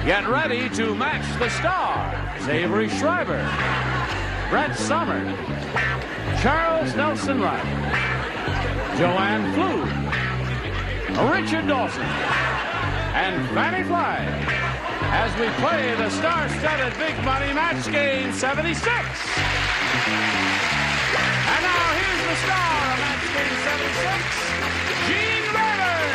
Get ready to match the stars. Avery Schreiber, Brett Sommer, Charles Nelson Wright, Joanne Flew, Richard Dawson, and Fanny Flagg as we play the star-studded Big Money Match Game 76. And now here's the star of Match Game 76, Gene Rivers.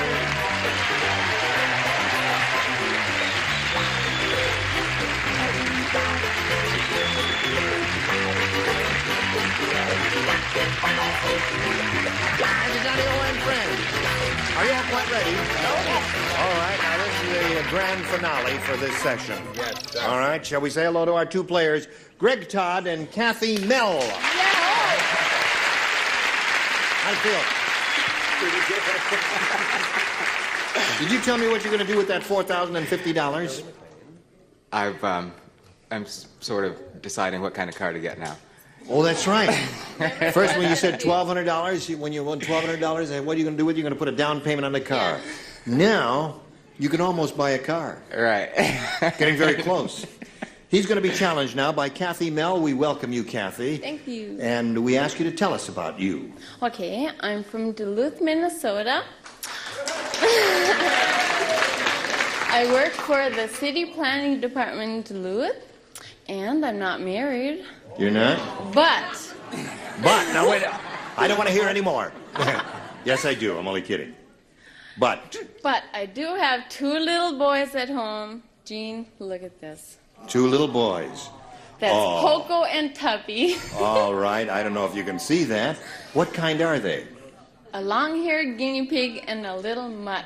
And Johnny O and friends, are you all quite ready? All right, now this is the grand finale for this session. Yes, sir. All right, shall we say hello to our two players, Greg Todd and Kathy Mell? How do you feel? Did you tell me what you're going to do with that $4,050? I'm sort of deciding what kind of car to get now. Oh, that's right. First, when you said $1,200, when you won $1,200, what are you going to do with it? You're going to put a down payment on the car. Yeah. Now, you can almost buy a car. Right. Getting very close. He's going to be challenged now by Kathy Mell. We welcome you, Kathy. Thank you. And we ask you to tell us about you. Okay, I'm from Duluth, Minnesota. I work for the City Planning Department in Duluth, and I'm not married. You're not? But, now wait, I don't want to hear any more. Yes, I do. I'm only kidding. But I do have two little boys at home. Gene, look at this. two little boys. That's Oh. Coco and Tubby. All right. I don't know if you can see that. What kind are they? A long-haired guinea pig and a little mutt.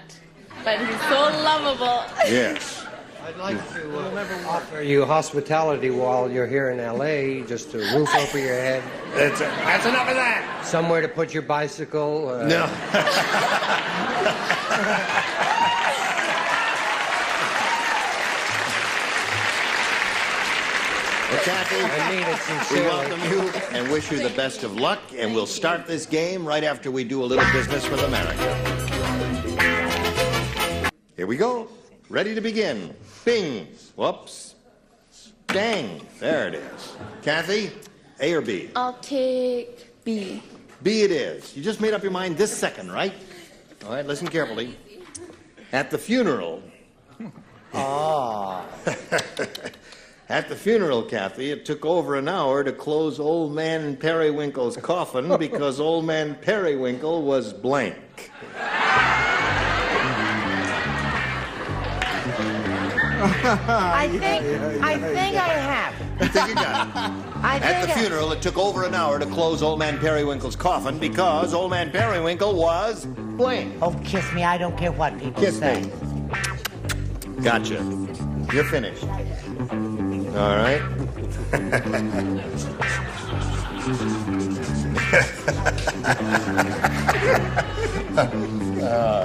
But he's so lovable. Yes. I'd like to offer you hospitality while you're here in L.A., just a roof over your head, That's enough of that. somewhere to put your bicycle. No. Well, Kathy, I mean it we sincerely. welcome you and wish you the best of luck, and we'll start this game right after we do a little business with America. Here we go. Ready to begin. Bing. Whoops. Dang. There it is. Kathy, A or B? I'll take B. B it is. You just made up your mind this second, right? All right, listen carefully. At the funeral. At the funeral, Kathy, it took over an hour to close Old Man Periwinkle's coffin because Old Man Periwinkle was blank. I think I have. You think you got it? At the funeral, it took over an hour to close Old Man Periwinkle's coffin because Old Man Periwinkle was blank. Oh, kiss me. I don't care what people Kiss say. me. Gotcha. You're finished. All right.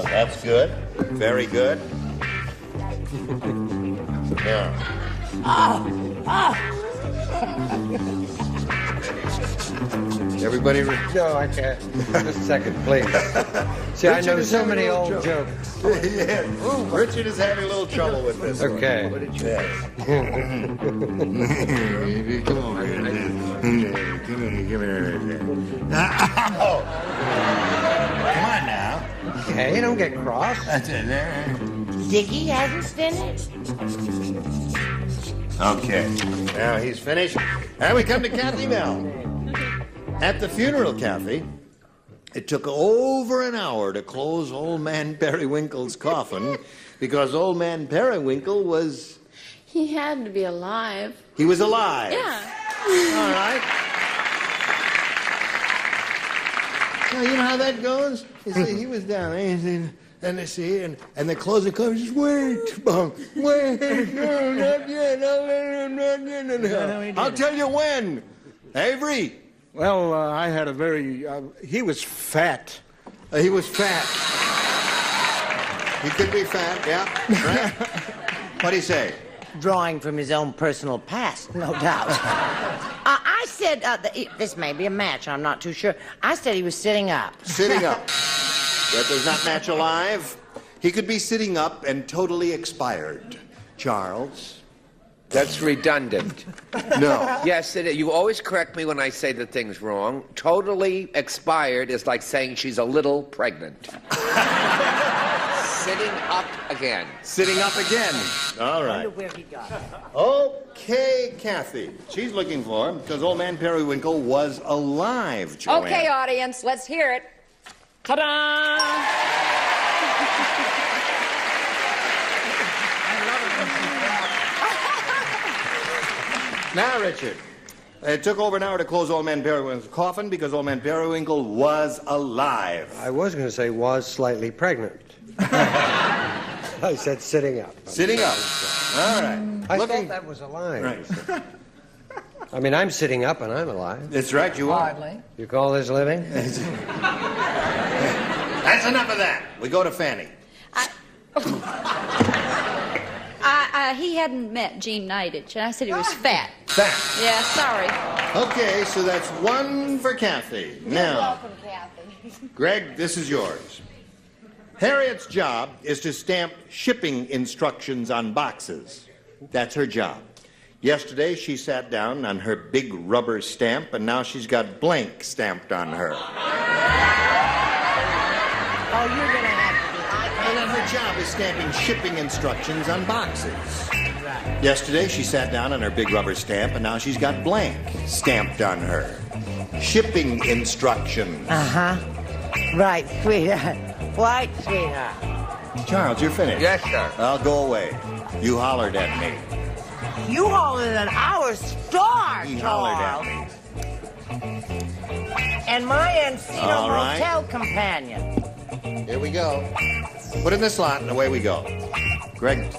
That's good. Very good. Yeah. Everybody. No, I can't. Just a second, please. See, I know so many old jokes. Yeah. Richard is having a little trouble with this. Okay. One. Yes. Come on, come on now. Hey, don't get cross. That's it. There. Ziggy hasn't finished. Okay. Now he's finished. And we come to Kathy Mell. At the funeral, Kathy, it took over an hour to close Old Man Periwinkle's coffin because Old Man Periwinkle was... He had to be alive. He was alive. Yeah. All right. Now, you know how that goes? You see, he was down there, and they see, and they close the cover. Just wait, Bunk, wait, no, not yet, not yet. I'll tell you when. Avery. Well, I had a very... he was fat. He was fat. He could be fat, yeah. Right? What do you say? Drawing from his own personal past, no doubt. I said, this may be a match, I'm not too sure. I said he was sitting up. Sitting up. That does not match alive. He could be sitting up and totally expired. Charles? That's redundant. No. Yes, it is. You always correct me when I say the thing's wrong. Totally expired is like saying she's a little pregnant. Sitting up again. Sitting up again. All I right. wonder where he got it. Okay, Kathy. She's looking for him because old man Periwinkle was alive, Joanne. Okay, audience, let's hear it. Ta-da! Now, Richard, it took over an hour to close old man Periwinkle's coffin because old man Periwinkle was alive. I was going to say was slightly pregnant. I said sitting up. Sitting up. All right. I thought that was a line. Right. I mean, I'm sitting up and I'm alive. That's right, you are. Hardly. You call this living? That's enough of that. We go to Fanny. He hadn't met Gene Nidich, and I said he was fat. Fat. Yeah, sorry. Okay, so that's one for Kathy. Now, Kathy. Greg, this is yours. Harriet's job is to stamp shipping instructions on boxes. That's her job. Yesterday, she sat down on her big rubber stamp, and now she's got blank stamped on her. Oh, you're going to have to do And then her job is stamping shipping instructions on boxes. Yesterday, she sat down on her big rubber stamp, and now she's got blank stamped on her. Shipping instructions. Right, sweetheart. White, sweetheart. Charles, you're finished. Yes, sir. I'll go away. You hollered at me. You hollered at our star, He Charles. hollered at me. And my Encino All right. Motel companion. Here we go. Put it in the slot, and away we go. Greg,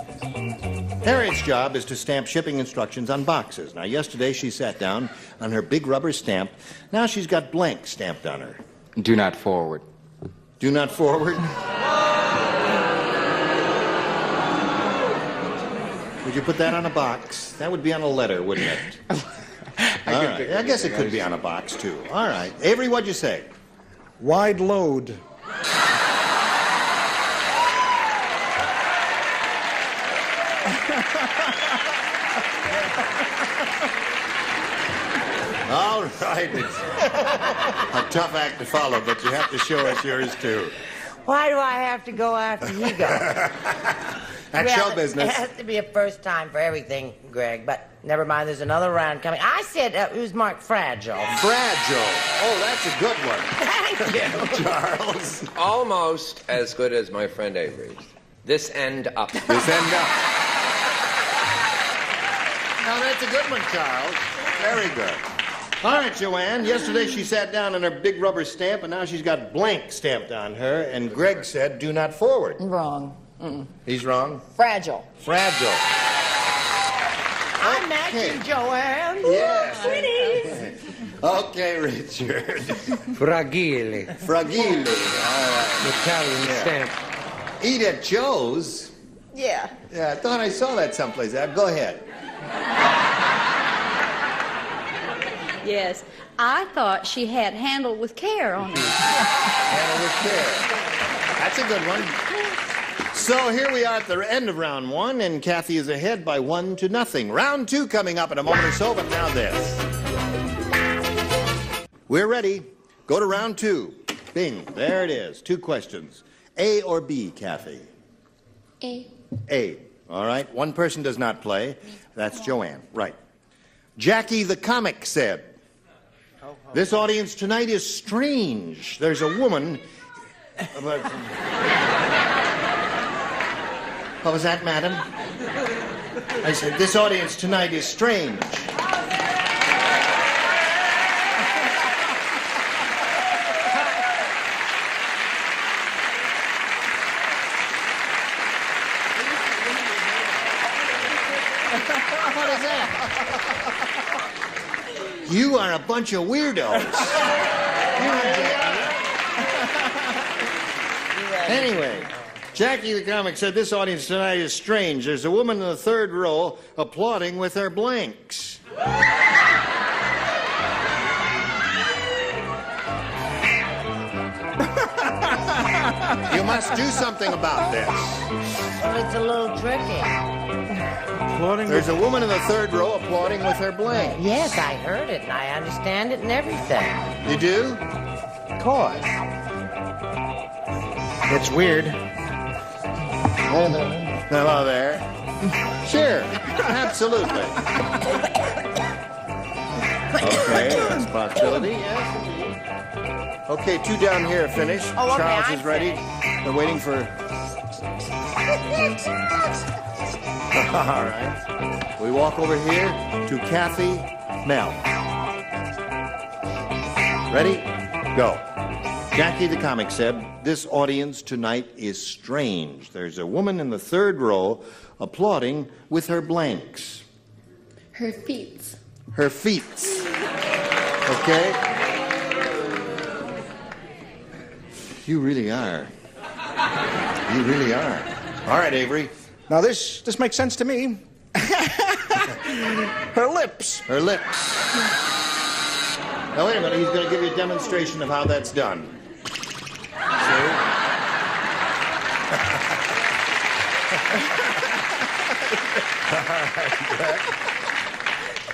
Harriet's job is to stamp shipping instructions on boxes. Now, yesterday she sat down on her big rubber stamp. Now she's got blank stamped on her. Do not forward. Do not forward. Would you put that on a box? That would be on a letter, wouldn't it? All right. I guess it could be on a box, too. All right. Avery, what'd you say? Wide load. All right. It's a tough act to follow, but you have to show us yours, too. Why do I have to go after he goes? That's show It business. has to be a first time for everything, Greg. But never mind, there's another round coming. I said it was marked fragile. Fragile. Oh, that's a good one. Thank you. Charles. Almost as good as my friend Avery's. This end up. This end up. Now, that's a good one, Charles. Very good. All right, Joanne. Yesterday she sat down on her big rubber stamp, and now she's got blank stamped on her, and Greg said, do not forward. Wrong. He's wrong. Fragile. Fragile. I'm matching Joanne. Yes. Okay, Richard. Fragile. Fragile. All right. Italian stamp. Eat at Joe's? Yeah. Yeah, I thought I saw that someplace. Go ahead. Yes. I thought she had handled with care on it. Handle with care. That's a good one. So here we are at the end of round one, and Kathy is ahead by 1-0. Round two coming up in a moment or so, but now this. We're ready. Go to round two. Bing. There it is. 2 questions. A or B, Kathy? A. A. All right. One person does not play. That's Joanne. Right. Jackie the comic said, this audience tonight is strange. There's a woman... What was that, madam? I said, this audience tonight is strange. What is that? You are a bunch of weirdos. Anyway, Jackie the comic said this audience tonight is strange. There's a woman in the third row applauding with her blanks. You must do something about this. Well, it's a little tricky. There's a woman in the third row applauding with her blank. Yes, I heard it, and I understand it and everything. You do? Of course. It's weird. Hello there. Sure, absolutely. Okay, that's a possibility, yes. Okay, 2 down here are finished. Oh, okay, Charles I'm is ready. They're waiting for... All right. We walk over here to Kathy Mel. Ready? Go. Jackie the comic said, this audience tonight is strange. There's a woman in the third row applauding with her blanks. Her feet. Her feet. Okay? You really are. You really are. All right, Avery. Now, this makes sense to me. Her lips. Her lips. Now, wait a minute. He's going to give you a demonstration of how that's done.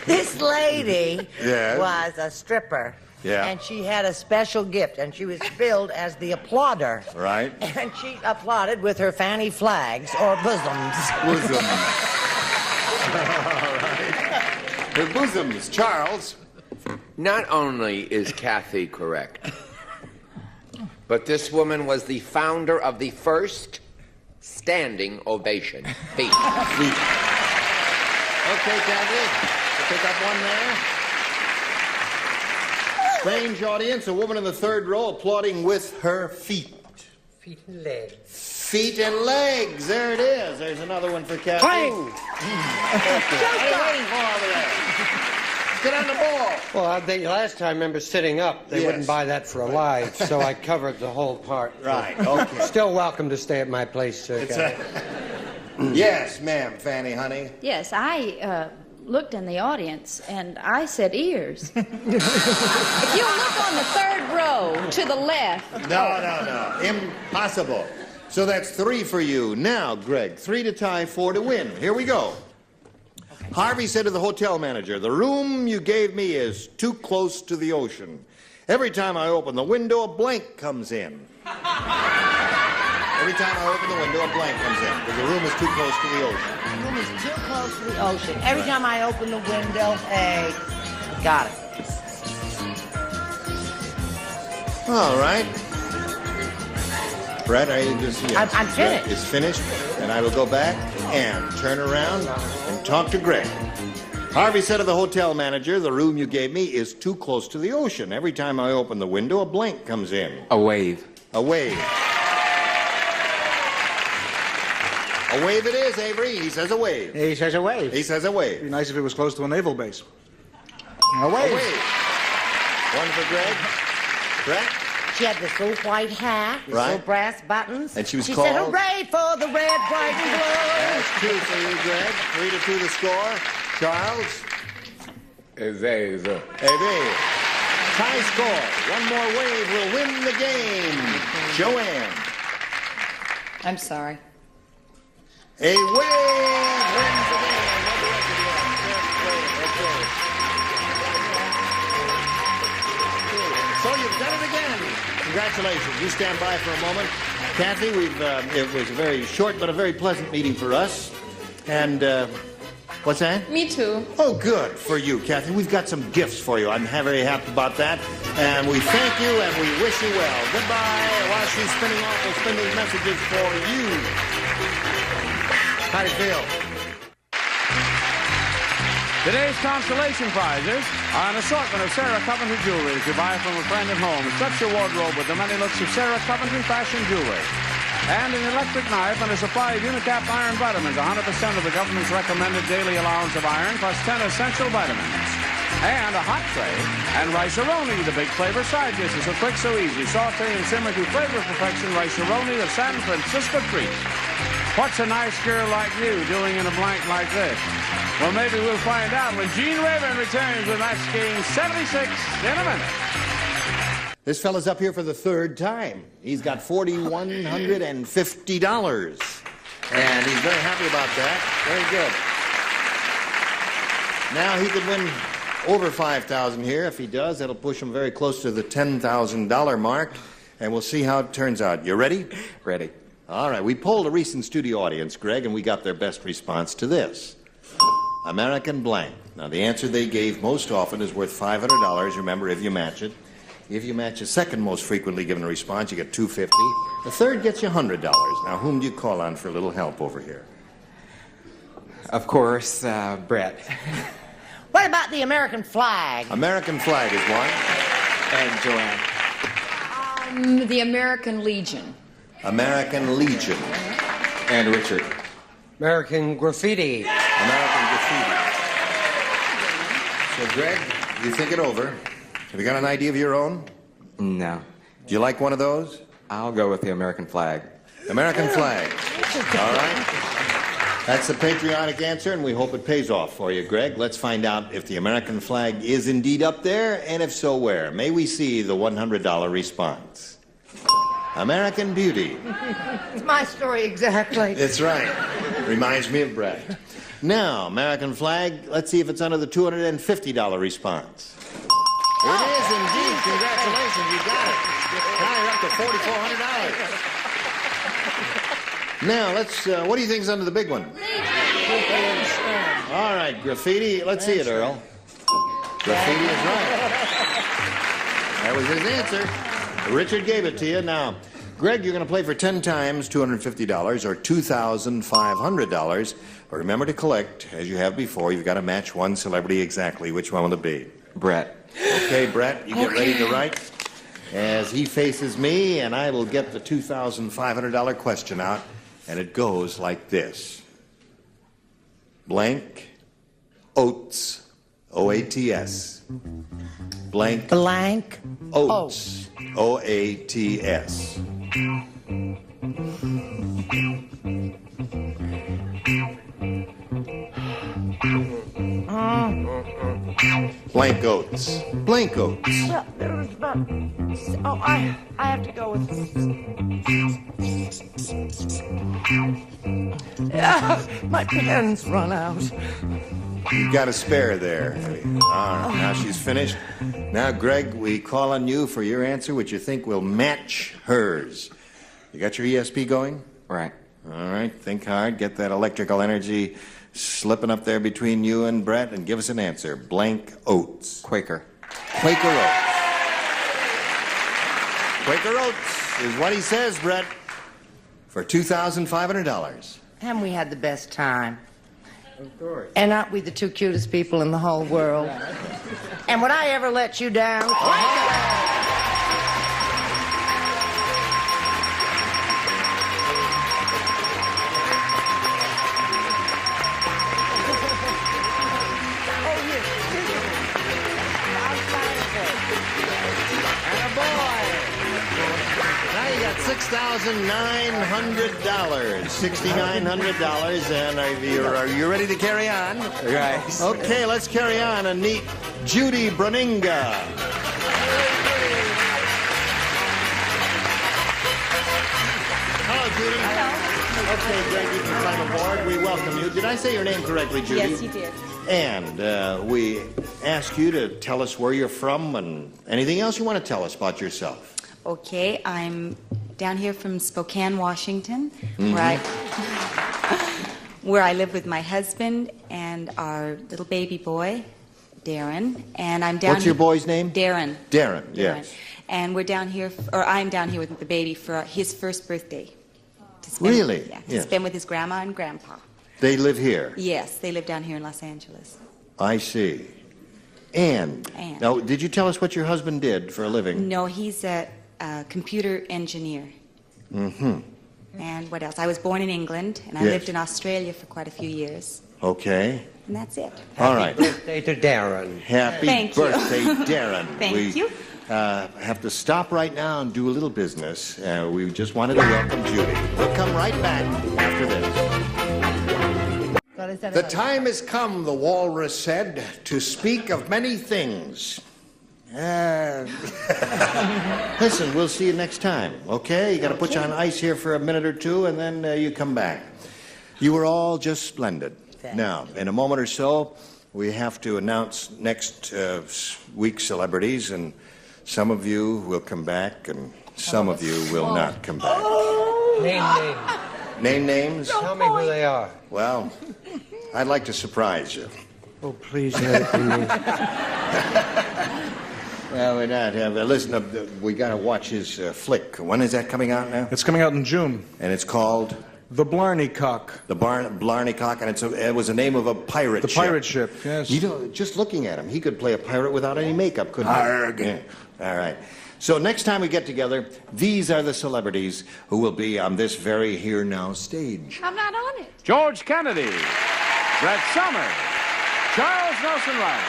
This lady Yes. was a stripper. Yeah. And she had a special gift, and she was billed as the applauder. Right. And she applauded with her fanny flags or bosoms. Bosom. All right. Her bosoms. Charles. Not only is Kathy correct, but this woman was the founder of the first standing ovation. Feet. Feet. Okay, Kathy. Pick up one there. Strange audience, a woman in the third row applauding with her feet. Feet and legs. Feet and legs. There it is. There's another one for Kathy. Clang! What are you waiting for over there? Get on the ball. Well, last time I remember sitting up. They Yes. wouldn't buy that for a live, so I covered the whole part. Right, okay. Still welcome to stay at my place, sir. Yes, ma'am, Fanny, honey. Yes, I looked in the audience and I said ears. If you look on the third row to the left. No. Impossible. So that's 3 for you. Now, Greg, 3 to tie, 4 to win. Here we go. Harvey said to the hotel manager, the room you gave me is too close to the ocean. Every time I open the window, a blank comes in. Every time I open the window, a blank comes in, because the room is too close to the ocean. The room is too close to the ocean. Every time I open the window, hey, got it. All right. Brett, are you just... Yes. I'm finished. It's finished, and I will go back and turn around and talk to Greg. Harvey said to the hotel manager, the room you gave me is too close to the ocean. Every time I open the window, a blank comes in. A wave. A wave. A wave it is, Avery. He says a wave. He says a wave. He says a It'd wave. be nice if it was close to a naval base. A A wave. wave. One for Greg. Brett? She had this little white hat, with Right. little brass buttons. And she was said, called- hooray for the red, white, and blue. That's 2 for you, Greg. 3 to 2 the score. Charles? Avery. Tie score. One more wave will win the game. Joanne. I'm sorry. A wave wins the game. What the rest of you have? Okay. So you've done it again. Congratulations. You stand by for a moment. Kathy, it was a very short but a very pleasant meeting for us. And, what's that? Me too. Oh, good for you, Kathy. We've got some gifts for you. I'm very happy about that. And we thank you and we wish you well. Goodbye. While she's spinning off, we'll spin these messages for you. How do you feel? Today's consolation prizes are an assortment of Sarah Coventry jewelry that you buy from a friend at home. Touch your wardrobe with the many looks of Sarah Coventry fashion jewelry. And an electric knife and a supply of Unicap iron vitamins, 100% of the government's recommended daily allowance of iron, plus 10 essential vitamins. And a hot tray and rice-a-roni, the big flavor side dishes. So quick, so easy. Saute and simmer to flavor perfection. Rice-a-roni, the San Francisco treat. What's a nice girl like you doing in a blank like this? Well, maybe we'll find out when Gene Rayburn returns with Match Game 76 in a minute. This fella's up here for the third time. He's got $4,150. And he's very happy about that. Very good. Now he could win over $5,000 here. If he does, that'll push him very close to the $10,000 mark. And we'll see how it turns out. You ready? Ready. All right. We polled a recent studio audience, Greg, and we got their best response to this. American blank. Now, the answer they gave most often is worth $500, remember, if you match it. If you match the second most frequently given response, you get $250. The third gets you $100. Now, whom do you call on for a little help over here? Of course, Brett. What about the American flag? American flag is one. And Joanne. The American Legion. American Legion. And Richard. American graffiti. American graffiti. So, Greg, you think it over. Have you got an idea of your own? No. Do you like one of those? I'll go with the American flag. American flag. All right. That's the patriotic answer, and we hope it pays off for you, Greg. Let's find out if the American flag is indeed up there, and if so, where. May we see the $100 response? American Beauty. It's my story exactly. That's right. Reminds me of Brett. Now, American flag, let's see if it's under the $250 response. It is indeed. Congratulations, you got it. Now you're up to $4,400. Now, let's, what do you think is under the big one? All right, graffiti. Let's see it, Earl. Graffiti is right. That was his answer. Richard gave it to you. Now, Greg, you're going to play for 10 times $250 or $2,500. But remember to collect, as you have before. You've got to match one celebrity exactly. Which one will it be? Brett. Okay, Brett, you get ready to write as he faces me, and I will get the $2,500 question out, and it goes like this. Blank oats, O-A-T-S. Blank Blank oats, O-A-T-S. Blank oats. Blank oats. Well, there was about... Oh, I have to go with... My pen's run out. You've got a spare there. All right, now she's finished. Now, Greg, we call on you for your answer, which you think will match hers. You got your ESP going? Right. All right, think hard. Get that electrical energy slipping up there between you and Brett, and give us an answer. Blank oats. Quaker. Quaker oats. Quaker oats is what he says, Brett, for $2,500. And we had the best time. Of course. And aren't we the two cutest people in the whole world? And would I ever let you down? $6,900. $6,900. And are you ready to carry on? Right. Okay, let's carry on and meet Judy Bruninga. Hello, Judy. Hello. Okay, Greg, you can climb aboard. We welcome you. Did I say your name correctly, Judy? Yes, you did. And we ask you to tell us where you're from and anything else you want to tell us about yourself. Okay, I'm down here from Spokane, Washington, where I live with my husband and our little baby boy, Darren. And I'm down. What's your boy's name? Darren. Darren, yes. And we're down here, or I'm down here with the baby for his first birthday. To spend, Really? Yeah, to Yes. spend with his grandma and grandpa. They live here? Yes, they live down here in Los Angeles. I see. And now, did you tell us what your husband did for a living? No, he's a computer engineer. Mm-hmm. And what else? I was born in England, and I Yes. lived in Australia for quite a few years. Okay. And that's it. All right. Happy birthday to Darren. Happy Thank you. birthday, Darren. Thank you. Have to stop right now and do a little business. We just wanted to welcome Judy. We'll come right back after this. The time has come, the walrus said, to speak of many things. Listen, we'll see you next time, okay? You got to put you on ice here for a minute or two, and then you come back. You were all just splendid. Now, in a moment or so, we have to announce next week's celebrities, and some of you will come back, and some of you will not come back. Name names. Name names? Tell me who they are. Well, I'd like to surprise you. Oh, please help me. Well, we're not. Listen, we got to watch his flick. When is that coming out now? It's coming out in June. And it's called? The Blarney Cock. The Blarney Cock, and it was the name of a pirate ship. The pirate ship, yes. You know, just looking at him, he could play a pirate without any makeup, couldn't he? Arg. Yeah. All right. So next time we get together, these are the celebrities who will be on this very here now stage. I'm not on it. George Kennedy, Brett Somers, Charles Nelson Riley,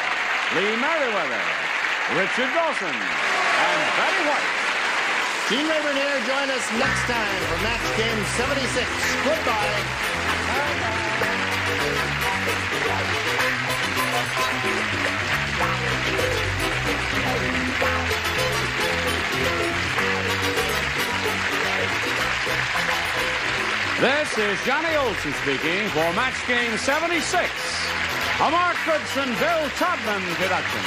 Lee Merriweather, Richard Dawson, and Betty White. Gene Rayburn here. Join us next time for Match Game 76. Goodbye. This is Johnny Olson speaking for Match Game 76, a Mark Goodson, Bill Todman production.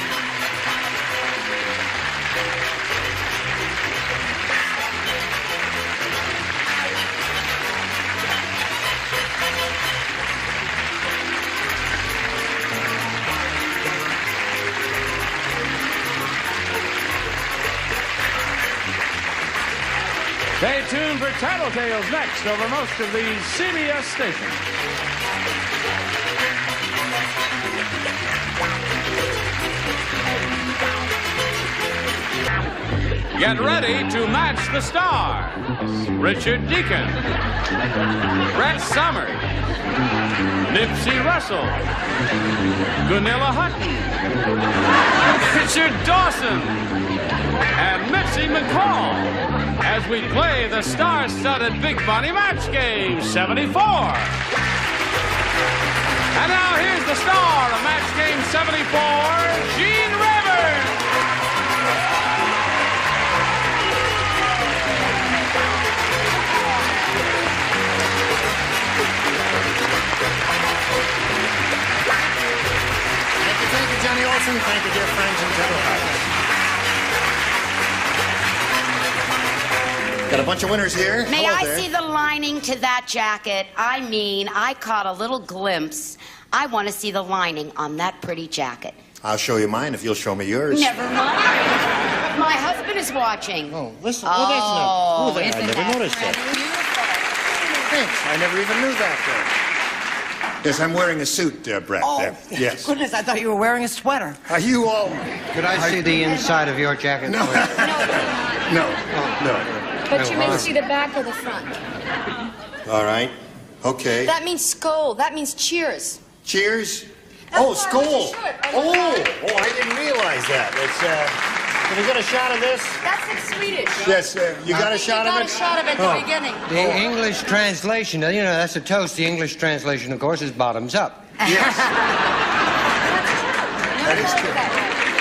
Stay tuned for Tattletales next over most of these CBS stations. Get ready to match the stars. Richard Deacon, Brett Somers, Nipsey Russell, Gunilla Hutton, Richard Dawson, and Mitzi McCall as we play the star-studded Big Bunny Match Game 74. And now here's the star of Match Game 74, Gene Rayburn. Thank you, Johnny Olson. Thank you, dear friends and televiewers. Got a bunch of winners here. May Hello I there. see the lining to that jacket? I mean, I caught a little glimpse. I want to see the lining on that pretty jacket. I'll show you mine if you'll show me yours. Never mind. My husband is watching. Oh, listen. Oh, that's not. Oh, I isn't never that noticed that. beautiful? Thanks. I never even knew that. Yes, I'm wearing a suit, Brett. Oh, there. Yes. Goodness, I thought you were wearing a sweater. Are you all? Could I see the inside of your jacket? No. please? No. No. But you may see the back or the front. All right. Okay. That means skull. That means cheers. Cheers. That's Oh, why I skull. went to show it. Oh, I didn't realize that. It's. Can we get a shot of this? That's like Swedish. Yes. You got a shot of it. You got a shot of it at the beginning. The English translation, you know, that's a toast. The English translation, of course, is bottoms up. Yes. That is true.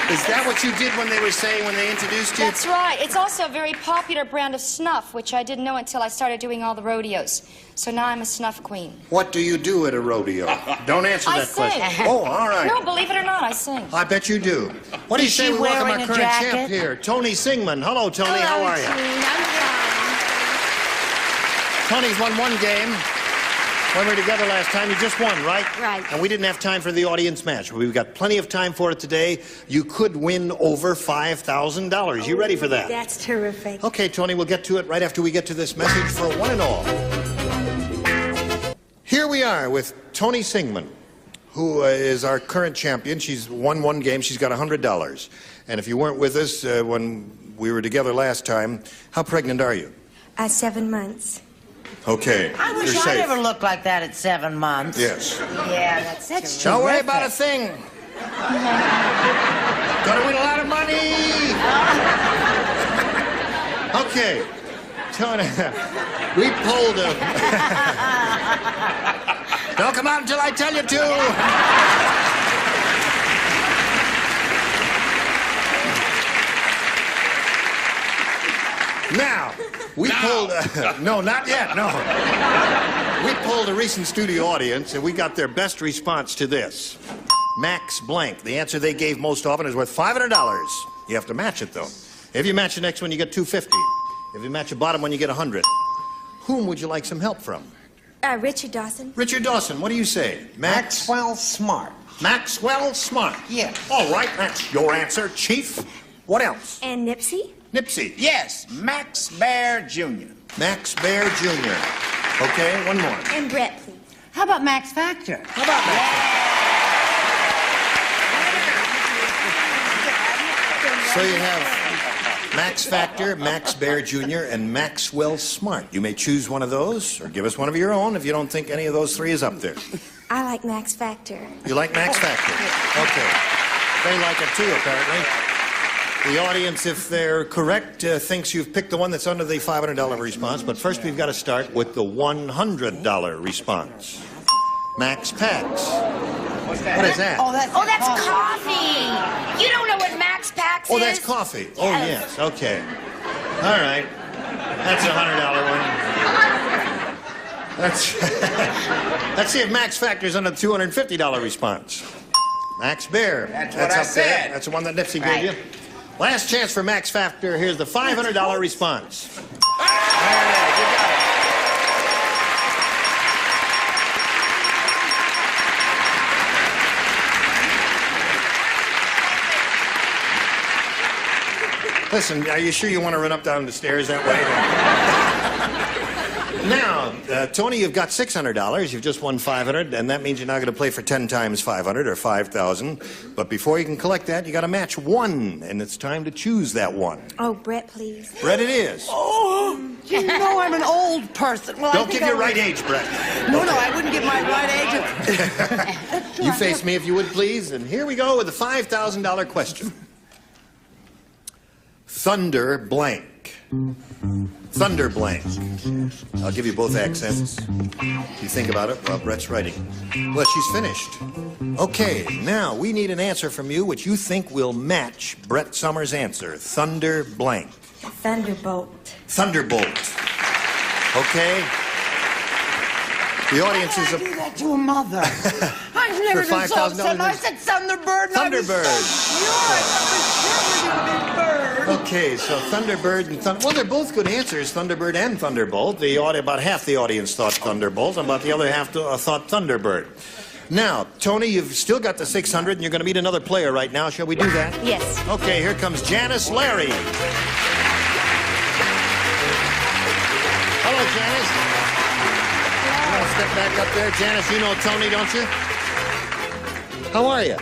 Is that what you did when they were saying when they introduced you? That's right. It's also a very popular brand of snuff, which I didn't know until I started doing all the rodeos. So now I'm a snuff queen. What do you do at a rodeo? Don't answer I that sing. question. Oh, all right. No, believe it or not, I sing. I bet you do. What do you Is say she we welcome our wearing a current champ jacket? here, Tony Singman. Hello, Tony. How are you? Tony's won one game. When we were together last time, you just won, right? Right. And we didn't have time for the audience match. We've got plenty of time for it today. You could win over $5,000. You ready for that? That's terrific. Okay, Tony, we'll get to it right after we get to this message for one and all. Here we are with Tony Singman, who is our current champion. She's won one game. She's got $100. And if you weren't with us when we were together last time, how pregnant are you? 7 months. Okay. I wish you're I safe. never looked like that at 7 months. Yes. Yeah, that's Don't worry terrific. about a thing. Gonna win a lot of money. Okay. Tony, we pulled a... Don't come out until I tell you to. Now, we pulled... no, not yet, no. We polled a recent studio audience, and we got their best response to this. Max blank. The answer they gave most often is worth $500. You have to match it, though. If you match the next one, you get $250. If you match the bottom one, you get $100. Whom would you like some help from? Richard Dawson. Richard Dawson, what do you say? Maxwell Smart. Maxwell Smart. Yes. All right, that's your answer, Chief. What else? And Nipsey. Nipsey. Yes, Max Bear Jr. Max Bear Jr. Okay, one more. And Brett, please. How about Max Factor? How about Max? So you have Max Factor, Max Bear Jr., and Maxwell Smart. You may choose one of those, or give us one of your own if you don't think any of those three is up there. I like Max Factor. You like Max Factor? Okay. They like it too, apparently. The audience, if they're correct, thinks you've picked the one that's under the $500 response, but first we've got to start with the $100 response. Max Pax. What's that? What is that? Oh, that's coffee. You don't know what Max Pax is? Oh, that's coffee. Oh, yes. Okay. All right. That's a $100 one. That's. Let's see if Max Factor's under the $250 response. Max Bear. That's what I up there. said. That's the one that Nipsey gave you. Last chance for Max Factor. Here's the $500 response. Listen, are you sure you want to run up down the stairs that way? Now, Tony, you've got $600. You've just won $500, and that means you're now going to play for 10 times $500 or $5,000. But before you can collect that, you got to match one, and it's time to choose that one. Oh, Brett, please. Brett, it is. Oh, you know I'm an old person. Well, Don't give your right age, Brett. No, I wouldn't give my right age. You face me if you would, please. And here we go with the $5,000 question. Thunder blank. Thunder blank. I'll give you both accents. You think about it while Brett's writing. Well, she's finished. Okay, now we need an answer from you which you think will match Brett Summers' answer. Thunder blank. Thunderbolt. Thunderbolt. Okay. The audience is I do that to a mother. I've never For been so upset. $5,000? I said Thunderbird. Thunderbird. Bird. Okay, so Thunderbird and Thunder... Well, they're both good answers, Thunderbird and Thunderbolt. About half the audience thought Thunderbolt, and about the other half thought Thunderbird. Now, Tony, you've still got the 600, and you're going to meet another player right now. Shall we do that? Yes. Okay, here comes Janice Larry. Hello, Janice. You want to step back up there? Janice, you know Tony, don't you? How are you?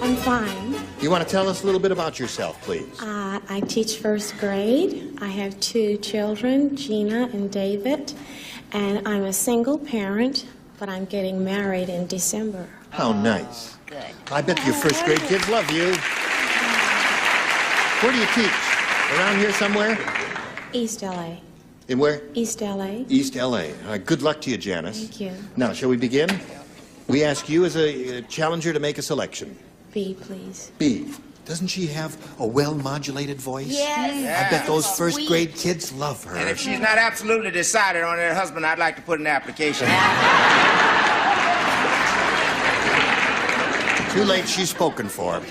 I'm fine. You want to tell us a little bit about yourself, please? I teach first grade. I have 2 children, Gina and David, and I'm a single parent, but I'm getting married in December. How nice. Good. I bet your first grade kids love you. Where do you teach? Around here somewhere? East L.A. In where? East L.A. East L.A. All right, good luck to you, Janice. Thank you. Now, shall we begin? We ask you as a challenger to make a selection. B, please. B. Doesn't she have a well-modulated voice? Yes. I bet those first Sweet. grade kids love her. And if she's not absolutely decided on her husband, I'd like to put an application. Too late, she's spoken for.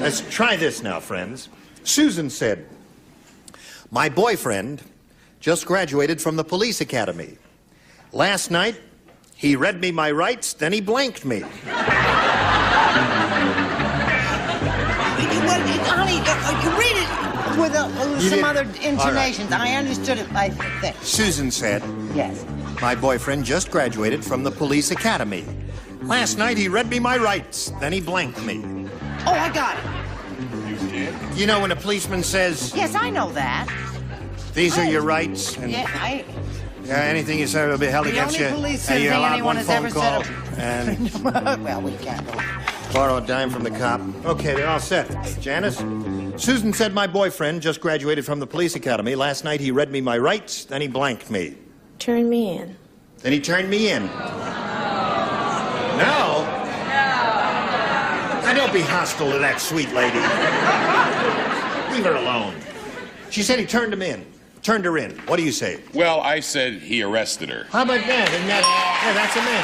Let's try this now, friends. Susan said, "My boyfriend just graduated from the police academy. Last night, he read me my rights, then he blanked me." Honey, you read it with You some did? other intonations. All right. I understood it, I think. Susan said, Yes. "My boyfriend just graduated from the police academy. Last night, he read me my rights, then he blanked me." Oh, I got it. You know when a policeman says, Yes, I know that. "These are your rights," and Yeah, anything you say will be held The against only you. police and thing you're allowed anyone one has phone ever call said and well, we can't go. borrow a dime from the cop. Okay, they're all set. Janice? Susan said, "My boyfriend just graduated from the police academy. Last night he read me my rights, then he blanked me. Turn me in. Then he turned me in." No? Now don't be hostile to that sweet lady. Leave her alone. She said he turned him in. turned her in. What do you say? Well, I said he arrested her. How about that? Isn't that yeah, that's a man.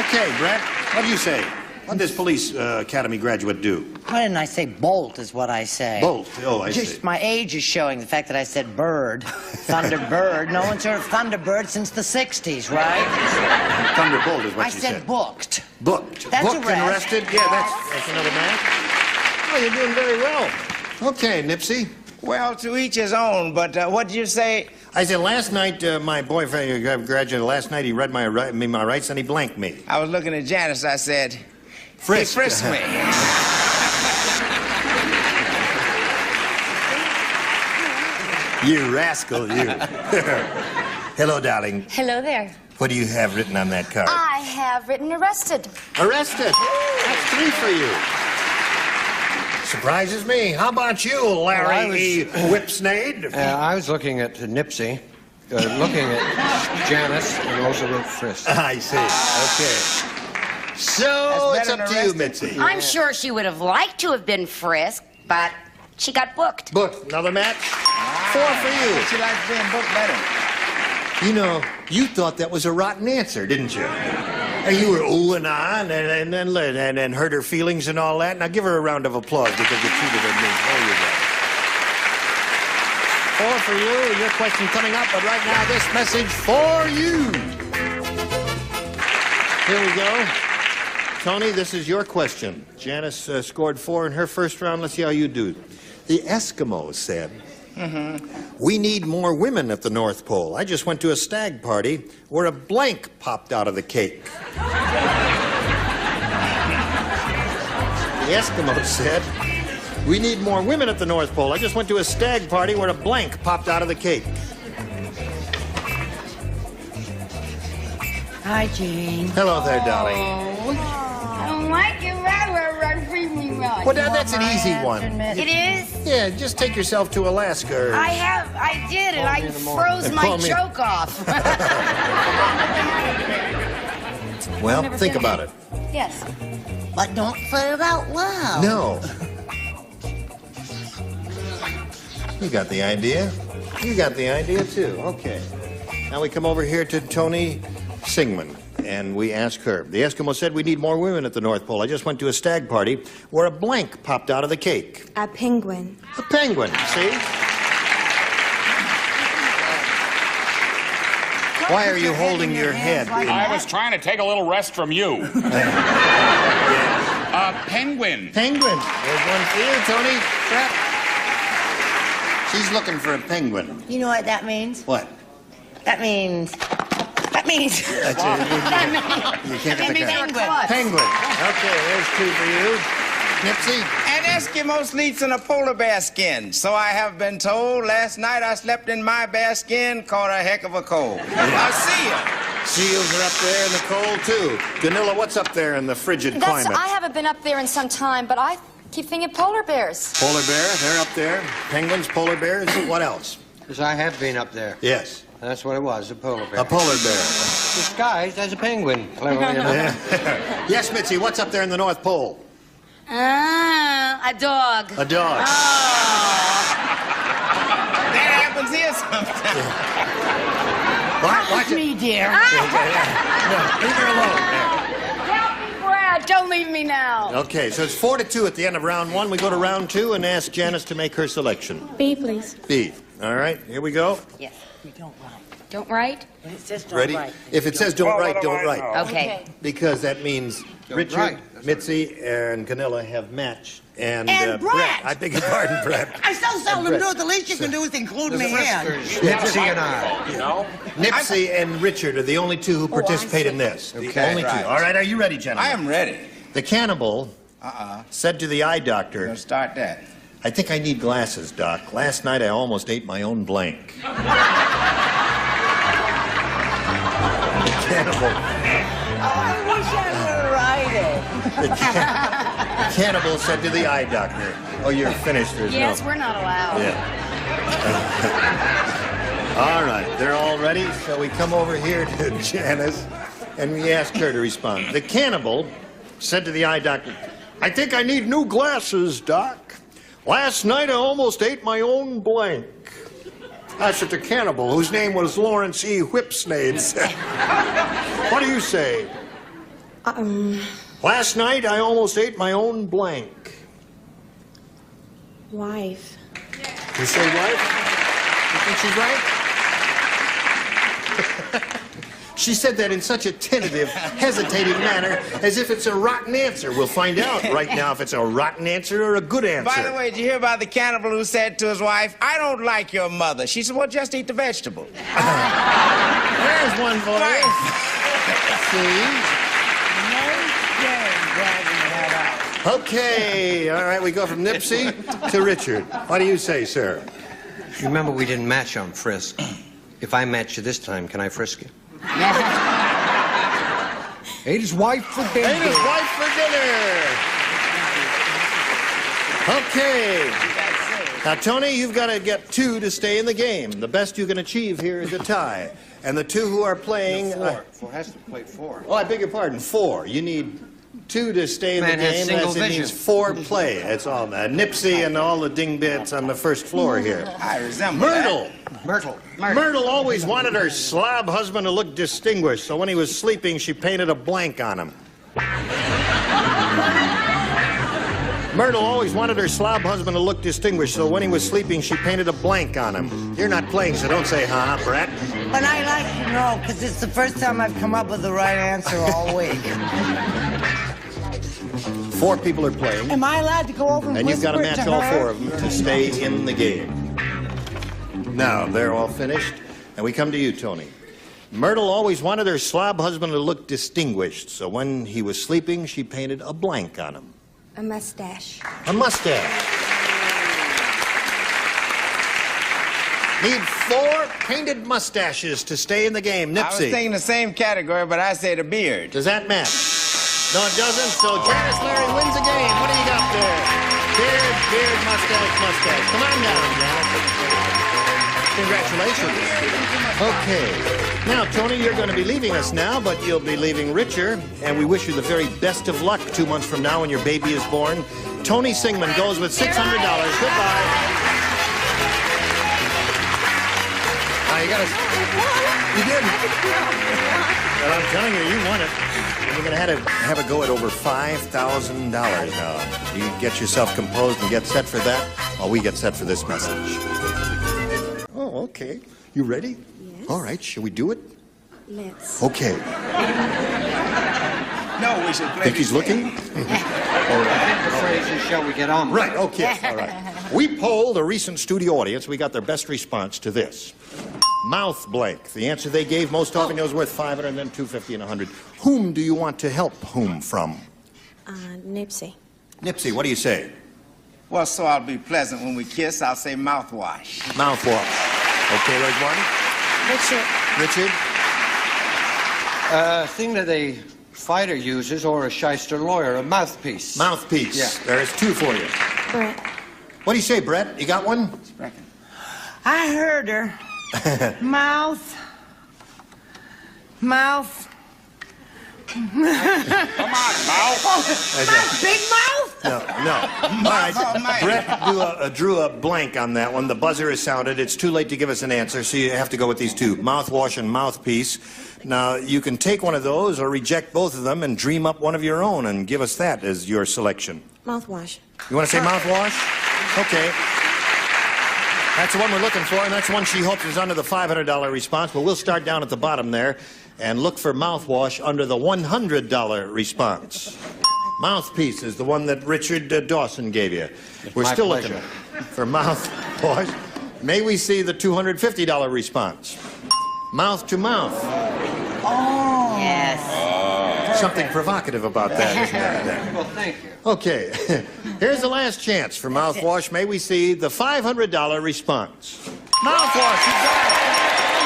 Okay, Brett, what do you say? What does police academy graduate do? Why didn't I say bolt is what I say? Bolt. Oh, I Just see. my age is showing the fact that I said bird. Thunderbird. No one's heard of Thunderbird since the 60s, right? Thunderbolt is what I she said said. booked. Booked. That's Booked and arrest. arrested? Yeah, that's another man. Oh, you're doing very well. Okay, Nipsey. Well, to each his own, but what did you say? I said last night, my boyfriend graduated last night. He read my rights and he blanked me. I was looking at Janice. I said, Frisk. He frisked me. You rascal, you. Hello, darling. Hello there. What do you have written on that card? I have written arrested. Arrested. That's 3 for you. Surprises me. How about you, Larry E. Whipsnade? I was looking at Nipsey, looking at Janice, and also wrote Frisk. I see. Okay. So it's up to you, Mitzi. I'm sure she would have liked to have been frisked, but she got booked. Booked. Another match? 4 for you. She likes being booked better. You know, you thought that was a rotten answer, didn't you? And you were ooh and ah and hurt her feelings and all that. Now give her a round of applause because you treated her mean. There you go. 4 for you. Your question coming up, but right now this message for you. Here we go. Tony, this is your question. Janice scored 4 in her first round. Let's see how you do. The Eskimos said, we need more women at the North Pole. I just went to a stag party where a blank popped out of the cake. The Eskimos said, we need more women at the North Pole. I just went to a stag party where a blank popped out of the cake. Hi, Jane. Hello there, darling. I don't like it. Treat me right. Well, that's an easy one. It is? Yeah, just take yourself to Alaska. I did, and I froze my joke off. Well, think about it. Yes. But don't say it out loud. No. You got the idea. You got the idea, too. Okay. Now we come over here to Tony Singman, and we ask her. The Eskimo said we need more women at the North Pole. I just went to a stag party where a blank popped out of the cake. A penguin. A penguin, see? Why are you holding your head? I was trying to take a little rest from you. Penguin. Penguin. There's one for you, Tony. Crap. She's looking for a penguin. You know what that means? What? That means... You can't get the guy. Penguin. Okay, there's 2 for you. Nipsey? An Eskimo sleeps in a polar bear skin. So I have been told. Last night I slept in my bear skin, caught a heck of a cold. I'll see you. Seals are up there in the cold, too. Danila, what's up there in the frigid climate? I haven't been up there in some time, but I keep thinking polar bears. Polar bear, they're up there. Penguins, polar bears. What else? Because I have been up there. Yes. That's what it was, a polar bear. A polar bear. Disguised as a penguin, cleverly enough. Yes, Mitzi, what's up there in the North Pole? A dog. A dog. That happens here sometimes. Watch me, dear. No, leave her alone. Help me, Brad. Don't leave me now. Okay, so it's 4-2 at the end of round 1. We go to round 2 and ask Janice to make her selection. B, please. B. All right, here we go. Yes. We don't write. Don't write? It says don't Ready? write. If it says don't write, don't write. Okay. Because that means Richard, write. Mitzi, and Canilla have matched. And, And Brett. I beg your pardon, Brett. I so seldom Brett. do it. The least you can do is include me in. Nipsey and I. You know? Nipsey and Richard are the only 2 who participate in this. The only 2. Right. All right, are you ready, gentlemen? I am ready. The cannibal said to the eye doctor, Don't start that. I think I need glasses, Doc. Last night I almost ate my own blank. Cannibal. I wish I would write it. The cannibal said to the eye doctor, oh, you're finished. There's Yes, no... we're not allowed. Yeah. All right, they're all ready. So we come over here to Janice, and we ask her to respond. The cannibal said to the eye doctor, I think I need new glasses, Doc. Last night I almost ate my own blank. That's at the cannibal, whose name was Lawrence E. Whipsnades. What do you say? Last night, I almost ate my own blank. Wife. You say wife? You think she's right? She said that in such a tentative, hesitating manner, as if it's a rotten answer. We'll find out right now if it's a rotten answer or a good answer. By the way, did you hear about the cannibal who said to his wife, "I don't like your mother"? She said, "Well, just eat the vegetable." There's one for you. See? Okay, all right, we go from Nipsey to Richard. What do you say, sir? You remember we didn't match on frisk. If I match you this time, can I frisk you? Ate his wife for dinner. Ate his wife for dinner. Okay. Now, Tony, you've got to get 2 to stay in the game. The best you can achieve here is a tie. And the 2 who are playing... Four has to play 4. Oh, I beg your pardon, 4. You need 2 to stay in the Man has game. single As it vision. means 4 play. That's all. Nipsey and all the dingbits on the first floor here. I resemble Myrtle. Myrtle. Myrtle always wanted her slob husband to look distinguished, so when he was sleeping, she painted a blank on him. Myrtle always wanted her slob husband to look distinguished, so when he was sleeping, she painted a blank on him. You're not playing, so don't say ha, Brett. But I like to know, because it's the first time I've come up with the right answer all week. 4 people are playing. Am I allowed to go over And you've got to whisper it match to all her? 4 of them to stay in the game. Now, they're all finished, and we come to you, Tony. Myrtle always wanted her slob husband to look distinguished, so when he was sleeping, she painted a blank on him. A mustache. A mustache. Need 4 painted mustaches to stay in the game. Nipsey. I was thinking the same category, but I said a beard. Does that match? No, it doesn't. So Janice Larry wins the game. What do you got there? Beard, mustache. Come on down, Janice. Congratulations. Okay. Now, Tony, you're going to be leaving us now, but you'll be leaving richer, and we wish you the very best of luck 2 months from now when your baby is born. Tony Singman goes with $600. Goodbye. Now, you got to... You did. Well, I'm telling you, you won it. You're going to have a go at over $5,000 now. You get yourself composed and get set for that, while we get set for this message. Oh, okay. You ready? Yes. All right, shall we do it? Let's. Okay. No, we should play. Think he's looking? All right. The phrase is, shall we get on? Right, okay, all right. We polled a recent studio audience. We got their best response to this. Mouth blank. The answer they gave most often was worth $500 and then $250 and $100. Whom do you want to help whom from? Nipsey. Nipsey, what do you say? Well, so I'll be pleasant when we kiss. I'll say mouthwash. Mouthwash. Okay, there's one. Richard? Thing that a fighter uses, or a shyster lawyer, a mouthpiece. Mouthpiece. Yeah. There's 2 for you. Brett. What do you say, Brett? You got one? I heard her. Mouth. Come on, mouth. Big mouth? No. All right, Brett drew a blank on that one. The buzzer is sounded. It's too late to give us an answer, so you have to go with these 2, mouthwash and mouthpiece. Now, you can take one of those or reject both of them and dream up one of your own and give us that as your selection. Mouthwash. You want to say mouthwash? Okay. That's the one we're looking for, and that's the one she hopes is under the $500 response, but we'll start down at the bottom there and look for mouthwash under the $100 response. Mouthpiece is the one that Richard Dawson gave you. We're my still pleasure. looking for mouthwash. May we see the $250 response? Mouth to mouth. Oh. Yes. Something provocative about that, isn't there? Well, thank you. Okay, here's the last chance for mouthwash. May we see the $500 response? Mouthwash, you got it.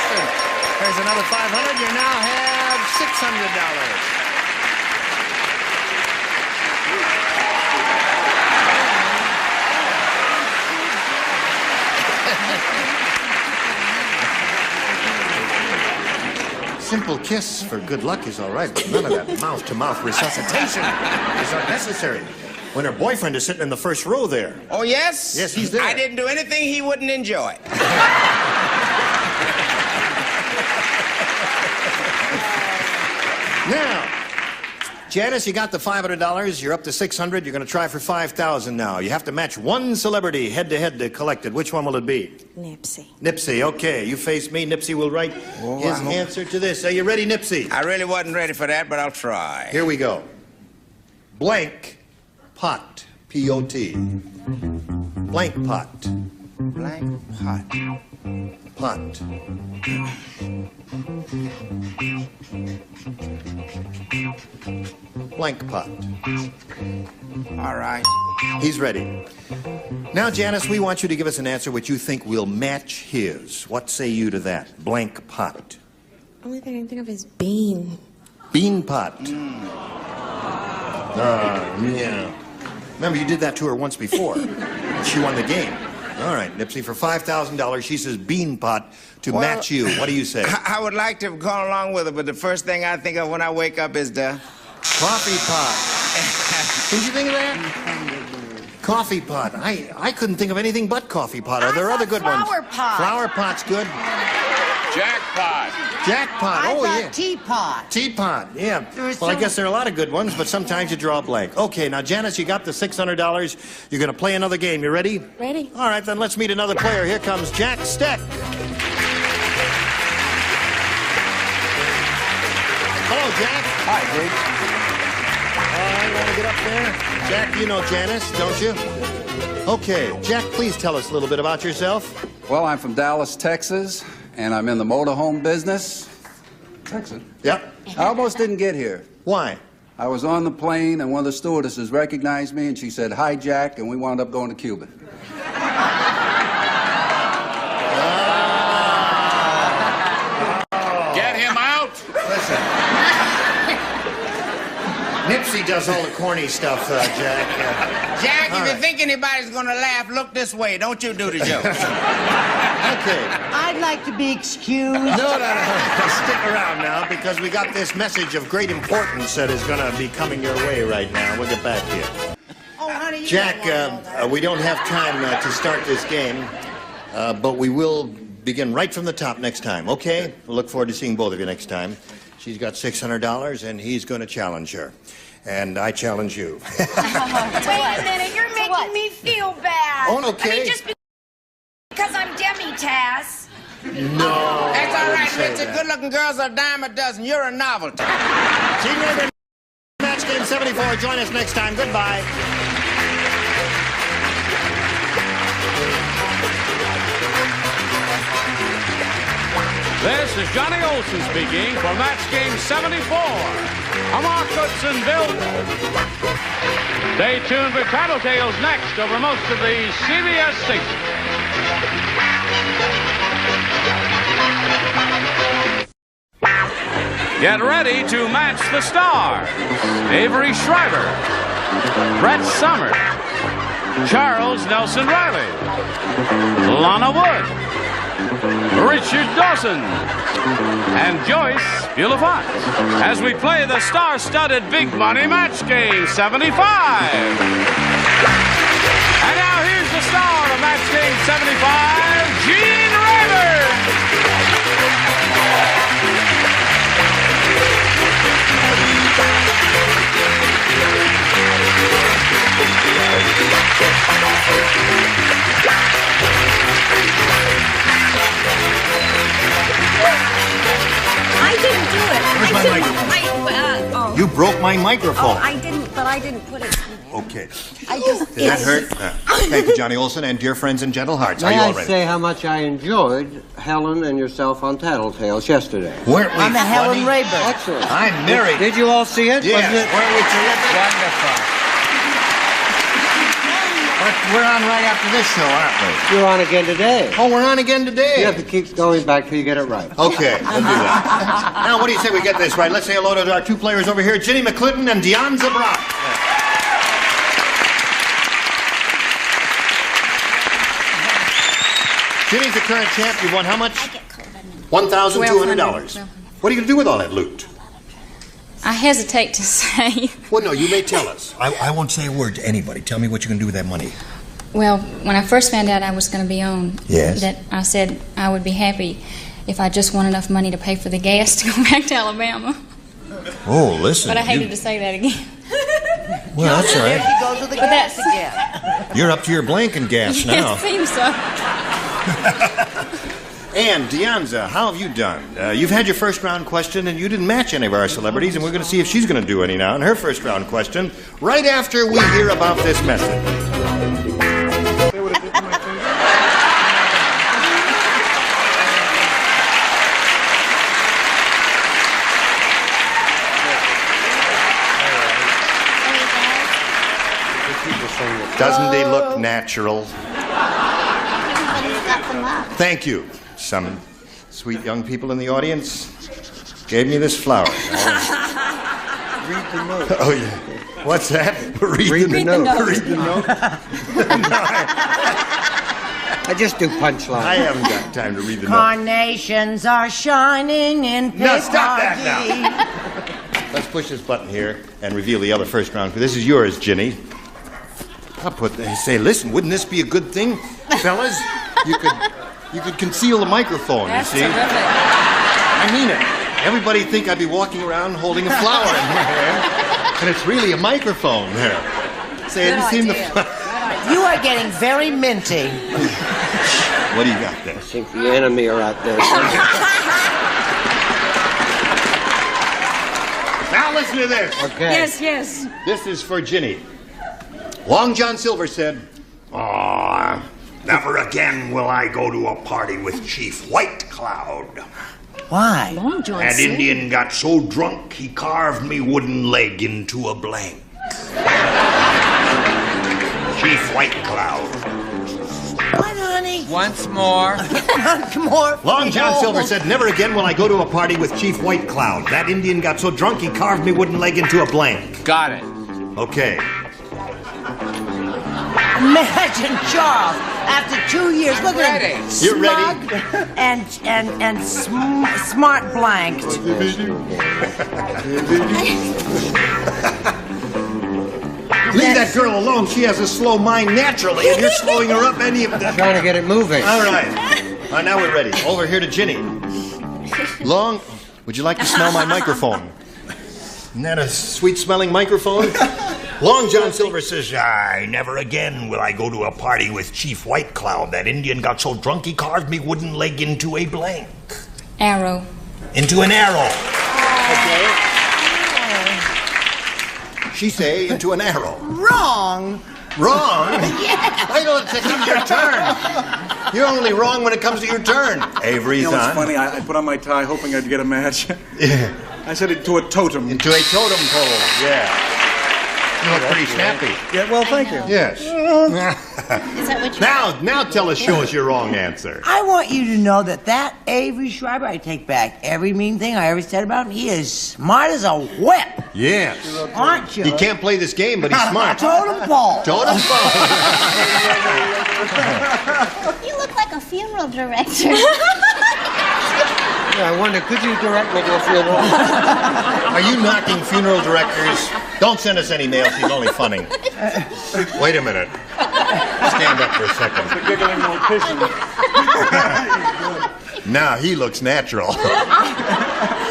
Congratulations. There's another $500. You now have $600. Simple kiss for good luck is all right, but none of that mouth-to-mouth resuscitation is unnecessary. When her boyfriend is sitting in the first row there. Oh, yes? Yes, he's there. I didn't do anything he wouldn't enjoy. Now, Janice, you got the $500. You're up to $600. You're going to try for $5,000 now. You have to match one celebrity head-to-head to collect it. Which one will it be? Nipsey. Nipsey, okay. You face me. Nipsey will write his answer to this. Are you ready, Nipsey? I really wasn't ready for that, but I'll try. Here we go. Blank pot. P-O-T. Blank pot. Blank pot. Pot. Blank pot. All right. He's ready. Now, Janice, we want you to give us an answer which you think will match his. What say you to that? Blank pot. Only thing I can think of is bean. Bean pot. Yeah. Remember, you did that to her once before. She won the game. All right, Nipsey, for $5,000, she says bean pot to match you. What do you say? I would like to have gone along with it, but the first thing I think of when I wake up is the... Coffee pot. Didn't you think of that? Coffee pot. I couldn't think of anything but coffee pot. Are there other good ones? Flower pot. Flower pot's good. Jackpot. Jackpot. I Oh, thought yeah. teapot. Teapot, yeah. There's Well, I so- guess there are a lot of good ones, but sometimes you draw a blank. Okay, now, Janice, you got the $600. You're going to play another game. You ready? Ready. All right, then let's meet another player. Here comes Jack Steck. Hello, Jack. Hi, Briggs. You want to get up there? Jack, you know Janice, don't you? Okay, Jack, please tell us a little bit about yourself. Well, I'm from Dallas, Texas, and I'm in the motorhome business. Texas? Yep. I almost didn't get here. Why? I was on the plane, and one of the stewardesses recognized me, and she said, "Hi, Jack," and we wound up going to Cuba. Get him out. Listen. Nipsey does all the corny stuff, Jack. Jack, all if you right. think anybody's going to laugh, look this way. Don't you do the joke. Okay. I'd like to be excused. No. Stick around now, because we got this message of great importance that is going to be coming your way right now. We'll get back to you. Oh, honey, Jack, we don't have time to start this game, but we will begin right from the top next time, okay? We'll look forward to seeing both of you next time. She's got $600, and he's going to challenge her. And I challenge you. Wait a minute, you're making me feel bad. Oh, okay. I mean, just because I'm Demi Tass. No. That's all right, say Richard. that. Good-looking girls are a dime a dozen. You're a novelty. See you later. Match Game 74. Join us next time. Goodbye. This is Johnny Olson speaking for Match Game 74. I'm Mark Goodsonville. Stay tuned for Tattletales next over most of the CBS stations. Get ready to match the stars. Avery Schreiber, Brett Summers, Charles Nelson Riley, Lana Wood, Richard Dawson, and Joyce Beulah-Fox as we play the star-studded Big Money Match Game 75. And now here's the star of Match Game 75, Gene Rayburn. I didn't do it. Where's I my didn't- microphone? oh. You broke my microphone. Oh, I didn't, but I didn't put it in there. Okay. I just. Did that hurt? Thank you, Johnny Olson, and dear friends and gentle hearts. Are May you all I ready? say how much I enjoyed Helen and yourself on Tattletales yesterday? Weren't we I'm a Helen funny? Rayburn. Excellent. I'm married. Did you all see it? Yes. Wasn't it? Weren't we terrific? Wonderful. We're on right after this show, aren't we? You're on again today. Oh, we're on again today. You have to keep going back till you get it right. Okay, we'll do that. Now, what do you say we get this right? Let's say hello to our two players over here, Ginny McClinton and Deonza Brock. Ginny's the current champ. You won how much? $1,200. What are you going to do with all that loot? I hesitate to say. Well, no, you may tell us. I won't say a word to anybody. Tell me what you're going to do with that money. Well, when I first found out I was going to be on, Yes. that I said I would be happy if I just won enough money to pay for the gas to go back to Alabama. Oh, listen. But I hated to say that again. Well, that's all There right. she goes with the But gas that's- again. You're up to your blanking gas now. It seems so. And Deonza, how have you done? You've had your first round question, and you didn't match any of our celebrities, and we're going to see if she's going to do any now in her first round question, right after we hear about this message. Doesn't he look natural? Thank you. Some sweet young people in the audience gave me this flower. Read the note. Oh, yeah. What's that? Read the note. Read the note. I just do punchlines. I haven't got time to read the note. Carnations are shining in Picardy. No, stop that now. Let's push this button here and reveal the other first round. This is yours, Ginny. I'll put. Say, listen, wouldn't this be a good thing, fellas? You could conceal the microphone. That's you see? terrific. I mean it. Everybody think I'd be walking around holding a flower in my hand, and it's really a microphone there. Say, have you seen the? You are getting very minty. What do you got there? I think the enemy are out there. Now listen to this. Okay. Yes, yes. This is for Ginny. Long John Silver said, "Aw, never again will I go to a party with Chief White Cloud. Why? Long John That Silver. Indian got so drunk he carved me wooden leg into a blank. Chief White Cloud." What, honey? Once more. More. Long John Silver said, never again will I go to a party with Chief White Cloud. That Indian got so drunk he carved me wooden leg into a blank. Got it. Okay. Imagine Charles after 2 years. Look at him. You're Smug and smart blanked. Leave that girl alone. She has a slow mind naturally, and you're slowing her up any of that. Trying to get it moving. All right. All right, now we're ready. Over here to Ginny. Long, would you like to smell my microphone? Isn't that a sweet-smelling microphone? Long John Silver says, "Aye, never again will I go to a party with Chief White Cloud. That Indian got so drunk he carved me wooden leg into a blank. Arrow. Into an arrow." Okay. She say into an arrow. Wrong. Wrong? Wait till it comes your turn. You're only wrong when it comes to your turn. Avery's You know, it's on. funny. I put on my tie hoping I'd get a match. Yeah. I said into a totem. Into a totem pole, yeah. You look pretty snappy. Yeah, well, thank you. Yes. Is that what you Now show us your wrong answer. I want you to know that Avery Schreiber, I take back every mean thing I ever said about him. He is smart as a whip. Yes. Aren't you? He can't play this game, but he's smart. Totem pole. Totem pole. You look like a funeral director. Yeah, I wonder, could you direct me to a funeral? Are you knocking funeral directors? Don't send us any mail. She's only funning. Wait a minute. Stand up for a second. The giggling mortician. Now he looks natural.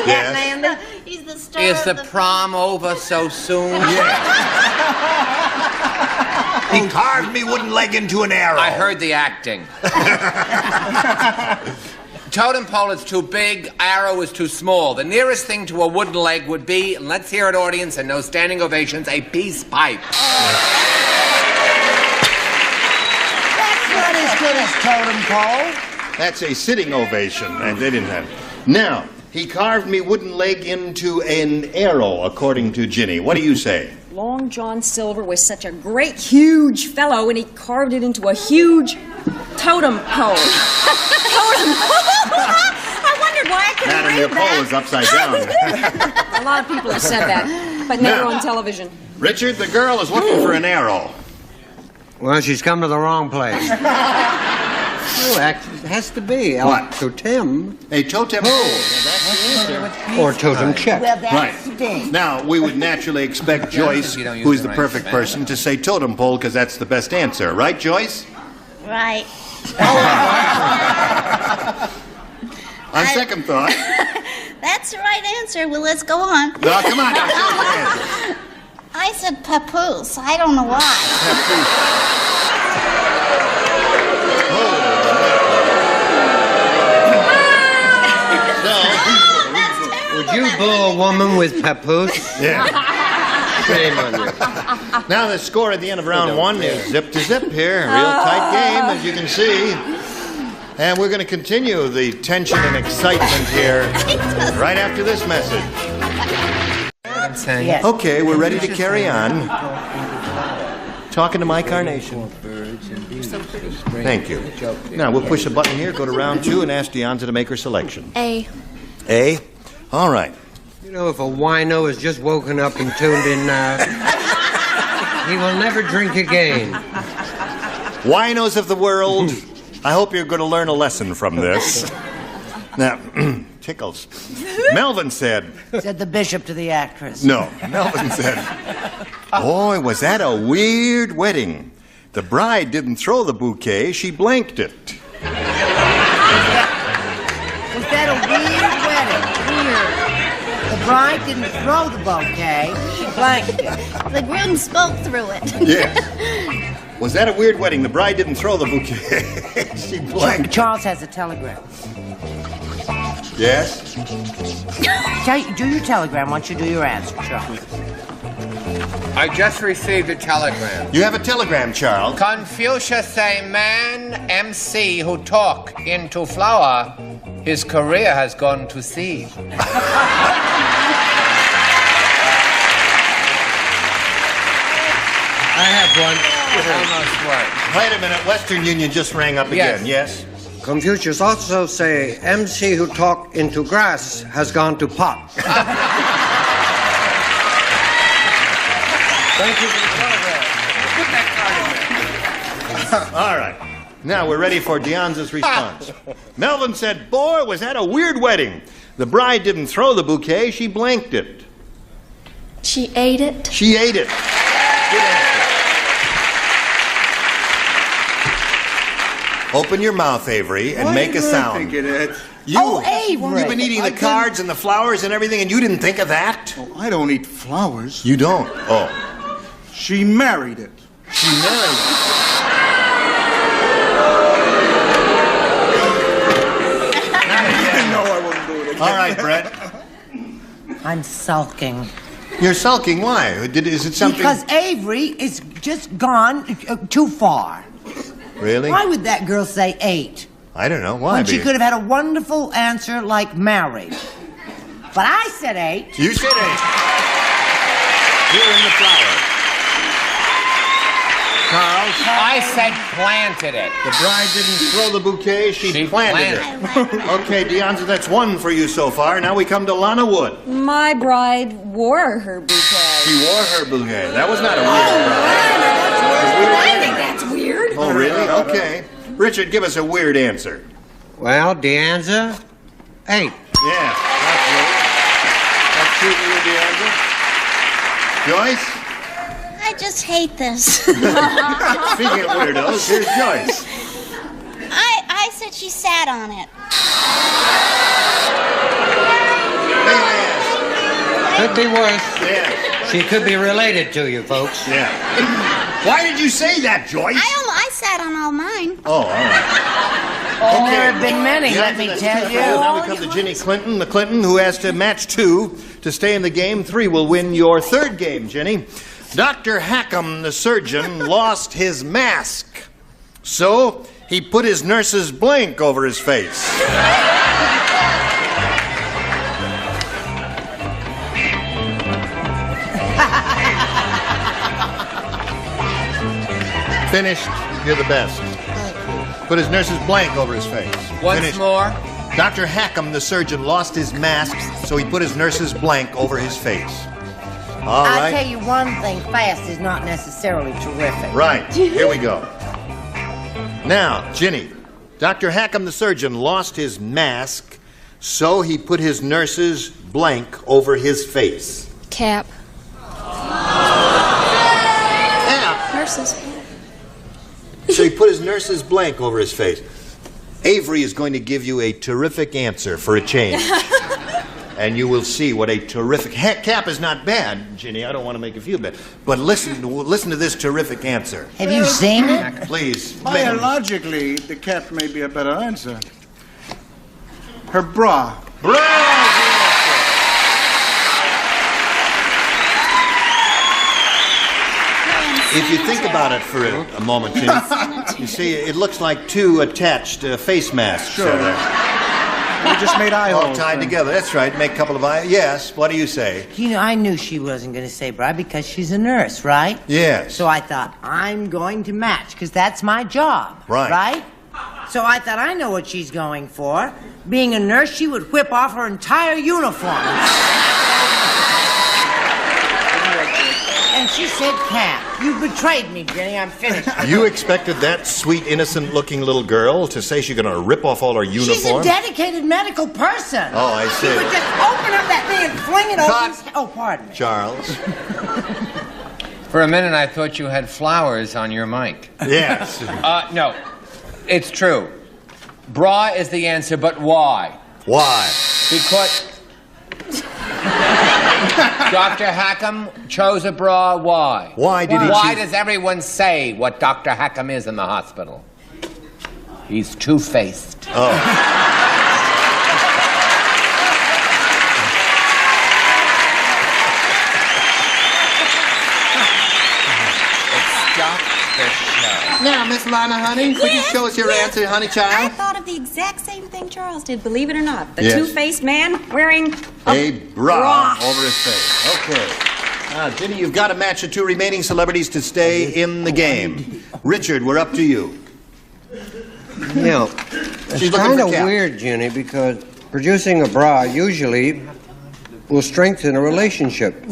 Yes, Andy? He's the star Is of the prom over so soon? He carved me wooden leg into an arrow. I heard the acting. Totem pole is too big, arrow is too small. The nearest thing to a wooden leg would be, and let's hear it, audience, and no standing ovations, a peace pipe. That's not as good as totem pole. That's a sitting ovation, and they didn't have. Now, he carved me wooden leg into an arrow, according to Ginny. What do you say? Long John Silver was such a great, huge fellow, and he carved it into a huge totem pole. Totem pole? I wondered why I couldn't Madam, read your that. pole is upside down. A lot of people have said that, but never Now. on television. Richard, the girl is looking for an arrow. Well, she's come to the wrong place. Oh, it has to be. What? Totem. A totem pole. Or totem check. Well, that's Right. the thing. Now, we would naturally expect Joyce, you don't use who's the the right perfect Spanish. person, to say totem pole because that's the best answer. Right, Joyce? Right. On second thought. That's the right answer. Well, let's go on. No, come on. Now, I said papoose. I don't know why. Would you boo a woman with papoose? Yeah. Shame on you. Now the score at the end of round one is zip to zip here. Real tight game, as you can see. And we're going to continue the tension and excitement here right after this message. Yes. Okay, we're ready to carry on. Talking to my carnation. Thank you. Now we'll push a button here, go to round two, and ask Deonza to make her selection. A. A? All right. You know, if a wino has just woken up and tuned in now, he will never drink again. Winos of the world, I hope you're going to learn a lesson from this. Now, tickles. Melvin said... Said the bishop to the actress. No, Melvin said, boy, was that a weird wedding. The bride didn't throw the bouquet, she blanked it. Was that a weird wedding? Weird. The bride didn't throw the bouquet, she blanked it. The groom spoke through it. Yes. Was that a weird wedding? The bride didn't throw the bouquet. She blanked. Charles has a telegram. Yes? Do your telegram once you do your answer, Charles. I just received a telegram. You have a telegram, Charles. Confucius say man MC who talk into flower, his career has gone to seed. I have one. Almost right. Wait a minute, Western Union just rang up again, yes? Confucius also say MC who talk into grass has gone to pot. Thank you for the telegram. Put that card in there. All right. Now we're ready for Deonza's response. Melvin said, boy, was that a weird wedding. The bride didn't throw the bouquet, she blanked it. She ate it. She ate it. Good answer. Open your mouth, Avery, and make a sound. Oh, Avery! You've been eating the cards and the flowers and everything, and you didn't think of that? Oh, I don't eat flowers. You don't? Oh. She married it. She married it. No, I wouldn't do it. All right, Brett. I'm sulking. You're sulking. Why? Is it something... Because Avery is just gone too far. Really? Why would that girl say 8? I don't know. Why? When she could have had a wonderful answer like married. But I said 8. You said 8. You're in the flower. Charles? I said planted it. The bride didn't throw the bouquet, she planted it. Okay, Deonza, that's 1 for you so far. Now we come to Lana Wood. My bride wore her bouquet. She wore her bouquet. That was not a weird bride. I think that's weird. Oh, really? Okay. Richard, give us a weird answer. Well, Deonza, 8. Yeah, that's right. That's 2 for you, Deonza. Joyce? I just hate this. Speaking of weirdos, here's Joyce. I said she sat on it. Could be worse. Yeah. She could be related to you, folks. Yeah. Why did you say that, Joyce? I sat on all mine. Oh, all right. Oh, there have been many, let me tell you. Now we come to Ginny Clinton, the Clinton who has to match 2 to stay in the game. 3 will win your 3rd game, Ginny. Dr. Hackham, the surgeon, lost his mask. So he put his nurse's blank over his face. Finished. You're the best. Put his nurse's blank over his face. Once Finished. more. Dr. Hackham, the surgeon, lost his mask, so he put his nurse's blank over his face. All right. I'll tell you one thing, fast is not necessarily terrific. Right. Here we go. Now, Ginny, Dr. Hackham, the surgeon, lost his mask, so he put his nurse's blank over his face. Cap. Cap? Nurses. So he put his nurse's blank over his face. Avery is going to give you a terrific answer for a change. and you will see what a terrific... Cap is not bad, Ginny. I don't want to make you feel bad. But listen to this terrific answer. Have you seen it? Please. Biologically, the cap may be a better answer. Her bra. If you think about it for a moment, Ginny, you see, it looks like two attached face masks. Sure. We just made eye all holes. tied together. That's right. Make a couple of eye. Yes. What do you say? You know, I knew she wasn't going to say bra because she's a nurse, right? Yes. So I thought, I'm going to match because that's my job. Right. Right? So I thought, I know what she's going for. Being a nurse, she would whip off her entire uniform. And she said, Cap, you betrayed me, Jenny. I'm finished. You expected that sweet, innocent-looking little girl to say she's going to rip off all her uniform? She's a dedicated medical person. Oh, I see. She would just open up that thing and fling it over. Oh, pardon me. Charles. For a minute, I thought you had flowers on your mic. Yes. No, it's true. Bra is the answer, but why? Why? Because Dr. Hackham chose a bra. Why? Why did he Why choose... does everyone say what Dr. Hackham is in the hospital? He's two-faced. Oh. Stop the show. Now, Miss Lana, honey, would you show us your answer, honey I child? thought of the exact same thing Charles did, believe it or not. The Yes. two-faced man wearing A bra bra. over his face. Okay. Now, Ginny, you've got to match the two remaining celebrities to stay in the game. Richard, we're up to you. You know, She's it's looking kind for of Cap. weird, Ginny, because producing a bra usually will strengthen a relationship.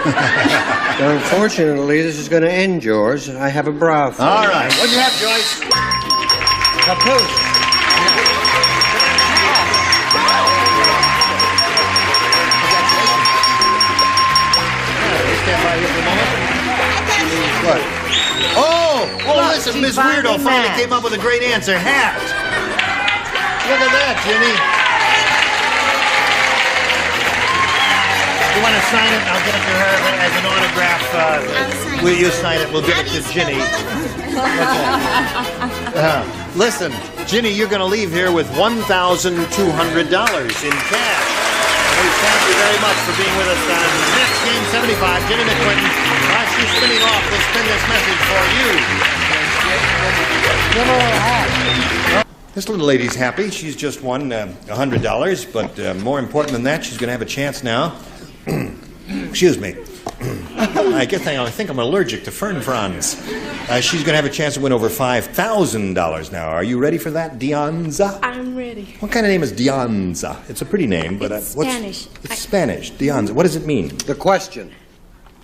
But unfortunately, this is going to end yours. I have a bra for All you. right. What do you have, Joyce? Papoose. Stand by here for a moment. What? Oh, listen, Miss Weirdo finally came up with a great answer. Hat. Look at that, Ginny. You want to sign it? I'll give it to her as an autograph. Will you sign it? We'll give it to Ginny. Listen, Ginny, you're going to leave here with $1,200 in cash. We thank you very much for being with us on Next Game 75. Ginny McClinton, while she's spinning off, will spin this message for you. This little lady's happy. She's just won $100, but more important than that, she's going to have a chance now. Excuse me. I think I'm allergic to fern fronds. She's going to have a chance to win over $5,000 now. Are you ready for that, Dianza? I'm ready. What kind of name is Dianza? It's a pretty name, but It's Spanish. It's Spanish. Dianza. What does it mean? The question.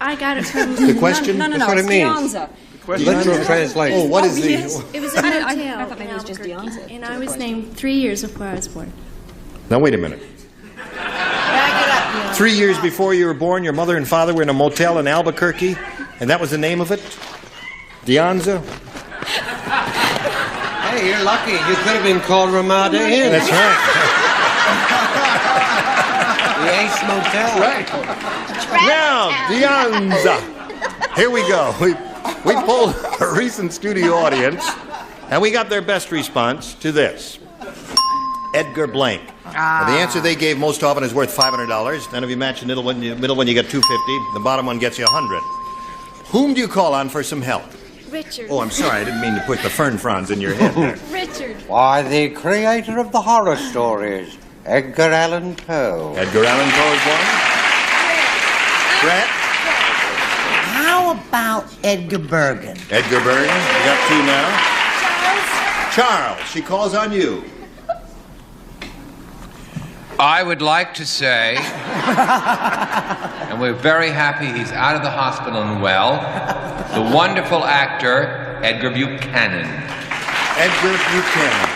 I got it from... The question? No, That's what it's it means. Deonza. Literal translation. Oh, what is the... yes. It was a hotel. I thought maybe it was just in Albuquerque, Deonza. And I was named 3 years before I was born. Now, wait a minute. 3 years before you were born, your mother and father were in a motel in Albuquerque, and that was the name of it? Dianza? Hey, you're lucky. You could have been called Ramada Inn. That's right. The Ace Motel. Right. Now, Dianza. Here we go. We polled a recent studio audience, and we got their best response to this. Edgar Blank. Now, the answer they gave most often is worth $500. None of you match the middle one, you get $250. The bottom one gets you $100. Whom do you call on for some help? Richard. Oh, I'm sorry. I didn't mean to put the fern fronds in your head there. Richard. Why, the creator of the horror stories, Edgar Allan Poe. Edgar Allan Poe is one. Brett? How about Edgar Bergen? Edgar Bergen. You got two now. Charles. She calls on you. I would like to say, and we're very happy he's out of the hospital and well, the wonderful actor, Edgar Buchanan. Edgar Buchanan.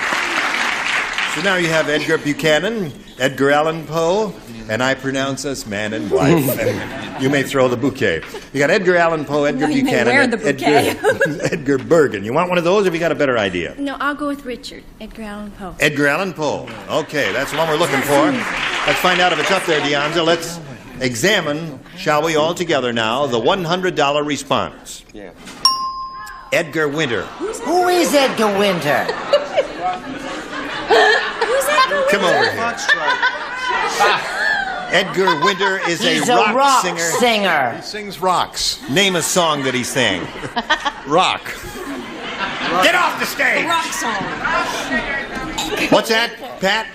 So now you have Edgar Buchanan, Edgar Allan Poe, and I pronounce us man and wife. You may throw the bouquet. You got Edgar Allan Poe, Edgar No, you may Buchanan, wear the bouquet. Edgar Bergen. You want one of those, or have you got a better idea? No, I'll go with Richard. Edgar Allan Poe. Edgar Allan Poe. Okay, that's the one we're looking for. Let's find out if it's up there, Deonza. Let's examine, shall we, all together now, the $100 response. Yeah. Edgar Winter. Who is Edgar Winter? Who's Edgar Come over here. Edgar Winter is He's a rock singer. He sings rocks. Name a song that he sang. Rock. Get off the stage! The rock song. What's that, Pat?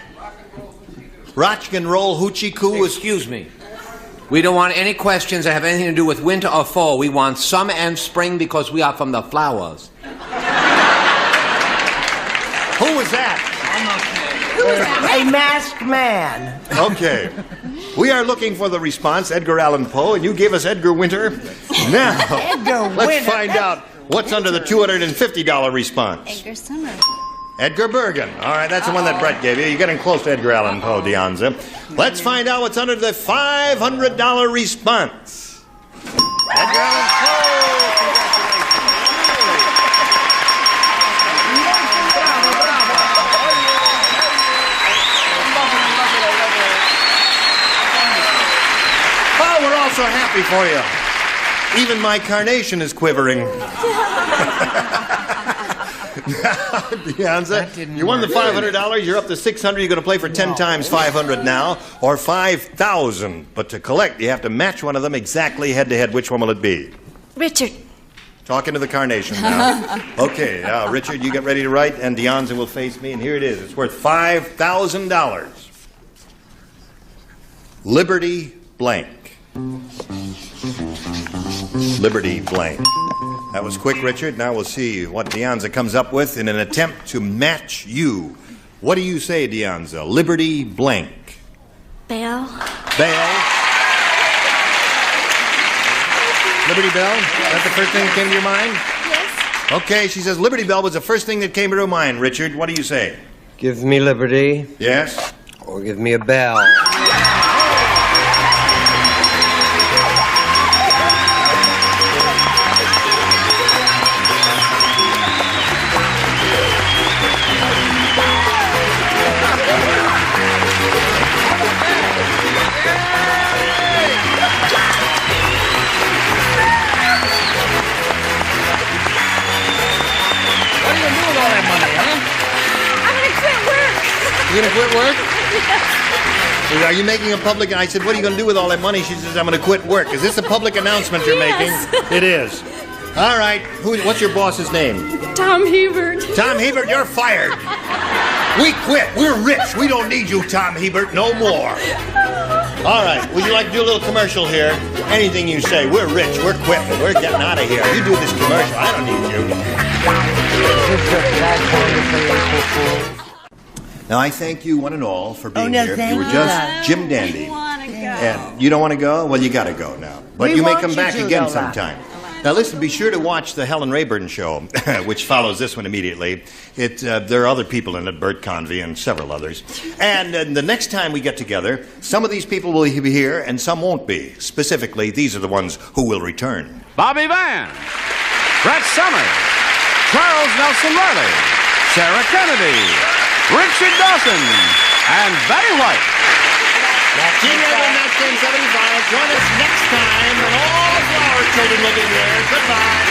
Rock and roll hoochie coo is... Excuse me. We don't want any questions that have anything to do with winter or fall. We want summer and spring because we are from the flowers. Who was that? A masked man. Okay. We are looking for the response, Edgar Allan Poe, and you gave us Edgar Winter. Now, let's find out what's under the $250 response. Edgar Summer. Edgar Bergen. All right, that's the one that Brett gave you. You're getting close to Edgar Allan Poe, Deonza. Let's find out what's under the $500 response. Edgar Allan Poe. Oh, we're all so happy for you. Even my carnation is quivering. Deonza, you won the $500. You're up to $600. You're going to play for 10 times 500 now, or 5,000. But to collect, you have to match one of them exactly head to head. Which one will it be? Richard. Talking to the carnation now. Okay, Richard, you get ready to write, and Deonza will face me. And here it is. It's worth $5,000. Liberty blank. Liberty blank. That was quick, Richard. Now we'll see what Deonza comes up with in an attempt to match you. What do you say, Deonza? Liberty blank. Bell. Bell. Liberty Bell? That's the first thing that came to your mind? Yes. Okay, she says Liberty Bell was the first thing that came to her mind. Richard, what do you say? Give me liberty. Yes? Or give me a bell. You gonna quit work? Are you making a public... I said, what are you gonna do with all that money? She says, I'm gonna quit work. Is this a public announcement you're making? It is. All right. What's your boss's name? Tom Hebert. Tom Hebert, you're fired. We quit. We're rich. We don't need you, Tom Hebert, no more. All right. Would you like to do a little commercial here? Anything you say. We're rich. We're quitting. We're getting out of here. You do this commercial. I don't need you. Now, I thank you one and all for being here. You were just Jim Dandy. And you don't want to go? Well, you got to go now. But you may come back again sometime. Now, listen, be sure to watch the Helen Rayburn show, which follows this one immediately. There are other people in it, Bert Convey and several others. And the next time we get together, some of these people will be here and some won't be. Specifically, these are the ones who will return. Bobby Van, Brett Summers, Charles Nelson Riley, Sarah Kennedy, Richard Dawson, and Betty White. Gene Rayburn, Match Game 75. Join us next time when all the flower children will be here. Goodbye.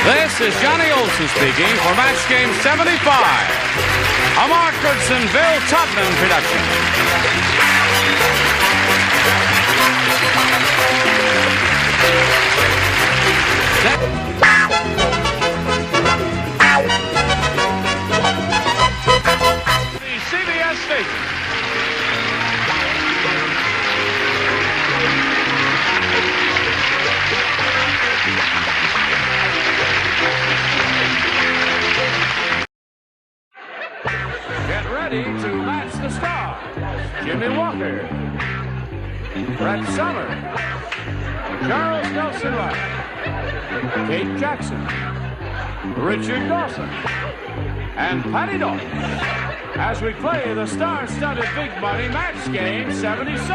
This is Johnny Olson speaking for Match Game 75, a Mark Goodson, Bill Todman production. The CBS station. Get ready to match the stars. Jimmy Walker, Brett Summers, Charles Nelson Riley, Kate Jackson, Richard Dawson, and Patty Deutsch as we play the star-studded Big Money Match Game 76. And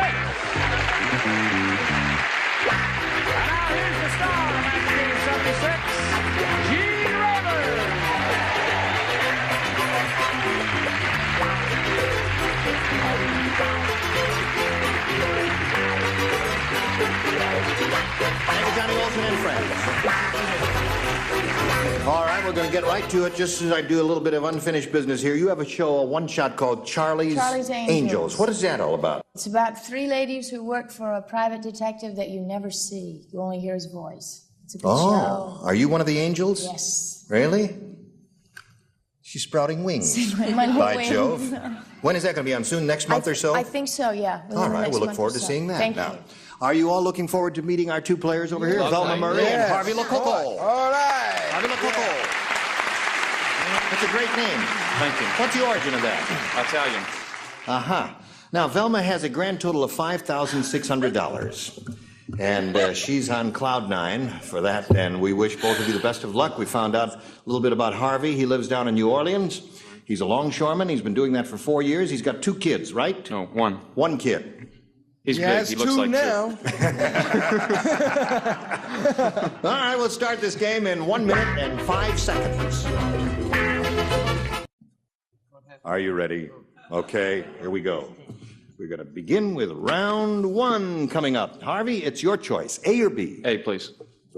now here's the star of Match Game 76, Gene Rayburn. Thank you, Johnny Olson and friends. All right, we're going to get right to it. Just as I do a little bit of unfinished business here, you have a show, a one-shot called Charlie's Angels. What is that all about? It's about 3 ladies who work for a private detective that you never see. You only hear his voice. It's a good show. Are you one of the angels? Yes. Really? She's sprouting wings. By Jove. When is that going to be on soon? Next month or so? I think so, yeah. All right, we'll look forward to seeing that. Thank now, you. are you all looking forward to meeting our 2 players over here? Velma Murray and Harvey LaCoco. All right. Harvey LaCoco. That's a great name. Thank you. What's the origin of that? Italian. Uh-huh. Now, Velma has a grand total of $5,600. And she's on cloud 9 for that, and we wish both of you the best of luck. We found out a little bit about Harvey. He lives down in New Orleans. He's a longshoreman. He's been doing that for 4 years. He's got 2 kids, right? No, 1. 1 kid. He's big. He looks like 2 now. All right, we'll start this game in 1 minute and 5 seconds. Are you ready? Okay, here we go. We're going to begin with round 1 coming up. Harvey, it's your choice. A or B? A, please.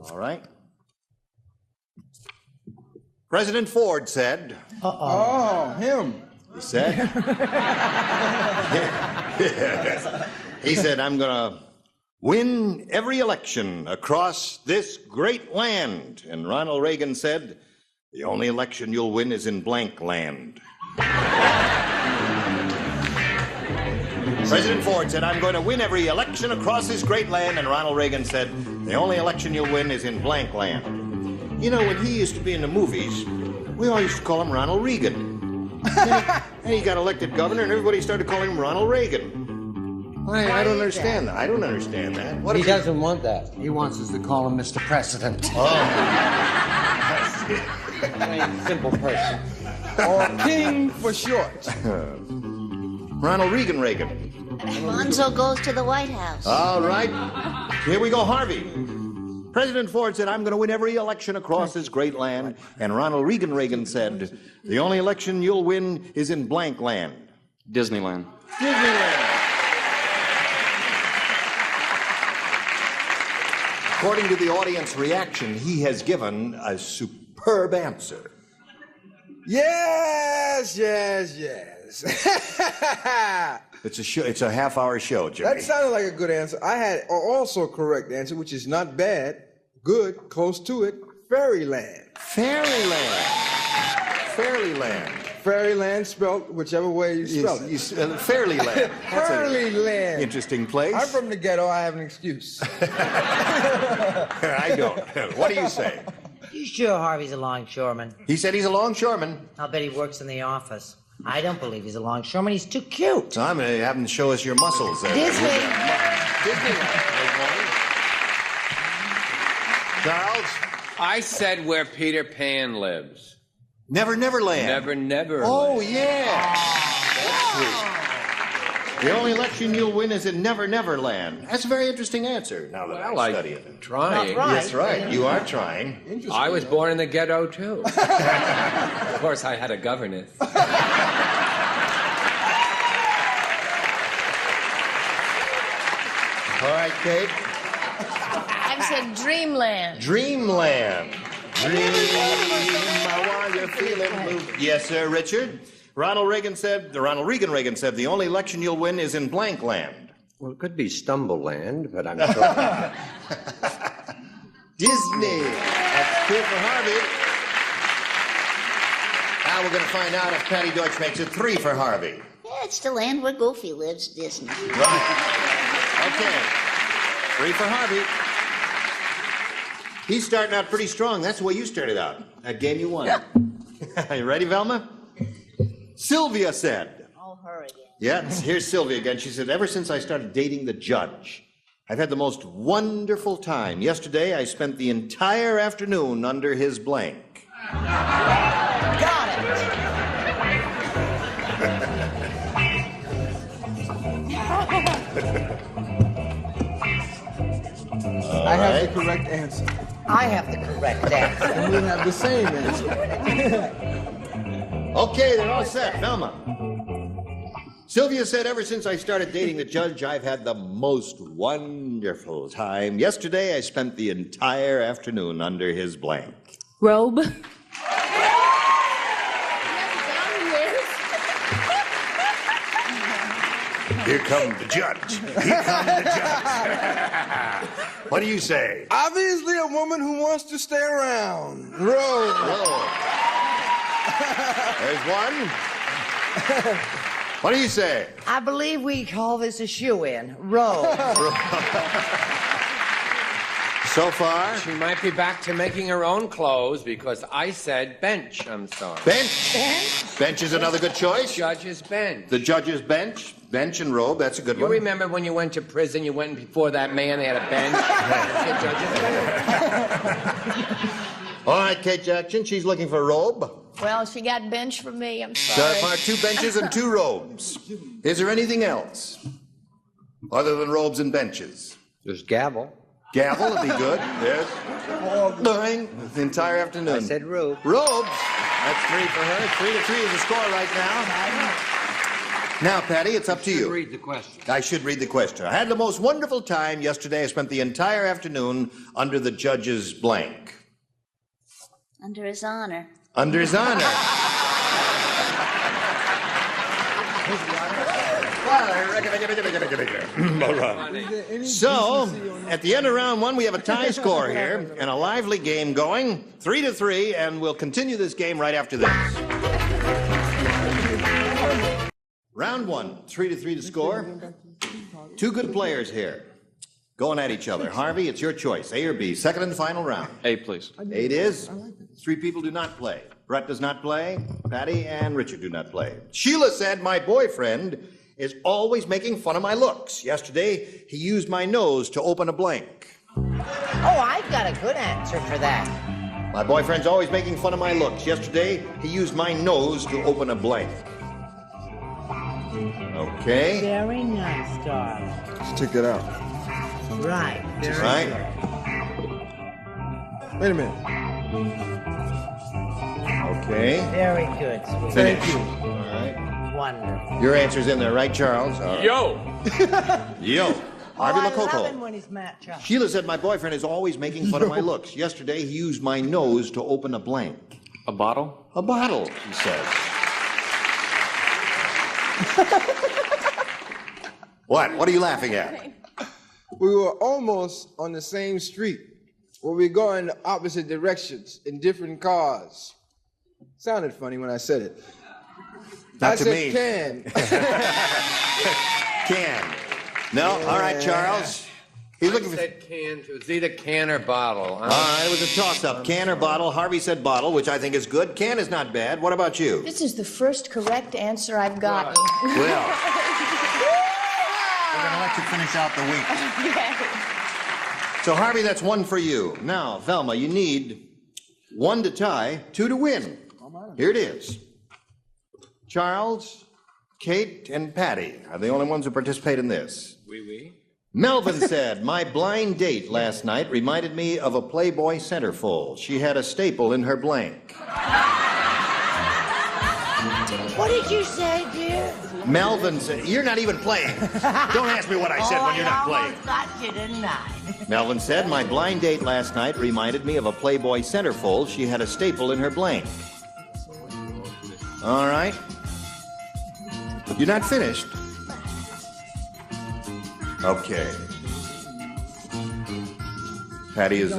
All right. President Ford said... Oh, him. He said... He said, I'm going to win every election across this great land. And Ronald Reagan said, the only election you'll win is in blank land. President Ford said, I'm going to win every election across this great land. And Ronald Reagan said, the only election you'll win is in blank land. You know, when he used to be in the movies, we all used to call him Ronald Reagan. And he got elected governor, and everybody started calling him Ronald Reagan. I don't understand that. I don't understand that. He doesn't want that. He wants us to call him Mr. President. Oh. Simple person. Or King for short. Ronald Reagan. Alonzo goes to the White House. All right. Here we go, Harvey. President Ford said, I'm going to win every election across this great land. And Ronald Reagan said, the only election you'll win is in blank land. Disneyland. Disneyland. According to the audience reaction, he has given a superb answer. Yes. It's a show. It's a half-hour show, Jimmy. That sounded like a good answer. I had also a correct answer, which is not bad. Good, close to it. Fairyland. Fairyland. Fairyland. Fairyland spelled whichever way you spell it. Fairyland. Fairyland. Interesting place. I'm from the ghetto. I have an excuse. I don't. What do you say? You sure Harvey's a longshoreman? He said he's a longshoreman. I'll bet he works in the office. I don't believe he's a longshoreman. He's too cute. So I'm going to have him show us your muscles there. Disneyland. Charles? I said where Peter Pan lives. Never Neverland. Never Neverland. Oh, yeah. That's sweet. The only election you'll win is in Never Neverland. That's a very interesting answer. Now that I study it. Trying. Right. That's right. You are trying. I was born in the ghetto, too. Of course, I had a governess. All right, Kate. I said Dreamland. Dreamland. Dream, I want you feeling blue. Yes, sir, Richard. Ronald Reagan said, the only election you'll win is in blank land. Well, it could be Stumbleland, but I'm sure. Disney. That's 2 for Harvey. Now we're going to find out if Patty Deutsch makes it 3 for Harvey. Yeah, it's the land where Goofy lives, Disney. Right. Okay. 3 for Harvey. He's starting out pretty strong. That's the way you started out. That game you won. Yeah. You ready, Velma? Sylvia said. Oh, her again. Yeah, here's Sylvia again. She said, ever since I started dating the judge, I've had the most wonderful time. Yesterday, I spent the entire afternoon under his blank. Got it. I have the correct answer. I have the correct answer. And we have the same answer. Okay, they're all set. Velma. Sylvia said, ever since I started dating the judge, I've had the most wonderful time. Yesterday, I spent the entire afternoon under his blank. Robe. Here comes the judge. Here comes the judge. What do you say? Obviously, a woman who wants to stay around. Robe. There's one. What do you say? I believe we call this a shoe-in. Robe. So far? She might be back to making her own clothes because I said bench, I'm sorry. Bench? Bench is another good choice. Judge's bench. The judge's bench. Bench and robe, that's a good You one. remember when you went to prison, you went before that man, they had a bench? All right, Kate Jackson, she's looking for a robe. Well, she got bench from me. I'm So sorry. far, 2 benches and 2 robes. Is there anything else? Other than robes and benches? There's gavel. Gavel would be good, yes. During the entire afternoon. I said robe. Robes. That's 3 for her. 3-3 is the score right now. Now, Patty, it's up to you. Read the question. I should read the question. I had the most wonderful time yesterday. I spent the entire afternoon under the judge's blank. Under his honor. Under his honor. So, at the end of round 1, we have a tie score here and a lively game going, 3-3, and we'll continue this game right after this. Round 1, 3-3 to score. 2 good players here, going at each other. Harvey, it's your choice, A or B. Second and final round. A, please. A it is. 3 people do not play. Brett does not play. Patty and Richard do not play. Sheila said, my boyfriend is always making fun of my looks. Yesterday, he used my nose to open a blank. Oh, I've got a good answer for that. My boyfriend's always making fun of my looks. Yesterday, he used my nose to open a blank. Okay. Very nice, darling. Check that out. Right. Very Right. good. Wait a minute. Okay. Very good. Sweet. Finish. All right. Wonderful. Your answer's in there, right, Charles? All right. Yo! Yo. Harvey I love Lococo. him when he's match up. Sheila said, my boyfriend is always making fun of my looks. Yesterday, he used my nose to open a blank. A bottle? A bottle, he says. What? What are you laughing at? We were almost on the same street, but we go in opposite directions in different cars. Sounded funny when I said it. Not I to said me. can. Can. No? All right, Charles. He's looking I for... said can. It was either can or bottle. All right, it was a toss-up. Can or bottle? Harvey said bottle, which I think is good. Can is not bad. What about you? This is the first correct answer I've gotten. Well, we're going to let you finish out the week. So, Harvey, that's 1 for you. Now, Velma, you need 1 to tie, 2 to win. Here it is. Charles, Kate, and Patty are the only ones who participate in this. Oui. Melvin said, my blind date last night reminded me of a Playboy centerfold. She had a staple in her blank. What did you say, dear? Melvin said, you're not even playing. Don't ask me what I said when you're not playing. I got you, didn't I? Melvin said, my blind date last night reminded me of a Playboy centerfold. She had a staple in her blank. All right. You're not finished. Okay. Patty is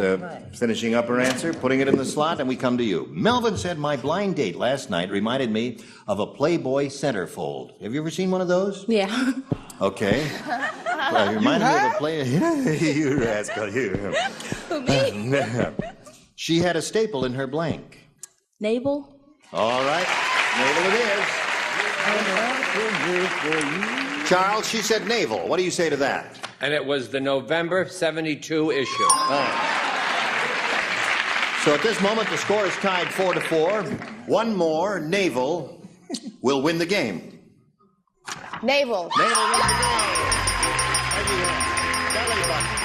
finishing up her answer, putting it in the slot, and we come to you. Melvin said, my blind date last night reminded me of a Playboy centerfold. Have you ever seen one of those? Yeah. Okay. Well, it reminded me of a play. You rascal, you. Who, me? She had a staple in her blank. Navel. All right. Navel it is. Charles, she said navel. What do you say to that? And it was the November '72 issue. So at this moment, the score is tied 4-4. One more, Naval, will win the game. Naval. Naval wins the game. Right here. Belly button.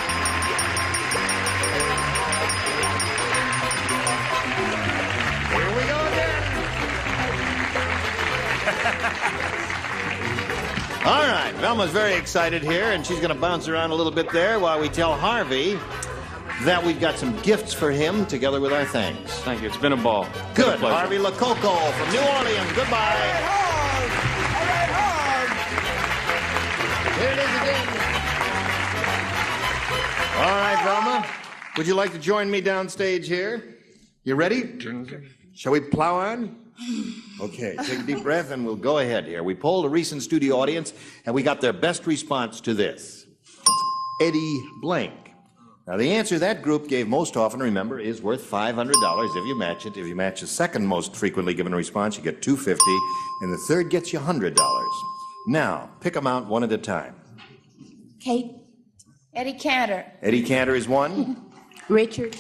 Here we go again. All right, Velma's very excited here, and she's going to bounce around a little bit there while we tell Harvey that we've got some gifts for him together with our thanks. Thank you. It's been a ball. Good. Harvey Lococo from New Orleans. Goodbye. Here it is again. All right, Velma. Would you like to join me downstage here? You ready? Shall we plow on? Okay, take a deep breath and we'll go ahead here. We polled a recent studio audience and we got their best response to this. Eddie Blank. Now, the answer that group gave most often, remember, is worth $500 if you match it. If you match the second most frequently given response, you get $250, and the third gets you $100. Now, pick them out one at a time. Kate. Eddie Cantor. Eddie Cantor is one. Richard.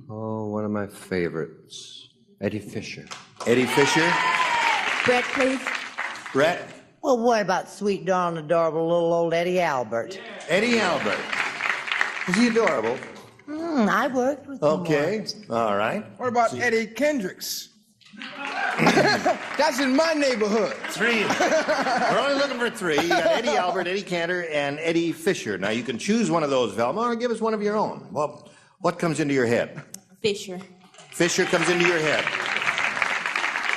Oh, one of my favorites. Eddie Fisher. Eddie Fisher. Brett, please. Brett. Well, what about sweet, darling, adorable little old Eddie Albert? Eddie Albert. Is he adorable? I worked with him. Okay, all right. What about Eddie Kendricks? That's in my neighborhood. 3. We're only looking for 3. You got Eddie Albert, Eddie Cantor, and Eddie Fisher. Now, you can choose one of those, Velma, or give us one of your own. Well, what comes into your head? Fisher. Fisher comes into your head.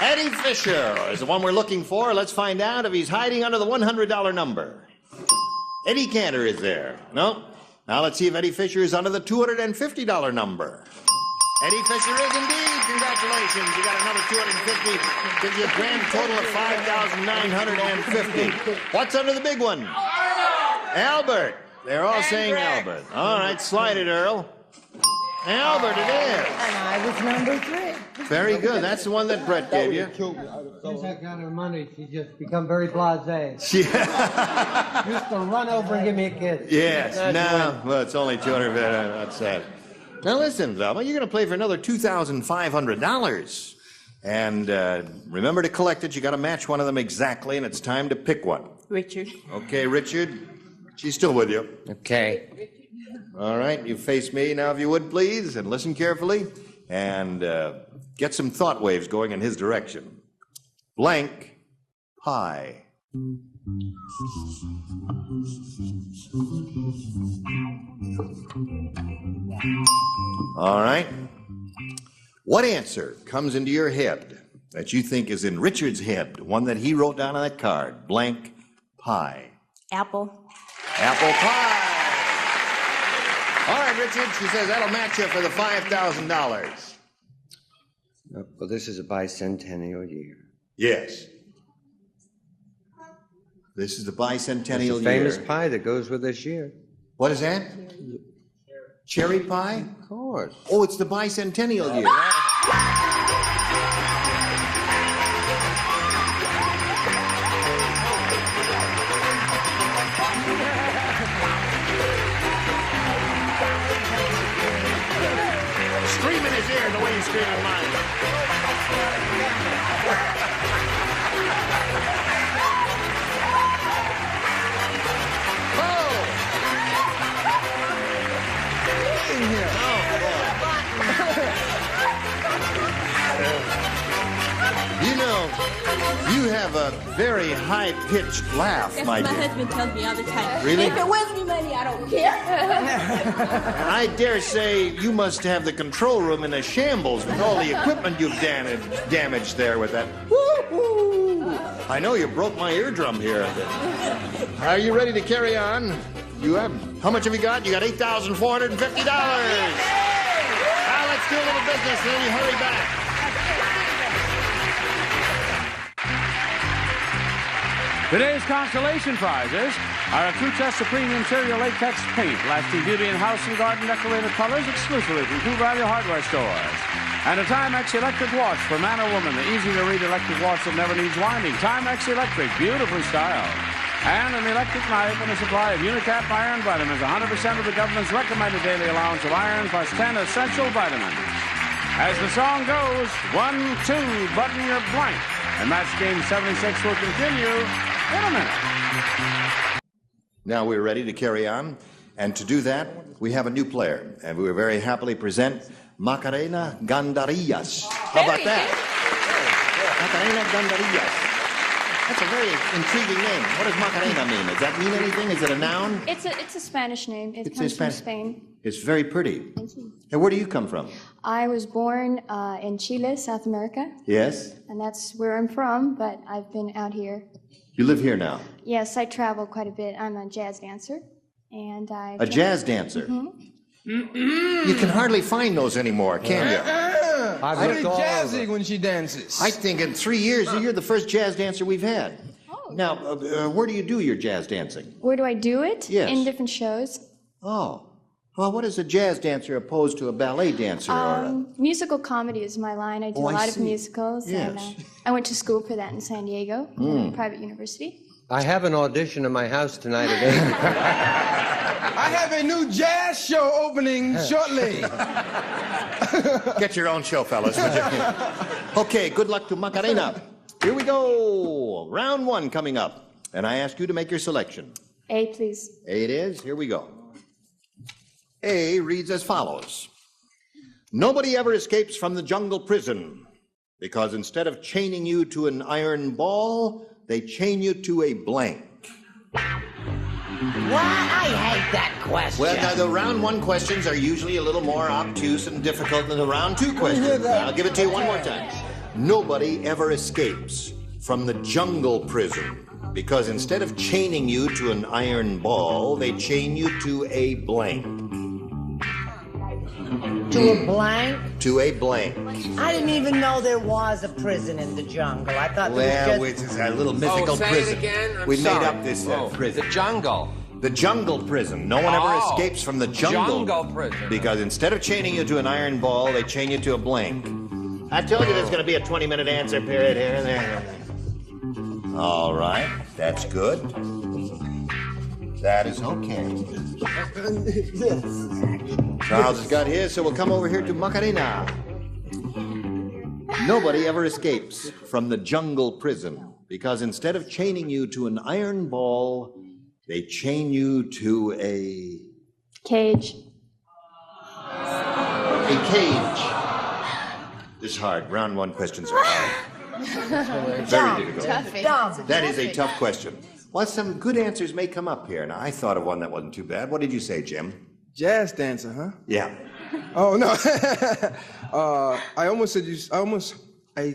Eddie Fisher is the one we're looking for. Let's find out if he's hiding under the $100 number. Eddie Cantor is there. No? Now let's see if Eddie Fisher is under the $250 number. Eddie Fisher is indeed. Congratulations. You got another $250. Gives you a grand total of $5,950. What's under the big one? Albert. They're all saying Albert. All right, slide it, Earl. Albert, it is. And I was number 3. Very good. That's the one that Brett gave you. She's that kind of money. She just become very blasé. Used to run over and give me a kiss. Yes. No. Well, it's only $200. That's sad. Now listen, Velma, you're going to play for another $2,500. And remember to collect it. You got to match one of them exactly, and it's time to pick one. Richard. Okay, Richard. She's still with you. Okay. All right, you face me now, if you would, please, and listen carefully, and get some thought waves going in his direction. Blank pie. All right. What answer comes into your head that you think is in Richard's head, one that he wrote down on that card? Blank pie. Apple. Apple pie. All right, Richard, she says that'll match you for the $5,000. Well, this is a bicentennial year. Yes. This is the bicentennial It's a famous year. pie that goes with this year. What is that? Cherry pie? Of course. Oh, it's the bicentennial year. Scream in his ear the way you scream in mine. You know, you have a very high-pitched laugh, That's my what my dear. husband tells me all the time. Really? If it wins me money, I don't care. I dare say you must have the control room in a shambles with all the equipment you've damaged there with that. Woo-hoo. I know you broke my eardrum here. Are you ready to carry on? You have. How much have you got? You got $8,450. Now let's do a little business, then you hurry back. Today's consolation prizes are a True Test Supreme Interior Latex Paint, lasting beauty in house and garden decorator colors exclusively from True Value Hardware stores. And a Timex electric watch for man or woman, the easy-to-read electric watch that never needs winding. Timex Electric, beautifully styled. And an electric knife and a supply of Unicap iron vitamins, 100% of the government's recommended daily allowance of iron, plus 10 essential vitamins. As the song goes, 1, 2, button your blank. And match game 76 will continue in a minute. Now we're ready to carry on. And to do that, we have a new player. And we very happily present Macarena Gandarillas. How about that? Macarena Gandarillas. That's a very intriguing name. What does Macarena mean? Does that mean anything? Is it a noun? It's a Spanish name. It It's comes a from Spanish- Spain. It's very pretty. Thank you. And where do you come from? I was born in Chile, South America, Yes? and that's where I'm from, but I've been out here. You live here now. Yes, I travel quite a bit. I'm a jazz dancer, and I... A jazz dancer? Mhm. You can hardly find those anymore, can you? I've I really looked all jazzy over. when she dances. I think in 3 years, you're the first jazz dancer we've had. Now, where do you do your jazz dancing? Where do I do it? Yes. In different shows. Oh. Well, what is a jazz dancer opposed to a ballet dancer? Musical comedy is my line. I do Oh, a I lot of see. musicals, and Yes. I went to school for that in San Diego, at a Mm. private university. I have an audition in my house tonight at 8. I have a new jazz show opening shortly. Get your own show, fellas. Would you? Okay, good luck to Macarena. Here we go. Round 1 coming up. And I ask you to make your selection. A, please. A it is. Here we go. A reads as follows. Nobody ever escapes from the jungle prison because instead of chaining you to an iron ball, they chain you to a blank. Why? I hate that question. Well, now the round 1 questions are usually a little more obtuse and difficult than the round 2 questions. I'll give it to you one more time. Nobody ever escapes from the jungle prison because instead of chaining you to an iron ball, they chain you to a blank. To a blank? To a blank. I didn't even know there was a prison in the jungle. I thought Well, there was it's just... a little mythical say prison. it again? I'm We sorry. made up this prison. The jungle. The jungle prison. No one ever Oh. escapes from the jungle. Jungle prison. Because instead of chaining you to an iron ball, they chain you to a blank. I told you there's going to be a 20-minute answer period here and there. All right, that's good. That is okay. Charles has got his, so we'll come over here to Macarena. Nobody ever escapes from the jungle prison because instead of chaining you to an iron ball, they chain you to a Cage. cage. This is hard. Round 1 questions are hard. Very difficult. That is a tough question. Well, some good answers may come up here. Now, I thought of one that wasn't too bad. What did you say, Jim? Jazz dancer, huh? Yeah. Oh, no. I almost said a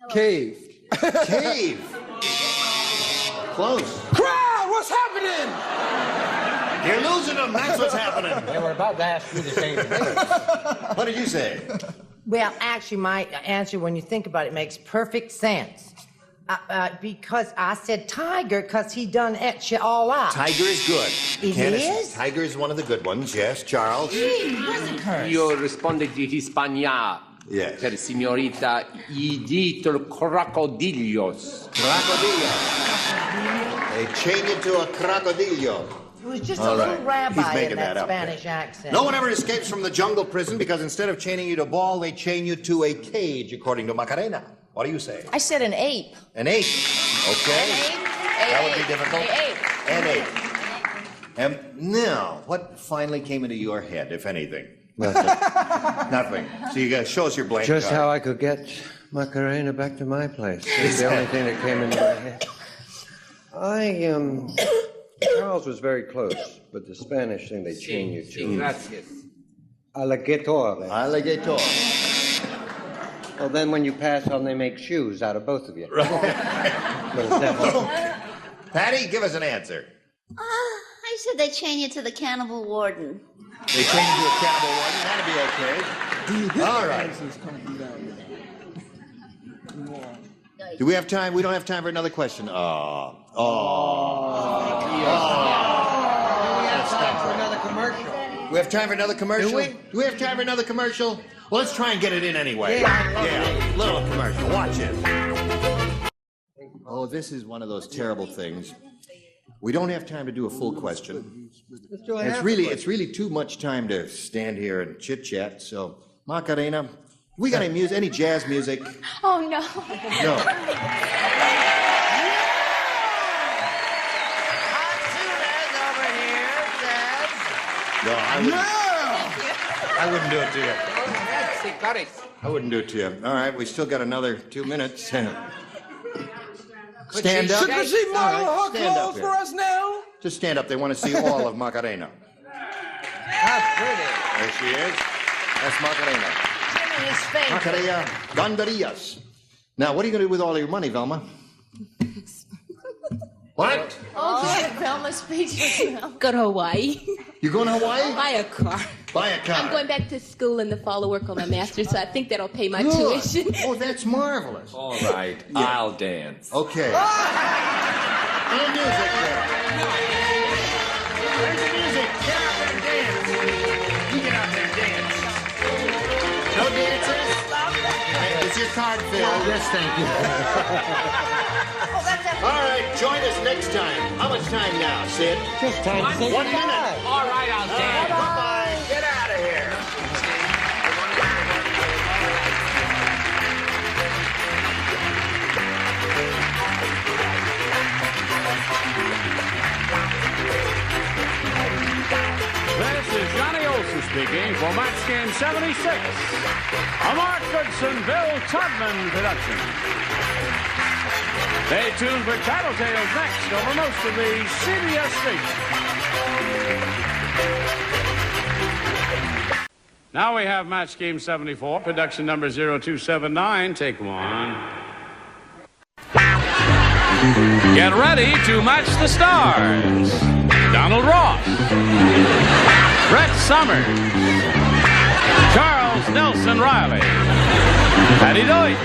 cave. Cave. Close. Crowd, what's happening? You're losing them. That's what's happening. They were about to ask you the same thing. What did you say? Well, actually, my answer, when you think about it, makes perfect sense. Because I said tiger, because he done et you all out. Tiger is good. It is? Tiger is one of the good ones. Yes, Charles. Io rispondo di Hispania. Yes. Per signorita I dito crocodillos. Crocodillo. They chain you to a crocodillo. It was just All a little right. He's rabbi making in that that up. Spanish accent. No one ever escapes from the jungle prison because instead of chaining you to a ball, they chain you to a cage, according to Macarena. What do you say? I said an ape. An ape. Okay. That would be difficult. An ape. And now, what finally came into your head, if anything? Nothing. So you got to show us your blank Just card. how I could get Macarena back to my place. That's the only thing that came into my head. Charles was very close, but the Spanish thing they chain you to. Gracias. Alligator. Alligator. Well, then when you pass on, they make shoes out of both of you. But it's definitely... Patty, give us an answer. I said they chain you to the cannibal warden. They chain you to a cannibal warden. That'd be okay. All right. Do we have time? We don't have time for another question. Do we have time for another commercial? We have time for another commercial? Do we? Do we have time for another commercial? Well, let's try and get it in anyway. Yeah. Little commercial. Watch it. Oh, this is one of those terrible things. We don't have time to do a full question. Let's do a It's half really, a it's really too much time to stand here and chit-chat, so, Macarena, we got any music, any jazz music? Oh, no. No. No, I wouldn't do it to you. I wouldn't do it to you. All right, we still got another 2 minutes. Stand up. Should we see model All her right, stand up clothes here. for us now? Just stand up. They want to see all of Macarena. That's pretty. There she is. That's Macarena. His face. Macarena Gandarillas. Now, what are you going to do with all your money, Velma? What? Oh, Velma's speechless now. Go to Hawaii. You going to Hawaii? Buy a car. Buy a car. I'm going back to school in the fall to work on my master's, so I think that'll pay my Good. tuition. Oh, that's marvelous. All right, I'll dance. Okay. And music there. Where's the music? Get out there and dance. You get out there and dance. No dancers? Is your card filled? Yes, thank you. All right, join us next time. How much time now, Sid? Just time to say 1 minute. All right, I'll dance. Bye-bye. Get out of here. This is Johnny Olson speaking for Match Game 76, a Mark Goodson, Bill Todman production. Stay tuned for Tattletales next over most of the CBS stations. Now we have Match Game 74, production number 0279. Take one. Get ready to match the stars. Donald Ross, Brett Summers, Charles Nelson Riley, Patty Deutsch,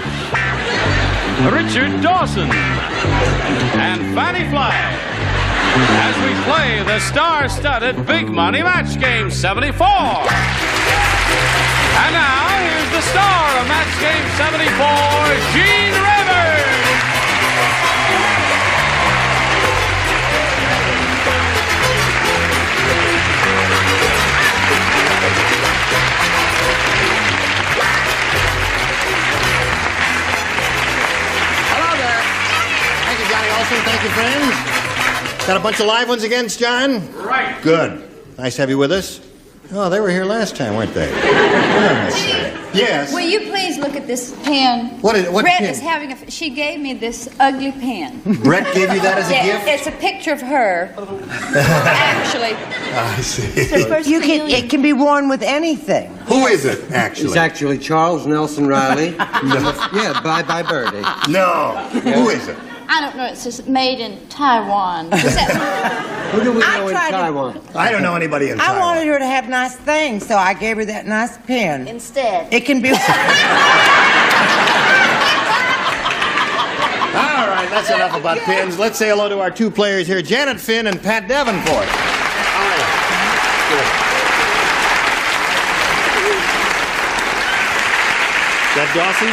Richard Dawson, and Fanny Flagg as we play the star-studded Big Money Match Game 74. And now, here's the star of Match Game 74, Gene Rivers. Hello there. Thank you, Johnny Olson. Thank you, friends. Got a bunch of live ones against John? Right. Good. Nice to have you with us. Oh, they were here last time, weren't they? Yes. Will you please look at this pen? What Brett pen? is having a. She gave me this ugly pen. Brett gave you that as a gift? It's a picture of her. Actually. I see. It can be worn with anything. Who is it, actually? It's actually Charles Nelson Riley. Yeah, bye-bye birdie. No. Who is it? I don't know. It's just made in Taiwan. Who do we know in Taiwan? I don't know anybody in I Taiwan. wanted her to have nice things, so I gave her that nice pen. Instead. It can be. All right, that's enough about pins. Let's say hello to our two players here, Janet Finn and Pat Davenport. That Dawson?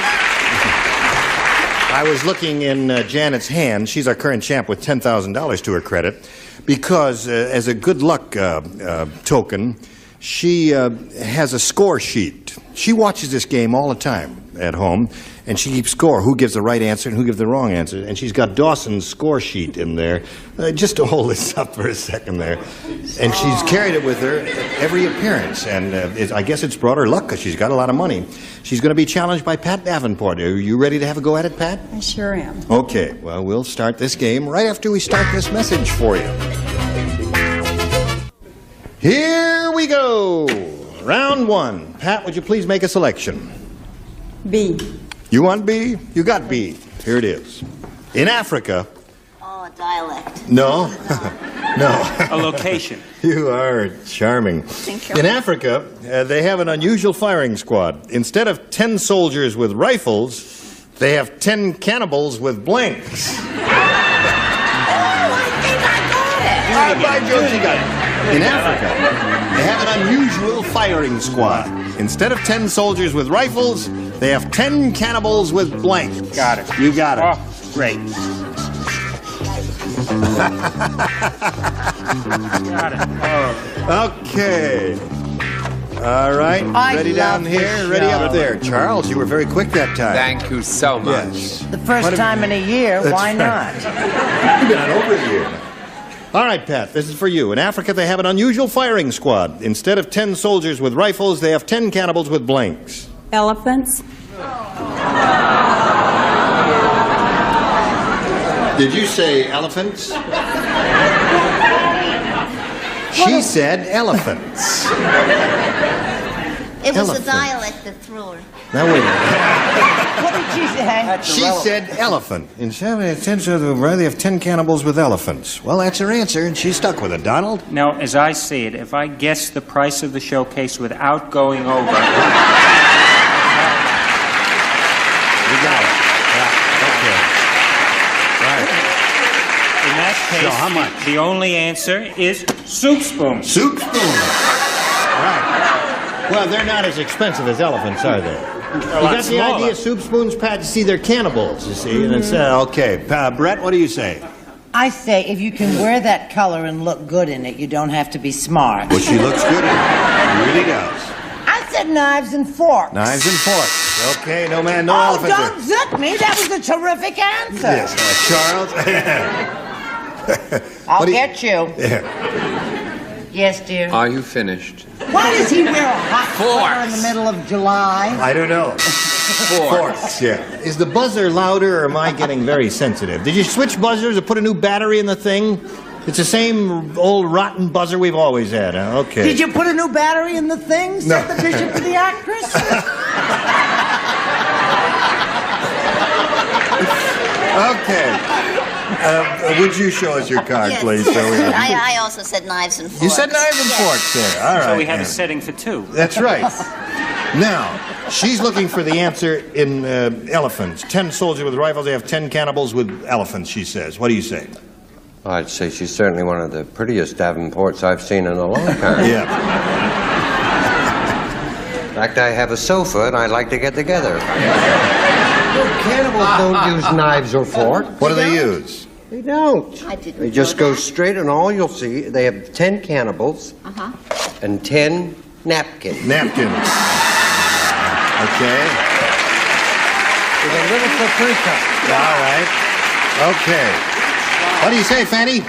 I was looking in Janet's hand. She's our current champ with $10,000 to her credit because, as a good luck token, she has a score sheet. She watches this game all the time at home, and she keeps score, who gives the right answer and who gives the wrong answer. And she's got Dawson's score sheet in there, just to hold this up for a second there. And she's carried it with her every appearance, and I guess it's brought her luck because she's got a lot of money. She's going to be challenged by Pat Davenport. Are you ready to have a go at it, Pat? I sure am. Okay, well, we'll start this game right after we start this message for you. Here we go. Round one. Pat, would you please make a selection? B. You want B? You got B. Here it is. In Africa... Oh, a dialect. No. No. A location. You are charming. Thank you. In Africa, they have an unusual firing squad. Instead of 10 soldiers with rifles, they have 10 cannibals with blanks. By George, you got it. In Africa, they have an unusual firing squad. Instead of 10 soldiers with rifles, they have 10 cannibals with blanks. Got it. You got it. Oh. Great. Okay. All right. I Ready down love here, this ready show. up there. Charles, you were very quick that time. Thank you so much. Yes. The first time in a year, That's why right. not? You've been on over a year. All right, Pat, this is for you. In Africa, they have an unusual firing squad. Instead of 10 soldiers with rifles, they have 10 cannibals with blanks. Elephants. Did you say elephants? She said elephants. It was Elephant. a dialect that threw her. Now wait a minute. What did she say? She said elephant. Instead of 10 soldiers, they have 10 cannibals with elephants. Well, that's her answer, and she's stuck with it. Donald? Now, as I see it, if I guess the price of the showcase without going over... You got it. In that case, So how much? the only answer is soup spoons. Soup spoons. Right. Well, they're not as expensive as elephants, are they? You got the smaller. idea, soup spoons, Pat? You see, they're cannibals, you see. And it's, okay. Brett, what do you say? I say if you can wear that color and look good in it, you don't have to be smart. Well, she looks good in it. She really does. I said knives and forks. Knives and forks. Okay, no man, no Oh, elephant. don't zip me. That was a terrific answer. Yes, Charles. I'll get you. Yeah. Yes, dear. Are you finished? Why does he wear a hot sweater in the middle of July? I don't know. Forks, yeah. Is the buzzer louder or am I getting very sensitive? Did you switch buzzers or put a new battery in the thing? It's the same old rotten buzzer we've always had, huh? Okay. Did you put a new battery in the thing? Said the bishop to the actress? Okay. Would you show us your card, Yes. please? So we I also said knives and forks. You said knives and forks there. All right. So we have a Ann. setting for two. That's right. Now, she's looking for the answer in elephants. 10 soldiers with rifles, they have 10 cannibals with elephants, she says. What do you say? I'd say she's certainly one of the prettiest Davenports I've seen in a long time. Yeah. In fact, I have a sofa and I'd like to get together. Cannibals don't use knives or forks. What do they use? They don't. I didn't They just go straight, and all you'll see, they have 10 cannibals and 10 napkins. Napkins. Okay. With a little paprika. All right. Okay. What do you say, Fanny?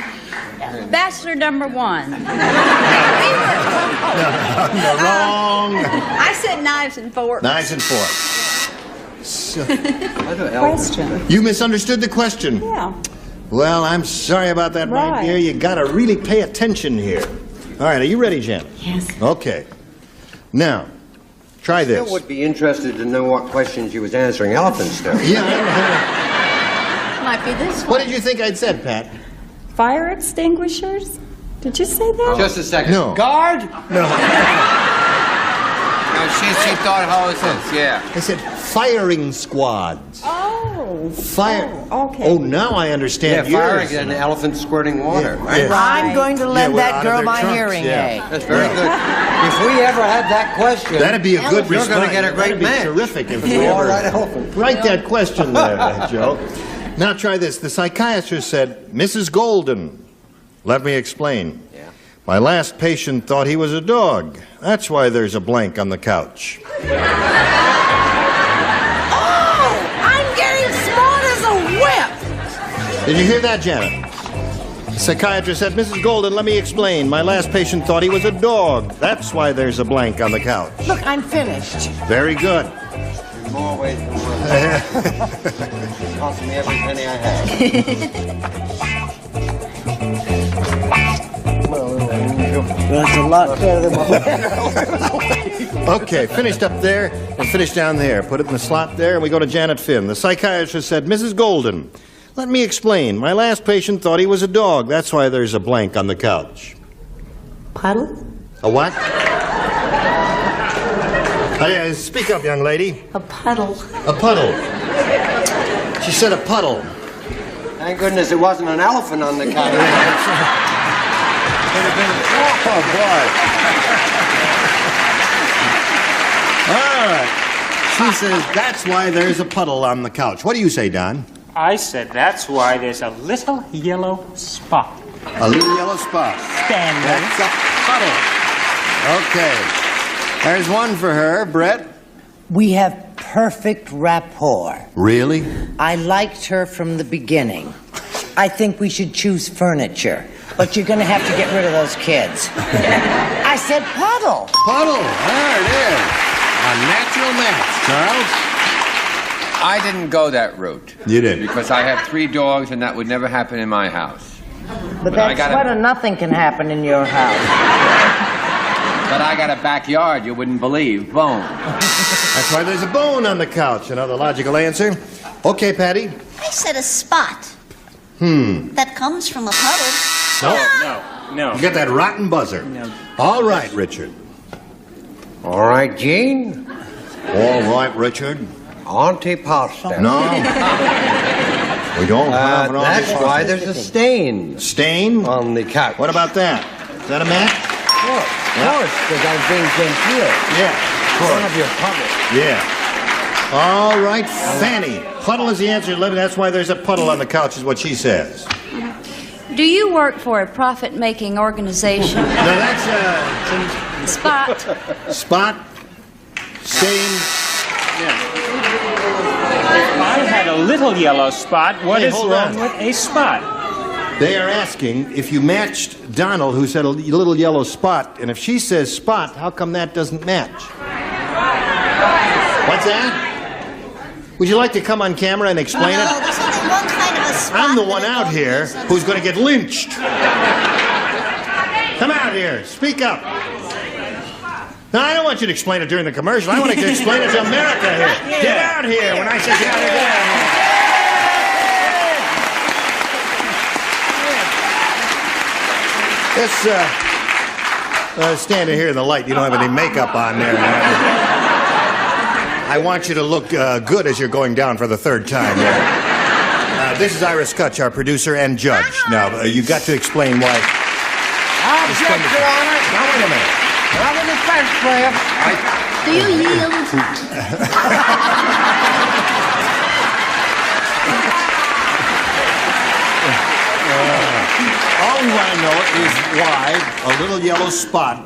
Bachelor number one. No, wrong. I said knives and forks. Knives and forks. So, Question. you misunderstood the question. Yeah. Well, I'm sorry about that, my Right. dear. You gotta really pay attention here. All right, are you ready, Janet? Yes. Okay. Now, try I this. still would be interested to know what questions she was answering elephants to. Yeah. Might be this one. What did you think I'd said, Pat? Fire extinguishers? Did you say that? Just a second. No. Guard? No. No, she thought hoses, yeah. I said firing squads. Oh. Fire. Oh, okay. Oh, now I understand Yeah, firing yours. an elephant squirting water, Yeah, right? yeah. I'm going to lend we're out that of girl their my trunks, hearing yeah. aid. That's very good. If we ever had that question, That'd be a good you're response. going to get a great That'd be match. terrific if we All ever right, elephant. write that question there, Joe. Now try this. The psychiatrist said, Mrs. Golden, let me explain. Yeah. My last patient thought he was a dog. That's why there's a blank on the couch. Oh, I'm getting smart as a whip. Did you hear that, Janet? The psychiatrist said, Mrs. Golden, let me explain. My last patient thought he was a dog. That's why there's a blank on the couch. Look, I'm finished. Very good. More ways than one. Cost me every penny I have. That's a lot better than Okay, finished up there and finished down there. Put it in the slot there, and we go to Janet Finn. The psychiatrist said, Mrs. Golden, let me explain. My last patient thought he was a dog. That's why there's a blank on the couch. Puddle? A what? Speak up, young lady. A puddle. A puddle. She said a puddle. Thank goodness it wasn't an elephant on the couch. Oh, boy. All right. She says, that's why there's a puddle on the couch. What do you say, Don? I said that's why there's a little yellow spot. A little yellow spot. Stanley. That's a puddle. Okay. There's one for her. Brett? We have perfect rapport. Really? I liked her from the beginning. I think we should choose furniture, but you're going to have to get rid of those kids. I said puddle. Puddle. There it is. A natural match. Charles? I didn't go that route. You didn't? Because I have 3 dogs, and that would never happen in my house. But that's what or nothing can happen in your house. But I got a backyard you wouldn't believe. Bone. That's why there's a bone on the couch. Another logical answer. Okay, Patty. I said a spot. That comes from a puddle. No. You got that rotten buzzer. No. All right, Richard. All right, Gene. All right, Richard. Antipasta. No. We don't have an That's why there's a stain. Stain? On the couch. What about that? Is that a match? Of course, because I'm being genteel. Yeah, of course. One of your puddle. Yeah. All right, Fanny. Puddle is the answer, Libby. That's why there's a puddle on the couch, is what she says. Do you work for a profit-making organization? No, that's Spot. Spot. Stain. I had a little yellow spot. What is hold wrong on. with a spot? They are asking if you matched Donald, who said a little yellow spot, and if she says spot, how come that doesn't match? What's that? Would you like to come on camera and explain it? There's only one kind of a spot. I'm the one out here who's going to get lynched. Come out here. Speak up. No, I don't want you to explain it during the commercial. I want you to explain it to America here. Get out here. When I say get out here, get out here. This, standing here in the light, you don't have any makeup on there. I want you to look good as you're going down for the 3rd time there. This is Ira Scutch, our producer and judge. Now, you've got to explain why. Object, Your Honor. Now, wait a minute. Not in the first player. Do you yield? All we want to know is why a little yellow spot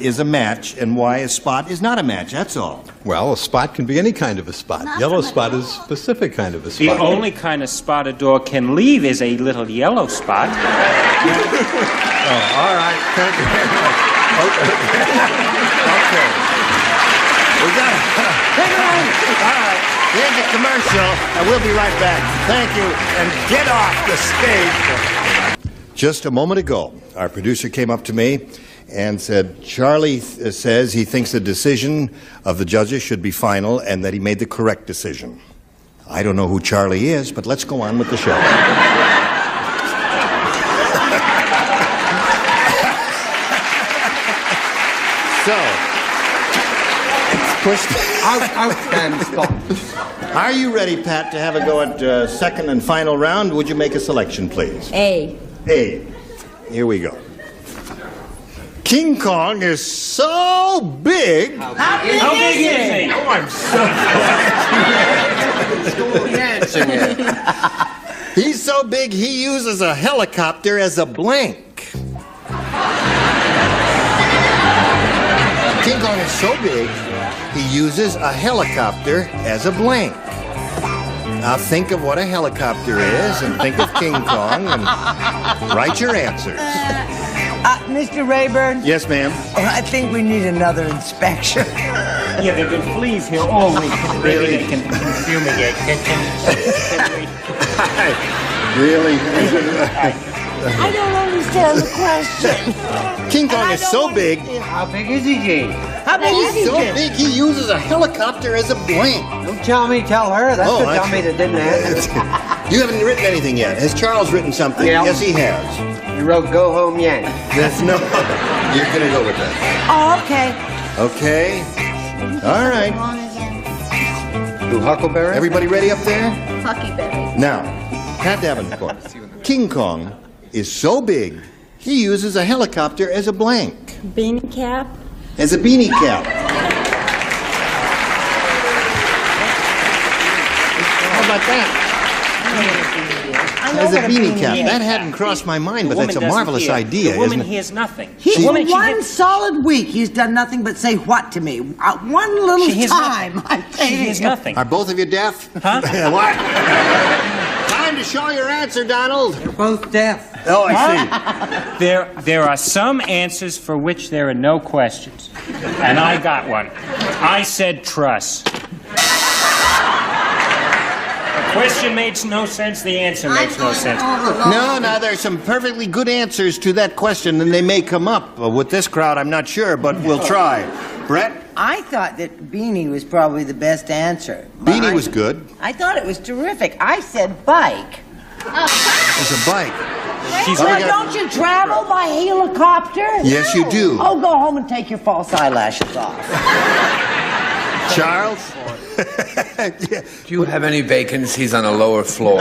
is a match and why a spot is not a match. That's all. Well, a spot can be any kind of a spot. Yellow spot is a specific kind of a spot. The only kind of spot a dog can leave is a little yellow spot. Oh, all right. Thank you very much. Okay. We got it. All right. Here's the commercial, and we'll be right back. Thank you, and get off the stage. Just a moment ago, our producer came up to me and said, Charlie says he thinks the decision of the judges should be final and that he made the correct decision. I don't know who Charlie is, but let's go on with the show. So, pushed out and stop. Are you ready, Pat, to have a go at second and final round? Would you make a selection, please? A. A. Here we go. King Kong is so big. How big is he? Oh, I'm so He's so big he uses a helicopter as a blank. King Kong is so big he uses a helicopter as a blank. Now think of what a helicopter is and think of King Kong and write your answers. Mr. Rayburn? Yes, ma'am? I think we need another inspection. Yeah, there have been fleas here all week. Maybe they can fumigate. Really? I don't understand the question. King Kong is so big. How big is he, Gene? How big is he? So big he uses a helicopter as a blank. Don't tell me, tell her. That's the dummy that didn't answer. You haven't written anything yet. Has Charles written something? Yeah. Yes, he has. You wrote Go Home Yank. That's no. You're going to go with that. Oh, okay. Okay. All right. Do Huckleberry? Everybody ready up there? Huckleberry. Now, Pat Davenport. King Kong is so big, he uses a helicopter as a blank. Beanie cap? As a beanie cap. How about that? As a beanie cap. That hadn't crossed my mind, but that's a marvelous idea, The woman isn't it? hears nothing. For one solid week, he's done nothing but say what to me? One little time. She hears nothing. Are both of you deaf? Huh? What? Time to show your answer, Donald. They're both deaf. Oh, I see. There are some answers for which there are no questions. And I got one. I said truss. The question makes no sense, the answer makes no sense. No, there's some perfectly good answers to that question, and they may come up. With this crowd, I'm not sure, but we'll try. Brett? I thought that beanie was probably the best answer. Beanie was good. I thought it was terrific. I said bike. It's a bike. Don't you travel by helicopter? Yes, you do. Oh, go home and take your false eyelashes off. Charles? Do you have any vacancies on a lower floor?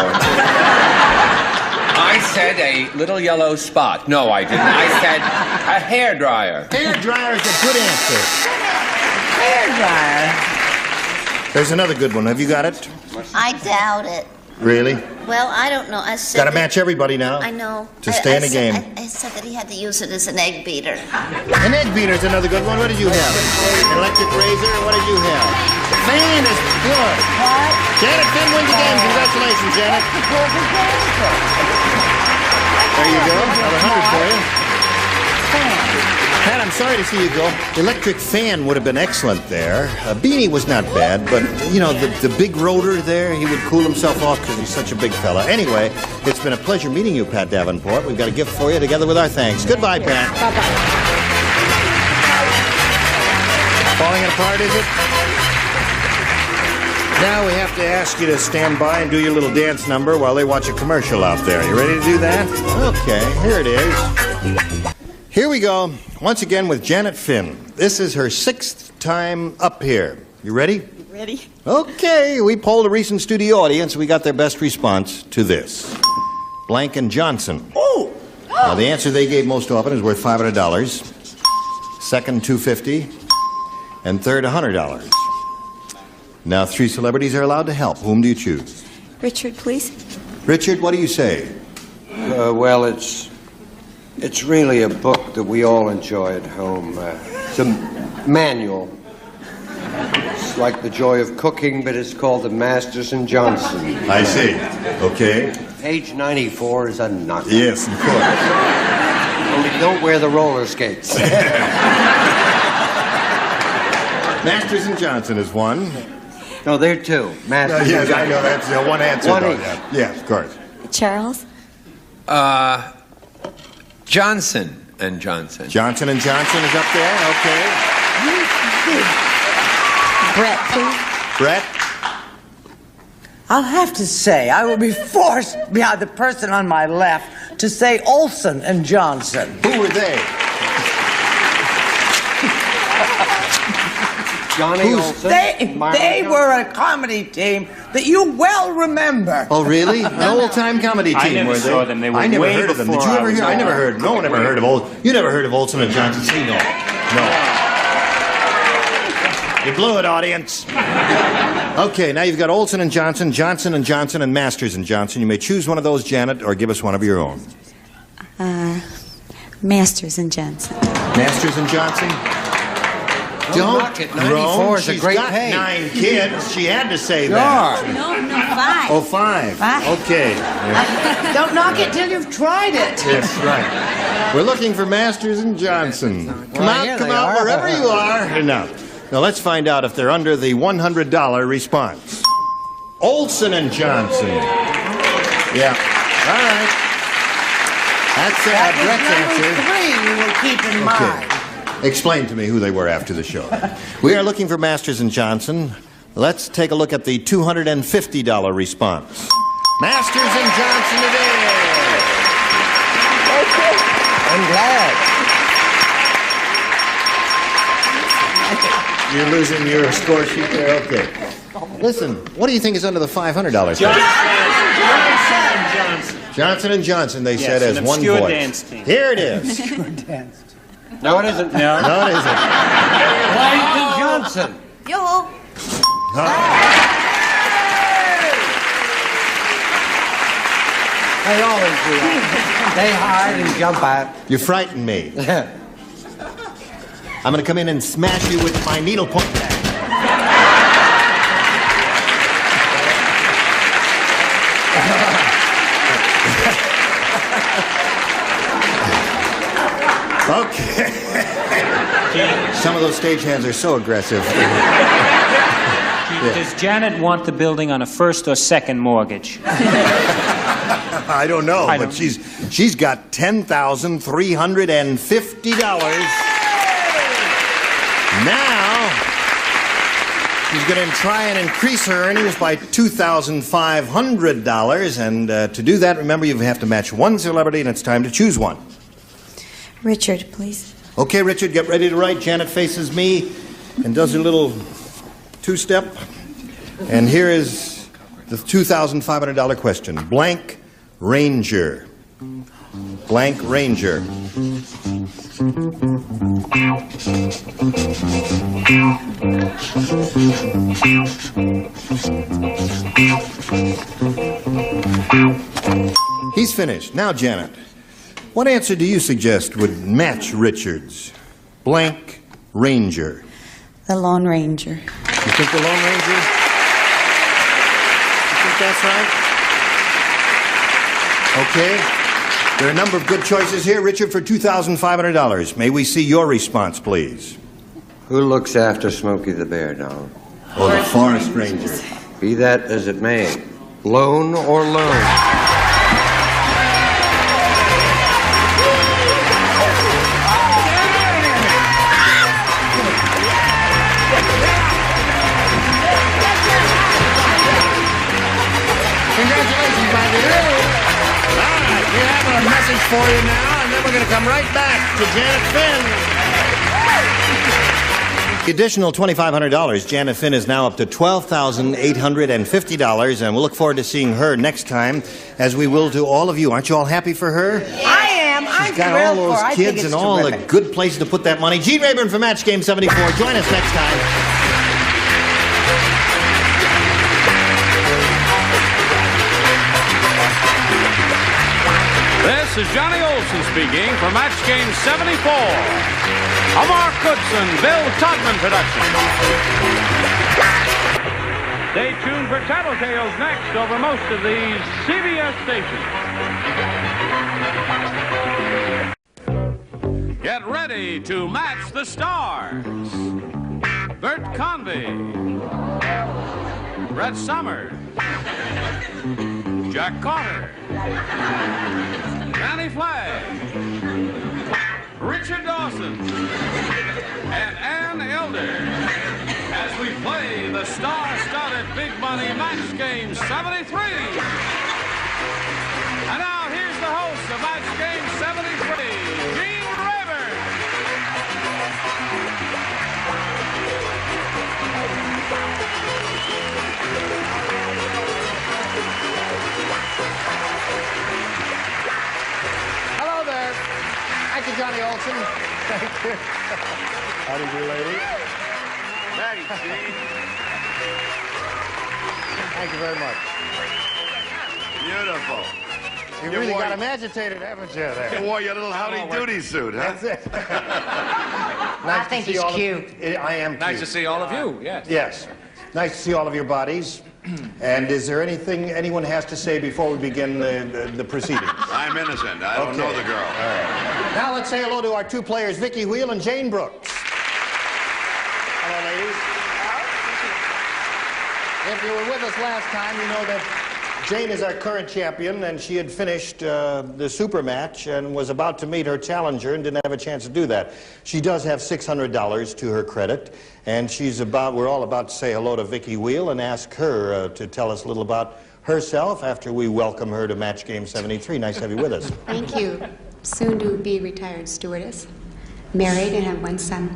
I said a little yellow spot. No, I didn't. I said a hairdryer. Hairdryer is a good answer. Hairdryer. There's another good one. Have you got it? I doubt it. Really? Well, I don't know. I said Got to that- match everybody now. I know. To stay in the game. I said that he had to use it as an egg beater. An egg beater is another good one. What did you have? An electric razor? What did you have? The fan is good. What? Janet Finn wins the game. Congratulations, Janet. There you go. Another 100 for you. Pat, I'm sorry to see you go. Electric fan would have been excellent there. Beanie was not bad, but, you know, the big rotor there, he would cool himself off because he's such a big fella. Anyway, it's been a pleasure meeting you, Pat Davenport. We've got a gift for you together with our thanks. Goodbye, Pat. Bye-bye. Falling apart, is it? Now we have to ask you to stand by and do your little dance number while they watch a commercial out there. You ready to do that? Okay, here it is. Here we go, once again with Janet Finn. This is her 6th time up here. You ready? Ready? Okay, we polled a recent studio audience. We got their best response to this. Blank and Johnson. Oh! Now, the answer they gave most often is worth $500. Second, $250. And third, $100. Now, 3 celebrities are allowed to help. Whom do you choose? Richard, please. Richard, what do you say? Well, it's really a book that we all enjoy at home. It's a manual. It's like The Joy of Cooking, but it's called the Masters and Johnson. I see. Okay. Page 94 is a knockout. Yes, of course. Only don't wear the roller skates. Masters and Johnson is one. No, they're 2. Masters Yes, and Johnson. I know that's one answer. One though, each. yeah. Yes, of course. Charles? Johnson and Johnson. Johnson and Johnson is up there. Okay. Brett, please. Brett? I'll have to say, I will be forced by the person on my left to say Olsen and Johnson. Who were they? Johnny Olsen. They were a comedy team that you well remember. Oh, really? An old-time comedy team, I never were they? saw them. They were I never way heard of them. Did before you ever I was hear? I never heard. No one ever heard of Olsen. You never heard of Olsen and Johnson? Say no. No. You blew it, audience. Okay, now you've got Olsen and Johnson, Johnson and Johnson, and Masters and Johnson. You may choose one of those, Janet, or give us one of your own. Masters and Johnson. Masters and Johnson? Don't knock it. 94 is a great She's got pay. 9 kids. She had to say that. No, 5. Oh, 5. Okay. Yeah. Don't knock it till you've tried it. Yes, right. We're looking for Masters and Johnson. Come out wherever you are. Now let's find out if they're under the $100 response. Olsen and Johnson. Yeah. All right. That's Brett's answer. Number 3 you will keep in mind. Explain to me who they were after the show. We are looking for Masters and Johnson. Let's take a look at the $250 response. Masters and Johnson it is. I'm glad. You're losing your score sheet there? Okay. Listen, what do you think is under the $500? Johnson and Johnson, they said as one voice. Dance team. Here it is. No, it isn't. No. No, it isn't. White and Johnson. Yo. They always do that. They hide and jump out. You frighten me. I'm going to come in and smash you with my needlepoint bag. Okay. Some of those stagehands are so aggressive. Does Janet want the building on a first or second mortgage? I don't know, but she's got $10,350. Now she's going to try and increase her earnings by $2,500, and to do that, remember, you have to match one celebrity, and it's time to choose one. Richard, please. Okay, Richard, get ready to write. Janet faces me and does a little two-step. And here is the $2,500 question. Blank Ranger. Blank Ranger. He's finished. Now, Janet, what answer do you suggest would match Richard's? Blank Ranger. The Lone Ranger. You think the Lone Ranger? You think that's right? Okay. There are a number of good choices here. Richard, for $2,500. May we see your response, please? Who looks after Smokey the Bear Dog? Oh, the Forest Ranger. Be that as it may, lone or lone. Congratulations, my dear. All right, we have a message for you now, and then we're going to come right back to Janet Finn. The additional $2,500, Janet Finn is now up to $12,850, and we'll look forward to seeing her next time, as we will to all of you. Aren't you all happy for her? I am. She's got all those kids and all the good places to put that money. Gene Rayburn for Match Game 74. Join us next time. This is Johnny Olson speaking for Match Game 74. A Mark Goodson, Bill Todman production. Stay tuned for Tattletales next over most of these CBS stations. Get ready to match the stars. Bert Convy, Brett Summers, Jack Carter, Danny Flagg, Richard Dawson, and Ann Elder as we play the star-studded Big Money Match Game 73. And now here's the host of Match Game 73, Gene Rayburn. Hello there. Thank you, Johnny Olson. Thank you. How do you do, lady? Thanks, Gene. Thank you very much. Beautiful. You really got him agitated, haven't you, there? You wore your little howdy-doody suit, huh? That's it. I think he's cute. I am cute. Nice to see all of you, yes. Yes. Nice to see all of your bodies. And is there anything anyone has to say before we begin the proceedings? I'm innocent. I don't know the girl. All right. Now let's say hello to our two players, Vicky Wheel and Jane Brooks. Hello, ladies. If you were with us last time, you know that Jane is our current champion, and she had finished the super match and was about to meet her challenger and didn't have a chance to do that. She does have $600 to her credit, and we're all about to say hello to Vicky Wheel and ask her to tell us a little about herself after we welcome her to Match Game 73. Nice to have you with us. Thank you. Soon to be retired stewardess. Married and have one son.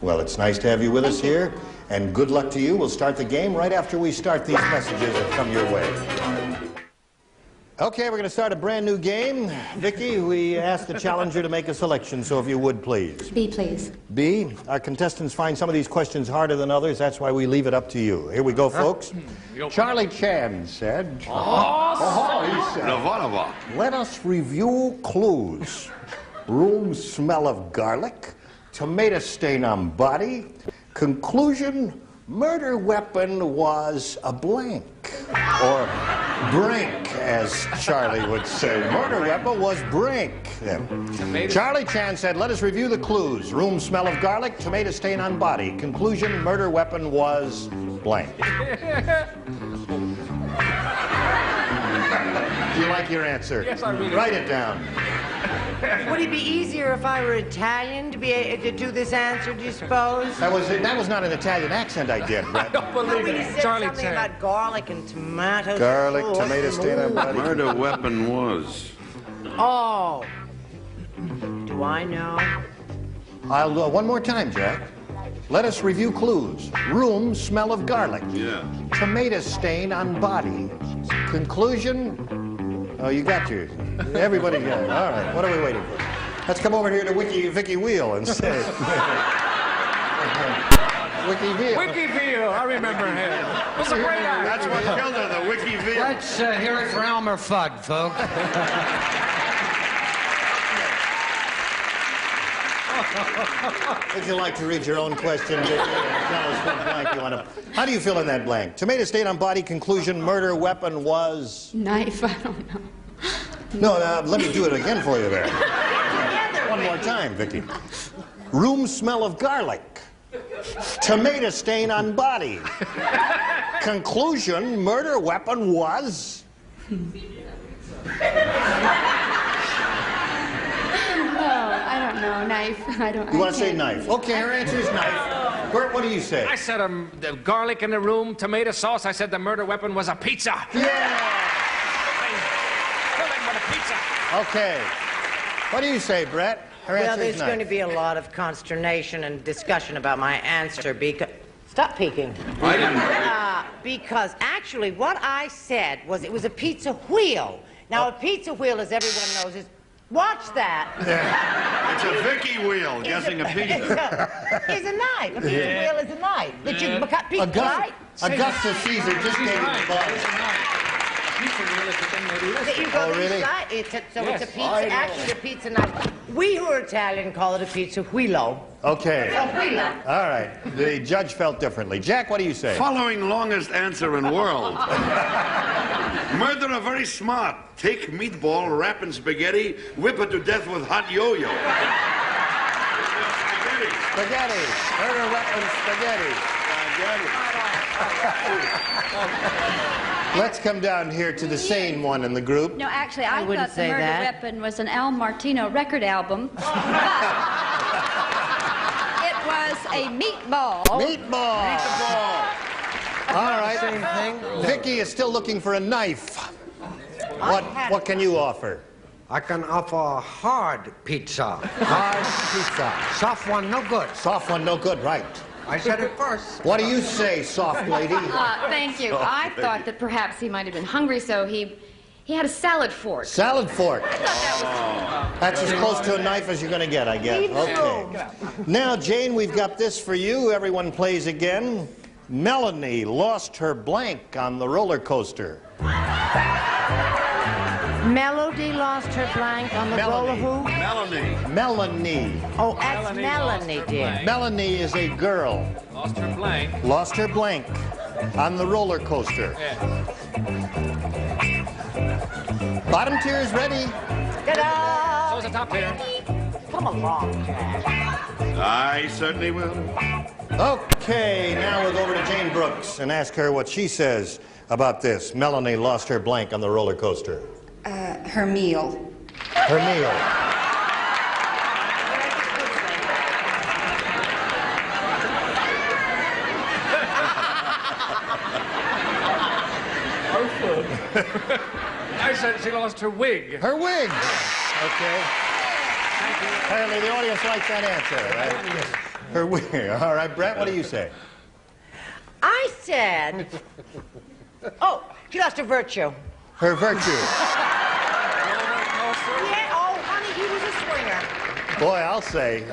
Well, it's nice to have you with us here, and good luck to you. We'll start the game right after we start these messages that come your way. Okay, we're going to start a brand new game. Vicky, we asked the challenger to make a selection, so if you would, please. B, please. B, our contestants find some of these questions harder than others. That's why we leave it up to you. Here we go, folks. Charlie Chan said... he said, let us review clues. Room smell of garlic. Tomato stain on body. Conclusion, murder weapon was a blank. Or brink, as Charlie would say. Murder weapon was brink. Charlie Chan said, let us review the clues. Room smell of garlic, tomato stain on body. Conclusion, murder weapon was blank. Do you like your answer? Yes, I really do. Write it down. Would it be easier if I were Italian to be able to do this answer, do you suppose? That was not an Italian accent I did, Brett. I don't believe You it. said Charlie something Chan. about garlic and tomatoes. Garlic, Oh, tomato stain on body. Murder weapon was. Oh. Do I know? I'll go one more time, Jack. Let us review clues. Room, smell of garlic. Yeah. Tomato stain on body. Conclusion, oh, you got yours. Everybody got it. All right, what are we waiting for? Let's come over here to Vicky Wheel and say. Wiki Veal. Wiki Veal, I remember him. It was a great act. That's what killed her, the Wiki Veal. Let's hear it for Elmer Fudd, folks. Would you like to read your own question, Vicky, and tell us what blank you want to... How do you fill in that blank? Tomato stain on body, conclusion, murder weapon was... Knife, I don't know. No, let me do it again for you there. One more time, Vicky. Room smell of garlic. Tomato stain on body. Conclusion, murder weapon was... I don't know. Knife. I don't. You want to say knife? Okay, her answer is knife. Bert, what do you say? I said the garlic in the room, tomato sauce. I said the murder weapon was a pizza. Yeah! Filling with a pizza. Okay. What do you say, Brett? Her Well, answer there's is knife. going to be a lot of consternation and discussion about my answer because... Stop peeking. I didn't. Because actually what I said was it was a pizza wheel. Now, a pizza wheel, as everyone knows, is... Watch that. It's a Vicky wheel, guessing a pizza. Is a knife. A pizza wheel is a knife. That you cut pizza, right? Augustus Caesar just gave it the buzz. That you go Oh, really? inside. It's a pizza, I know. actually a pizza knife. We who are Italian call it a pizza wheelo. Okay. A wheelo. All right. The judge felt differently. Jack, what do you say? Following longest answer in world. Murderer very smart. Take meatball, wrap in spaghetti, whip it to death with hot yo-yo. Spaghetti. Murder weapon spaghetti. Let's come down here to the sane one in the group. No, actually, I wouldn't thought the say murder that. weapon was an Al Martino record album. But it was a meatball. Meatball. All right. Same thing. Vicky is still looking for a knife. What can you offer? I can offer a hard pizza. Hard pizza. Soft one, no good. Soft one, no good, right. I said it first. What do you say, soft lady? Thank you. I thought that perhaps he might have been hungry, so he had a salad fork. Salad fork. That's as close to a knife as you're going to get, I guess. Okay. Now, Jane, we've got this for you. Everyone plays again. Melanie lost her blank on the roller coaster. Melody lost her blank on the roller who? Melanie. Oh, that's Melanie, dear. Melanie is a girl. Lost her blank. Lost her blank on the roller coaster. Yeah. Bottom tier is ready. Ta-da! So is the top tier. Come along, Jack. I certainly will. Okay, now we'll go over to Jane Brooks and ask her what she says about this. Melanie lost her blank on the roller coaster. Her meal. Her meal. I said she lost her wig. Her wig. Okay. Apparently the audience likes that answer, right? Her wig. All right, Brett, what do you say? I said... Oh, she lost her virtue. Her virtue. Boy, I'll say.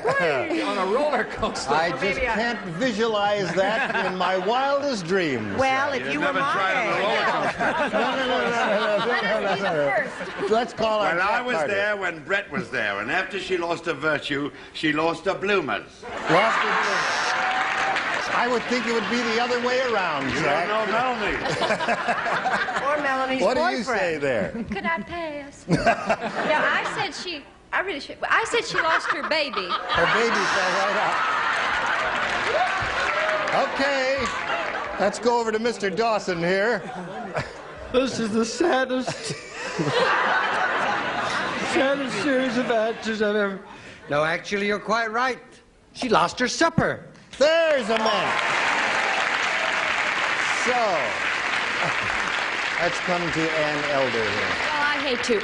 On a roller coaster. I just can't visualize that in my wildest dreams. Well, if you were No. Let's call her. Well, I was Carter. there when Brett was there, and after she lost her virtue, she lost her bloomers. Lost her bloomers. I would think it would be the other way around, You Jack. don't know Melanie. Or Melanie's What do boyfriend. you say there? Could I pass? No, I said she. I really should. I said she lost her baby. Her baby fell right out. Okay, let's go over to Mr. Dawson here. This is the saddest series of answers I've ever... No, actually, you're quite right. She lost her supper. There's a man. So, let's come to Ann Elder here. Well, I hate to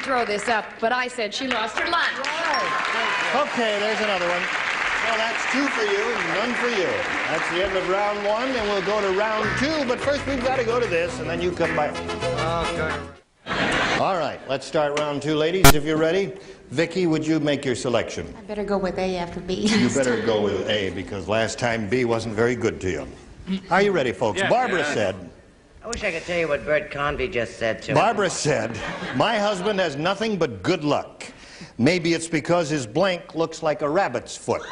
throw this up, but I said she lost her lunch. Okay, there's another one. Well, that's 2 for you and none for you. That's the end of round 1, and we'll go to round 2. But first, we've got to go to this, and then you come back. Okay. All right, let's start round 2, ladies, if you're ready. Vicki, would you make your selection? I better go with A after B. You better go with A, because last time B wasn't very good to you. Are you ready, folks? Yes. Barbara said... I wish I could tell you what Bert Convy just said to Barbara said, my husband has nothing but good luck. Maybe it's because his blank looks like a rabbit's foot.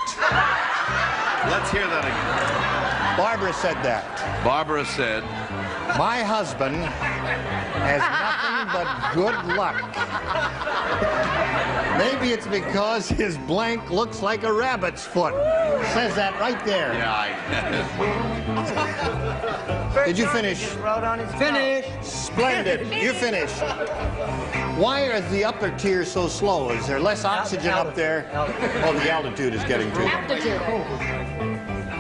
Let's hear that again. Barbara said that. Barbara said, my husband has nothing but good luck. Maybe it's because his blank looks like a rabbit's foot. Says that right there. yeah, Did you finish? Wrote on his Finish. Splendid. You finished. Why are the upper tiers so slow? Is there less oxygen up there? Oh, the altitude is getting to you.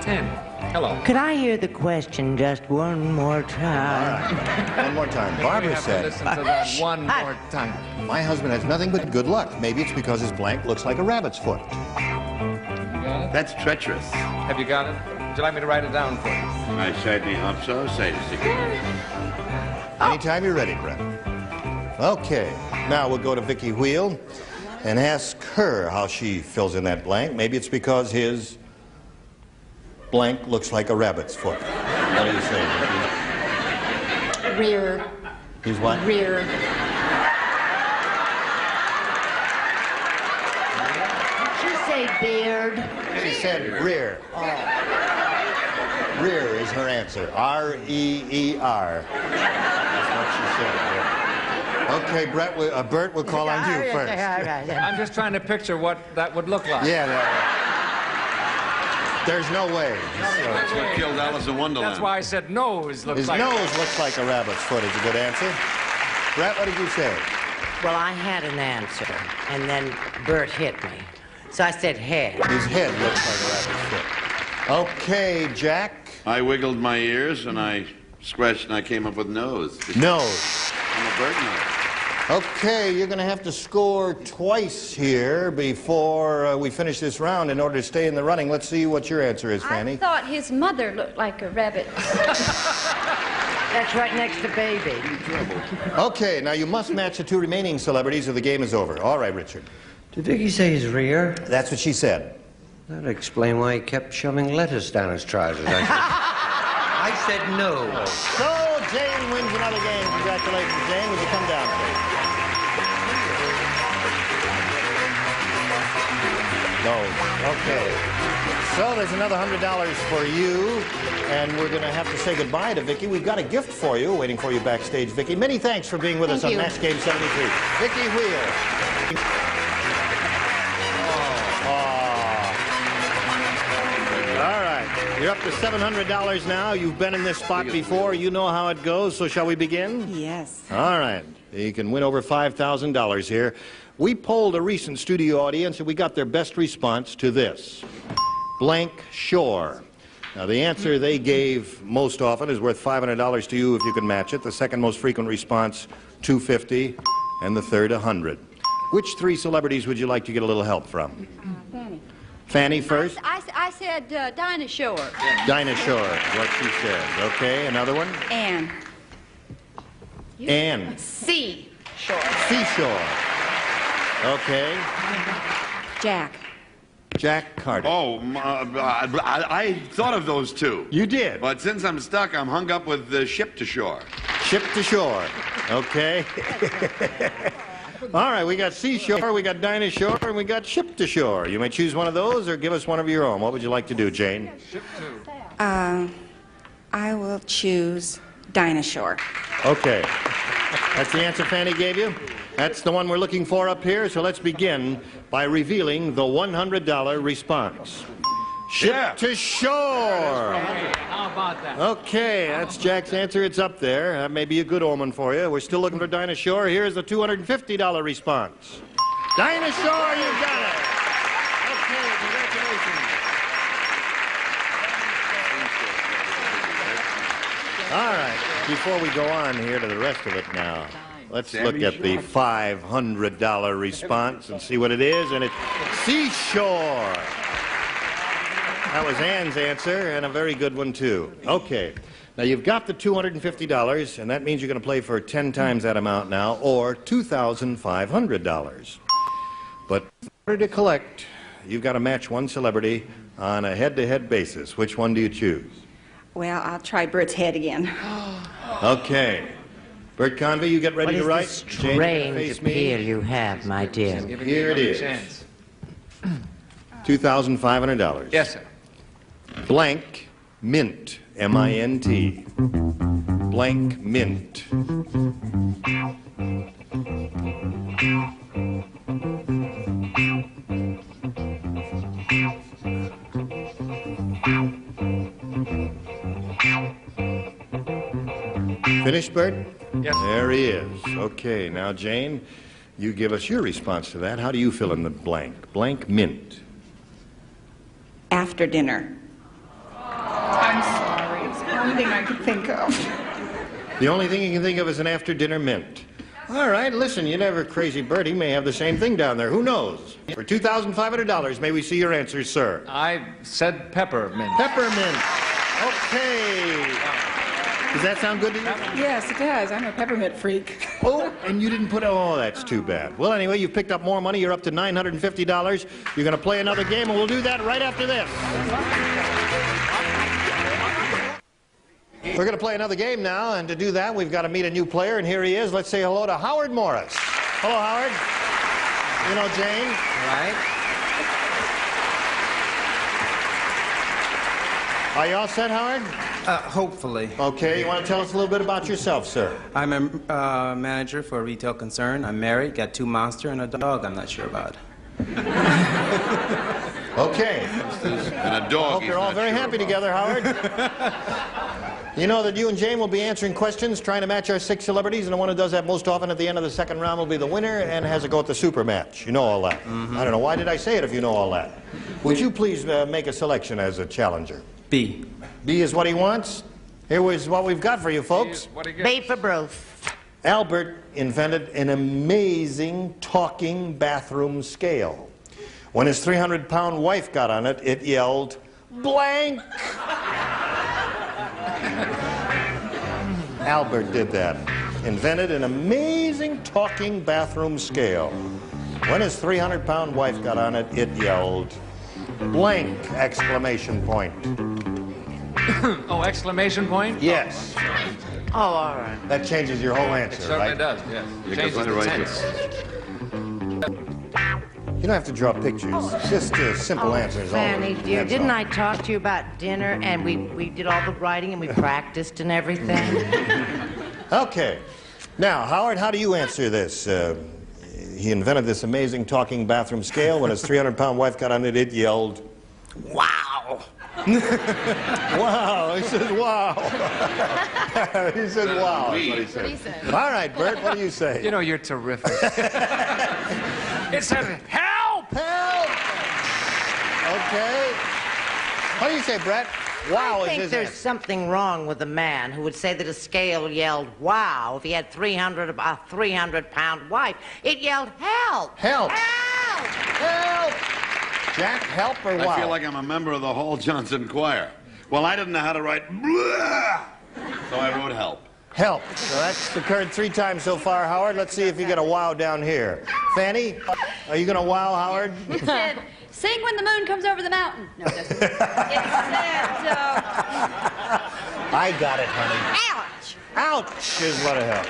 10. Hello. Could I hear the question just one more time? All right. One more time. Barbara said, Listen to that one more time. my husband has nothing but good luck. Maybe it's because his blank looks like a rabbit's foot. that's treacherous. Have you got it? Would you like me to write it down for you? I certainly hope so. Say this again. Anytime you're ready, Brett. Okay. Now we'll go to Vicki Wheel and ask her how she fills in that blank. Maybe it's because his blank looks like a rabbit's foot. What do you say, Vicki? Rear. He's what? Rear. Did you say beard? She said rear. Oh. Rear is her answer. R-E-E-R. That's what she said. Okay, Bert, we'll call on you first. I'm just trying to picture what that would look like. Yeah, there's no way. That's what killed Alice in Wonderland. That's why I said nose looks His like... nose looks like a rabbit's foot is a good answer. Brett, what did you say? Well, I had an answer, and then Bert hit me. So I said head. His head looks like a rabbit's foot. Okay, Jack. I wiggled my ears and I scratched and I came up with nose. Nose. I'm a bird nose. Okay, you're going to have to score twice here before we finish this round in order to stay in the running. Let's see what your answer is, Fanny. I thought his mother looked like a rabbit. That's right next to baby. Okay, now you must match the 2 remaining celebrities or the game is over. All right, Richard. Did Vicki say his rear? That's what she said. That'd explain why he kept shoving lettuce down his trousers. I said no. So, Jane wins another game. Congratulations, Jane. Would you come down, please? No. Okay. So there's another $100 for you, and we're going to have to say goodbye to Vicki. We've got a gift for you, waiting for you backstage, Vicki. Many thanks for being with us on Match Game 73. Vicki Wheel. All right. You're up to $700 now. You've been in this spot before. You know how it goes, so shall we begin? Yes. All right. You can win over $5,000 here. We polled a recent studio audience, and we got their best response to this. Blank Shore. Now, the answer they gave most often is worth $500 to you if you can match it. The second most frequent response, $250, and the third, $100. Which 3 celebrities would you like to get a little help from? Fanny. Fanny first? I said Dinah Shore. Dinah Shore, what she said. Okay, another one? Ann. Ann. Sea Shore. Seashore. Okay. Jack. Jack Carter. Oh, I thought of those two. You did? But since I'm stuck, I'm hung up with Ship to Shore. Ship to Shore. Okay. All right, we got Seashore, we got Dinah Shore, and we got Ship to Shore. You may choose one of those or give us one of your own. What would you like to do, Jane? I will choose Dinah Shore. Okay. That's the answer Fanny gave you? That's the one we're looking for up here, so let's begin by revealing the $100 response. Ship to Shore! How about that? Okay, that's Jack's answer. It's up there. That may be a good omen for you. We're still looking for Dinah Shore. Here's the $250 response. Dinah Shore, you got it! Okay, congratulations. All right, before we go on here to the rest of it now, let's look at the $500 response and see what it is, and it's Seashore. That was Ann's answer, and a very good one, too. Okay, now you've got the $250, and that means you're going to play for 10 times that amount now, or $2,500. But in order to collect, you've got to match one celebrity on a head-to-head basis. Which one do you choose? Well, I'll try Bert's head again. Okay. Bert Convey, you get ready to write. What is this strange appeal you have, my dear? Here it is. $2,500. Yes, sir. Blank mint, M-I-N-T. Blank mint. Finished, Bert? Yes. There he is. Okay, now, Jane, you give us your response to that. How do you fill in the blank? Blank mint. After dinner. I'm sorry. It's the only thing I could think of. The only thing you can think of is an after-dinner mint. All right, listen, you never crazy Bert. He may have the same thing down there. Who knows? For $2,500, may we see your answers, sir? I said peppermint. Peppermint. Okay. Does that sound good to you? Yes, it does. I'm a peppermint freak. Oh, and you didn't put... Oh, that's too bad. Well, anyway, you've picked up more money. You're up to $950. You're going to play another game, and we'll do that right after this. We're going to play another game now, and to do that, we've got to meet a new player, and here he is. Let's say hello to Howard Morris. Hello, Howard. You know Jane? Right. Are you all set, Howard? Hopefully. Okay, you want to tell us a little bit about yourself, sir? I'm a manager for a retail concern. I'm married, got 2 monsters and a dog I'm not sure about. Okay. And a dog. I hope you're all very happy together, Howard. You know that you and Jane will be answering questions, trying to match our 6 celebrities, and the one who does that most often at the end of the second round will be the winner and has a go at the super match. You know all that. I don't know, why did I say it if you know all that? Would you please make a selection as a challenger? B. B is what he wants? Here is what we've got for you, folks. B for Bruce. Albert invented an amazing talking bathroom scale. When his 300-pound wife got on it, it yelled, blank! Albert did that. Invented an amazing talking bathroom scale. When his 300-pound wife got on it, it yelled, blank! Exclamation point. Oh, exclamation point? Yes. Oh, all right. That changes your whole answer, It certainly right? does, yes. Changes the tense. You don't have to draw pictures. Just a simple answer is all. Fanny, dear, That's didn't all. I talk to you about dinner and we did all the writing and we practiced and everything? Okay. Now, Howard, how do you answer this? He invented this amazing talking bathroom scale. When his 300-pound wife got on it, it yelled, wow. Wow. He said, wow. He said, wow. That's what he said. All right, Bert, what do you say? You know, you're terrific. It says, help! Help! Okay. What do you say, Brett? Wow I is think his there's answer. something wrong with a man who would say that a scale yelled wow if he had a 300-pound wife. It yelled help! Help! Help! Help! Jack, help or wow? I feel like I'm a member of the Hall Johnson Choir. Well, I didn't know how to write blah, so I wrote help. Help. So that's occurred 3 times so far, Howard. Let's see if you get a wow down here. Fanny, Are you going to wow Howard? It said, sing when the moon comes over the mountain. No, it doesn't. It said, I got it, honey. ouch. Ouch is what a hell.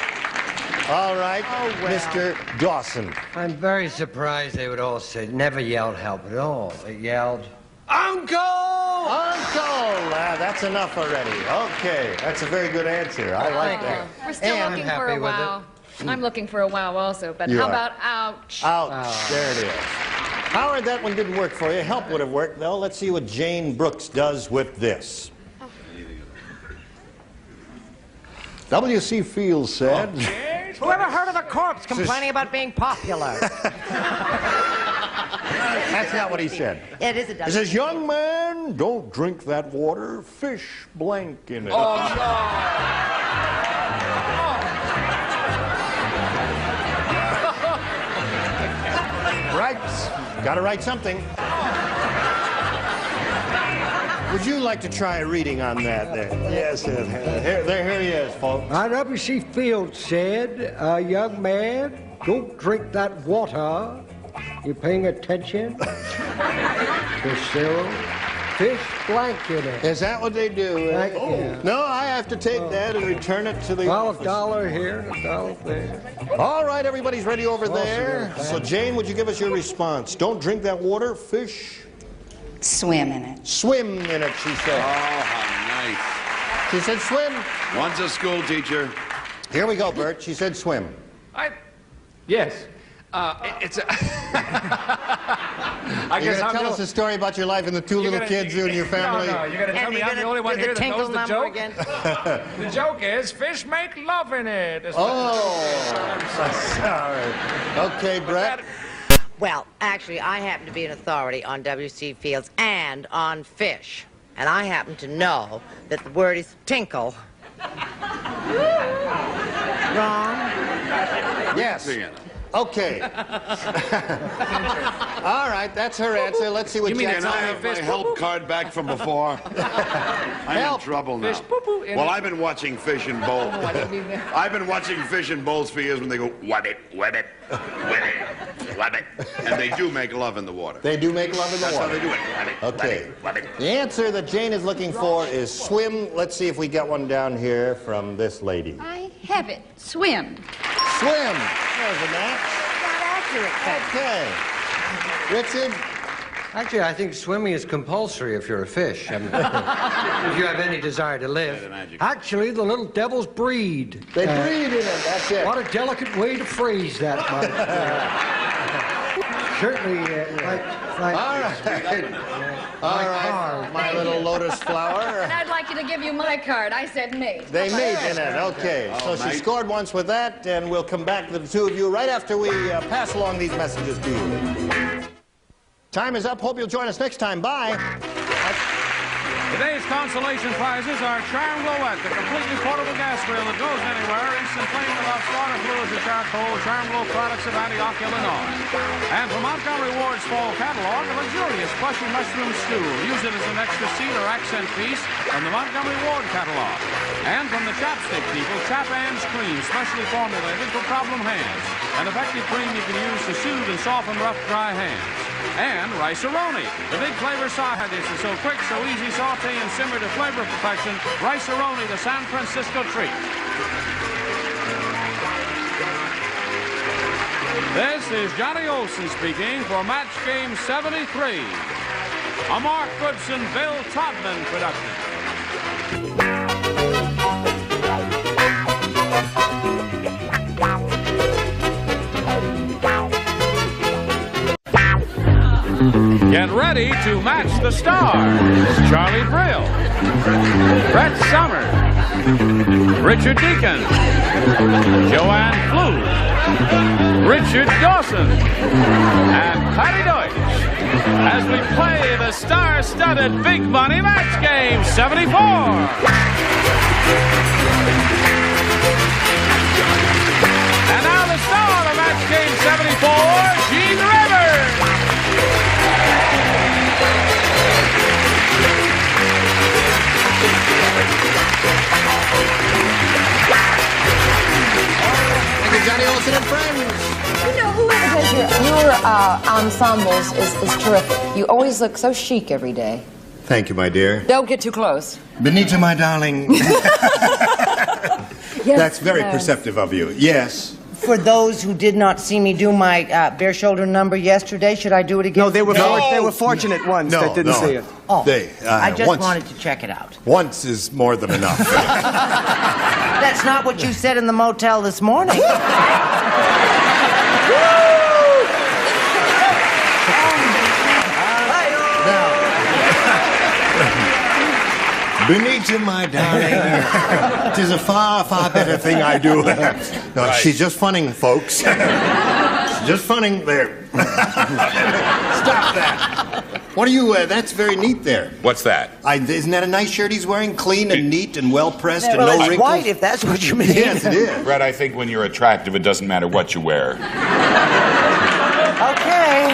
All right, Mr. Dawson. I'm very surprised they would all say, never yelled help at all. They yelled, Uncle! Uncle! That's enough already. Okay, that's a very good answer. I like that. We're still looking for a wow. I'm looking for a wow also, but how about ouch? Ouch. There it is. Howard, that one didn't work for you. Help would have worked, though. Let's see what Jane Brooks does with this. W.C. Fields said... Whoever heard of a corpse complaining about being popular? That's not what he said. It is a He says, young man, don't drink that water. Fish blank in it. Oh, Right. Got to write something. Would you like to try a reading on that there? Yes, here he is, folks. W.C. Fields said, young man, don't drink that water. You paying attention? Fish blank in it. Is that what they do? Yeah. No, I have to take that and return it to the office. $1 here, $1 there. All right, everybody's ready over there. So, Jane, would you give us your response? Don't drink that water. Fish... Swim in it. Swim in it, she said. Oh, how nice. She said swim. Once a school teacher. Here we go, Bert. She said swim. Yes. It's a... You're going to tell us a story about your life and the two little kids and your family? No, you're going to tell me I'm the only one here that knows the joke? The joke is fish make love in it. I'm so sorry. Okay, Brett. Well, actually, I happen to be an authority on W.C. Fields and on fish. And I happen to know that the word is tinkle. Wrong? Yes. Okay. All right, that's her answer. Let's see what you mean. Jackson... Can I have my help card back from before? I'm in trouble now. Well, I've been watching Fish and Bowls. I've been watching Fish and Bowls for years when they go, wet it, wet it, wet it, wet it. And they do make love in the water. They do make love in the That's water. how they do it. Wet it, Okay. wet it, wet it. The answer that Jane is looking for is swim. Let's see if we get one down here from this lady. I have it. Swim. Swim. There's a match. Not accurate, Okay. Richard? Actually, I think swimming is compulsory if you're a fish. If you have any desire to live. Actually, the little devils breed. They breed in it, that's it. What a delicate way to phrase that, Mike. Certainly, All right, my little lotus flower. And I'd like you to give you my card. I said mate. They mate in it, okay. So she scored once with that, and we'll come back to the two of you right after we pass along these messages to you. Time is up. Hope you'll join us next time. Bye. Today's consolation prizes are Charm Glow-Wet, the completely portable gas grill that goes anywhere, instant flame without starter fluids or charcoal, Charm Glow products of Antioch, Illinois. And from Montgomery Ward's fall catalog, a luxurious plushy mushroom stew. Use it as an extra seat or accent piece from the Montgomery Ward catalog. And from the Chapstick people, Chap-Ann's Cream, specially formulated for problem hands. An effective cream you can use to soothe and soften rough, dry hands. And Rice-A-Roni, the big flavor side dish is so quick, so easy, saute and simmer to flavor perfection. Rice-A-Roni, the San Francisco treat. This is Johnny Olson speaking for Match Game 73, a Mark Goodson, Bill Todman production. Get ready to match the stars. Charlie Brill, Brett Somers, Richard Deacon, Joanne Fluke, Richard Dawson, and Patty Deutsch as we play the star-studded Big Money Match Game 74. And now the star of Match Game 74, Gene Rivers. Thank you, Johnny Olson and friends. Whoever does your ensembles is terrific. You always look so chic every day. Thank you, my dear. Don't get too close. Benita, my darling. That's very perceptive of you. Yes. For those who did not see me do my bare shoulder number yesterday, should I do it again? No, they were fortunate ones that didn't see it. Oh, They, I just once- wanted to check it out. Once is more than enough. That's not what you said in the motel this morning. Benita, my darling, 'tis a far, far better thing I do. No, she's just funning, folks. She's just funning there. Stop that. What are you, that's very neat there. What's that? Isn't that a nice shirt he's wearing? Clean and neat and well-pressed and Well, no it's wrinkles? white, if that's what you mean. Yes, it is. Brett, I think when you're attractive, it doesn't matter what you wear. Okay.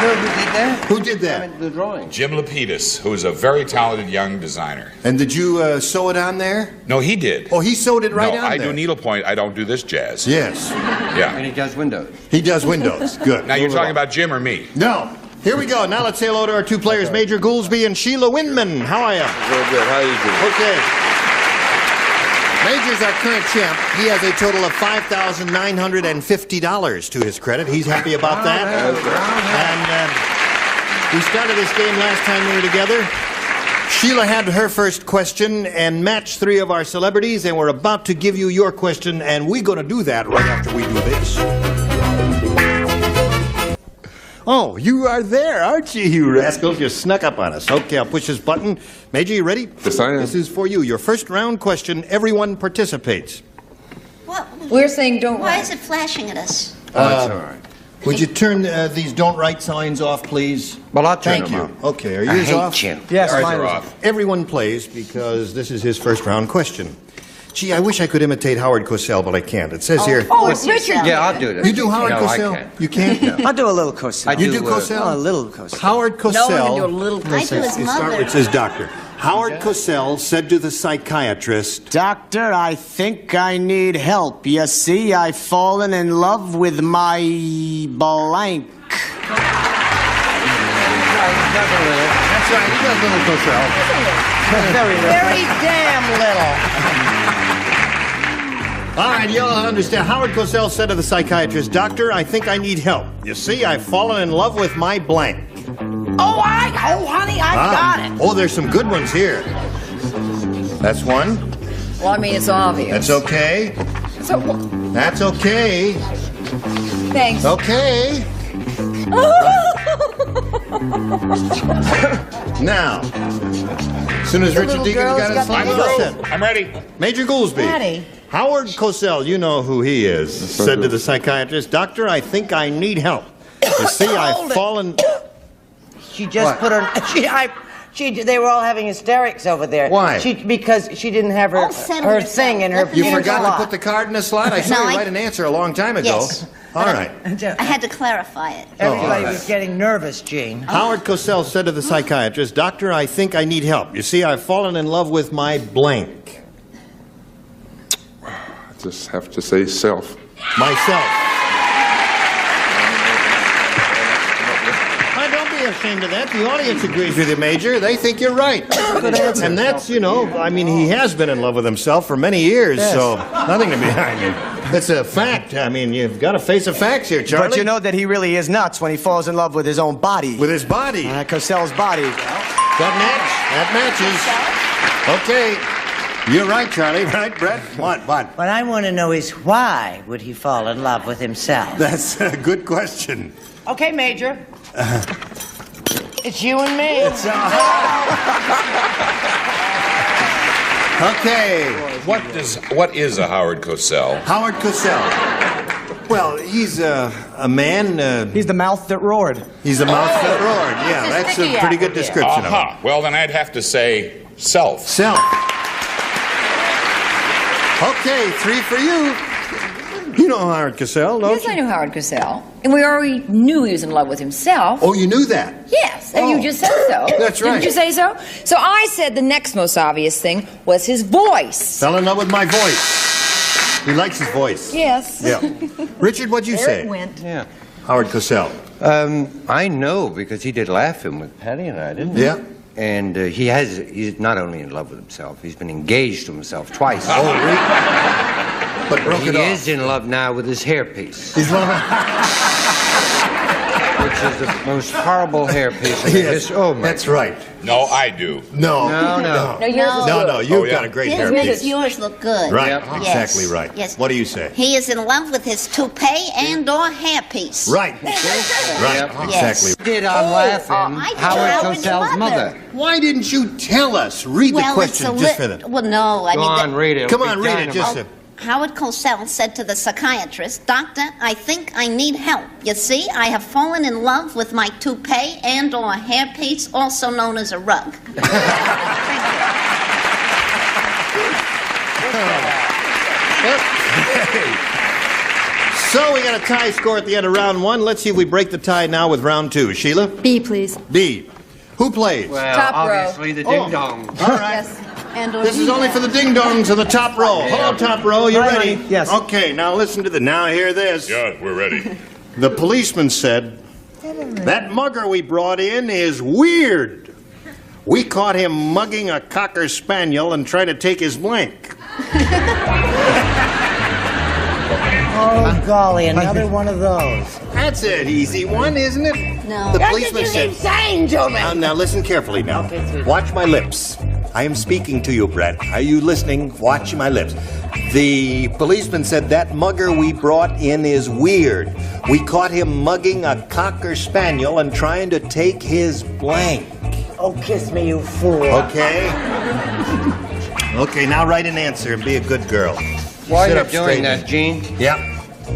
Who did that? Who did that? The drawing. Jim Lapidus, who is a very talented young designer. And did you sew it on there? No, he did. Oh, he sewed it right no, on I there. do needlepoint. I don't do this jazz. Yes. Yeah. And he does windows. He does windows. Good. Now, you're Move talking along. about Jim or me? No. Here we go. Now let's say hello to our two players, Major Goolsby and Sheila Windman. How are you? Very good. How you doing? Okay. Major's our current champ. He has a total of $5,950 to his credit. He's happy about that. And we started this game last time we were together. Sheila had her first question and matched three of our celebrities, and we're about to give you your question, and we're going to do that right after we do this. Oh, you are there, aren't you, you rascals? You snuck up on us. Okay, I'll push this button. Major, you ready? Yes, I am. This is for you. Your first round question. Everyone participates. What? We're saying don't Why write. is it flashing at us? That's all right. Would you turn these don't write signs off, please? Well, I'll turn Thank them you. off. Okay, are I yours hate off? you. Yes, Ours mine are is off. Everyone plays because this is his first round question. Gee, I wish I could imitate Howard Cosell, but I can't. It says here. Oh, it's Richard. Yeah, I'll do that. You do Howard No, I Cosell? can't. You can't? No. I'll do a little Cosell. You do Cosell? Oh, a little Cosell. Howard Cosell. No, we can do a little I do his It starts mother. with, it says doctor. Howard Cosell said to the psychiatrist, Doctor, I think I need help. You see, I've fallen in love with my blank. That's right, he does little Cosell. Very damn little. All right, you'll understand. Howard Cosell said to the psychiatrist, Doctor, I think I need help. You see, I've fallen in love with my blank. Oh, honey, I got it. Oh, there's some good ones here. That's one. Well, I mean, it's obvious. That's okay. So, That's okay. thanks. Okay. Now, as soon as The Richard little Deacon girl's got his got slide, the he's all name. set. I'm ready. Major Goolsby. Daddy. Howard Cosell, you know who he is, said to the psychiatrist, Doctor, I think I need help. You see, I've Hold it. fallen... She just put her. They were all having hysterics over there. Why? Because she didn't have her settle her yourself. thing in her. Let You in her forgot slot. to put the card in the slot? I saw No, you I- write an answer a long time ago. Yes. All right. I had to clarify it. Everybody was getting nervous, Gene. Howard Cosell said to the psychiatrist, Doctor, I think I need help. You see, I've fallen in love with my blank. I just have to say self. Myself. Don't be ashamed of that. The audience agrees with you, Major. They think you're right. Good answer. And that's, you know, I mean, he has been in love with himself for many years, Yes. so nothing to be, I mean, it's a fact. I mean, you've got to face the facts here, Charlie. But you know that he really is nuts when he falls in love with his own body. With his body. Cosell's body. That matches. Okay. You're right, Charlie. Right, Brett? What? What I want to know is why would he fall in love with himself? That's a good question. Okay, Major. It's you and me. Okay. What is a Howard Cosell? Howard Cosell. Well, he's a man. He's the mouth that roared. He's the mouth that roared. Yeah, that's a pretty good description of him. Aha. Well, then I'd have to say self. Self. Okay, 3 for you. You know Howard Cosell, don't Yes, I knew Howard Cosell. And we already knew he was in love with himself. Oh, you knew that? Yes, and you just said so. That's right. Didn't you say so? So I said the next most obvious thing was his voice. Fell in love with my voice. He likes his voice. Yes. Yeah. Richard, what'd you say? There it went. Yeah. Howard Cosell. I know because he did Laugh-In with Patty and I, didn't he? Yeah. And he's not only in love with himself, he's been engaged to himself twice. Oh, really? But broke it off. He is in love now with his hairpiece. He's love. Which is the most horrible hairpiece in Yes, oh, my that's right. No, I do. No. No. No, you've got a great hairpiece. Yours look good. Right, Yep. exactly right. Yes. What do you say? He is in love with his toupee and/or hairpiece. Right. Right, Yes. exactly. Did on Laugh-In, I did Howard Howard's Cosell's mother. Why didn't you tell us? Read the Well, question it's a just for them. Well, no, I Go mean. on, read it. Come It'll on, be read it. Just dynamite. Howard Cosell said to the psychiatrist, "Doctor, I think I need help. You see, I have fallen in love with my toupee and/or hairpiece, also known as a rug." So we got a tie score at the end of round one. Let's see if we break the tie now with round two. Sheila? B, please. B. Who plays? Well, Top row. obviously the ding-dong. All right. Yes. And This is only for the ding-dongs of the top row. Hello, top row. You Hi, ready? honey. Yes. Okay, now listen to the. Now hear this. Yeah, we're ready. The policeman said, "That mugger we brought in is weird. We caught him mugging a Cocker Spaniel and trying to take his blank." Oh, golly, another one of those. That's an easy one, isn't it? No. The policeman said. insane to me. Now listen carefully now. Watch my lips. I am speaking to you, Brett. Are you listening? Watch my lips. The policeman said that mugger we brought in is weird. We caught him mugging a Cocker Spaniel and trying to take his blank. Oh, kiss me, you fool. Okay? Okay, now write an answer and be a good girl. While Sit you're up straight. doing that, Gene, Yep.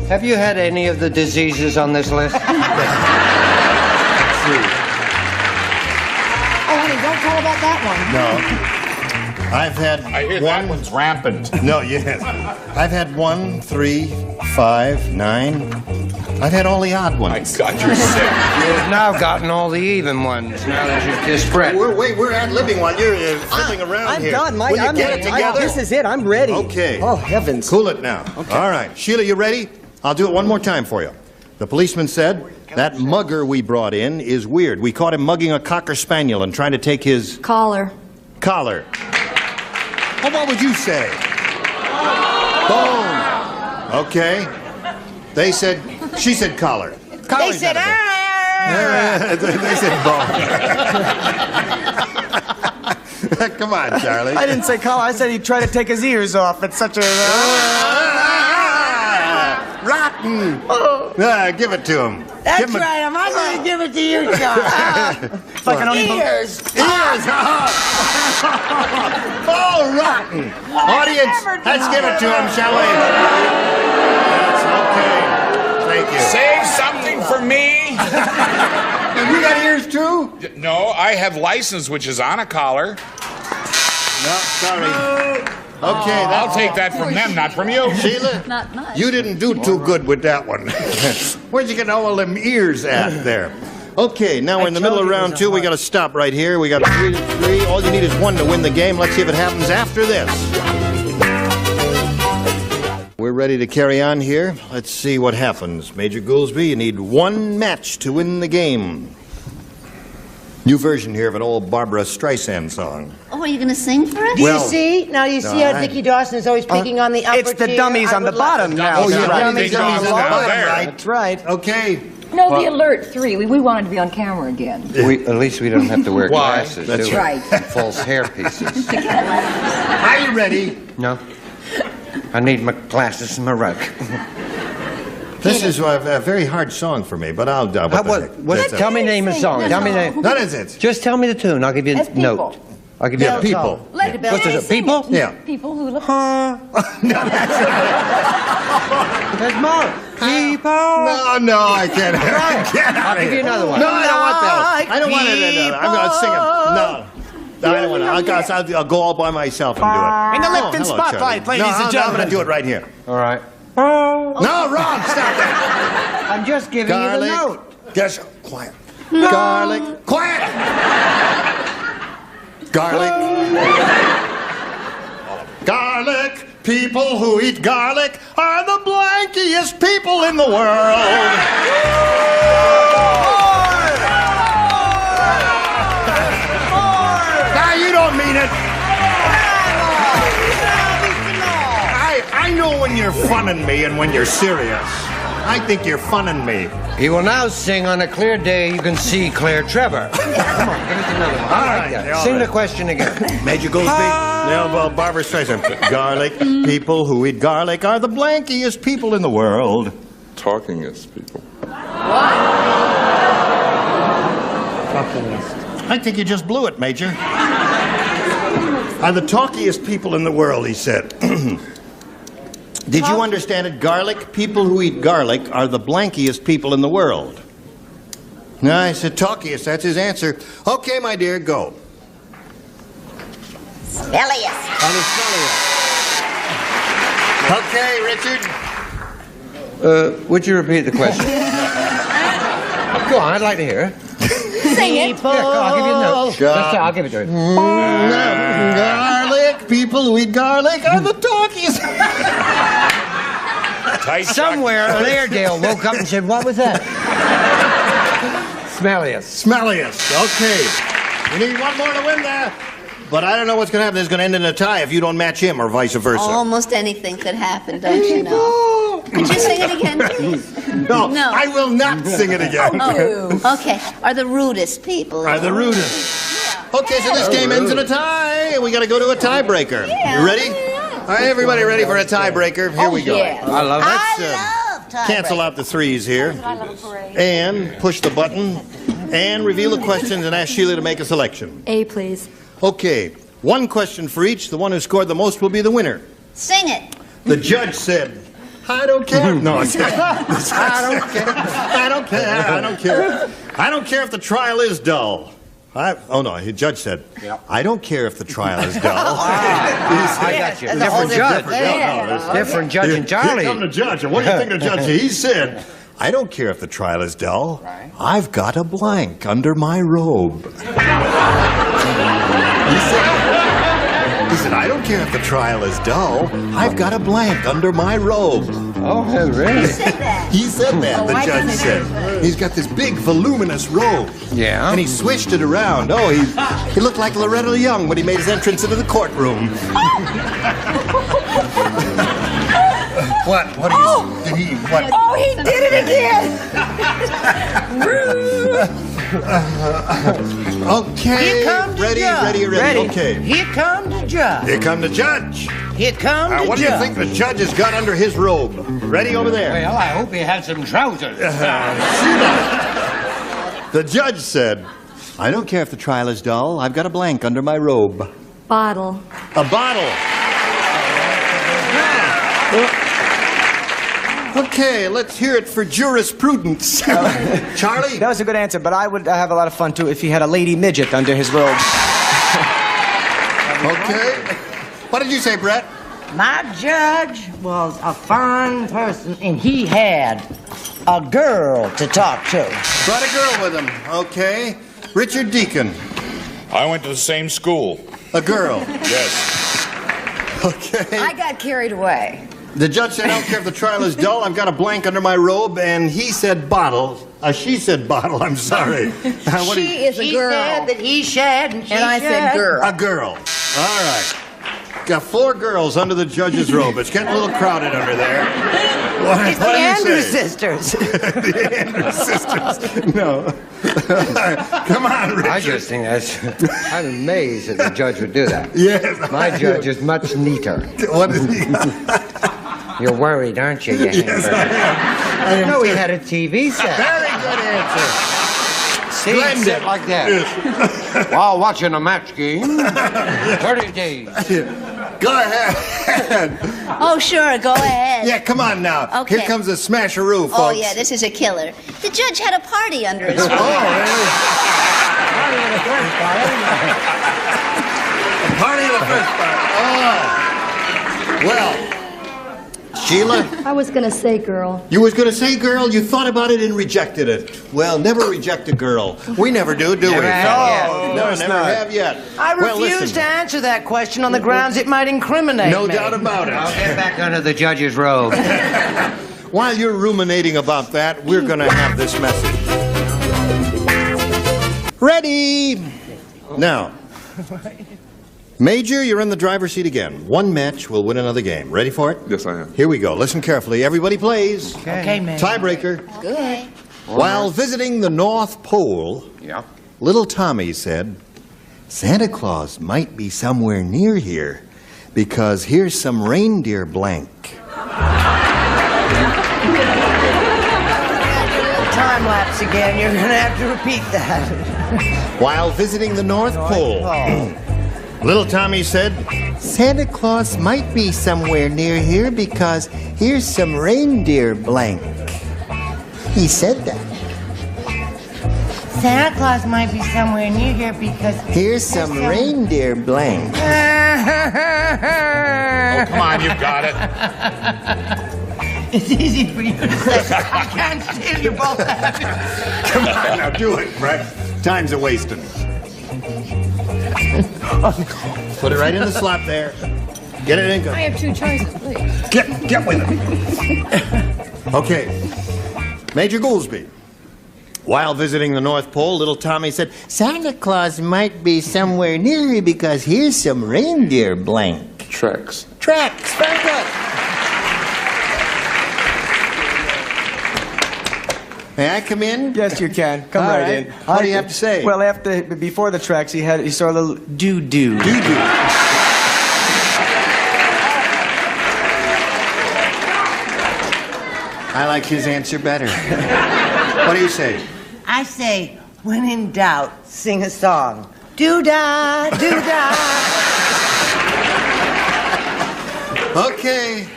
have you had any of the diseases on this list? Oh, honey, don't tell about that one. No. I've had I hear that one's rampant. No, yes. I've had 1, 3, 5, 9. I've had all the odd ones. God, you're sick. You've now gotten all the even ones, now that you've kissed Brett. We're ad-libbing while you're fiddling around I'm here. done, Mike. Will you I'm get it together? This is it. I'm ready. Okay. Oh, heavens. Cool it now. Okay. All right. Sheila, you ready? I'll do it one more time for you. The policeman said, that mugger we brought in is weird. We caught him mugging a Cocker Spaniel and trying to take his Collar. collar. Well, what would you say? Bone. Okay. They said, she said collar. They said, They said bone. Come on, Charlie. I didn't say collar. I said he'd try to take his ears off. It's such a... Rotten. Give it to him. That's Give him right. I'm not going to give it to you, John. It's like I don't even... Ears. Ears. Oh, rotten. Audience, let's give it to him, shall we? That's okay. Thank you. Save something for me. Have you got ears too? No, I have license, which is on a collar. No, sorry. Okay, I'll take that from them, not from you. Sheila, Not much. you didn't do too good with that one. Where'd you get all them ears at there? Okay, now we're in the middle of round two. We got to stop right here. We got 3 to 3. All you need is 1 to win the game. Let's see if it happens after this. We're ready to carry on here. Let's see what happens. Major Goolsby, you need 1 match to win the game. New version here of an old Barbara Streisand song. Oh, are you going to sing for us? Do Well- you see? Now you see how Dickie Dawson is always picking on the upper It's the tier? dummies I on the would like- bottom now. Oh, yeah, right. dummies on the bottom, right. That's right. Okay. No, the alert 3. We wanted to be on camera again. At least we don't have to wear Why? glasses, That's do we? right. And false hair pieces. Are you ready? No. I need my glasses and my rug. This is a very hard song for me, but I'll... Tell me the name of the song. Tell me the name. What is it? Just tell me the tune. I'll give you As a people. note. I'll give you a People. Let it What's it? People? Yeah. People who look. There's more. People. No, I can't. I'll give you another one. No, I don't want that. I don't want it. I'm going to sing it. No, I don't want it. I'll go all by myself and do it. In the Lipton Hello, Spotlight, Charlie. ladies and I'm gentlemen. going to do it right here. All right. No, wrong. Stop that. I'm just giving you the note. Guess. Quiet. Garlic. Quiet. Garlic. Garlic. People who eat garlic are the blankiest people in the world. Now you don't mean it. I know when you're funning me and when you're serious. I think you're funning me. He will now sing On a Clear Day You Can See Claire Trevor. Come on, give us another one. All right. Sing the question again. Major Goolsby. Now, well, Barbara Streisand. Garlic. People who eat garlic are the blankiest people in the world. Talkingest people. I think you just blew it, Major. Are the talkiest people in the world, he said. Did you understand it? Garlic. People who eat garlic are the blankiest people in the world. No, I said talkiest. That's his answer. Okay, my dear, go. Smelliest. Okay, Richard. Would you repeat the question? Go on, I'd like to hear it. Sing it. Yeah, I'll give you a note. I'll give it to you. Garlic. People who eat garlic are the talkiest. Somewhere, Lairdale woke up and said, "What was that?" Smelliest. Okay. We need one more to win there. But I don't know what's going to happen. It's going to end in a tie if you don't match him or vice versa. Almost anything could happen, don't you know? Could you sing it again, please? No, I will not sing it again. Oh, okay. Are the rudest people. Are the rudest. Okay, so this game ends in a tie, and we got to go to a tiebreaker. Yeah. You ready? All right, everybody ready for a tiebreaker? Here we go. Yeah. I love it. Let's cancel out the threes here. And push the button. And reveal the questions and ask Sheila to make a selection. A, please. Okay, one question for each. The one who scored the most will be the winner. Sing it. The judge said, I don't care. No, I don't care. I don't care. I don't care if the trial is dull. The judge said, I don't care if the trial is dull. I got you. Different judge. Different judge entirely. Here come the judge. And what do you think the judge said? He said, I don't care if the trial is dull. Right. I've got a blank under my robe. He said, I don't care if the trial is dull. I've got a blank under my robe. Oh, really? He said that, the judge said. He's got this big, voluminous robe. Yeah? And he swished it around. Oh, he looked like Loretta Young when he made his entrance into the courtroom. What? What did he? What? Oh, he did it again! Okay. Here come the judge. Ready. Okay. Here come the judge. Here come the judge. Here come the judge. What do you think the judge has got under his robe? Ready over there? Well, I hope he had some trousers. The judge said, I don't care if the trial is dull. I've got a blank under my robe. Bottle. A bottle. Okay, let's hear it for jurisprudence. Charlie? That was a good answer, but I would have a lot of fun, too, if he had a lady midget under his robe. Okay. What did you say, Brett? My judge was a fine person, and he had a girl to talk to. Brought a girl with him. Okay. Richard Deacon. I went to the same school. A girl. Yes. Okay. I got carried away. The judge said, I don't care if the trial is dull. I've got a blank under my robe. And he said bottle. She said bottle. I'm sorry. She is a girl. She said that he said, and I said girl. A girl. All right. Got 4 girls under the judge's robe. It's getting a little crowded under there. It's the Andrews sisters. The Andrews sisters. No. Come on, Richard. I just think I'm amazed that the judge would do that. Yes. My judge is much neater. What is he? You're worried, aren't you, you Yes, I am. No, he had a TV set. Very good answer. See, sit like that. Yes. While watching a match game, 30 days. Go ahead. Oh, sure, go ahead. Yeah, come on now. Okay. Here comes the smasheroo, folks. Oh, yeah, this is a killer. The judge had a party under his robe. Party of the first part. Oh. Well, Sheila? I was gonna say girl. You was going to say girl, you thought about it and rejected it. Well, never reject a girl. We never do we? Never have fellas? yet. No, It's never not. have yet. I Well, refuse listen. to answer that question on the grounds it might incriminate No me. doubt about it. I'll get back under the judge's robe. While you're ruminating about that, we're going to have this message. Ready? Now, Major, you're in the driver's seat again. One match will win another game. Ready for it? Yes, I am. Here we go. Listen carefully. Everybody plays. Okay, man. Tiebreaker. Good. While visiting the North Pole, little Tommy said, Santa Claus might be somewhere near here because here's some reindeer blank. Time lapse again. You're going to have to repeat that. While visiting the North Pole, little Tommy said, Santa Claus might be somewhere near here because here's some reindeer blank. He said that. Santa Claus might be somewhere near here because Here's some reindeer blank. Oh, come on, you got it. It's easy for you to say. I can't stand you both. Come on, now do it, Brett. Time's a wasting. Put it right in the slot there. Get it in. I have two choices, please. Get with it. Okay. Major Goolsby. While visiting the North Pole, little Tommy said, Santa Claus might be somewhere near here because here's some reindeer blank. Tracks. Tracks. Very good. May I come in? Yes, you can. Come All right right. in. What do you have to say? Well, before the tracks, he saw a little doo-doo. Doo-doo. I like his answer better. What do you say? I say, when in doubt, sing a song. Doo-dah, doo-dah. Okay.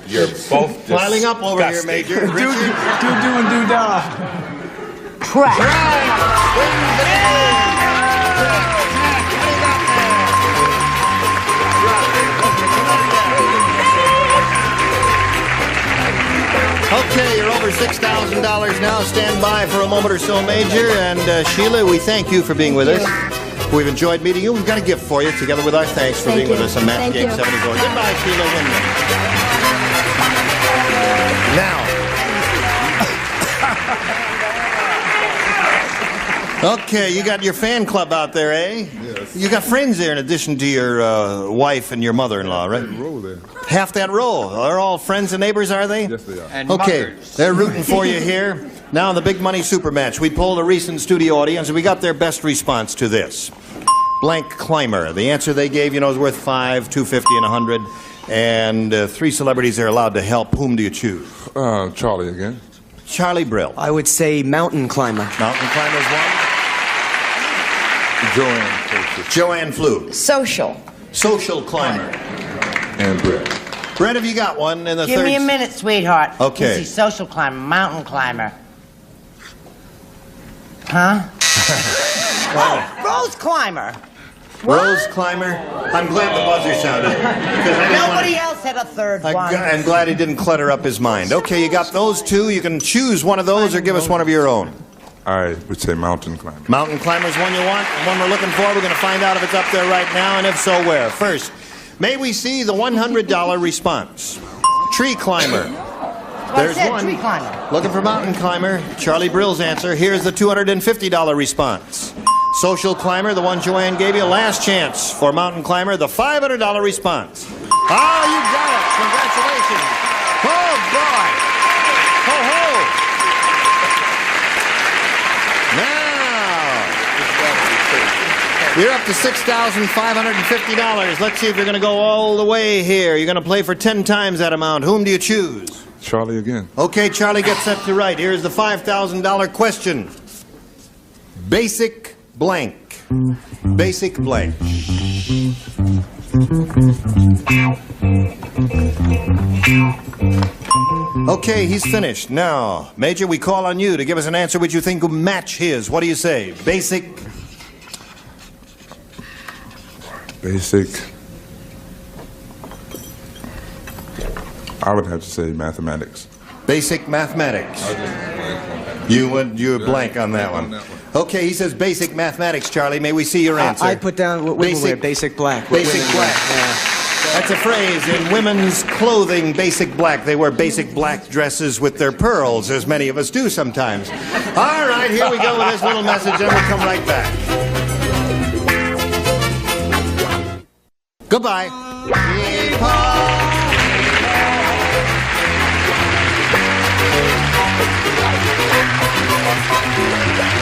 You're both Piling up over here, Major. Richard? Doo-doo and doo-dah. Track. Okay, you're over $6,000 now. Stand by for a moment or so, Major. And Sheila, we thank you for being with us. We've enjoyed meeting you. We've got a gift for you, together with our thanks for being with us on Match Game 74. Goodbye, Sheila Windham. Now. Okay, you got your fan club out there, eh? Yes. You got friends there in addition to your wife and your mother-in-law, right? Row there. Half that row. They're all friends and neighbors, are they? Yes, they are. And Okay, mothers. they're rooting for you here. Now in the Big Money Super Match, we polled a recent studio audience and we got their best response to this. Blank climber. The answer they gave, is worth $5, $250, and $100. And 3 celebrities are allowed to help. Whom do you choose? Charlie again. Charlie Brill. I would say mountain climber. Mountain climber's one. Joanne. Joanne Fluke. Social. Social climber. And Brett. Brett, have you got one in the Give third? me a minute, sweetheart. Okay. Easy, social climber, mountain climber. Huh? Rose climber. Rose climber. I'm glad the buzzer sounded. 'Cause I didn't Nobody wanna- else had a third one. I'm glad he didn't clutter up his mind. Okay, you got those two. You can choose one of those or give us one of your own. I would say mountain climber. Mountain climber's one you want, one we're looking for. We're going to find out if it's up there right now, and if so, where. First, may we see the $100 response? Tree climber. There's said one. tree climber. Looking for mountain climber. Charlie Brill's answer. Here's the $250 response. Social climber, the one Joanne gave you. Last chance for mountain climber, the $500 response. Ah, you got it. Congratulations. Oh, boy. Ho, ho. Now, you're up to $6,550. Let's see if you're going to go all the way here. You're going to play for 10 times that amount. Whom do you choose? Charlie again. Okay, Charlie gets set to right. Here's the $5,000 question. Basic blank. Basic blank. Okay, he's finished. Now, Major, we call on you to give us an answer which you think will match his. What do you say? Basic. I would have to say mathematics. Basic mathematics. You were blank on that one. Okay, he says basic mathematics, Charlie. May we see your answer? I put down basic black. Basic black. Yeah. That's a phrase in women's clothing, basic black. They wear basic black dresses with their pearls, as many of us do sometimes. All right, here we go with this little message, and we'll come right back. Goodbye.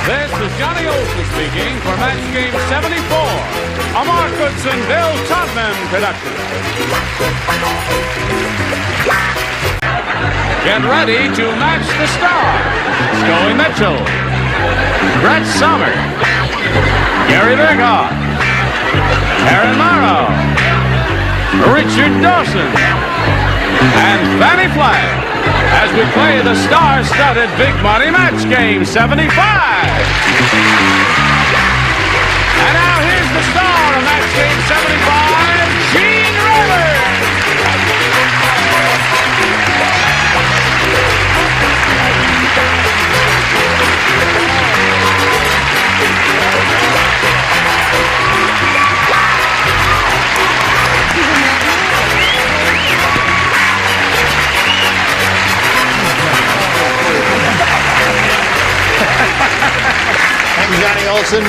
This is Johnny Olson speaking for Match Game 74, a Mark Goodson, Bill Todman production. Get ready to match the stars. Scully Mitchell, Brett Somers, Gary Berghoff, Karen Morrow, Richard Dawson, and Fannie Flagg, as we play the star-studded Big Money Match Game 75. And now here's the star of Match Game 75, Gene Rayburn. I'm Johnny Olson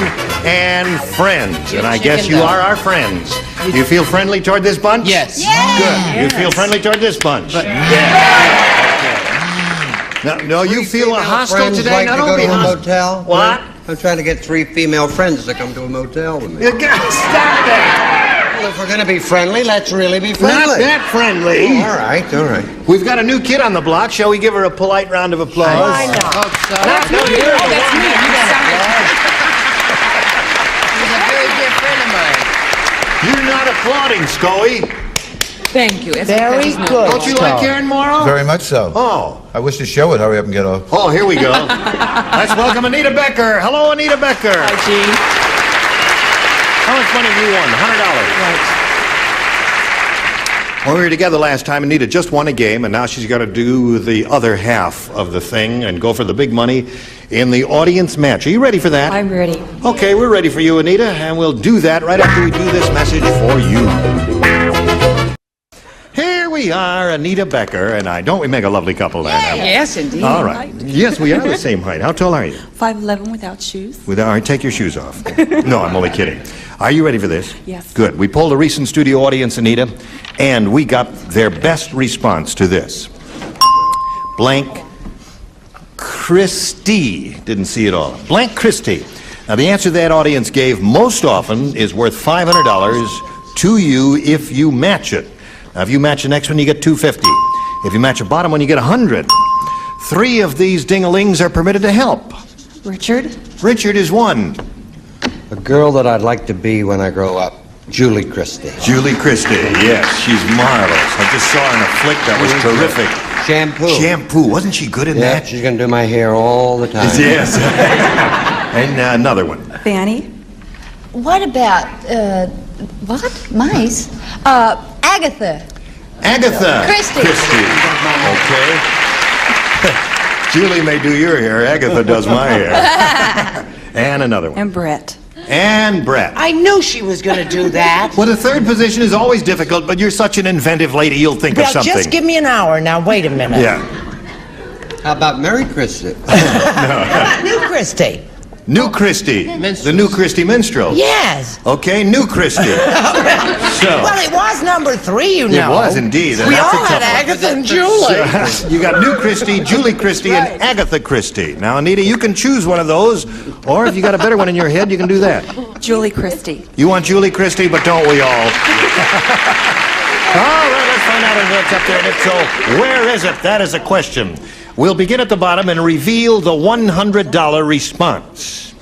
and friends, and I guess you are our friends. Do you feel friendly toward this bunch? Yes. Good. Yes. You feel friendly toward this bunch? No, you feel hostile Friends today? like No, to don't go be to a hostile. motel? What? I'm trying to get 3 female friends to come to a motel with me. You gotta stop that. Well, if we're going to be friendly, let's really be friendly. Not that friendly. Oh, all right, all right. We've got a new kid on the block. Shall we give her a polite round of applause? Why not? That's me. You're the That's one me. He's a very dear friend of mine. You're not applauding, Scully. Thank you. Very good. Don't you like Karen Morrow? Very much so. Oh. I wish the show would hurry up and get off. Oh, here we go. Let's welcome Anita Becker. Hello, Anita Becker. Hi, Gene. How much money have you won? $100. When we were together last time, Anita just won a game, and now she's got to do the other half of the thing and go for the big money in the audience match. Are you ready for that? I'm ready. Okay, we're ready for you, Anita, and we'll do that right after we do this message for you. Here we are, Anita Becker, and I. Don't we make a lovely couple there? now? Yes, indeed. All right. Yes, we are the same height. How tall are you? 5'11" without shoes. All right, take your shoes off. No, I'm only kidding. Are you ready for this? Yes. Good. We polled a recent studio audience, Anita, and we got their best response to this. Blank Christie. Didn't see it all. Blank Christie. Now, the answer that audience gave most often is worth $500 to you if you match it. Now, if you match the next one, you get $250. If you match a bottom one, you get $100. 3 of these ding-a-lings are permitted to help. Richard? Richard is one. A girl that I'd like to be when I grow up, Julie Christie. Julie Christie, yes, she's marvelous. I just saw her in a flick that was terrific. Shampoo. Shampoo, wasn't she good in Yeah, that? she's going to do my hair all the time. Yes. And another one. Fanny? What about, what? Mice? Agatha. Agatha. Christie. Okay. Julie may do your hair, Agatha does my hair. And another one. And Brett. And Brett. I knew she was going to do that. Well, the third position is always difficult, but you're such an inventive lady, you'll think of something. Just give me an hour now. Wait a minute. Yeah. How about Mary Christie? New Christie. New Christie. The New Christie Minstrel. Yes. Okay, New Christie. Well, it was number 3, you know. It was indeed. We all had Agatha and Julie. So, you got New Christie, Julie Christie, and Agatha Christie. Now, Anita, you can choose one of those, or if you got a better one in your head, you can do that. Julie Christie. You want Julie Christie, but don't we all? All right, let's find out what's up there. And so, where is it? That is a question. We'll begin at the bottom and reveal the $100 response.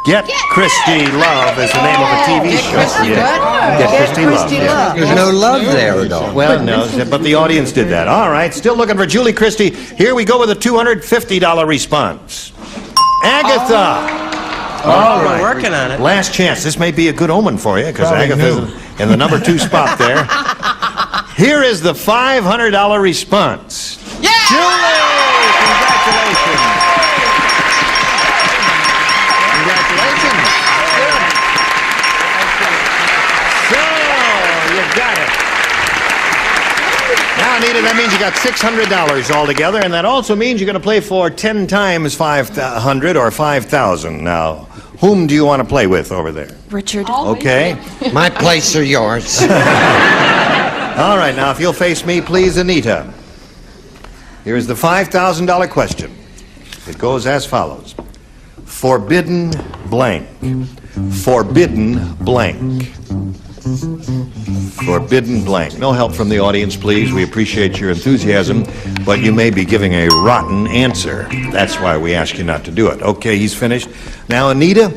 Get Christie Love is the name of a TV show. Get Christie Love. There's no love there at all. Well, no, but the audience did that. All right, still looking for Julie Christie. Here we go with a $250 response. Agatha. All right. We're working on it. Last chance. This may be a good omen for you, because Agatha's in the number 2 spot there. Here is the $500 response. Yeah! Julie! Congratulations. Congratulations. Good. So, you got it. Now, Anita, that means you got $600 altogether, and that also means you're going to play for 10 times 500 or 5,000. Now, whom do you want to play with over there? Richard. Okay. My place or yours? All right, now, if you'll face me, please, Anita. Here's the $5,000 question. It goes as follows. Forbidden blank. Forbidden blank. Forbidden blank. No help from the audience, please. We appreciate your enthusiasm, but you may be giving a rotten answer. That's why we ask you not to do it. Okay, he's finished. Now, Anita,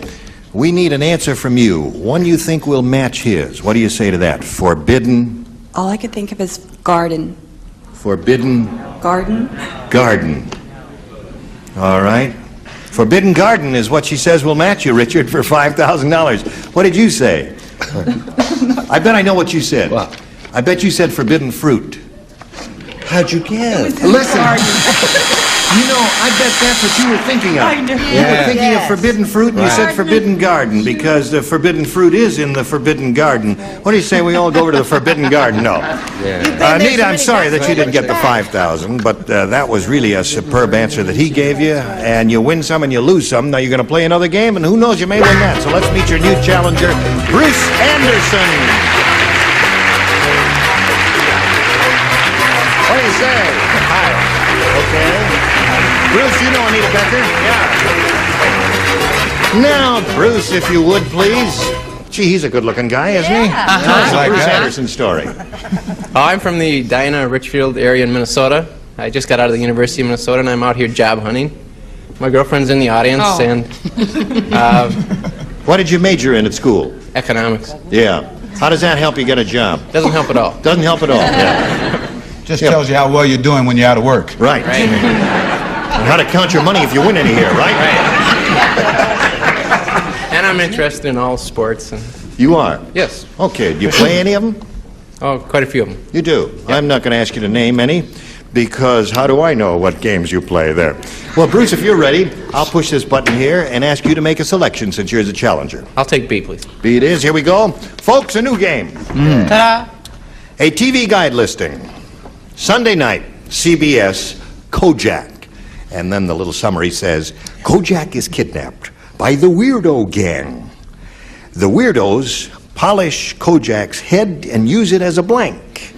we need an answer from you. One you think will match his. What do you say to that? Forbidden? All I could think of is garden. Forbidden? Garden? Garden. All right. Forbidden garden is what she says will match you, Richard, for $5,000. What did you say? I bet I know what you said. What? I bet you said forbidden fruit. How'd you guess? Listen, you know, I bet that's what you were thinking of. I know. You were thinking of forbidden fruit, and you said forbidden garden, because the forbidden fruit is in the forbidden garden. What do you say we all go over to the forbidden garden? No. Anita, I'm sorry that you didn't get the $5,000, but that was really a superb answer that he gave you, and you win some and you lose some. Now you're going to play another game, and who knows, you may win that. So let's meet your new challenger, Bruce Anderson. What do you say? Hi. Okay. Bruce, you know Anita Becker? Yeah. Now, Bruce, if you would, please. Gee, he's a good-looking guy, isn't he? Tell us the Bruce Anderson story. I'm from the Diana Richfield area in Minnesota. I just got out of the University of Minnesota, and I'm out here job hunting. My girlfriend's in the audience, and... What did you major in at school? Economics. Yeah. How does that help you get a job? Doesn't help at all. Doesn't help at all, yeah. Just tells you how well you're doing when you're out of work. Right. And how to count your money if you win any here, right? And I'm interested in all sports. And you are? Yes. Okay. Do you play any of them? Oh, quite a few of them. You do? Yep. I'm not going to ask you to name any, because how do I know what games you play there? Well, Bruce, if you're ready, I'll push this button here and ask you to make a selection since you're the challenger. I'll take B, please. B it is. Here we go. Folks, a new game. Ta-da! A TV guide listing. Sunday night, CBS, Kojak. And then the little summary says, Kojak is kidnapped by the Weirdo Gang. The Weirdos polish Kojak's head and use it as a blank.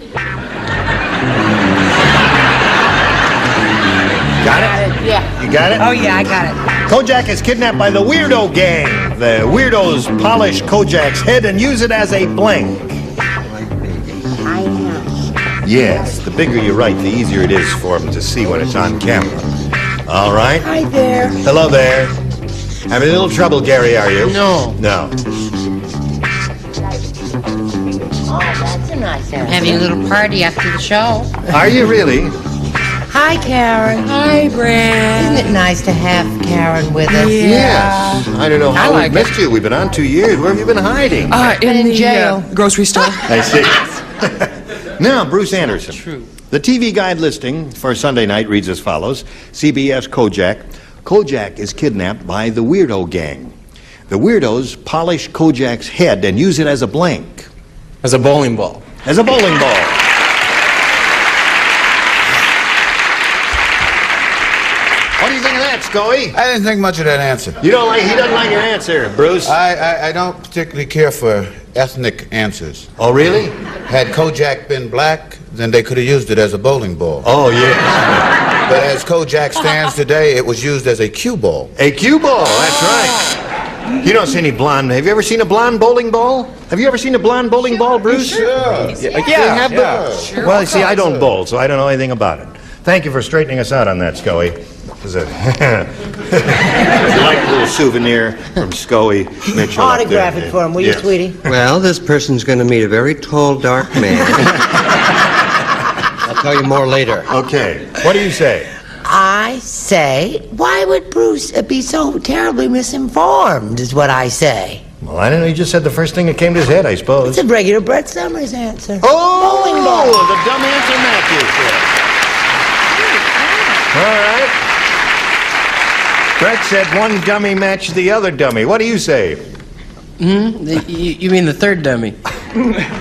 Got it? Yeah. You got it? Oh, yeah, I got it. Kojak is kidnapped by the Weirdo Gang. The Weirdos polish Kojak's head and use it as a blank. Yes, the bigger you write, the easier it is for them to see when it's on camera. All right? Hi there. Hello there. Having a little trouble, Gary, are you? No. No. Oh, that's a nice answer. Having a little party after the show. Are you really? Hi, Karen. Hi, Brad. Isn't it nice to have Karen with us? Yes. I don't know how we've missed you. We've been on 2 years. Where have you been hiding? In jail. Grocery store. I see. Now, Bruce Anderson. True. The TV guide listing for Sunday night reads as follows. CBS Kojak. Kojak is kidnapped by the Weirdo Gang. The Weirdos polish Kojak's head and use it as a blank. As a bowling ball. As a bowling ball. What do you think of that, Scully? I didn't think much of that answer. You don't like? He doesn't like your answer, Bruce. I don't particularly care for ethnic answers. Oh, really? Had Kojak been black, then they could have used it as a bowling ball. Oh, yeah. But as Kojak stands today, it was used as a cue ball. A cue ball, that's right. You don't see any blonde. Have you ever seen a blonde bowling ball? Have you ever seen a blonde bowling ball, Bruce? Sure. Yeah. Well, you see, I don't bowl, so I don't know anything about it. Thank you for straightening us out on that, Scully. It was a delightful little souvenir from Scully Mitchell. Autograph it for him, will you, sweetie? Well, this person's going to meet a very tall, dark man. I'll tell you more later. Okay. What do you say? I say, why would Bruce be so terribly misinformed, is what I say. Well, I don't know. He just said the first thing that came to his head, I suppose. It's a regular Brett Summers answer. Oh, Bowling ball. the dumb answer matches. All right. Brett said one dummy matched the other dummy. What do you say? You mean the third dummy?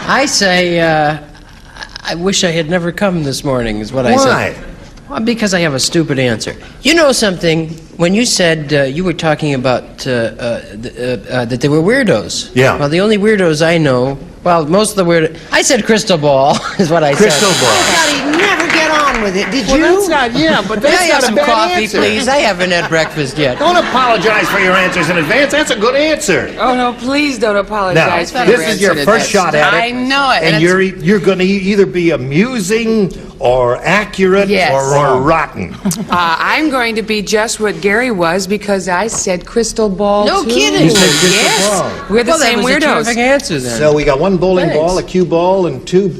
I say, I wish I had never come this morning, is what I said. Why? Well, because I have a stupid answer. You know something? When you said you were talking about that they were weirdos. Yeah. Well, the only weirdos I know, well, most of the weirdos... I said crystal ball, is what I Crystal said. ball. God, he'd never get on with it. Did Well, you? that's not, yeah, but May that's I not have a some bad coffee, answer. please? I haven't had breakfast yet. Don't apologize for your answers in advance. That's a good answer. Oh, no, please don't Now, apologize for this is your first shot at it. I know it. And you're going to either be amusing or accurate Yes. or rotten. I'm going to be just what Gary was because I said crystal ball, No too. kidding. You said crystal Yes. ball. We're the Well, that same was a weirdos. terrific answer, then. So we got one bowling Thanks. ball, a cue ball, and two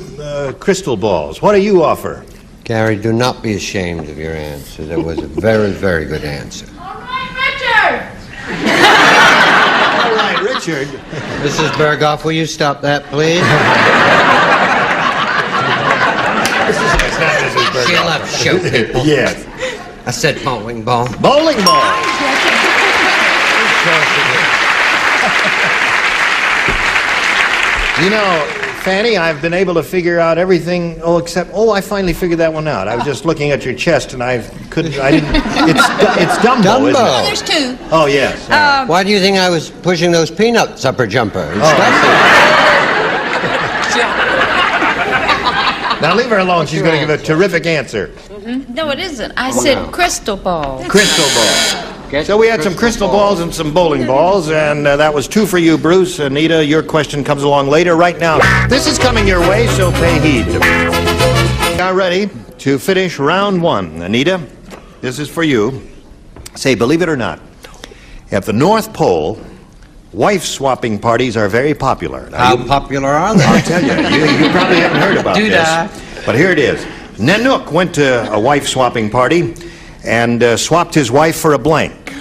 crystal balls. What do you offer? Gary, do not be ashamed of your answer. That was a very, very good answer. All right, Richard. Mrs. Berghoff, will you stop that, please? She loves show people. Yes. I said bowling ball. Bowling ball. You know, Fanny, I've been able to figure out everything. I finally figured that one out. I was just looking at your chest, and I didn't. It's Dumbo, Dumbo. isn't it? Oh, There's two. Oh yes. Why do you think I was pushing those peanuts up her jumper? Now leave her alone. She's going to give a terrific answer. No, it isn't. I said crystal ball. Crystal ball. So we had some crystal balls and some bowling balls, and that was two for you, Bruce. Anita, your question comes along later. Right now, this is coming your way, so pay heed. We are ready to finish round one. Anita, this is for you. Say, believe it or not, at the North Pole, wife-swapping parties are very popular. How popular are they? I'll tell you, you probably haven't heard about Doo-dah. this. But here it is. Nanook went to a wife-swapping party and swapped his wife for a blank.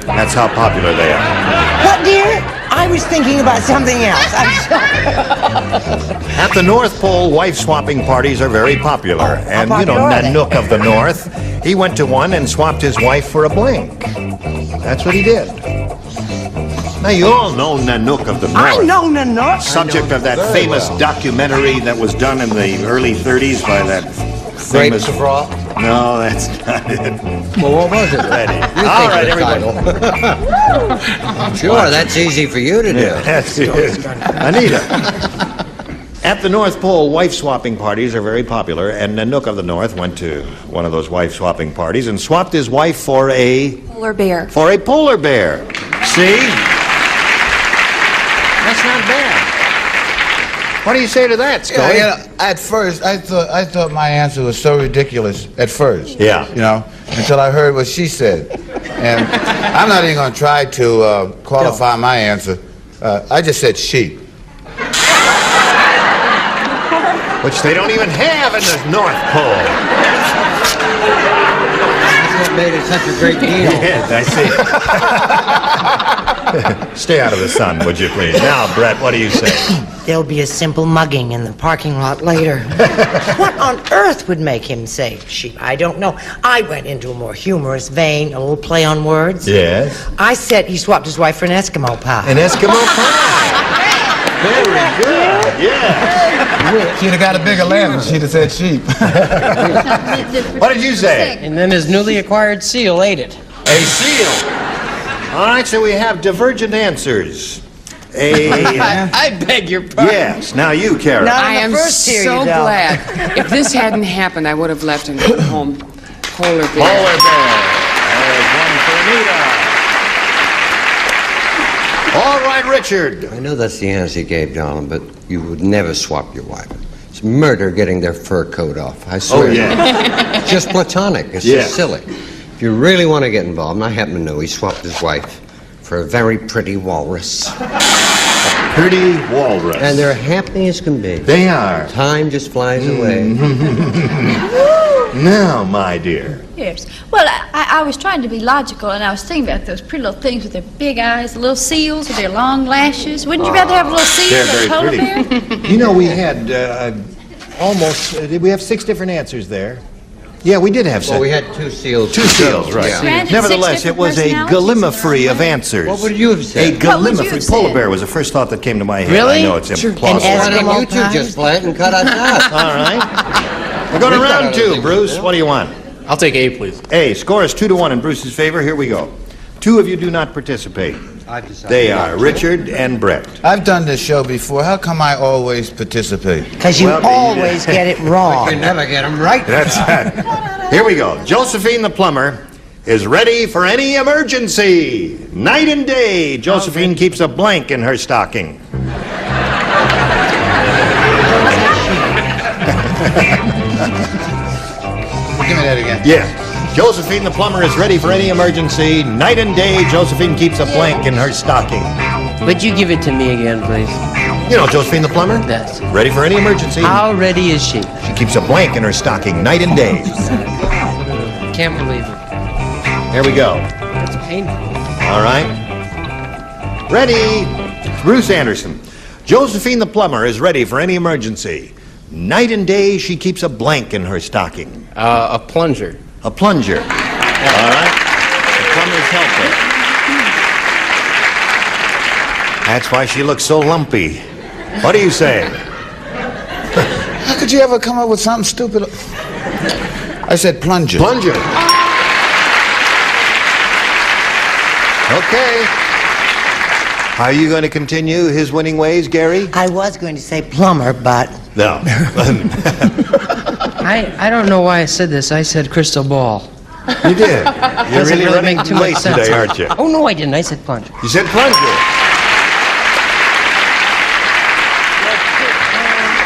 That's how popular they are. What, dear? I was thinking about something else. I'm sorry. At the North Pole, wife-swapping parties are very popular. And, you know, popular are they? Nanook of the North, he went to one and swapped his wife for a blank. That's what he did. Now, you all know Nanook of the North. I know Nanook. Subject of that famous documentary that was done in the early 30s by that famous... Grapes of Wrath? No, that's not it. Well, what was it? Ready. You All think right, of the everybody. Sure, that's easy for you to do. Yeah, that's it. Anita. At the North Pole, wife-swapping parties are very popular, and Nanook of the North went to one of those wife-swapping parties and swapped his wife for a... Polar bear. For a polar bear. See? That's not bad. What do you say to that, Scully? At first, I thought my answer was so ridiculous at first. Yeah. You know, until I heard what she said. And I'm not even going to try to qualify my answer. I just said sheep. Which they don't even have in the North Pole. That's what made it such a great deal. Yes, I see. Stay out of the sun, would you please? Now, Brett, what do you say? There'll be a simple mugging in the parking lot later. What on earth would make him say sheep? I don't know. I went into a more humorous vein, a little play on words. Yes. I said he swapped his wife for an Eskimo pie. An Eskimo pie. Very good. Yeah. She'd have got a bigger lamb if she'd have said sheep. What did you say? And then his newly acquired seal ate it. A seal. All right, so we have divergent answers. I beg your pardon. Yes. Now you, Karen. I am so glad. If this hadn't happened, I would have left and gone home. Polar bear. Polar bear. There's one for Anita. All right, Richard. I know that's the answer you gave, darling, but you would never swap your wife. It's murder getting their fur coat off. I swear. Oh, yeah. It's just platonic. It's Yeah. just silly. If you really want to get involved, and I happen to know he swapped his wife for a very pretty walrus. Pretty walrus. And they're happy as can be. They are. Time just flies away. Now, my dear. Yes. Well, I was trying to be logical, and I was thinking about those pretty little things with their big eyes, the little seals with their long lashes. Wouldn't you rather have a little seal They're than a polar very bear? pretty. You know, we had we have 6 different answers there. Yeah, we did have 6. Well, we had 2 seals. 2 seals, right. Granted, Nevertheless, 6 it was a different gallimaphry of answers. What would you have said? A gallimaphry. Polar bear was the first thought that came to my head. Really? I know it's Sure. implausible. Why don't you two just flat and cut us out? All right. We're going to round 2, Bruce. What do you want? I'll take A, please. A. Score is 2-1 in Bruce's favor. Here we go. 2 of you do not participate. They are Richard and Brett. I've done this show before. How come I always participate? Because you always get it wrong. You never get them right. That's right. Here we go. Josephine the plumber is ready for any emergency. Night and day, Josephine keeps a blank in her stocking. Give me that again. Yeah. Josephine the plumber is ready for any emergency. Night and day, Josephine keeps a blank in her stocking. Would you give it to me again, please? You know Josephine the plumber? Yes. Ready for any emergency. How ready is she? She keeps a blank in her stocking night and day. Can't believe it. Here we go. That's painful. All right. Ready. Bruce Anderson. Josephine the plumber is ready for any emergency. Night and day, she keeps a blank in her stocking. A plunger. A plunger. All right. The plumber's helper. That's why she looks so lumpy. What do you say? How could you ever come up with something stupid? I said plunger. Plunger. Okay. Are you going to continue his winning ways, Gary? I was going to say plumber, but... No. I don't know why I said this. I said crystal ball. You did. You're Doesn't really running make too late much sense. today, aren't you? Oh, no, I didn't. I said plunger. You said plunger.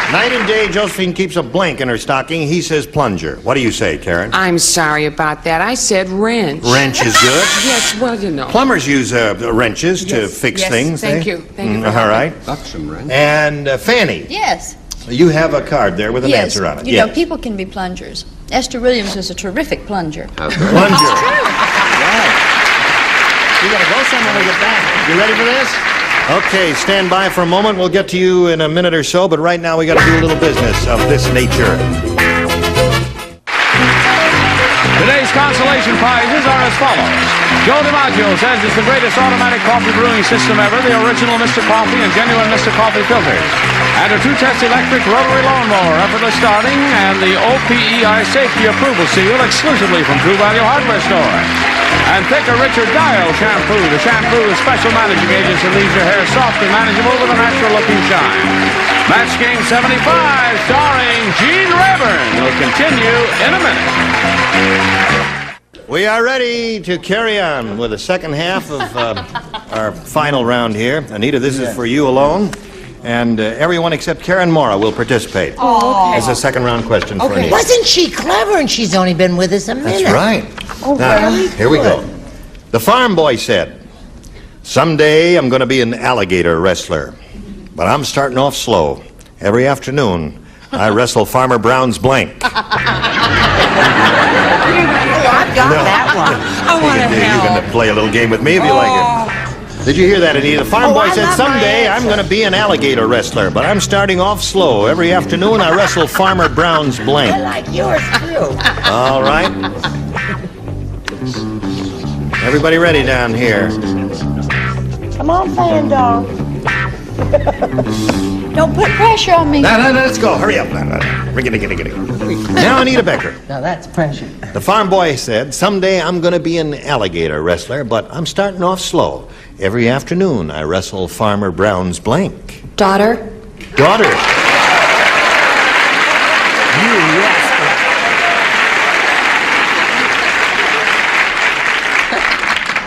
Night and day, Josephine keeps a blank in her stocking. He says plunger. What do you say, Karen? I'm sorry about that. I said wrench. Wrench is good. Yes, well, you know. Plumbers use wrenches to Yes, fix yes, things. thank eh? you. Thank you for All right. Buxom wrench. And Fanny, Yes. you have a card there with an Yes. answer on it. You know, people can be plungers. Esther Williams was a terrific plunger. Plunger. Right. You gotta go somewhere to get back. You ready for this? Okay, stand by for a moment. We'll get to you in a minute or so, but right now we gotta do a little business of this nature. Today's consolation prizes are as follows. Joe DiMaggio says it's the greatest automatic coffee brewing system ever, the original Mr. Coffee and genuine Mr. Coffee filters. And a 2-test electric rotary lawnmower, effortless starting, and the OPEI safety approval seal exclusively from True Value Hardware Store. And pick a Richard Dial shampoo, the shampoo with special managing agents that leaves your hair soft and manageable with a natural-looking shine. Match Game 75, starring Gene Rayburn, will continue in a minute. We are ready to carry on with the second half of our final round here. Anita, this is for you alone. And everyone except Karen Mora will participate. Oh, okay. As a second round question for Anita. Wasn't she clever? And she's only been with us a minute. That's right. Oh, Now, very here we go. The farm boy said, "Someday I'm going to be an alligator wrestler, but I'm starting off slow. Every afternoon, I wrestle Farmer Brown's blank." Oh, I've got that one. I want to You can play a little game with me if you like it. Did you hear that, Anita? The farm boy said, "Someday I'm going to be an alligator wrestler, but I'm starting off slow. Every afternoon I wrestle Farmer Brown's blank." I like yours, too. All right. Everybody ready down here? Come on, fan dog. Don't put pressure on me. No, let's go. Hurry up. Now, Anita Becker. Now, that's pressure. The farm boy said, "Someday I'm going to be an alligator wrestler, but I'm starting off slow. Every afternoon I wrestle Farmer Brown's blank." Daughter? Daughter.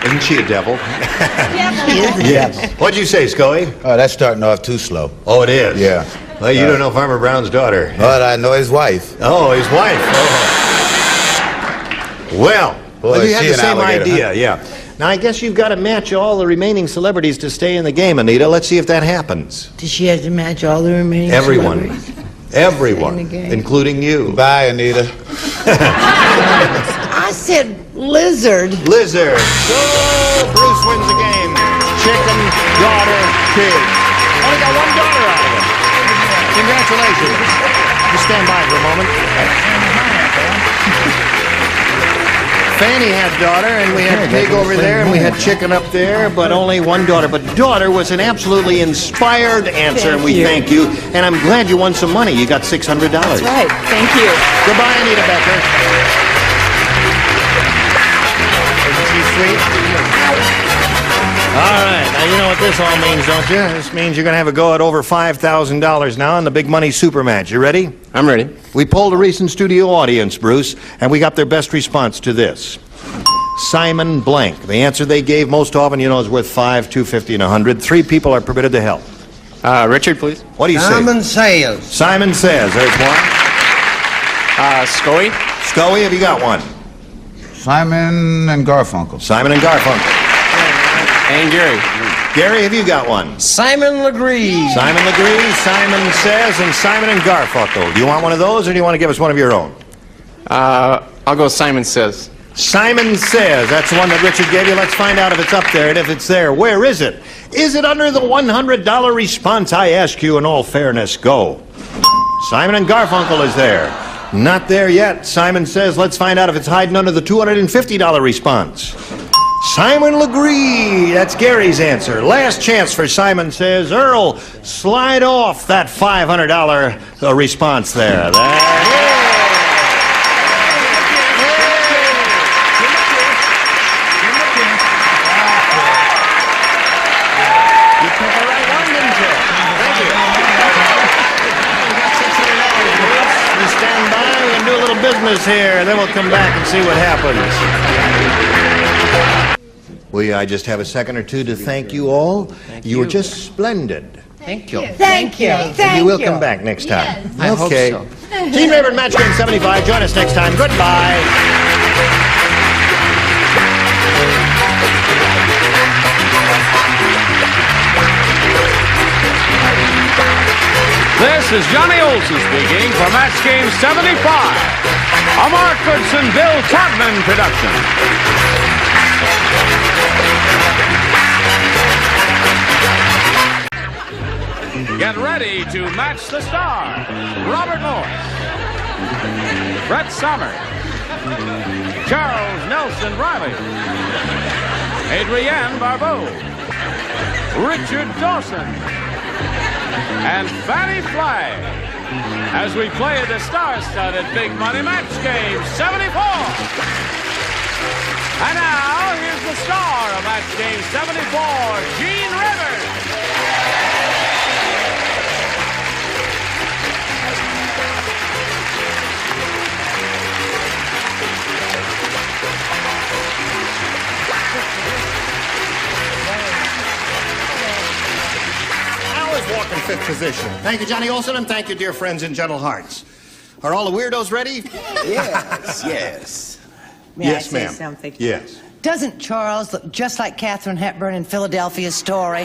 Isn't she a devil? She is a devil. What'd you say, Scully? Oh, that's starting off too slow. Oh, it is? Yeah. Well, you don't know Farmer Brown's daughter. But I know his wife. Oh, his wife. Oh. Well, Boy, you had she the an same alligator, idea, huh? yeah. Now, I guess you've got to match all the remaining celebrities to stay in the game, Anita. Let's see if that happens. Does she have to match all the remaining Everyone. celebrities? Everyone, In the game. including you. Bye, Anita. I said lizard. Lizard. So Bruce wins the game. Chicken, daughter, pig. Only got one daughter out of it. Congratulations. Just stand by for a moment. Fanny had daughter, and we had pig over there, and we had chicken up there, but only one daughter. But daughter was an absolutely inspired answer, and we thank you. And I'm glad you won some money. You got $600. That's right. Thank you. Goodbye, Anita Becker. Isn't she sweet? All right, now you know what this all means, don't you? This means you're going to have a go at over $5,000 now in the big money super match. You ready? I'm ready. We polled a recent studio audience, Bruce, and we got their best response to this. Simon Blank. The answer they gave most often, you know, is worth $5, $250, and $100. 3 people are permitted to help. Richard, please. What do you say? Simon Says. Simon Says. There's one. Scoey. Scoey, have you got one? Simon and Garfunkel. Simon and Garfunkel. And Gary. Gary, have you got one? Simon Legree. Simon Legree, Simon Says, and Simon and Garfunkel. Do you want one of those, or do you want to give us one of your own? I'll go Simon Says. Simon Says. That's the one that Richard gave you. Let's find out if it's up there, and if it's there, where is it? Is it under the $100 response I ask you in all fairness? Go. Simon and Garfunkel is there. Not there yet. Simon Says. Let's find out if it's hiding under the $250 response. Simon Legree. That's Gary's answer. Last chance for Simon Says. Earl, slide off that $500 response there. There it is. You picked the right one, didn't you? Thank you. You stand by. We're going to do a little business here, and then we'll come back and see what happens. I just have a second or two to thank you all. You were just splendid. Thank you. Thank you. And you will come back next time. I hope so. Gene Rayburn, Match Game 75. Join us next time. Goodbye. This is Johnny Olson speaking for Match Game 75, a Mark Goodson, Bill Todman production. Get ready to match the stars. Robert Morris, Brett Somers, Charles Nelson Riley, Adrienne Barbeau, Richard Dawson, and Fanny Flagg as we play the star-studded Big Money Match Game 74. And now, here's the star of Match Game 74, Gene Rayburn. Walk in 5th position. Thank you, Johnny Olson, and thank you, dear friends in gentle hearts. Are all the weirdos ready? Yes, yes. May Yes, I say ma'am. something? Yes. Doesn't Charles look just like Katharine Hepburn in Philadelphia Story?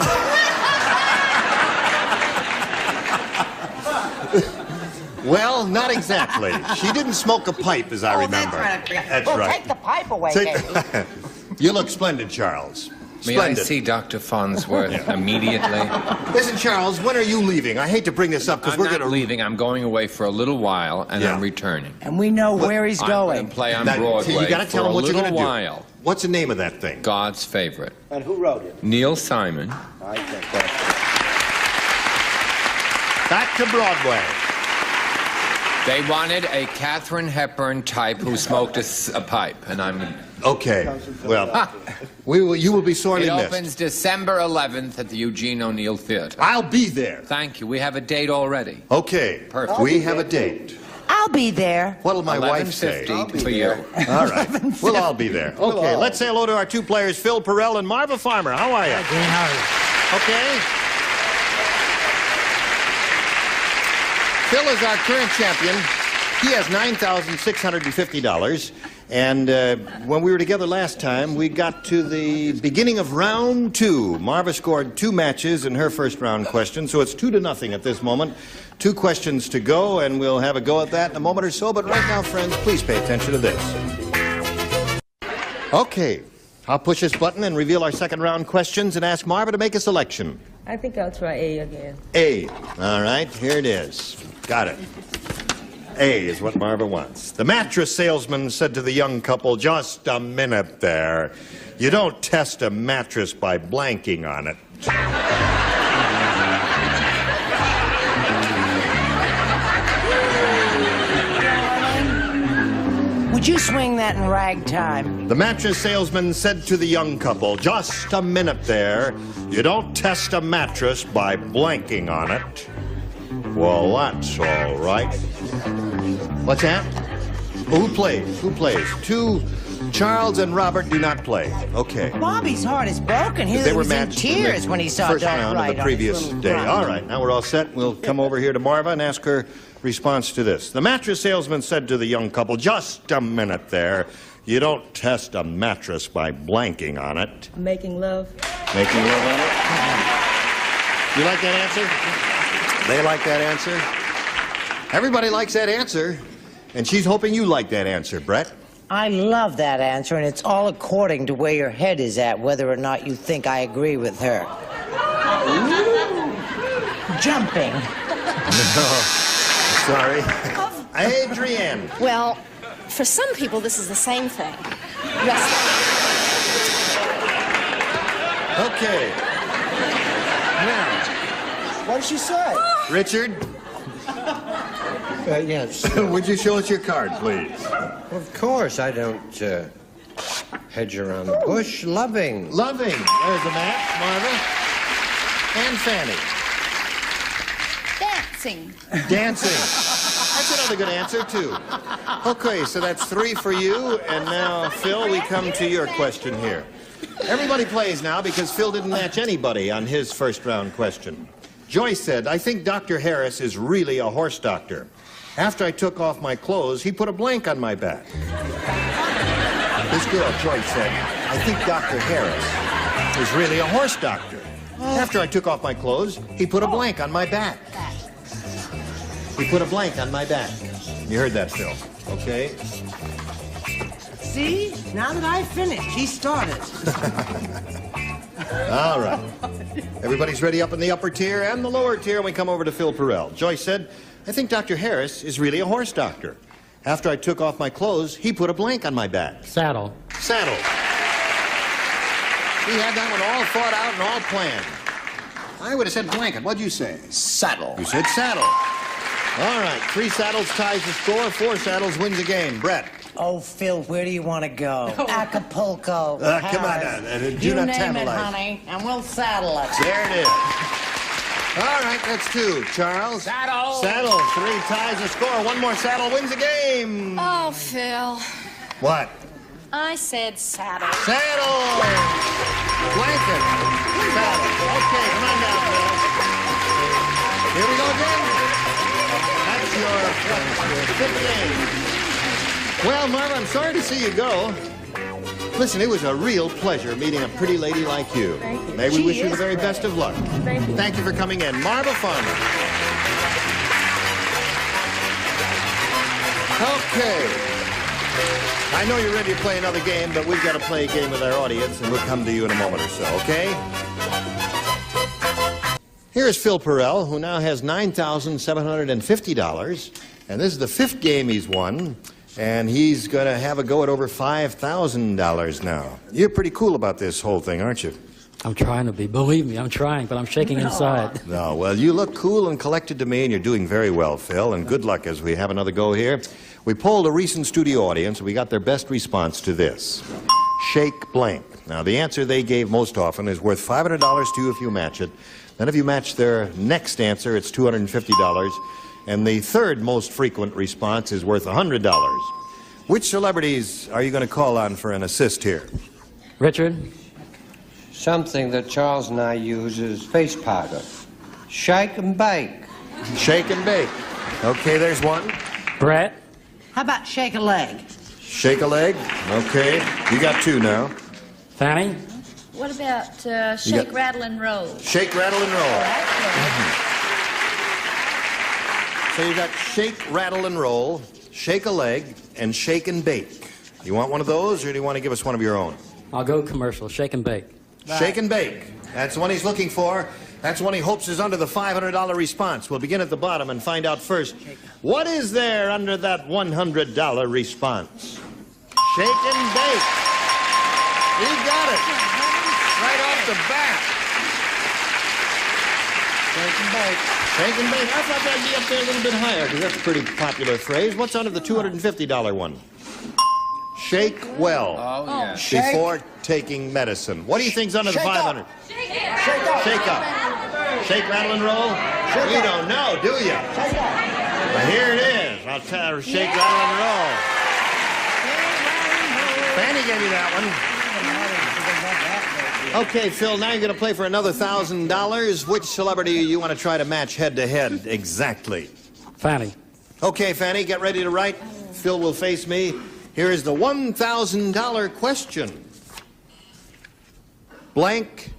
Well, not exactly. She didn't smoke a pipe, as I remember. That's Well, right. take the pipe away, Take- Katie. You look splendid, Charles. May I Splendid. see Dr. Farnsworth immediately? Listen, Charles, when are you leaving? I hate to bring this up because I'm we're not going to leaving. I'm going away for a little while, and I'm returning. And we know where he's I'm going. going to play on Now, Broadway you got to tell for him a what you're little going to do. while. What's the name of that thing? God's Favorite. And who wrote it? Neil Simon. I think that. Back to Broadway. They wanted a Katharine Hepburn type who smoked a pipe, and I'm... Okay. Well, you will be sorely It missed. opens December 11th at the Eugene O'Neill Theater. I'll be there. Thank you. We have a date already. Okay. Perfect. We have a date. I'll be there. What'll my wife say? 11:50 for you. All right. We'll all be there. Okay, let's say hello to our two players, Phil Perrell and Marva Farmer. How are you? How are you? Okay. Phil is our current champion. He has $9,650. And when we were together last time, we got to the beginning of round 2. Marva scored 2 matches in her first round question, so it's 2-0 at this moment. 2 questions to go, and we'll have a go at that in a moment or so. But right now, friends, please pay attention to this. Okay, I'll push this button and reveal our second round questions and ask Marva to make a selection. I think I'll try A again. A. All right, here it is. Got it. A is what Marva wants. The mattress salesman said to the young couple, "Just a minute there. You don't test a mattress by blanking on it." Would you swing that in ragtime? The mattress salesman said to the young couple, "Just a minute there. You don't test a mattress by blanking on it." Well, that's all right. What's that? Who plays? Who plays? 2. Charles and Robert do not play. Okay. Bobby's heart is broken. He They were was in matched in tears the when he saw first Don't round Write of the on his previous little day. drum. All right, now we're all set. We'll come over here to Marva and ask her response to this. The mattress salesman said to the young couple, "Just a minute there. You don't test a mattress by blanking on it." Making love. Making love on it? You like that answer? They like that answer? Everybody likes that answer, and she's hoping you like that answer, Brett. I love that answer, and it's all according to where your head is at, whether or not you think I agree with her. Jumping. No, sorry. Adrienne. Well, for some people, this is the same thing. Wrestling. Okay. Now, What did she say? Richard, Yes. would you show us your card, please? Of course, I don't hedge around the bush. Loving. Loving. There's the match, Marva. And Fanny. Dancing. Dancing. That's another good answer, too. Okay, so that's 3 for you. And now, Phil, we come to your question here. Everybody plays now because Phil didn't match anybody on his first round question. Joyce said, "I think Dr. Harris is really a horse doctor. After I took off my clothes, he put a blank on my back." This girl, Joyce, said, "I think Dr. Harris is really a horse doctor. After I took off my clothes, he put a blank on my back." He put a blank on my back. You heard that, Phil. Okay. See? Now that I finished, he started. All right. Everybody's ready up in the upper tier and the lower tier, and we come over to Phil Perrell. Joyce said, "I think Dr. Harris is really a horse doctor. After I took off my clothes, he put a blank on my back." Saddle. Saddle. He had that one all thought out and all planned. I would have said blanket. What'd you say? Saddle. You said saddle. All right. 3 saddles ties the score. 4 saddles wins the game. Brett. Oh, Phil, where do you want to go? Acapulco. Come on Paris. now. Do You not name it, tantalize. honey, and we'll saddle it. There it is. All right, that's 2. Charles? Saddle. Saddle. 3 ties the score. 1 more saddle wins the game. Oh, Phil. What? I said saddle. Saddle. Blanket. Saddle. Okay, come on down, Phil. Here we go again. That's your 5th game. Well, Marva, I'm sorry to see you go. Listen, it was a real pleasure meeting a pretty lady like you. Thank you. May we She wish you the is very great. best of luck. Thank you. Thank you for coming in. Marva Farmer. Okay. I know you're ready to play another game, but we've got to play a game with our audience, and we'll come to you in a moment or so, okay? Here's Phil Perrell, who now has $9,750, and this is the 5th game he's won. And he's going to have a go at over $5,000 now. You're pretty cool about this whole thing, aren't you? I'm trying to be. Believe me, I'm trying, but I'm shaking inside. No, well, you look cool and collected to me, and you're doing very well, Phil, and good luck as we have another go here. We polled a recent studio audience, and we got their best response to this. Shake blank. Now, the answer they gave most often is worth $500 to you if you match it. Then if you match their next answer, it's $250. And the 3rd most frequent response is worth $100. Which celebrities are you going to call on for an assist here? Richard? Something that Charles and I use is face powder. Shake and bake. Shake and bake. Okay, there's one. Brett? How about shake a leg? Shake a leg. Okay. You got 2 now. Fanny? What about shake, got- rattle, and roll? Shake, rattle, and roll. So you got shake, rattle, and roll, shake a leg, and shake and bake. You want one of those, or do you want to give us one of your own? I'll go commercial. Shake and bake. Shake and bake. That's the one he's looking for. That's one he hopes is under the $500 response. We'll begin at the bottom and find out first, what is there under that $100 response? Shake and bake. He got it. Right off the bat. Shake and bake. Shake and bake. I thought that'd be up there a little bit higher, because that's a pretty popular phrase. What's under the $250 one? Shake well. Oh, yeah. Before taking medicine. What do you think's under the Shake 500? up. Shake up. Shake, rattle, and roll? You don't know, do you? Well, here it is. I'll tell her, shake, rattle, and roll. Fanny gave you that one. Okay, Phil, now you're going to play for another $1,000. Which celebrity you want to try to match head-to-head exactly? Fanny. Okay, Fanny, get ready to write. Phil will face me. Here is the $1,000 question. Blank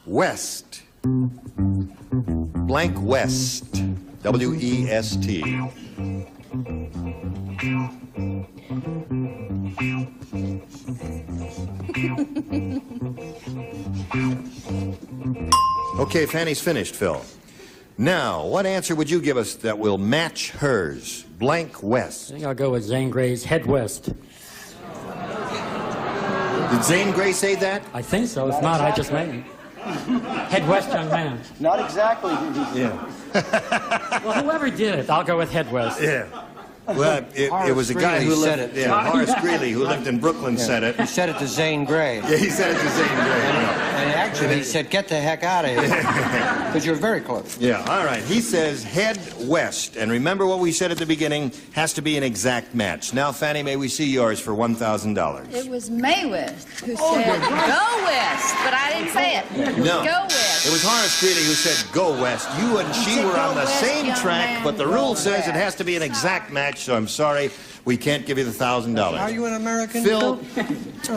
West. Blank West. W-E-S-T. Okay, Fanny's finished, Phil. Now, what answer would you give us that will match hers? Blank West. I think I'll go with Zane Grey's Head West. Did Zane Grey say that? I think so. If not, I just made it. Head West, young man. Not exactly. Yeah. Well, whoever did it, I'll go with Head West. Yeah. Well, it was a guy who said lived... it. Yeah, Horace Greeley, who lived in Brooklyn, said it. He said it to Zane Grey. Yeah, he said it to Zane Grey. And actually, he said, get the heck out of here. Because you're very close. Yeah, all right. He says head west. And remember what we said at the beginning, has to be an exact match. Now, Fanny, may we see yours for $1,000? It was Mae West who said, go west, but I didn't say it. No. Go west. It was Horace Greeley who said go west. You and she were on the same track, but the rule says it has to be an exact match, so I'm sorry. We can't give you the $1,000. Are you an American? Phil,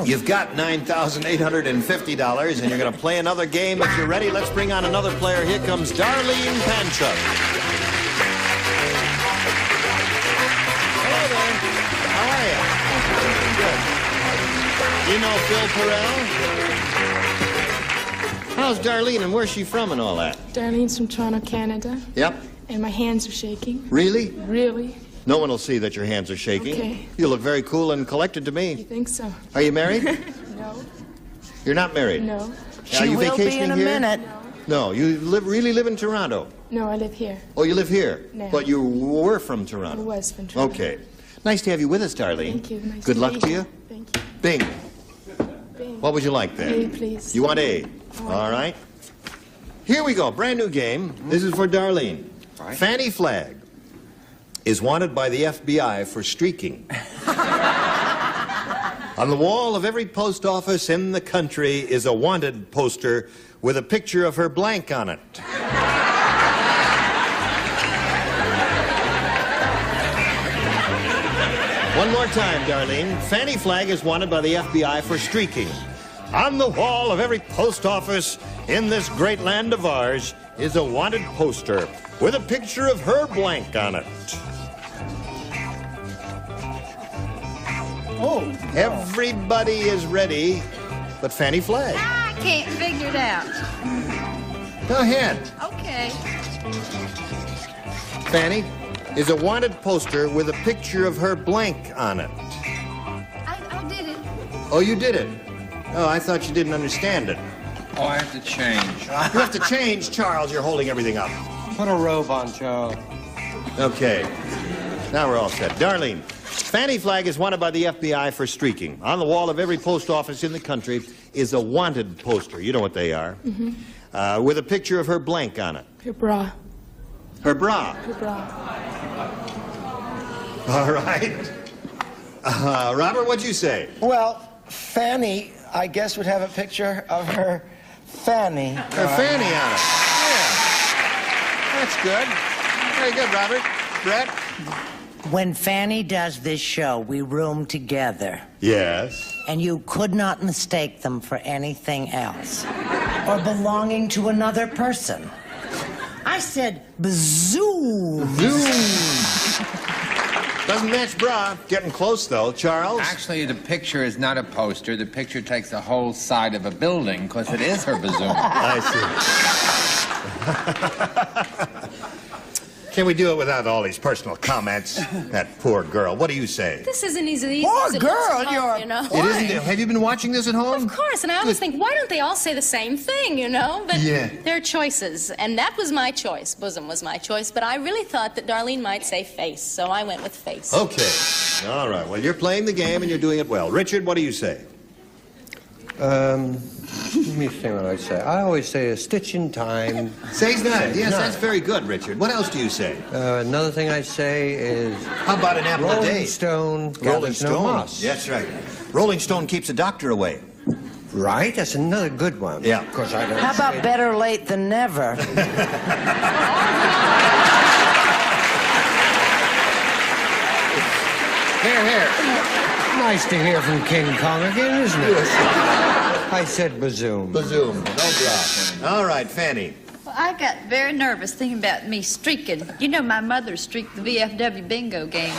you've got $9,850, and you're going to play another game. If you're ready, let's bring on another player. Here comes Darlene Panchuk. Hello there. How are you? Good. You know Phil Perrell? How's Darlene, and where's she from and all that? Darlene's from Toronto, Canada. Yep. And my hands are shaking. Really? Really? No one will see that your hands are shaking. Okay. You look very cool and collected to me. You think so? Are you married? No. You're not married? No. Are you will be vacationing in a here? minute. No, you really live in Toronto. No, I live here. Oh, you live here? No. But you were from I Toronto. was from Toronto. Okay. Nice to have you with us, Darlene. Thank you. Nice Good to luck be to here. you. Thank you. Bing. Bing. What would you like there? A, please. You want A? Oh. All right. Here we go. Brand new game. This is for Darlene. Right. Fanny Flagg is wanted by the FBI for streaking. On the wall of every post office in the country is a wanted poster with a picture of her blank on it. One more time, Darlene. Fanny Flagg is wanted by the FBI for streaking. On the wall of every post office in this great land of ours is a wanted poster with a picture of her blank on it. Oh. Everybody is ready but Fanny Flagg. I can't figure it out. Go ahead. Okay. Fanny is a wanted poster with a picture of her blank on it. I did it. Oh, you did it. Oh, I thought you didn't understand it. Oh, I have to change. You have to change, Charles. You're holding everything up. Put a robe on, Charles. Okay. Now we're all set. Darlene, Fanny Flagg is wanted by the FBI for streaking. On the wall of every post office in the country is a wanted poster. You know what they are. Mm-hmm. With a picture of her blank on it. Her bra. Her bra. Her bra. All right. Robert, what'd you say? Well, Fanny, I guess, would have a picture of her fanny. Her fanny on it. Yeah. That's good. Very good, Robert. Brett? When Fanny does this show, we room together. Yes. And you could not mistake them for anything else. Or belonging to another person. I said, bazoom. Doesn't match bra. Getting close, though. Charles? Actually, the picture is not a poster. The picture takes the whole side of a building, because it is her bazoom. I see. Can we do it without all these personal comments? That poor girl. What do you say? This isn't easy. Poor as it girl, looks at home, you're- you know. It isn't. Have you been watching this at home? Of course, and I always think, why don't they all say the same thing, you know? But Yeah. they're choices, and that was my choice. Bosom was my choice, but I really thought that Darlene might say face, so I went with face. Okay. All right. Well, you're playing the game and you're doing it well. Richard, what do you say? Let me think what I say. I always say a stitch in time. Says that. Yes, No. that's very good, Richard. What else do you say? Another thing I say is... How about an apple a day? Rolling Stone Rolling gathers no Stone. moss. That's right. Rolling Stone keeps a doctor away. Right? That's another good one. Yeah. Of course, I don't How about say- better late than never? Here. Nice to hear from King Kong again, isn't it? I said bazoom. Bazoom. No problem. All right, Fanny. Well, I got very nervous thinking about me streaking. You know, my mother streaked the VFW bingo game.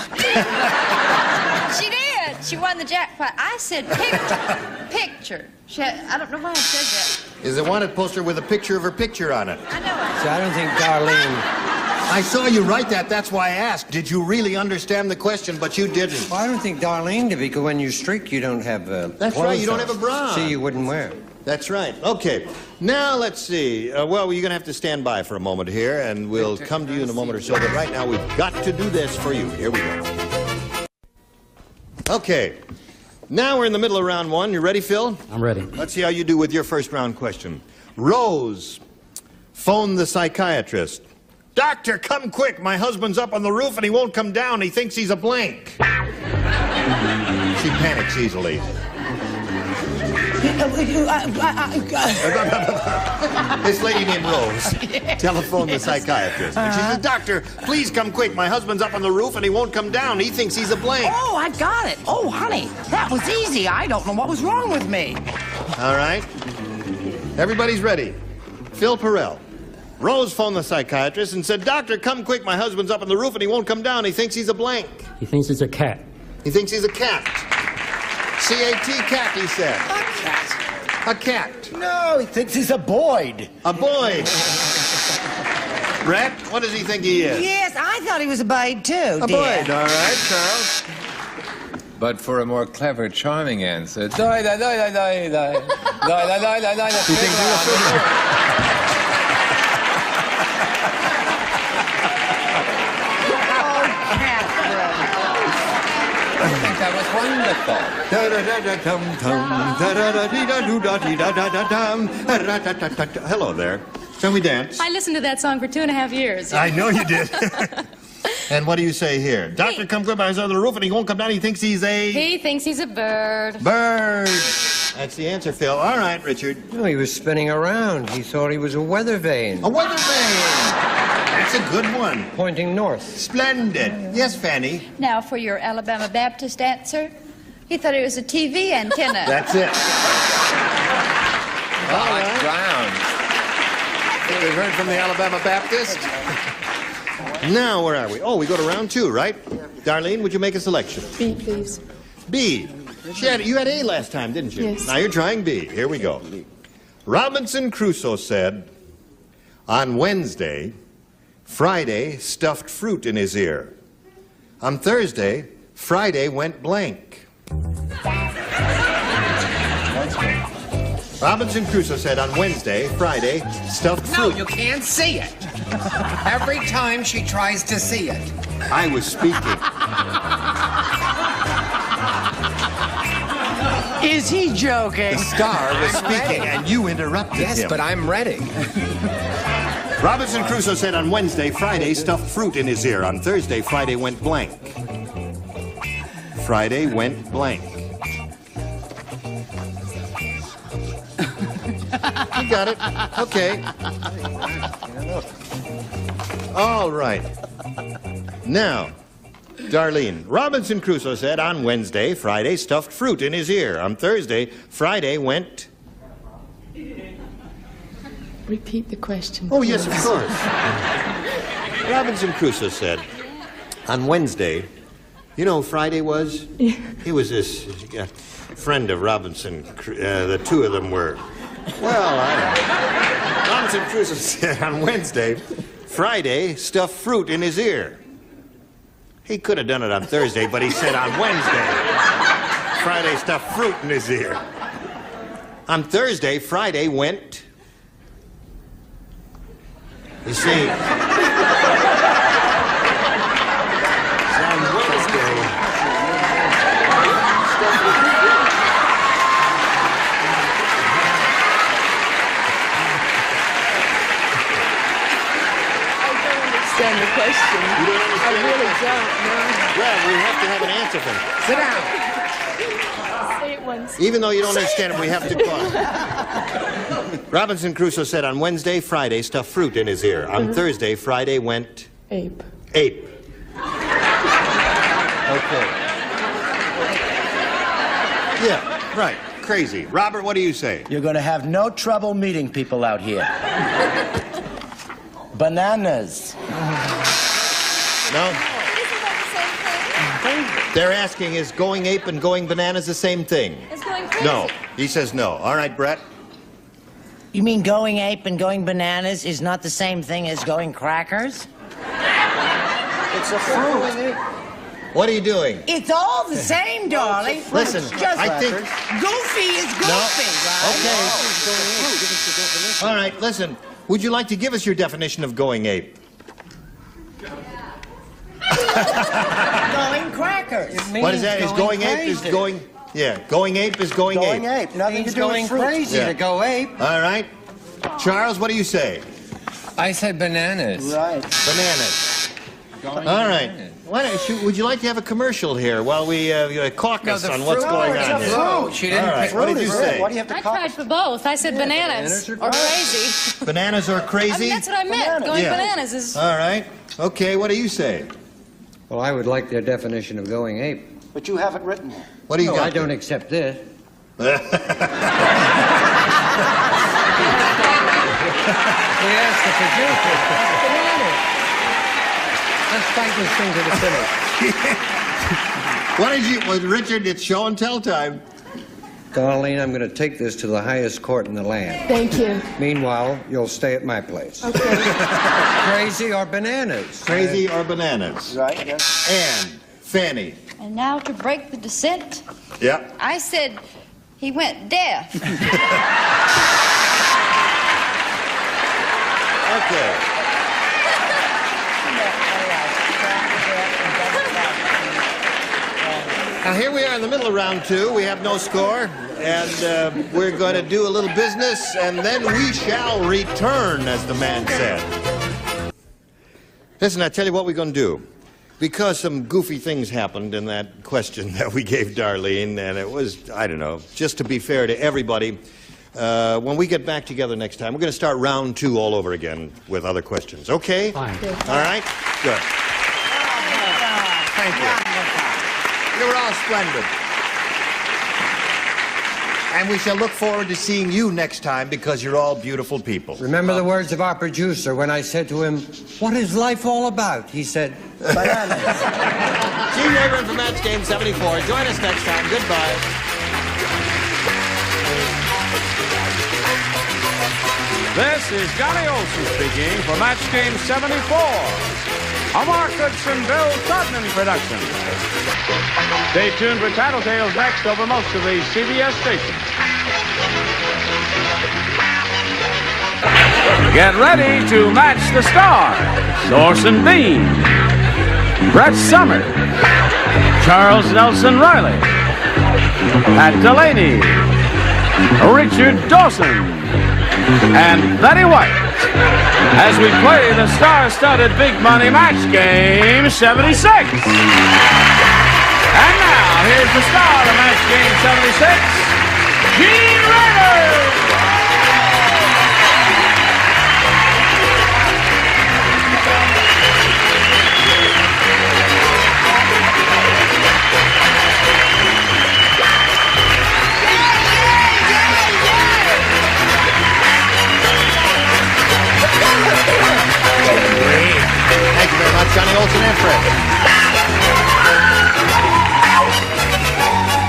She did. She won the jackpot. I said picture. I don't know why I said Is a wanted poster with a picture of her picture on it. that. I know. See, I don't think Darlene... I saw you write that. That's why I asked. Did you really understand the question? But you didn't. Well, I don't think Darlene did, because when you streak, you don't have That's right, you don't have a bra. See, you wouldn't wear. That's right. Okay. Now, let's see. Well, you're going to have to stand by for a moment here, and we'll come to you in a moment or so. But right now, we've got to do this for you. Here we go. Okay. Now we're in the middle of round one. You ready, Phil? I'm ready. Let's see how you do with your first round question. Rose phoned the psychiatrist. Doctor, come quick. My husband's up on the roof and he won't come down. He thinks he's a blank. She panics easily. This lady named Rose telephoned the psychiatrist. And she says, Doctor, please come quick. My husband's up on the roof and he won't come down. He thinks he's a blank. Oh, I got it. Oh, honey, that was easy. I don't know what was wrong with me. All right. Everybody's ready. Phil Perrell. Rose phoned the psychiatrist and said, Doctor, come quick. My husband's up on the roof and he won't come down. He thinks he's a blank. He thinks it's a cat. He thinks he's a cat. C-A-T, cat, he said. A cat. A cat. No, he thinks he's a Boyd. A Boyd. Brett, what does he think he is? Yes, I thought he was a Boyd, too, A dear. Boyd, all right, Charles. But for a more clever, charming answer, die, die, die, die, die, die, die, die, die, die, die, He thinks he's a fiddler. I think that was wonderful. Hello there. Shall we dance? I listened to that song for 2.5 years. I know you did. And what do you say here? Doctor, come quick, he's on the roof and he won't come down. He thinks he's a... He thinks he's a bird. Bird. That's the answer, Phil. All right, Richard. No, he was spinning around. He thought he was a weather vane. A weather vane. That's a good one. Pointing north. Splendid. Yes, Fanny. Now, for your Alabama Baptist answer, he thought it was a TV antenna. That's it. All Like right. ground. We heard from the Alabama Baptist. Now, where are we? Oh, we go to round two, right? Darlene, would you make a selection? B, please. B. You had A last time, didn't you? Yes. Now you're trying B. Here we go. Robinson Crusoe said, on Wednesday, Friday stuffed fruit in his ear. On Thursday, Friday went blank. Robinson Crusoe said on Wednesday, Friday, stuffed No, fruit. you can't see it. Every time she tries to see it. I was speaking. Is he joking? The star was speaking and you interrupted him. Yes, but I'm ready. Robinson Crusoe said on Wednesday, Friday stuffed fruit in his ear. On Thursday, Friday went blank. Friday went blank. You got it. Okay. All right. Now, Darlene, Robinson Crusoe said on Wednesday, Friday stuffed fruit in his ear. On Thursday, Friday went... Repeat the question. Oh, yes, of please. course. Robinson Crusoe said on Wednesday, you know who Friday was? Yeah. He was this friend of Robinson. The two of them were... Well, I don't know. Robinson Crusoe said on Wednesday, Friday stuffed fruit in his ear. He could have done it on Thursday, but he said on Wednesday, Friday stuffed fruit in his ear. On Thursday, Friday went... You see, it's on Wednesday. Understand the question. You don't understand? I really don't, no. Well, we have to have an answer from him. Sit down. Say it once. Even though you don't understand it, we have to talk. Robinson Crusoe said on Wednesday, Friday stuffed fruit in his ear. On Thursday, Friday went... Ape. Ape. Okay. Yeah, right. Crazy. Robert, what do you say? You're going to have no trouble meeting people out here. Bananas. No? They're asking, is going ape and going bananas the same thing? It's going crazy. No. He says no. All right, Brett. You mean going ape and going bananas is not the same thing as going crackers? It's a fruit. What are you doing? It's all the same, darling. Listen, Just I think... Goofy is goofy, right? Okay. All right, listen. Would you like to give us your definition of going ape? Going crackers. What is that? Is going ape is going... Yeah, going ape is going ape. Going ape. Nothing to do with fruit. Crazy to go ape. All right. Charles, what do you say? I said bananas. Right. Bananas. All right. Would you like to have a commercial here while we caucus on what's going on here? Fruit. She didn't All right. pick What did you say? Why do you have to I caucus? tried for both. I said bananas or crazy. Bananas or I crazy? mean, that's what I meant. Going Yeah. bananas is... All right. Okay, what do you say? Well, I would like their definition of going ape. But you have it written there. What do you No, got? I don't accept this. We asked the producer. Let's fight this thing to the finish. What did you... Well, Richard, it's show and tell time. Darlene, I'm going to take this to the highest court in the land. Thank you. Meanwhile, you'll stay at my place. Okay. Crazy or bananas? Crazy or bananas? Right, yes. And Fanny. And now to break the dissent, Yeah. I said he went deaf. Okay. Now, here we are in the middle of round two. We have no score, and we're going to do a little business, and then we shall return, as the man said. Listen, I tell you what we're going to do. Because some goofy things happened in that question that we gave Darlene, and it was, I don't know, just to be fair to everybody, when we get back together next time, we're going to start round two all over again with other questions. Okay? Fine. All right? Good. Thank you. You were all splendid. And we shall look forward to seeing you next time because you're all beautiful people. Remember the words of our producer when I said to him, "What is life all about?" He said, "Bananas." Gene Rayburn for Match Game 74. Join us next time. Goodbye. This is Johnny Olson speaking for Match Game 74. A Mark Goodson, Bill Todman production. Stay tuned for Tattletales next over most of these CBS stations. Get ready to match the stars. Orson Bean, Brett Somers, Charles Nelson Riley, Pat Delaney, Richard Dawson, and Betty White as we play the star-studded Big Money Match Game 76. And now, here's the star of Match Game 76, Gene Rayburn.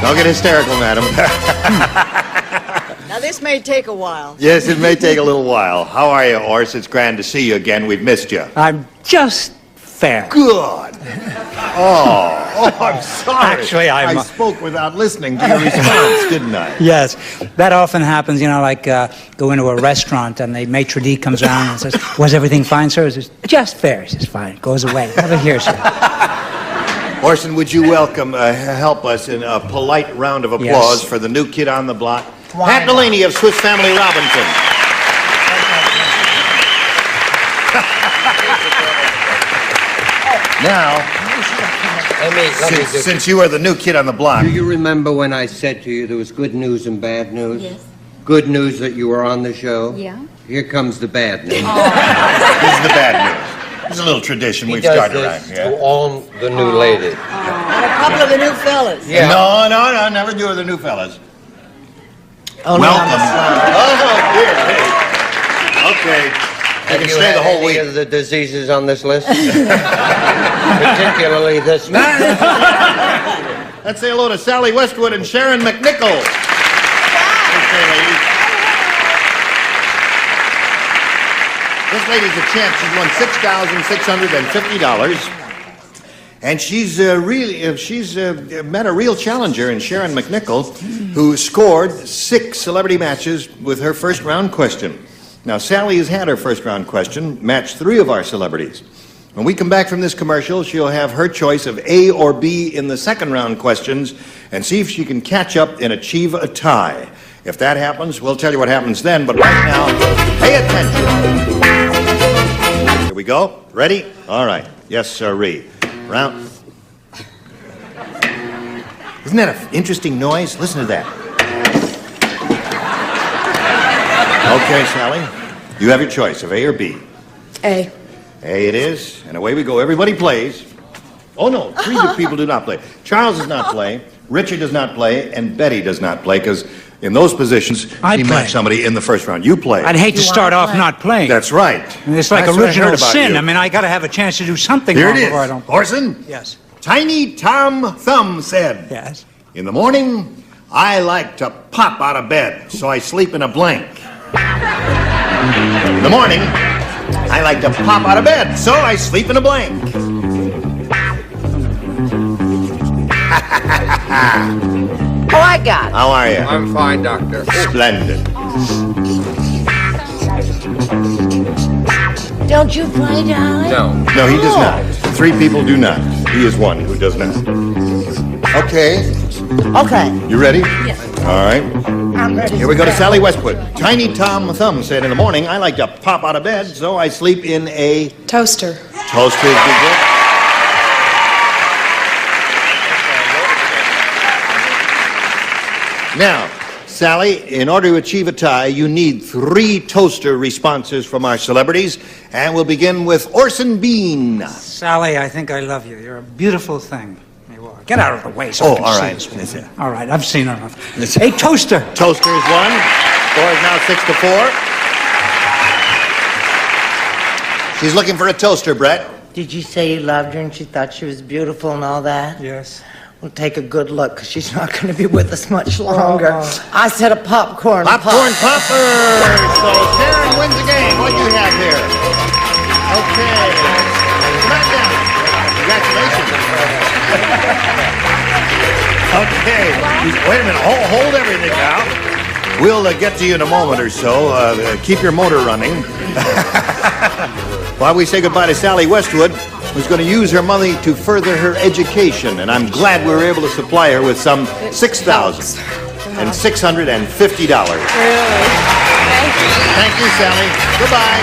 Don't get hysterical, madam. Now, this may take a while. Yes, it may take a little while. How are you, Ors? It's grand to see you again. We've missed you. I'm just fair. Good. Oh, I'm sorry. Actually, I spoke without listening to your response, didn't I? Yes, that often happens, you know, like go into a restaurant and the maitre d' comes around and says, was everything fine, sir? He says, just fair. He says, fine. Goes away. Never hears it. Orson, would you help us in a polite round of applause for the new kid on the block, Pat Delaney of Swiss Family Robinson. Now, since you are the new kid on the block. Do you remember when I said to you there was good news and bad news? Yes. Good news that you were on the show? Yeah. Here comes the bad news. This is the bad news. It's a little tradition we've started around here. To all the new ladies. And a couple of the new fellas. Yeah. No, never do with the new fellas. Oh, welcome. Oh, dear me. Okay. You can stay the whole week. Any of the diseases on this list? Particularly this one. Let's say hello to Sally Westwood and Sharon McNichol. This lady's a champ. She's won $6,650. And she's met a real challenger in Sharon McNichol, who scored 6 celebrity matches with her first round question. Now, Sally has had her first round question, matched 3 of our celebrities. When we come back from this commercial, she'll have her choice of A or B in the second round questions and see if she can catch up and achieve a tie. If that happens, we'll tell you what happens then, but right now, pay attention. Here we go. Ready? All right. Yes, sirree. Round. Isn't that an interesting noise? Listen to that. Okay, Sally. You have your choice of A or B. A. A it is, and away we go. Everybody plays. Oh, no, 3 people do not play. Charles does not play, Richard does not play, and Betty does not play, because in those positions, I he play. met somebody in the first round. You play. I'd hate to start off not playing. That's right. It's like That's what I original heard about sin. you. I mean, I got to have a chance to do something Here wrong it is. before I don't. Orson? Yes. Tiny Tom Thumb said, Yes. in the morning, I like to pop out of bed, so I sleep in a blank. In the morning, I like to pop out of bed, so I sleep in a blank. Oh, I got it. How are you? I'm fine, Doctor. Splendid. Don't you play, darling? No. No, he does not. 3 people do not. He is one who does not. Okay. Okay. You ready? Yes. All right. I'm ready. Here we go to Sally Westwood. Tiny Tom Thumb said, in the morning, I like to pop out of bed, so I sleep in a... Toaster. Toaster is good. Now, Sally, in order to achieve a tie, you need 3 toaster responses from our celebrities, and we'll begin with Orson Bean. Sally, I think I love you. You're a beautiful thing. You are. Get out of the way so I can see this one. All right, I've seen enough. Hey, toaster. Toaster is 1. Score is now 6-4. She's looking for a toaster, Brett. Did you say you loved her and she thought she was beautiful and all that? Yes. Well, take a good look, because she's not going to be with us much longer. I said a popcorn pop. Popcorn popper! So Sharon wins the game. What do you have here? Okay. SmackDown. Congratulations. Okay. Wait a minute. Hold everything now. We'll get to you in a moment or so. Keep your motor running. While we say goodbye to Sally Westwood, who's going to use her money to further her education, and I'm glad we were able to supply her with some $6,650. Really? Thank you, Sally. Goodbye.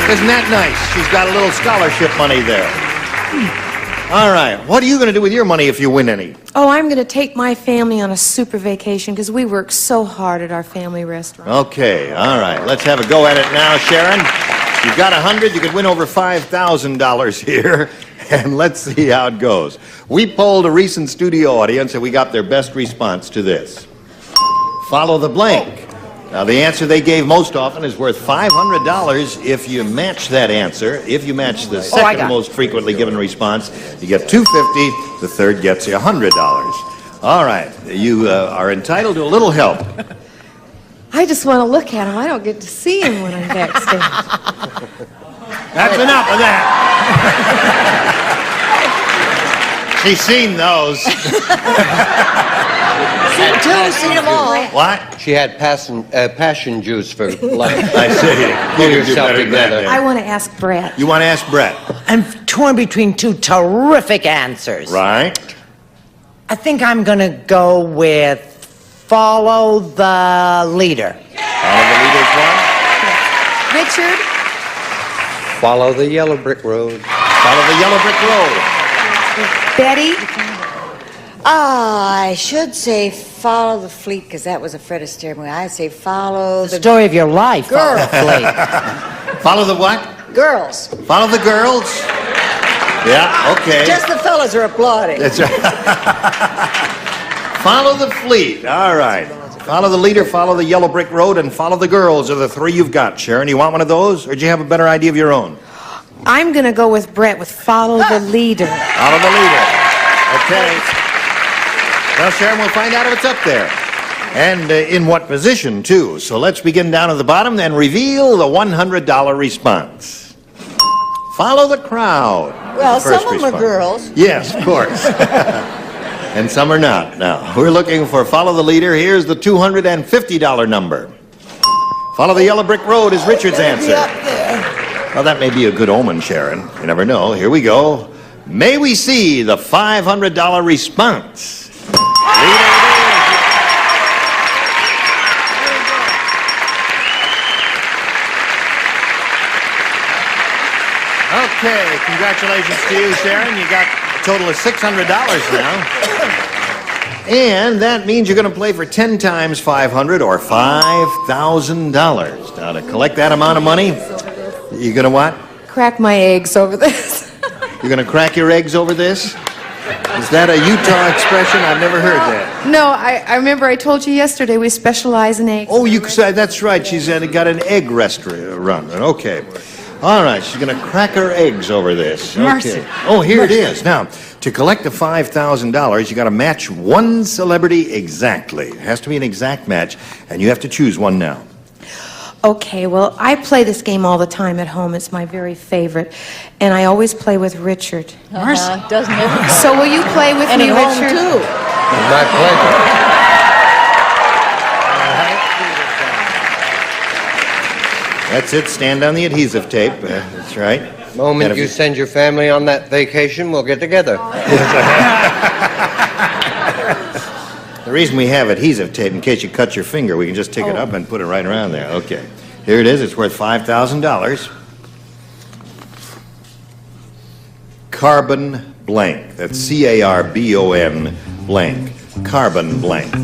Isn't that nice? She's got a little scholarship money there. All right. What are you going to do with your money if you win any? Oh, I'm going to take my family on a super vacation because we work so hard at our family restaurant. Okay. All right. Let's have a go at it now, Sharon. You've got 100. You could win over $5,000 here. And let's see how it goes. We polled a recent studio audience, and we got their best response to this. Follow the blank. Now, the answer they gave most often is worth $500 if you match that answer. If you match the second most frequently given response, you get $250. The third gets you $100. All right. You are entitled to a little help. I just want to look at him. I don't get to see him when I'm backstage. That's enough of that. She's seen those. Seen them all. What? She had passion juice for lunch. I see. Pull yourself together. I want to ask Brett. You want to ask Brett? I'm torn between two terrific answers. Right. I think I'm going to go with follow the leader. Follow the leader's one? Richard? Follow the yellow brick road. Follow the yellow brick road. Betty? I should say follow the fleet, because that was a Fred Astaire movie. I say follow The story of your life. Girl. Follow the what? girls. Follow the girls? Yeah, okay. Just the fellas are applauding. That's right. Follow the fleet. All right. Follow the leader, follow the yellow brick road, and follow the girls are the three you've got. Sharon, you want one of those, or do you have a better idea of your own? I'm going to go with Brett with follow the leader. Follow the leader. Okay. Well, Sharon, we'll find out if it's up there. And in what position, too. So let's begin down at the bottom and reveal the $100 response. Follow the crowd. Well, some of them are girls. Yes, of course. And some are not. Now, we're looking for follow the leader. Here's the $250 number. Follow the yellow brick road is Richard's answer. Well, that may be a good omen, Sharon. You never know. Here we go. May we see the $500 response. Okay, congratulations to you, Sharon. You got a total of $600 now. And that means you're going to play for 10 times 500 or $5,000. Now, to collect that amount of money, you're going to what? Crack my eggs over this. You're going to crack your eggs over this? Is that a Utah expression? I've never heard that. No, I remember I told you yesterday we specialize in eggs. Oh, you said that's right. She's got an egg restaurant. Okay. All right, she's going to crack her eggs over this. Mercy. Okay. Oh, here it is. Now, to collect the $5,000, you got to match one celebrity exactly. It has to be an exact match, and you have to choose one now. Okay, well, I play this game all the time at home. It's my very favorite. And I always play with Richard. Doesn't it? So will you play with And me, at home, Richard? too. My pleasure. That's it. Stand on the adhesive tape. That's right. The moment And if you send your family on that vacation, we'll get together. The reason we have adhesive tape, in case you cut your finger, we can just take it up and put it right around there. Okay. Here it is. It's worth $5,000. Carbon blank. That's C-A-R-B-O-N blank. Carbon blank.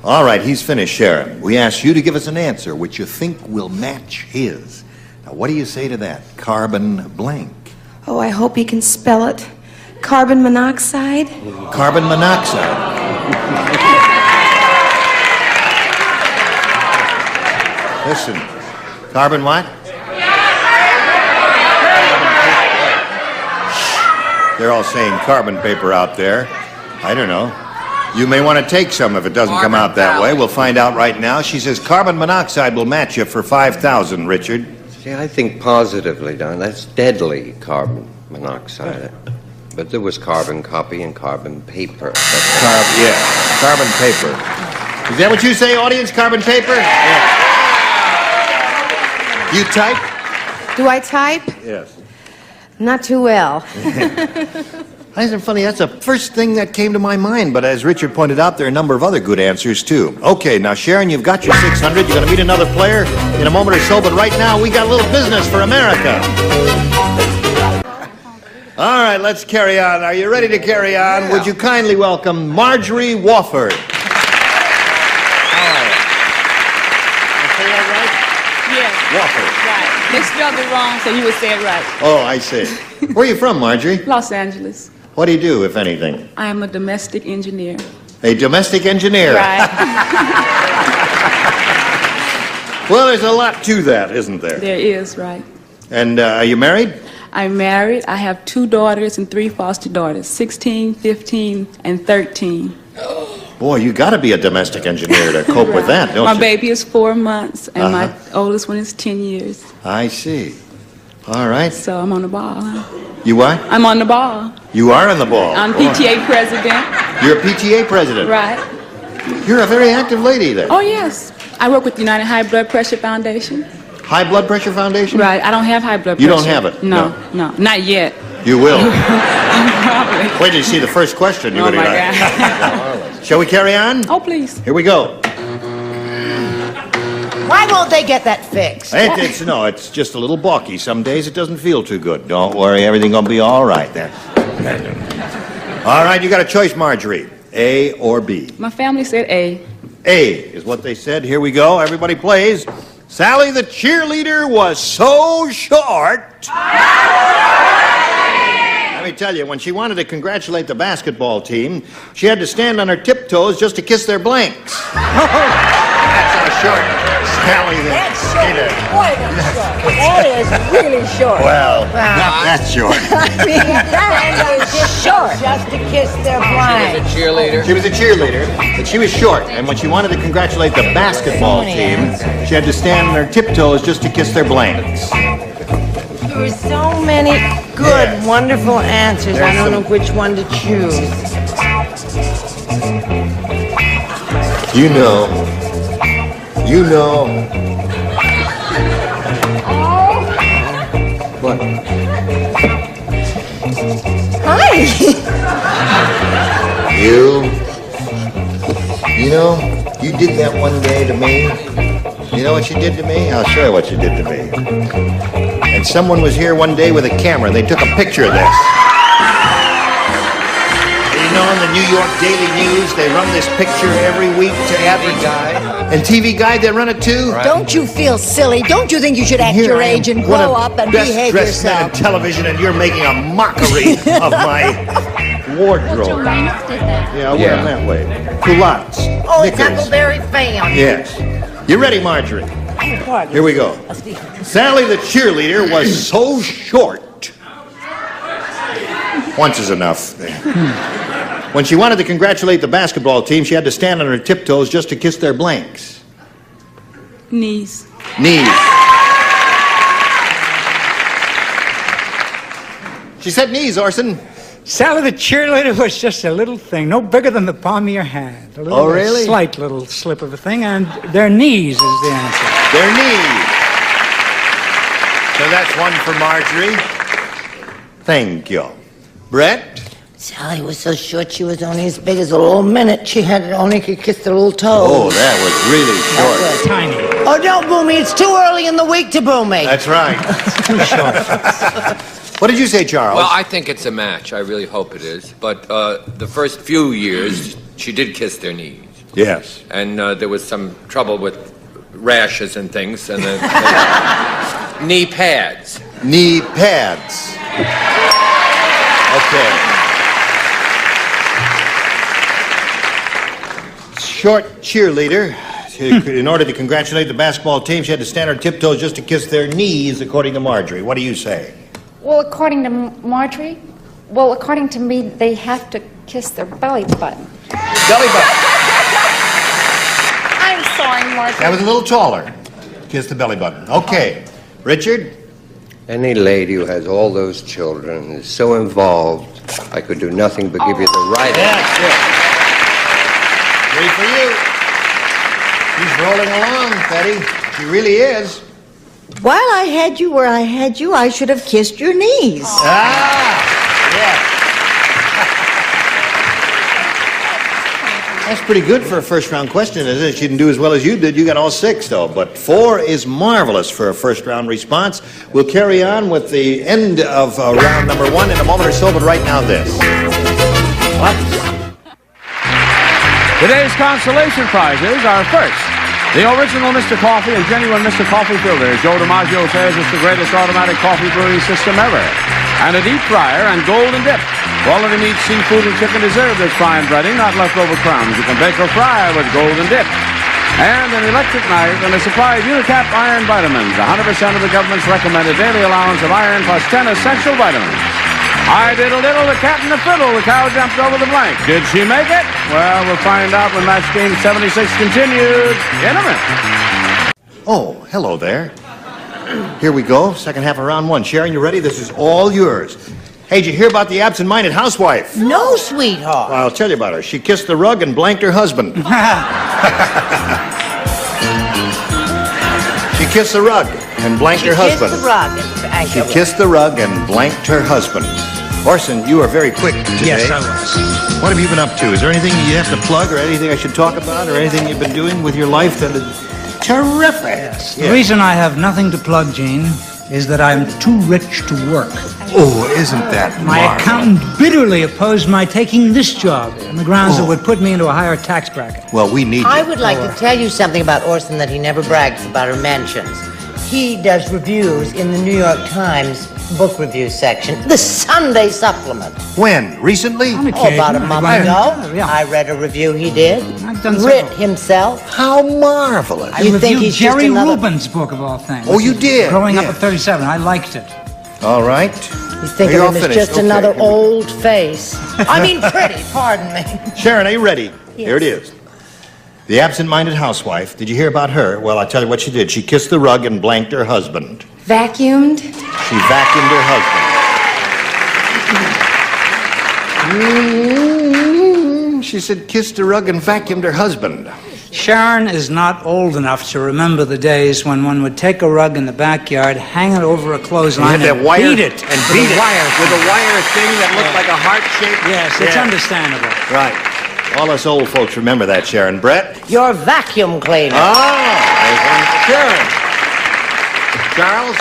All right, he's finished, Sharon. We asked you to give us an answer which you think will match his. Now, what do you say to that? Carbon blank. Oh, I hope you can spell it. Carbon monoxide? Carbon monoxide. Listen, carbon what? They're all saying carbon paper out there. I don't know. You may want to take some if it doesn't come out that way. We'll find out right now. She says carbon monoxide will match you for $5,000, Richard. See, I think positively, Don. That's deadly carbon monoxide. But there was carbon copy and carbon paper. Yeah, carbon paper. Is that what you say, audience? Carbon paper? Yeah. You type? Do I type? Yes. Not too well. Isn't it funny? That's the first thing that came to my mind, but as Richard pointed out, there are a number of other good answers, too. Okay, now, Sharon, you've got your $600. You're going to meet another player in a moment or so, but right now, we got a little business for America. All right, let's carry on. Are you ready to carry on? Yeah. Would you kindly welcome Marjorie Wofford? Yes. Wofford. Right. They spelled it wrong, so you would say it right. Oh, I see. Where are you from, Marjorie? Los Angeles. What do you do, if anything? I am a domestic engineer. A domestic engineer. Right. Well, there's a lot to that, isn't there? There is, right. And are you married? I'm married. I have 2 daughters and 3 foster daughters, 16, 15, and 13. Boy, you got to be a domestic engineer to cope with that, don't My you? baby is 4 months, and my oldest one is 10 years. I see. All right. So I'm on the ball, huh? You what? I'm on the ball. You are on the ball. I'm Boy. PTA president. You're a PTA president. Right. You're a very active lady then. Oh, yes. I work with the United High Blood Pressure Foundation. High blood pressure foundation? Right. I don't have high blood You pressure. don't have it? No, not yet. You will. Probably. Wait till you see the first question. You're Oh, gonna my like. God. Shall we carry on? Oh, please. Here we go. Why won't they get that fixed? It's just a little balky. Some days it doesn't feel too good. Don't worry, everything gonna be all right then. All right, you got a choice, Marjorie. A or B? My family said A. A is what they said. Here we go. Everybody plays. Sally the cheerleader was so short. Let me tell you, when she wanted to congratulate the basketball team, she had to stand on her tiptoes just to kiss their blanks. That's how short Sally the cheerleader. Boy, that's short. That is really short. Well, not that short. I mean, that is short. Just to kiss their blind. Cheerleader. She was a cheerleader, but she was short. And when she wanted to congratulate the basketball team, she had to stand on her tiptoes just to kiss their blanks. There were so many good, wonderful answers. I don't know which one to choose. You know. What? Hi. You did that one day to me. You know what you did to me? I'll show you what you did to me. And someone was here one day with a camera, and they took a picture of this. You know, in the New York Daily News, they run this picture every week to advertise. And TV Guide, they run it too. Don't you feel silly? Don't you think you should act Here your I am, age and one grow of up and best behave dressed man yourself? on television, and you're making a mockery of my wardrobe. Joanna did that. Yeah, I wear them that way. Culottes, Oh, it's knickers. Huckleberry Fam. Yes. You ready, Marjorie? Here we go. Sally the cheerleader was so short. Once is enough. When she wanted to congratulate the basketball team, she had to stand on her tiptoes just to kiss their blanks. Knees. Knees. She said knees, Orson. Sally the cheerleader was just a little thing, no bigger than the palm of your hand. A little, Oh, really? slight little slip of a thing, and their knees is the answer. Their knees. So that's one for Marjorie. Thank you. Brett? Sally was so short, she was only as big as a little minute. She had only could kiss the little toes. Oh, that was really short. Tiny. Oh, don't boo me. It's too early in the week to boo me. That's right. Too short. What did you say, Charles? Well, I think it's a match. I really hope it is. But the first few years, she did kiss their knees. Yes. And there was some trouble with rashes and things, and knee pads. Knee pads. Okay. Short cheerleader. In order to congratulate the basketball team, she had to stand on her tiptoes just to kiss their knees, according to Marjorie. What do you say? Well, according to Marjorie, according to me, they have to kiss their belly button. Belly button. I'm sorry, Marjorie. That was a little taller. Kiss the belly button. Okay. Richard? Any lady who has all those children and is so involved, I could do nothing but give you the right answer. That's it. Three for you. She's rolling along, Betty. She really is. While I had you where I had you, I should have kissed your knees. That's pretty good for a first-round question, isn't it? She didn't do as well as you did. You got all 6, though. But 4 is marvelous for a first-round response. We'll carry on with the end of round number 1 in a moment or so, but right now this. What? Today's consolation prizes are first, the original Mr. Coffee and genuine Mr. Coffee filter. Joe DiMaggio says it's the greatest automatic coffee brewing system ever. And a deep fryer and golden dip Quality meat, seafood, and chicken deserve this fine breading, not leftover crumbs. You can bake or fry with golden dip. And an electric knife and a supply of Unicap iron vitamins, 100% of the government's recommended daily allowance of iron plus 10 essential vitamins. I diddle diddle, the cat and the fiddle, the cow jumped over the blank. Did she make it? Well, we'll find out when match game 76 continued in a minute. Oh, hello there. Here we go, second half of round one. Sharon, you ready? This is all yours. Hey, did you hear about the absent-minded housewife? No, sweetheart. Well, I'll tell you about her. She kissed the rug and blanked her husband. She kissed the rug and blanked her husband. She kissed the rug and blanked her husband. Orson, you are very quick today. Yes, I was. What have you been up to? Is there anything you have to plug or anything I should talk about or anything you've been doing with your life that is terrific? Yes. The reason I have nothing to plug, Gene, is that I'm too rich to work. Oh, isn't that My marvelous? accountant bitterly opposed my taking this job on the grounds it would put me into a higher tax bracket. Well, we need I would like to tell you something about Orson that he never brags about or mentions. He does reviews in the New York Times book review section, the Sunday supplement. When? Recently? Oh, about a month ago. I read a review he did. Writ himself. How marvelous. I You reviewed think he's just Jerry another- Rubin's book of all things. Oh, you did? Growing up Yeah. at 37. I liked it. All right. You think Are you of all him as finished? just Okay. another old face. I mean, pretty, pardon me. Sharon, are you ready? Here it is. The absent-minded housewife. Did you hear about her? Well, I'll tell you what she did. She kissed the rug and blanked her husband. Vacuumed? She vacuumed her husband. She said kissed the rug and vacuumed her husband. Sharon is not old enough to remember the days when one would take a rug in the backyard, hang it over a clothesline, You had that wire beat it and beat it with a wire thing that looked like a heart shape. Yes, it's Yeah. understandable. Right. All us old folks remember that, Sharon. Brett? Your vacuum cleaner. Sharon. Charles,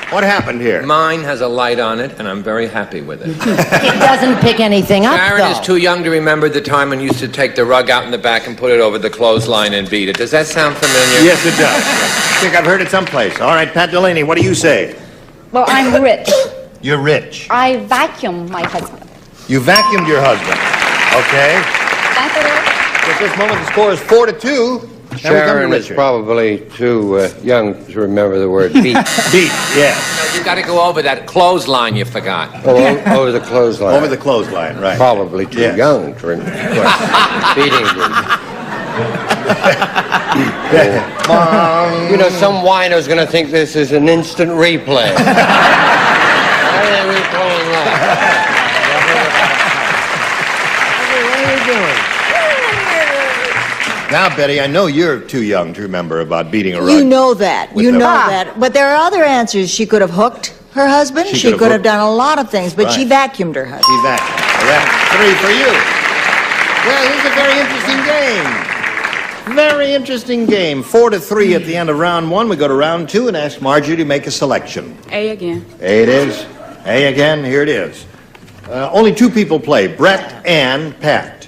what happened here? Mine has a light on it, and I'm very happy with it. It doesn't pick anything up, Sharon is though. too young to remember the time when you used to take the rug out in the back and put it over the clothesline and beat it. Does that sound familiar? Yes, it does. I think I've heard it someplace. All right, Pat Delaney, what do you say? Well, I'm rich. You're rich. I vacuum my husband. You vacuumed your husband. Okay. At this moment, the score is 4-2. Now we come to Sharon is Richard. probably too young to remember the word beat. Beat, yeah. You got to go over that clothesline you forgot. Oh, over the clothesline. Over the clothesline, right. Probably too Yes. young to remember. Beating You know, some wino's going to think this is an instant replay. Why are they replaying that? Now, Betty, I know you're too young to remember about beating a rug. You know that. with You the- know that. But there are other answers. She could have hooked her husband. She She could have could have hooked- done a lot of things, but she Right. vacuumed her husband. She vacuumed. Well, that's 3 for you. Well, this is a very interesting game. Very interesting game. 4-3 at the end of round one. We go to round two and ask Marjorie to make a selection. A again. A it is. A again. Here it is. Only 2 people play, Brett and Pat.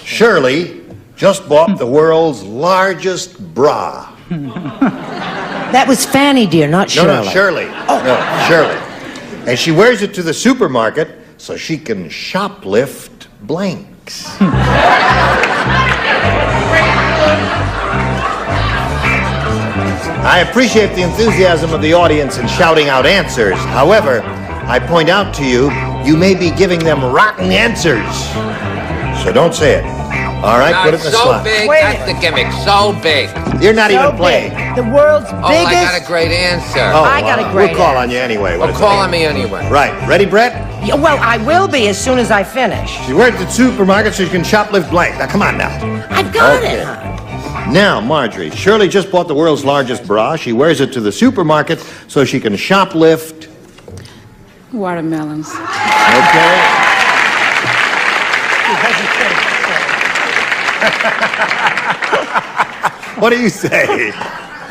Shirley just bought the world's largest bra. That was Fanny, dear, not Shirley. No, Shirley. No, Shirley. And she wears it to the supermarket so she can shoplift blanks. I appreciate the enthusiasm of the audience in shouting out answers. However, I point out to you, you may be giving them rotten answers. So don't say it. All right, put it in the so slot. big, that's the gimmick. So big. You're not even playing. The world's Oh, I got a great answer. Oh, we'll call on you anyway. Well, call on me anyway. Right. Ready, Brett? Yeah, well, I will be as soon as I finish. She worked at the supermarket so she can shoplift blank. Now, come on now. I've got Okay. it, hon. Now, Marjorie, Shirley just bought the world's largest bra. She wears it to the supermarket so she can shoplift. Watermelons. Okay. What do you say?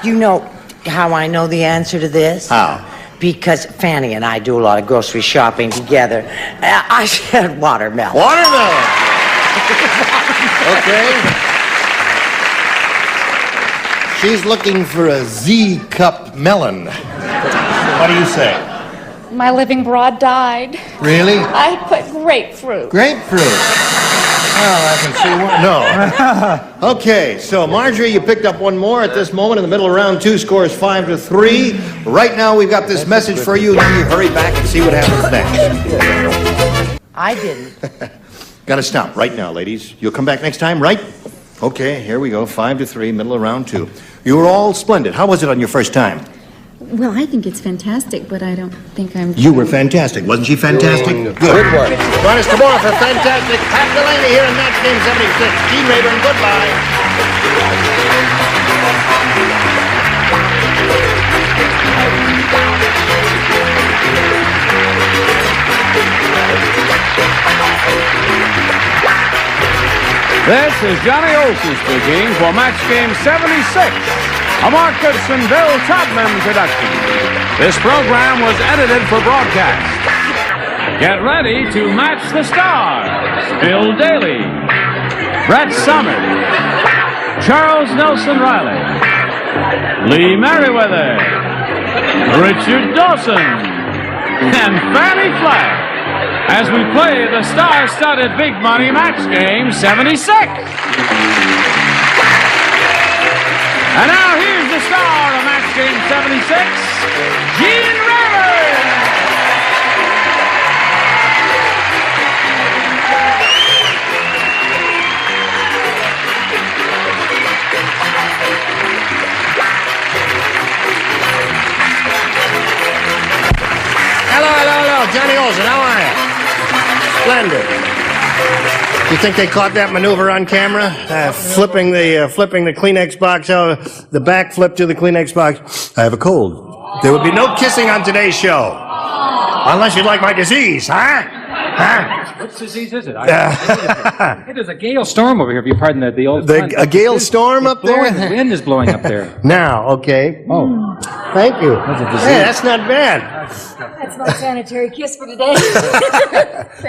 You know how I know the answer to this? How? Because Fanny and I do a lot of grocery shopping together. I said watermelon. Watermelon. Okay. She's looking for a Z-cup melon. What do you say? My living broad died. Really? I put grapefruit. Grapefruit. Well, I can see one. No. Okay, so Marjorie, you picked up one more at this moment in the middle of round 2. Scores 5-3. Right now, we've got this message for you. Then you hurry back and see what happens next. I didn't. Got to stop right now, ladies. You'll come back next time, right? Okay, here we go. 5-3, middle of round 2. You were all splendid. How was it on your first time? Well, I think it's fantastic, but I don't think I'm... You were fantastic. Wasn't she fantastic? Good work. Join us tomorrow for fantastic Pat Delaney here in Match Game 76. Gene Rayburn, goodbye. This is Johnny Olson speaking for Match Game 76. A Mark Goodson, Bill Todman production. This program was edited for broadcast. Get ready to match the stars. Bill Daly, Brett Summers, Charles Nelson Riley, Lee Merriweather, Richard Dawson, and Fannie Flagg as we play the star-studded Big Money Match Game 76. And now here's the star of Match Game 76, Gene Rayburn. Hello, Johnny Olson, how are you? Splendid. You think they caught that maneuver on camera? Flipping the Kleenex box out, the back flip to the Kleenex box. I have a cold. There would be no kissing on today's show. Unless you'd like my disease, huh? Which disease is it? Hey, there's a gale storm over here, if you pardon the old... A gale storm up there? The wind is blowing up there. Now, okay. Oh. Thank you. That's a disease. Hey, that's not bad. That's my sanitary kiss for today.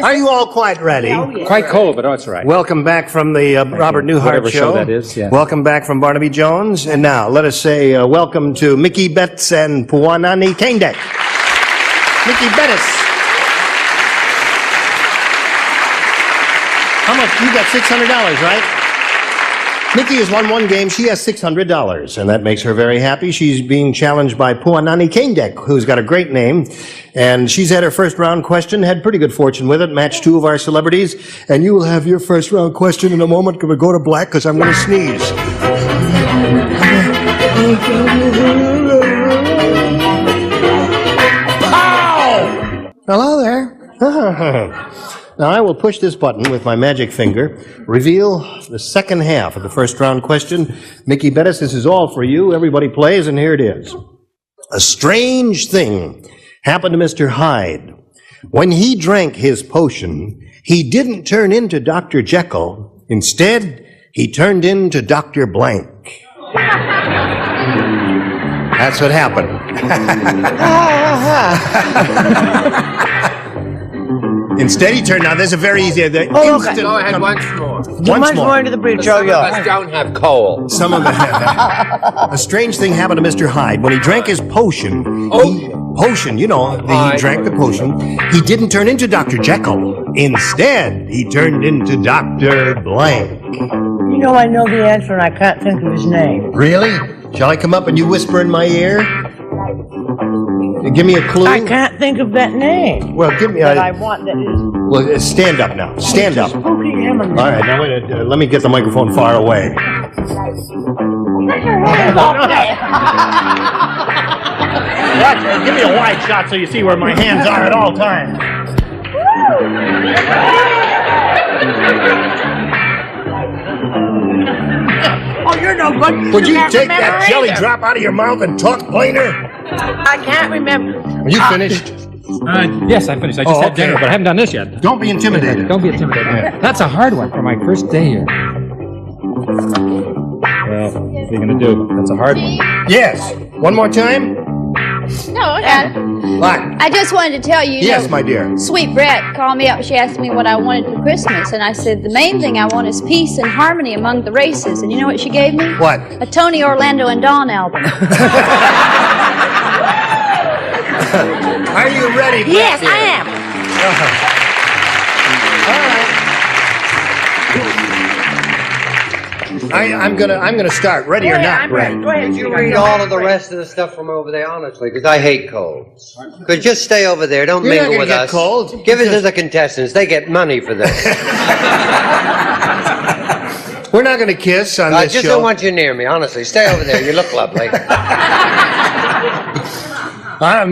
Are you all quite ready? Oh, yeah. Quite cold, but it's all right. Welcome back from the Robert Newhart Whatever show. that is, yeah. Welcome back from Barnaby Jones. And now, let us say welcome to Mickey Betts and Puanani Kaindek. Mickey Betts. How much? You got $600, right? Mickey has won one game. She has $600, and that makes her very happy. She's being challenged by Puanani Kaindek, who's got a great name. And she's had her first round question, had pretty good fortune with it, matched 2 of our celebrities. And you will have your first round question in a moment. Can we go to black? Because I'm going to sneeze. Pow! Hello there. Now, I will push this button with my magic finger, reveal the second half of the first round question. Mickey Bettis, this is all for you. Everybody plays, and here it is. A strange thing happened to Mr. Hyde. When he drank his potion, he didn't turn into Dr. Jekyll. Instead, he turned into Dr. Blank. That's what happened. Instead, he turned. Now, there's a very easy. Go ahead, once more. Once more into the bridge, Some of us don't have coal. Some of them. A strange thing happened to Mr. Hyde. When he drank his potion, he drank the potion, he didn't turn into Dr. Jekyll. Instead, he turned into Dr. Blank. You know, I know the answer and I can't think of his name. Really? Shall I come up and you whisper in my ear? Give me a clue. I can't think of that name. Well, give me But I want that is... Well, stand up now. Stand up. All right, now wait. Let me get the microphone far away. Watch, give me a wide shot so you see where my hands are at all times. Oh, you're no good. Would you take that jelly drop out of your mouth and talk plainer? I can't remember. Are you finished? Yes, I'm finished. I just had dinner, but I haven't done this yet. Don't be intimidated. Don't be intimidated. That's a hard one for my first day here. Well, what are you going to do? That's a hard one. Yes. One more time? No, Dad. What? I just wanted to tell you. Yes, my dear. Sweet Brett called me up. She asked me what I wanted for Christmas, and I said the main thing I want is peace and harmony among the races. And you know what she gave me? What? A Tony Orlando and Dawn album. Are you ready, Brett? Yes, I am. I'm gonna start. Ready or not, Brett? Go ahead. You read all of the rest of the stuff from over there, honestly, because I hate colds. Could just stay over there. Don't You're not mingle gonna with get us. cold. Give it to the contestants. They get money for this. We're not gonna kiss on I this just show. don't want you near me, honestly. Stay over there. You look lovely.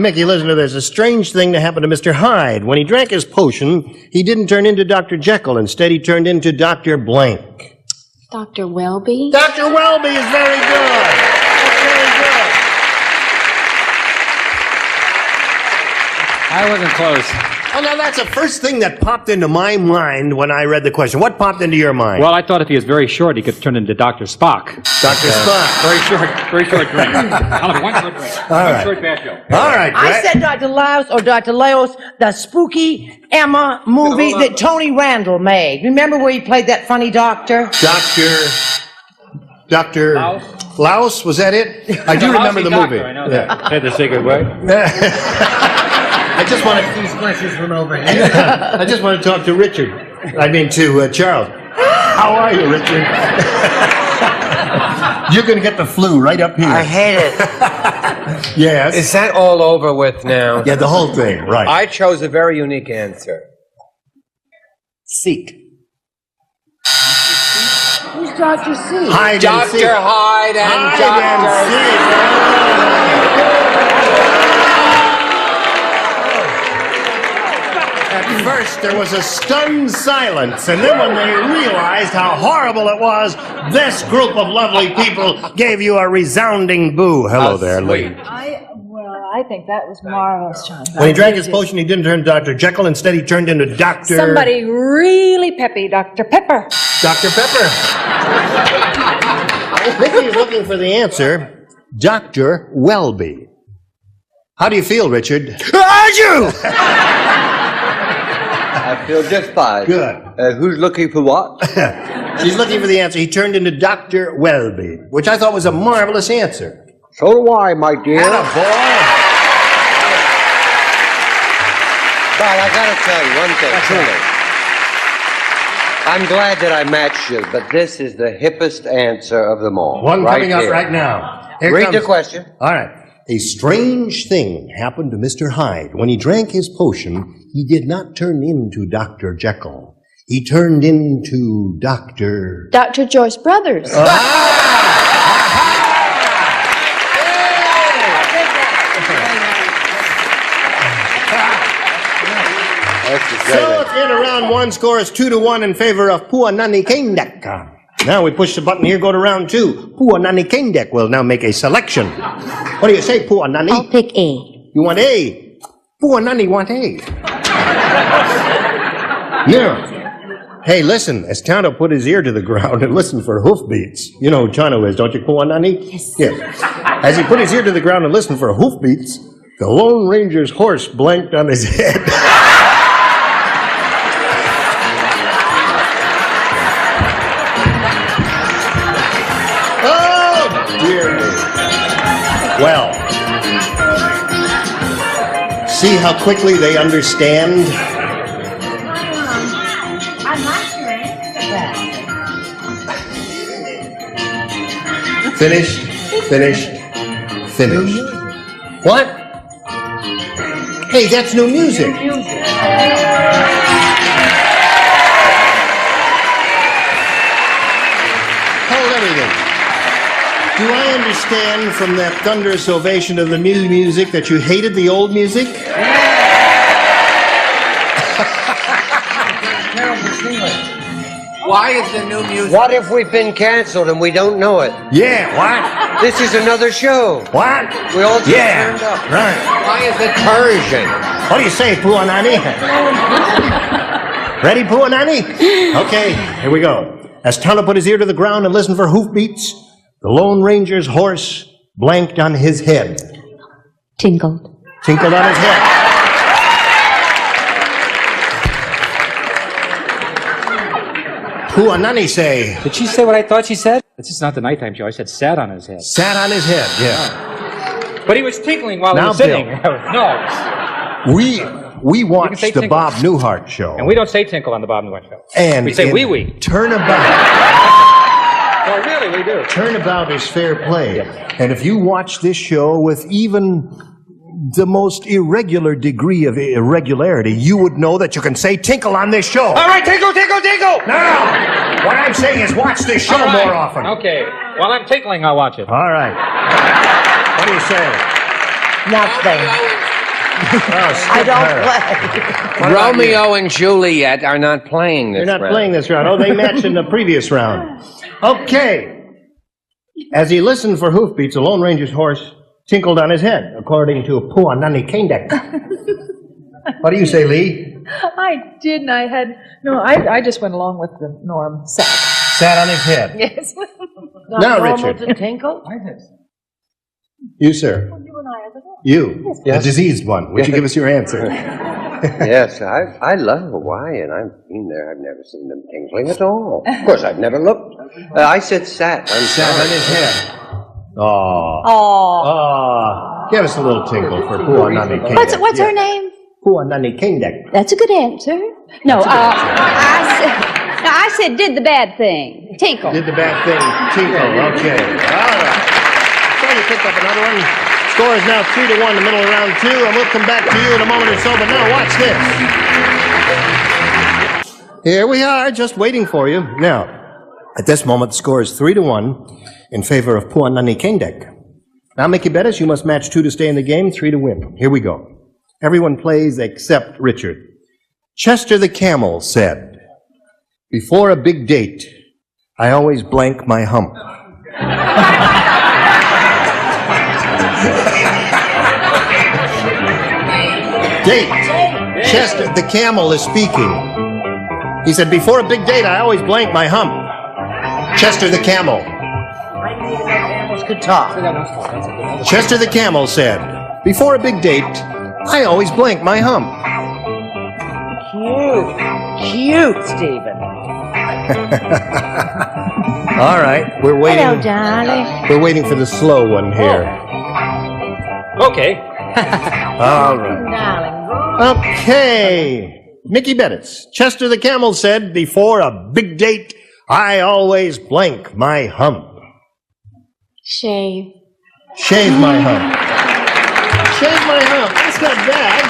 Mickey, listen to this. A strange thing to happen to Mr. Hyde. When he drank his potion, he didn't turn into Dr. Jekyll. Instead, he turned into Dr. Blank. Dr. Welby? Dr. Welby is very good. That's very good. I wasn't close. Oh, now that's the first thing that popped into my mind when I read the question. What popped into your mind? Well, I thought if he was very short, he could turn into Dr. Spock. Dr. Spock. Very short drink. Oliver, one short drink. All One right. short batch. All right, I Brett. said Dr. Laos or Dr. Laos, the spooky Emma movie that Tony Randall made. Remember where he played that funny doctor? Dr. Laos, was that it? I do remember the movie. I know that. Had to say goodbye. I just want to. These questions from over here. I just want to talk to Richard. I mean, to Charles. How are you, Richard? You're going to get the flu right up here. I hate it. Yes. Is that all over with now? Yeah, the whole thing, right. I chose a very unique answer. Seek. Who's Dr. C? Hide and seek. Dr. Hyde and Hide At first, there was a stunned silence, and then when they realized how horrible it was, this group of lovely people gave you a resounding boo. Hello there, Lee. I think that was marvelous, John. When he drank his potion, he didn't turn to Dr. Jekyll. Instead, he turned into Dr. Somebody really peppy, Dr. Pepper. Dr. Pepper. Mickey is looking for the answer. Dr. Welby. How do you feel, Richard? I feel just fine. Good. Who's looking for what? She's looking for the answer. He turned into Dr. Welby, which I thought was a marvelous answer. So do I, my dear. Attaboy. But I gotta tell you one thing, truly. I'm glad that I matched you, but this is the hippest answer of them all. One right coming up here. right now. Here Read comes the question. All right. A strange thing happened to Mr. Hyde. When he drank his potion, he did not turn into Dr. Jekyll. He turned into Dr. Dr. Joyce Brothers. So at the end of round one, score is 2-1 in favor of Puanani Kendek. Now we push the button here, go to round two. Puanani Kendek will now make a selection. What do you say, Puanani? I'll pick A. You want A? Puanani want A. Yeah. Hey, listen, as Tano put his ear to the ground and listened for hoofbeats. You know who Tano is, don't you, Puanani? Yes. Yes. As he put his ear to the ground and listened for hoofbeats, the Lone Ranger's horse blanked on his head. Well, see how quickly they understand? I'd like to answer that. Finished, finished, finished. What? Hey, that's new music. Hold everything. Do I understand from that thunderous ovation of the new music that you hated the old music? Why is the new music? What if we've been canceled and we don't know it? Yeah, what? This is another show. What? We all just turned up. Right. Why is it Persian? What do you say, Puanani? Ready, Puanani? Okay, here we go. As Tana put his ear to the ground and listened for hoofbeats, the Lone Ranger's horse blanked on his head. Tingled. Tinkled on his head. Puanani say. Did she say what I thought she said? This is not the nighttime show. I said sat on his head. Sat on his head, yeah. But he was tinkling while he Now, was sitting. Bill. No. We watch the tinkle. Bob Newhart show. And we don't say tinkle on the Bob Newhart show. And we say in wee-wee. Turnabout. Oh, really, we do. Turnabout is fair play. And if you watch this show with even the most irregular degree of irregularity, you would know that you can say tinkle on this show. All right, tinkle, tinkle, tinkle! No! What I'm saying is watch this show more often. Okay. While I'm tinkling, I'll watch it. All right. What do you say? Nothing. I don't play. Romeo and Juliet are not playing this round. They're not playing this round. Oh, they matched in the previous round. Okay. As he listened for hoofbeats, the Lone Ranger's horse tinkled on his head, according to Puanani Kendek. What do you say, Lee? I didn't. I just went along with the norm. Sat on his head. Yes. Now, Richard. To tinkle? You, sir. You, the diseased one. Would you give us your answer? Yes, I love Hawaii, and I've been there. I've never seen them tinkling at all. Of course, I've never looked. I said sat. Sat on his head. Oh. Give us a little tinkle for Puanani Kendek. What's her name? Puanani Kendek. That's a good answer. No, I said did the bad thing. Tinkle. Did the bad thing. Tinkle. Okay. All right. So you picked up another one. Score is now 3-1 in the middle of round 2, and we'll come back to you in a moment or so, but now watch this. Here we are, just waiting for you. Now, at this moment, the score is 3-1 in favor of Puanani Kendek. Now, Mickey Bettis, you must match 2 to stay in the game, 3 to win. Here we go. Everyone plays except Richard. Chester the Camel said, "Before a big date, I always blank my hump." Date. Chester the Camel is speaking. He said, "Before a big date, I always blank my hump." Chester the Camel. Camels could talk. Chester the Camel said, "Before a big date, I always blank my hump." Cute, Stephen. All right, we're waiting. Hello, darling. We're waiting for the slow one here. Okay. All right. Okay. Mickey Bettis. Chester the Camel said, "Before a big date, I always blank my hump." Shave. Shave my hump. Shave my hump. That's not bad.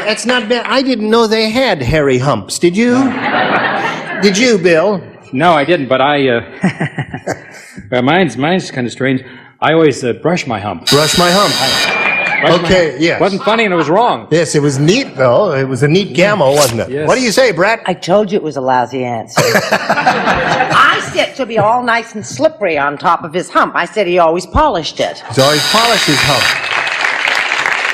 That's not bad. I didn't know they had hairy humps. Did you? Did you, Bill? No, I didn't, but mine's kind of strange. I always brush my hump. Brush my hump. Okay, yes. It wasn't funny and it was wrong. Yes, it was neat, though. It was a neat gamble, wasn't it? Yes. What do you say, Brett? I told you it was a lousy answer. I said to be all nice and slippery on top of his hump. I said he always polished it. He's always polished his hump.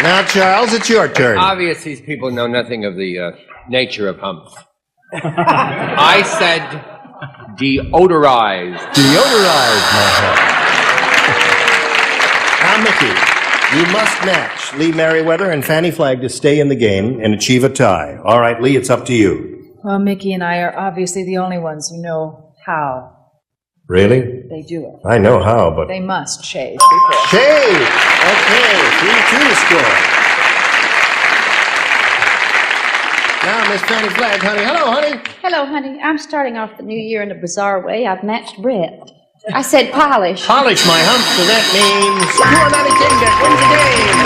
Now, Charles, it's your turn. Obvious these people know nothing of the nature of humps. I said deodorized. Deodorized, my hump. Now, Mickey, you must match Lee Merriweather and Fanny Flagg to stay in the game and achieve a tie. All right, Lee, it's up to you. Well, Mickey and I are obviously the only ones who know how Really? they do it. I know how, but... They must shave before. Shave! Okay, 3-2 score. Now, Miss Fanny Flagg, honey. Hello, honey. Hello, honey. I'm starting off the new year in a bizarre way. I've matched Brett. I said polish. Polish my hump, so that means Puanani Kendek wins the game.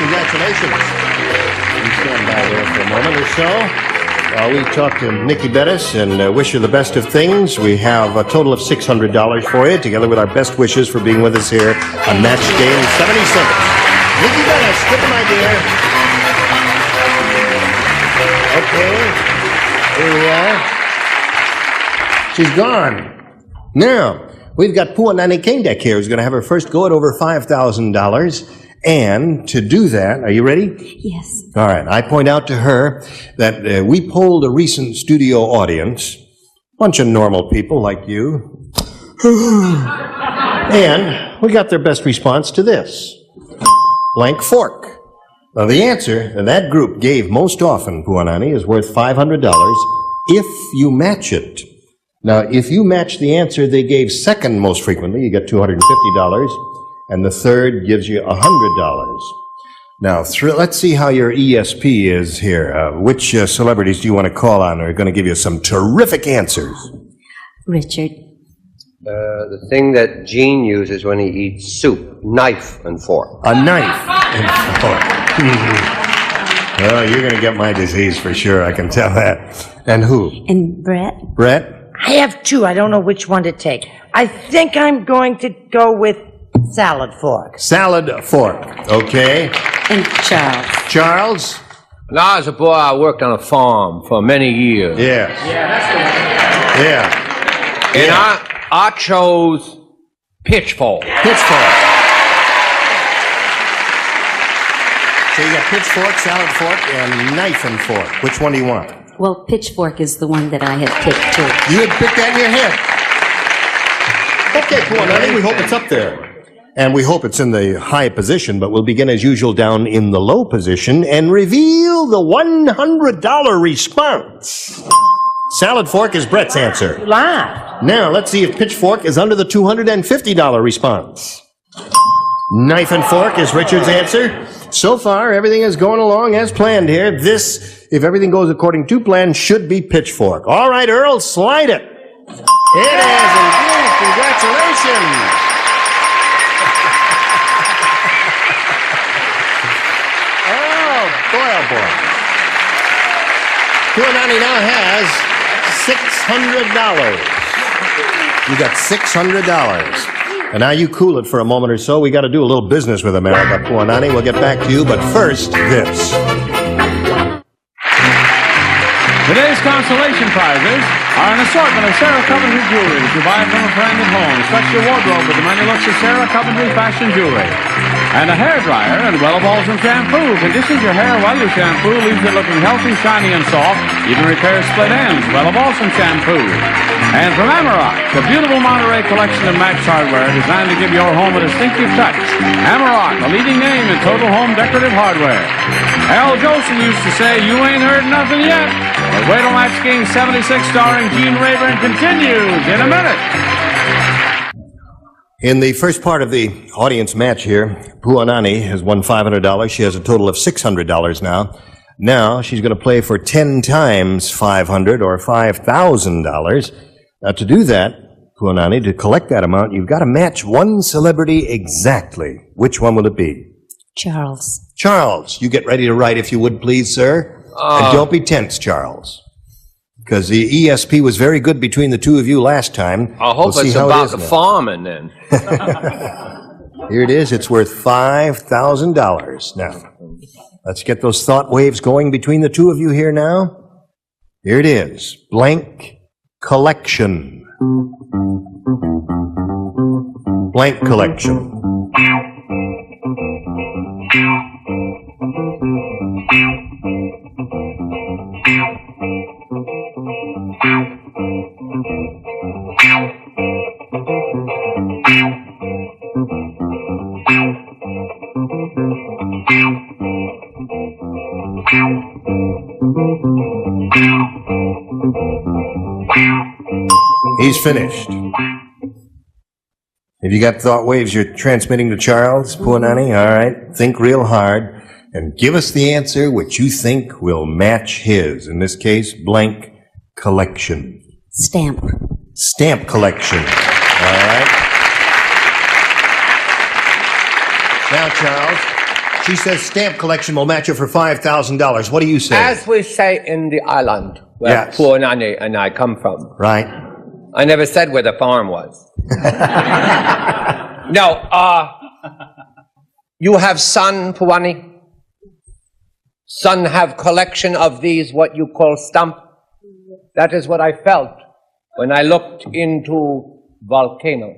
Congratulations. You stand by there for a moment or so while we talk to Mickey Bettis and wish her the best of things. We have a total of $600 for you, together with our best wishes for being with us here on Match Game 76. Mickey Bettis, good my dear. Okay, here we are. She's gone. Now, we've got Puanani Kendek here who's going to have her first go at over $5,000. And to do that, are you ready? Yes. All right. I point out to her that we polled a recent studio audience, bunch of normal people like you, and we got their best response to this. Blank fork. Now, the answer that group gave most often, Puanani, is worth $500 if you match it. Now, if you match the answer they gave second most frequently, you get $250, and the third gives you $100. Now, let's see how your ESP is here. Which celebrities do you want to call on? They're going to give you some terrific answers. Richard. The thing that Gene uses when he eats soup, knife and fork. A knife and fork. Well, you're going to get my disease for sure, I can tell that. And who? And Brett. Brett? I have two. I don't know which one to take. I think I'm going to go with salad fork. Salad fork. Okay. And Charles. Charles? When I was a boy, I worked on a farm for many years. Yes. Yeah, that's the one. Yeah. And I chose pitchfork. Pitchfork. So you got pitchfork, salad fork, and knife and fork. Which one do you want? Well, pitchfork is the one that I had picked too. You had picked that in your head. Okay, cool. I think we hope it's up there. And we hope it's in the high position, but we'll begin as usual down in the low position and reveal the $100 response. Salad fork is Brett's answer. Laugh. Now, let's see if pitchfork is under the $250 response. Knife and fork is Richard's answer. So far, everything is going along as planned here. This, if everything goes according to plan, should be pitchfork. All right, Earl, slide it. It is indeed. Congratulations. Boy, oh boy. Puanani now has $600. You got $600. And now you cool it for a moment or so. We got to do a little business with America, Puanani. We'll get back to you, but first, this. Today's consolation prizes are an assortment of Sarah Coventry jewelry that you buy from a friend at home. Stretch your wardrobe with the many looks of Sarah Coventry fashion jewelry. And a hairdryer and Wella Balsam shampoo conditions your hair while your shampoo leaves it looking healthy, shiny, and soft. Even repairs split ends. Wella Balsam shampoo. And from Amarok, the beautiful Monterey collection of Max hardware designed to give your home a distinctive touch. Amarok, a leading name in total home decorative hardware. Al Jolson used to say, "You ain't heard nothing yet." But wait till Match Game 76 starring Gene Rayburn continues in a minute. In the first part of the audience match here, Puanani has won $500. She has a total of $600 now. Now she's going to play for 10 times $500 or $5,000. Now to do that, Puanani, to collect that amount, you've got to match one celebrity exactly. Which one will it be? Charles. Charles, you get ready to write if you would please, sir. And don't be tense, Charles. Because the ESP was very good between the two of you last time. I hope it's about the farming then. Here it is. It's worth $5,000. Now, let's get those thought waves going between the two of you here now. Here it is. Blank collection. Blank collection. He's finished. Have you got thought waves you're transmitting to Charles, Puanani? All right. Think real hard and give us the answer which you think will match his. In this case, blank collection. Stamp. Stamp collection. All right. Now, Charles, she says stamp collection will match her for $5,000. What do you say? As we say in the island where Puanani and I come from. Right. I never said where the farm was. No, you have son, Puani? Son have collection of these, what you call stump? That is what I felt when I looked into volcano.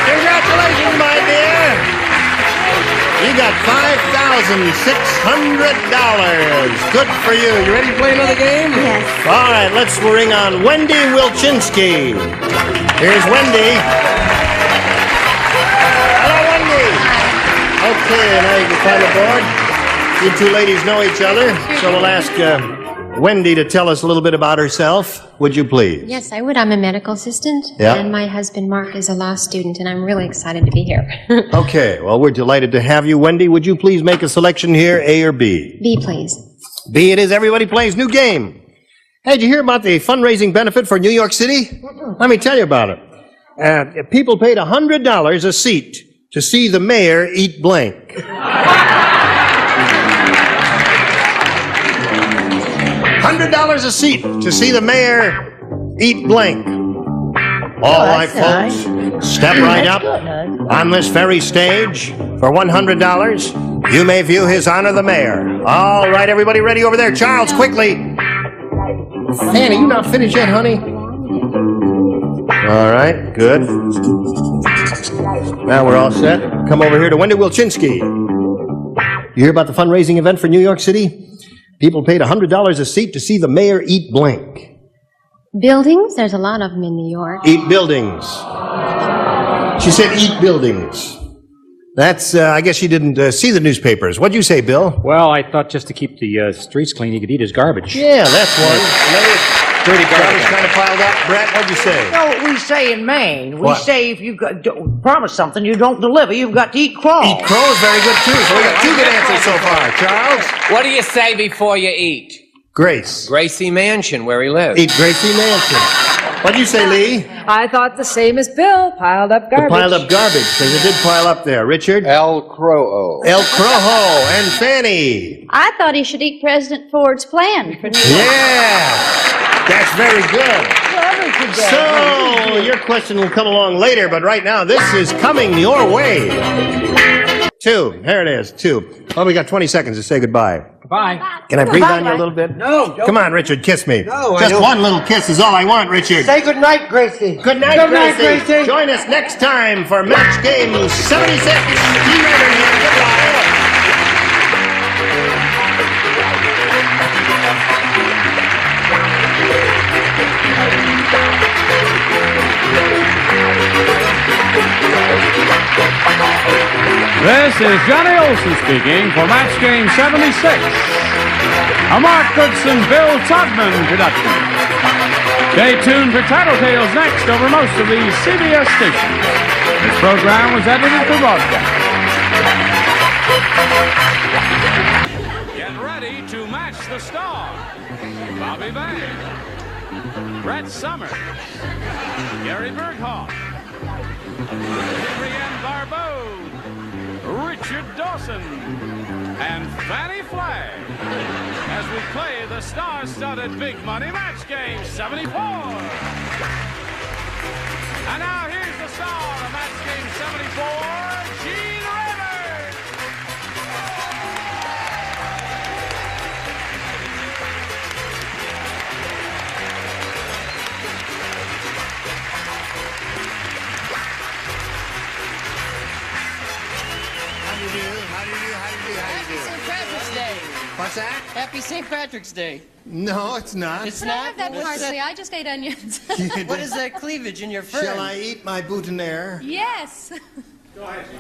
Congratulations, my dear. You got $5,000. Good for you. You ready to play another game? Yes. All right, let's ring on Wendy Wilczynski. Here's Wendy. Hello, Wendy. Okay, now you can climb aboard. You two ladies know each other, so we'll ask Wendy to tell us a little bit about herself. Would you please? Yes, I would. I'm a medical assistant, Yeah. and my husband Mark is a law student, and I'm really excited to be here. Okay, well, we're delighted to have you. Wendy, would you please make a selection here, A or B? B, please. B it is. Everybody plays. New game. Hey, did you hear about the fundraising benefit for New York City? Let me tell you about it. People paid $100 a seat to see the mayor eat blank. $100 a seat to see the mayor eat blank. All right, folks, step right up on this very stage. For $100, you may view His Honor the Mayor. All right, everybody ready over there? Charles, quickly. Fanny, you not finished yet, honey? All right, good. Now we're all set. Come over here to Wendy Wilczynski. You hear about the fundraising event for New York City? People paid $100 a seat to see the mayor eat blank. Buildings? There's a lot of them in New York. Eat buildings. She said eat buildings. That's, I guess she didn't see the newspapers. What'd you say, Bill? Well, I thought just to keep the streets clean, he could eat his garbage. Yeah, that's one. Dirty Garbage garbage. kind of piled up. Brett, what'd you say? You know what we say in Maine? We What? say if you promise something you don't deliver, you've got to eat crow. Eat crows, very good too. So we got two good answers so far. Charles? What do you say before you eat? Grace. Gracie Mansion, where he lives. Eat Gracie Mansion. What'd you say, Lee? I thought the same as Bill. Piled up The garbage. piled up garbage, because it did pile up there. Richard? El Crojo. El Crojo. And Fanny. I thought he should eat President Ford's plan for New York. Yeah. That's very good. So, your question will come along later, but right now, this is coming your way. 2. Here it is. 2. Well, we got 20 seconds to say goodbye. Goodbye. Can I breathe on you a little bit? No, don't. Come on, Richard, kiss me. No, I Just don't. one little kiss is all I want, Richard. Say good night, Gracie. Good night, Good night, Gracie. Gracie. Join us next time for Match Game 76. Be ready here. Goodbye. This is Johnny Olson speaking for Match Game 76. A Mark Goodson, Bill Todman production. Stay tuned for Tattletales next over most of these CBS stations. This program was edited for broadcast. Get ready to match the stars. Bobby Vane, Brett Summers, Gary Berghoff, Brienne Barbeau, Richard Dawson, and Fanny Flagg as we play the star-studded Big Money Match Game 74. And now here's the star of Match Game 74, Gene Rivers. St. Patrick's Day. What's that? Happy St. Patrick's Day. No, it's not. It's Can I not? have that What's parsley? I just ate onions. What is that cleavage in your fur? Shall I eat my boutonniere? Yes.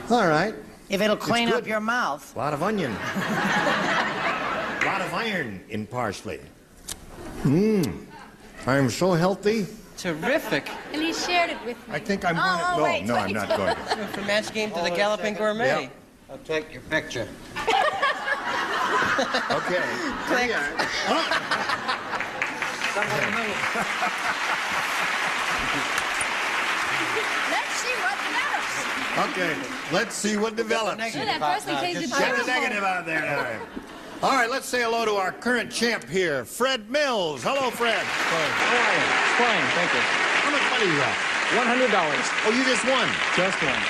All right. If it'll clean up your mouth. A lot of onion. A lot of iron in parsley. I'm so healthy. Terrific. And he shared it with me. I think I'm Oh, going to... wait, No, I'm wait. not going. From Match Game to the Galloping Gourmet. Yeah. I'll take your picture. Okay. Click. Let's see what develops. Okay, let's see what develops. Look at that parsley tasted Get the beautiful. negative out there now. All right, let's say hello to our current champ here, Fred Mills. Hello, Fred. Fine, thank you. How much money you got? $100. Oh, you just won. Just one.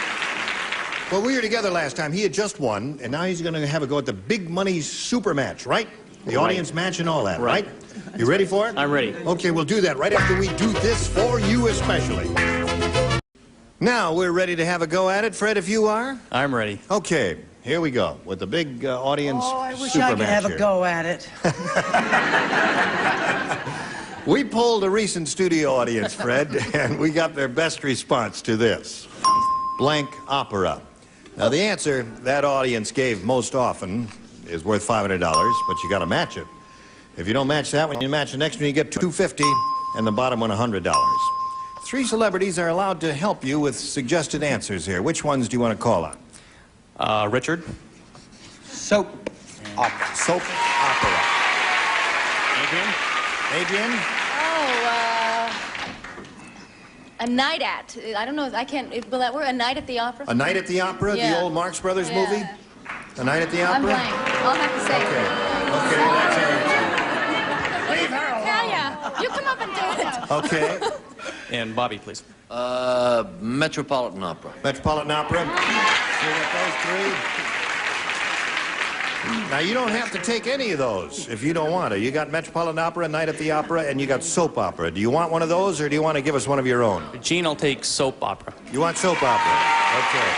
Well, we were together last time. He had just won, and now he's going to have a go at the Big Money Super Match, right? The audience match and all that, right? You ready for it? I'm ready. Okay, we'll do that right after we do this for you especially. Now we're ready to have a go at it, Fred, if you are. I'm ready. Okay. Here we go with the big audience Oh, I wish super I could match have a here. go at it. We polled a recent studio audience, Fred, and we got their best response to this. Blank opera. Now, the answer that audience gave most often is worth $500, but you got to match it. If you don't match that one, you match the next one, you get $250, and the bottom one, $100. 3 celebrities are allowed to help you with suggested answers here. Which ones do you want to call on? Richard. Soap opera. Soap opera. Adrian? A night at. I don't know. I can't. Will that work? A night at the opera? A Night at the Opera, Yeah. the old Marx Brothers Yeah. movie? A Night at the Opera? I'm blank. I'll have to say. Okay, that's it. Leave her alone. Talia, you come up and do it. Okay. And Bobby, please. Metropolitan Opera. Metropolitan Opera. So we got those 3. Now, you don't have to take any of those if you don't want to. You got Metropolitan Opera, Night at the Opera, and you got soap opera. Do you want one of those, or do you want to give us one of your own? Gene, I'll take soap opera. You want soap opera? Okay.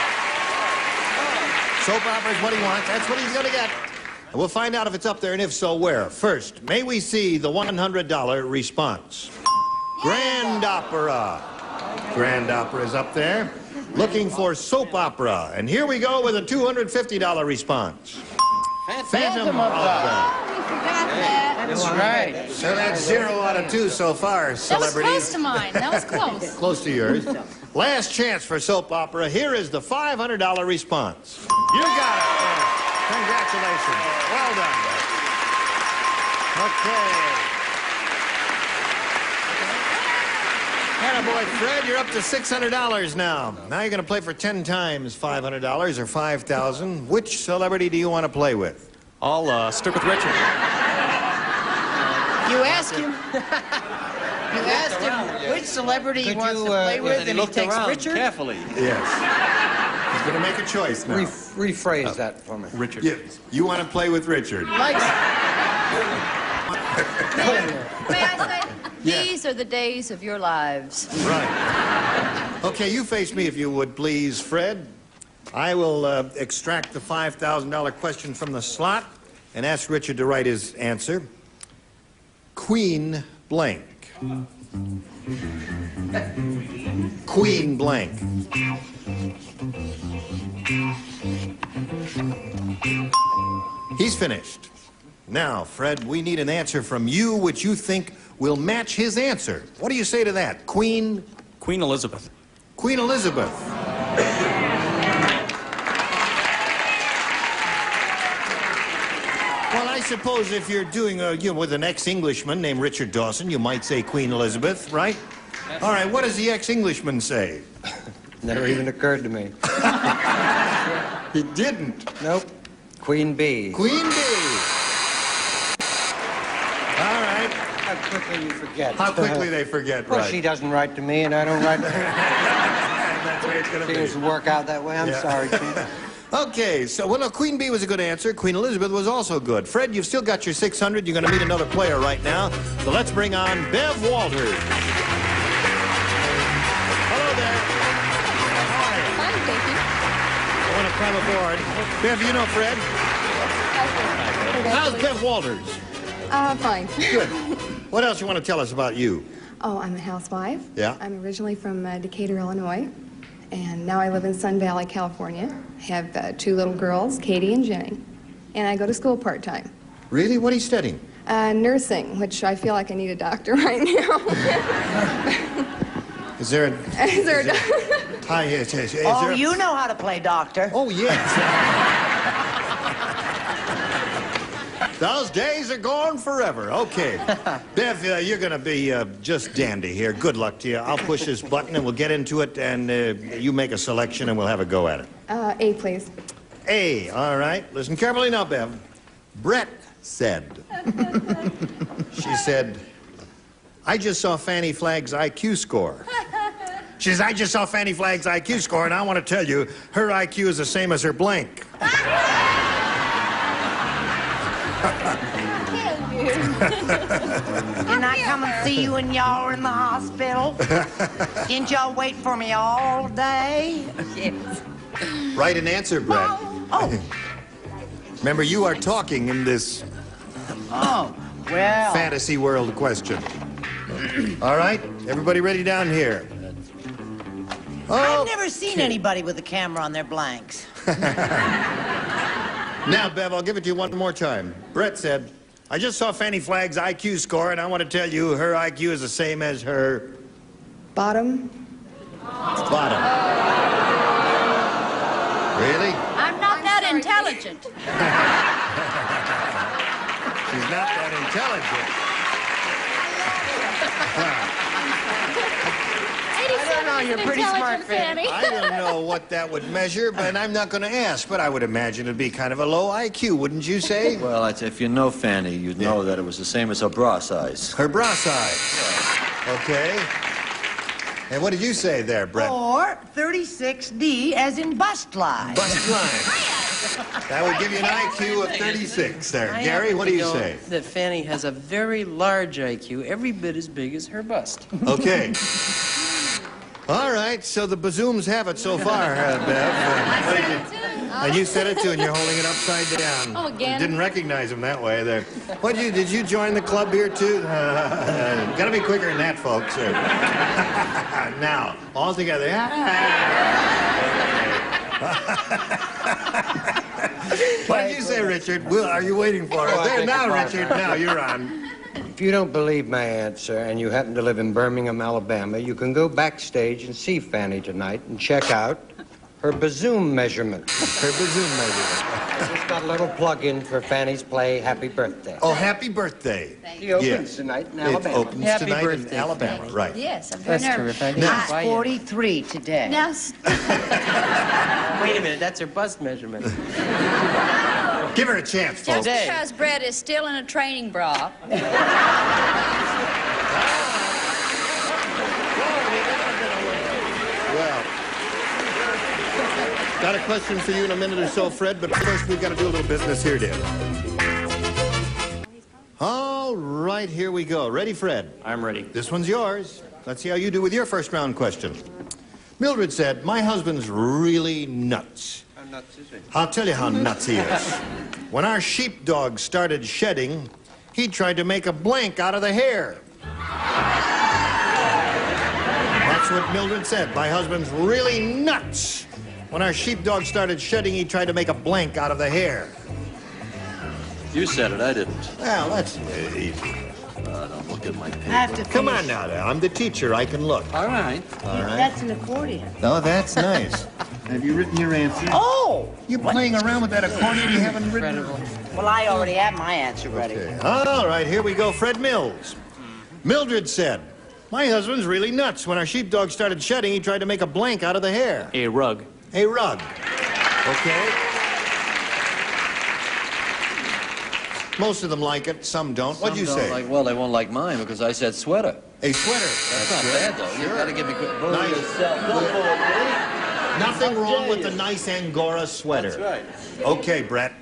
Soap opera is what he wants. That's what he's going to get. And we'll find out if it's up there, and if so, where. First, may we see the $100 response? Grand Opera. Grand Opera is up there. Looking for soap opera. And here we go with a $250 response. Phantom Opera. That's right. So that's 0 out of 2 so far, That was celebrities. close to mine. That was close. Close to yours. Last chance for soap opera. Here is the $500 response. You got it, Fred. Congratulations. Well done. Okay. Attaboy, Fred, you're up to $600 now. Now you're going to play for 10 times $500 or $5,000. Which celebrity do you want to play with? I'll stick with Richard. You ask him. You asked him which celebrity he wants to play with, and he takes Richard. Carefully. Yes. He's going to make a choice now. Rephrase that for me. Richard. You want to play with Richard? May I say, these are the days of your lives. Right. Okay, you face me if you would, please, Fred. I will extract the $5,000 question from the slot and ask Richard to write his answer. Queen blank. Queen blank. He's finished. Now, Fred, we need an answer from you which you think will match his answer. What do you say to that? Queen Elizabeth. Queen Elizabeth. Well, I suppose if you're doing with an ex-Englishman named Richard Dawson, you might say Queen Elizabeth, right? All right, what does the ex-Englishman say? Never even occurred to me. He didn't. Nope. Queen Bee. Queen Bee. All right. How quickly you forget. How quickly they forget, Well, right. she doesn't write to me, and I don't write to her. That's the way it's going to Things be. work out that way. I'm Yeah. sorry, Chief. Okay, so, well, no, Queen Bee was a good answer. Queen Elizabeth was also good. Fred, you've still got your 600. You're going to meet another player right now. So let's bring on Bev Walters. Hello there. How are you? Fine, thank you. I want to climb aboard. Bev, you know Fred? How's Bev Walters? Fine. Good. What else you want to tell us about you? Oh, I'm a housewife. Yeah. I'm originally from Decatur, Illinois, and now I live in Sun Valley, California. I have 2 little girls, Katie and Jenny, and I go to school part-time. Really? What are you studying? Nursing, which I feel like I need a doctor right now. Is there a... Is there a Hi, yes. Is Oh, there a- you know how to play doctor. Oh, yes. Those days are gone forever. Okay. Bev, you're going to be just dandy here. Good luck to you. I'll push this button and we'll get into it, and you make a selection and we'll have a go at it. A, please. A, all right. Listen carefully now, Bev. Brett said. She said, I just saw Fannie Flagg's IQ score. She says, I just saw Fannie Flagg's IQ score, and I want to tell you, her IQ is the same as her blank. Can I come and see you when y'all are in the hospital? Didn't y'all wait for me all day? Yes. Write an answer, Brett. Oh. Remember, you are talking in this Oh, well. fantasy world question. All right, everybody ready down here? Oh, I've never seen anybody with a camera on their blanks. Now, Bev, I'll give it to you one more time. Brett said, I just saw Fanny Flagg's IQ score, and I want to tell you her IQ is the same as her... Bottom. Bottom. Really? I'm not that intelligent. She's not that intelligent. I don't know, you're pretty smart, Fanny. I don't know what that would measure, but I'm not going to ask. But I would imagine it'd be kind of a low IQ, wouldn't you say? Well, if you know Fanny, you'd know that it was the same as her bra size. Her bra size. Okay. And what did you say there, Brett? Or 36D as in bust line. Bust line. That would give you an IQ of 36 there. Gary, what do you say? That Fanny has a very large IQ, every bit as big as her bust. Okay. All right, so the bazooms have it so far, Bev. And you said it too, and you're holding it upside down. Oh, again? Didn't recognize him that way there. Did you join the club here too? Gotta be quicker than that, folks. Now, all together. What did you say, Richard? Are you waiting for us? There, now, Richard, now you're on. If you don't believe my answer and you happen to live in Birmingham, Alabama, you can go backstage and see Fanny tonight and check out her bazoom measurement. Her bazoom measurement. Just got a little plug-in for Fanny's play, Happy Birthday. Oh, happy birthday. She opens tonight in Alabama. It opens Happy tonight birthday, in Alabama, Fanny. right. Yes, I'm very That's nervous. terrific. She's 43 today. Now, Wait a minute, that's her bust measurement. Give her a chance, folks. just because Brett is still in a training bra. Well, got a question for you in a minute or so, Fred, but first we've got to do a little business here, dear. All right, here we go. Ready, Fred? I'm ready. This one's yours. Let's see how you do with your first round question. Mildred said, my husband's really nuts. How nuts is he? I'll tell you how nuts he is. When our sheepdog started shedding, he tried to make a blank out of the hair. That's what Mildred said. My husband's really nuts. When our sheepdog started shedding, he tried to make a blank out of the hair. You said it, I didn't. Well, that's easy. Don't look at my paper. I have to Come finish. on now. I'm the teacher. I can look. All right. All right. That's an accordion. Oh, that's nice. Have you written your answer? Oh! You're playing around with that accordion you haven't written? Well, I already have my answer ready. Okay. All right, here we go. Fred Mills. Mildred said, my husband's really nuts. When our sheepdog started shedding, he tried to make a blank out of the hair. A rug. A rug. Okay. Most of them like it. Some don't. What'd you say? Well, they won't like mine because I said sweater. A sweater. That's not bad, though. You gotta give me credit. Nice. Nothing wrong with the nice Angora sweater. That's right. Okay, Brett.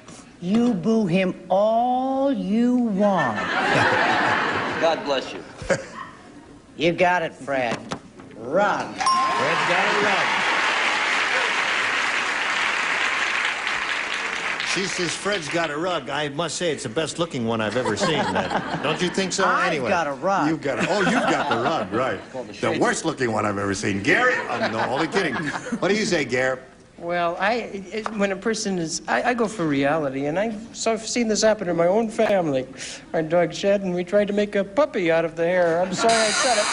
You boo him all you want. God bless you. You got it, Fred. Run. Fred's got a rug. She says Fred's got a rug. I must say it's the best looking one I've ever seen. Don't you think so? I've Anyway, got a rug. You've got you've got the rug, right? The worst looking one I've ever seen. Gary? No, only kidding. What do you say, Gary? Well, when a person is, I go for reality, and I've seen this happen in my own family. Our dog shed, and we tried to make a puppy out of the hair. I'm sorry I said it.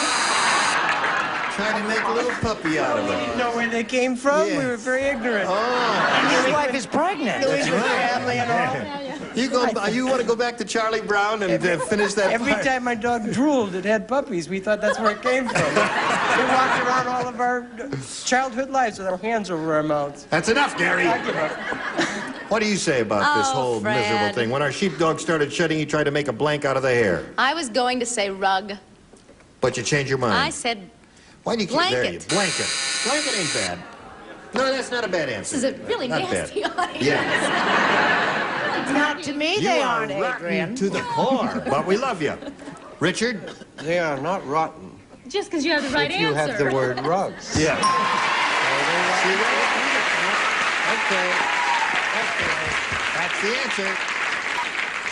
Trying to make a little puppy out of We it. didn't know where they came from. Yeah. We were very ignorant. Oh, And his wife is pregnant. that's right. Family and all. You want to go back to Charlie Brown and finish that Every part? time my dog drooled, it had puppies. We thought that's where it came from. We walked around all of our childhood lives with our hands over our mouths. That's enough, Gary. I give up. What do you say about this whole Fred. miserable thing? When our sheepdog started shedding, he tried to make a blank out of the hair. I was going to say rug. But you changed your mind. I said Why do you keep there? You blanket. blanket. Blanket ain't bad. No, that's not a bad answer. This is a really Not nasty bad. audience. Yeah. Not to me, You they are aren't, rotten Adrian. to the core, but we love you. Richard? They are not rotten Just because you have the right if you answer. have the word rug. Yeah. Okay. That's the answer.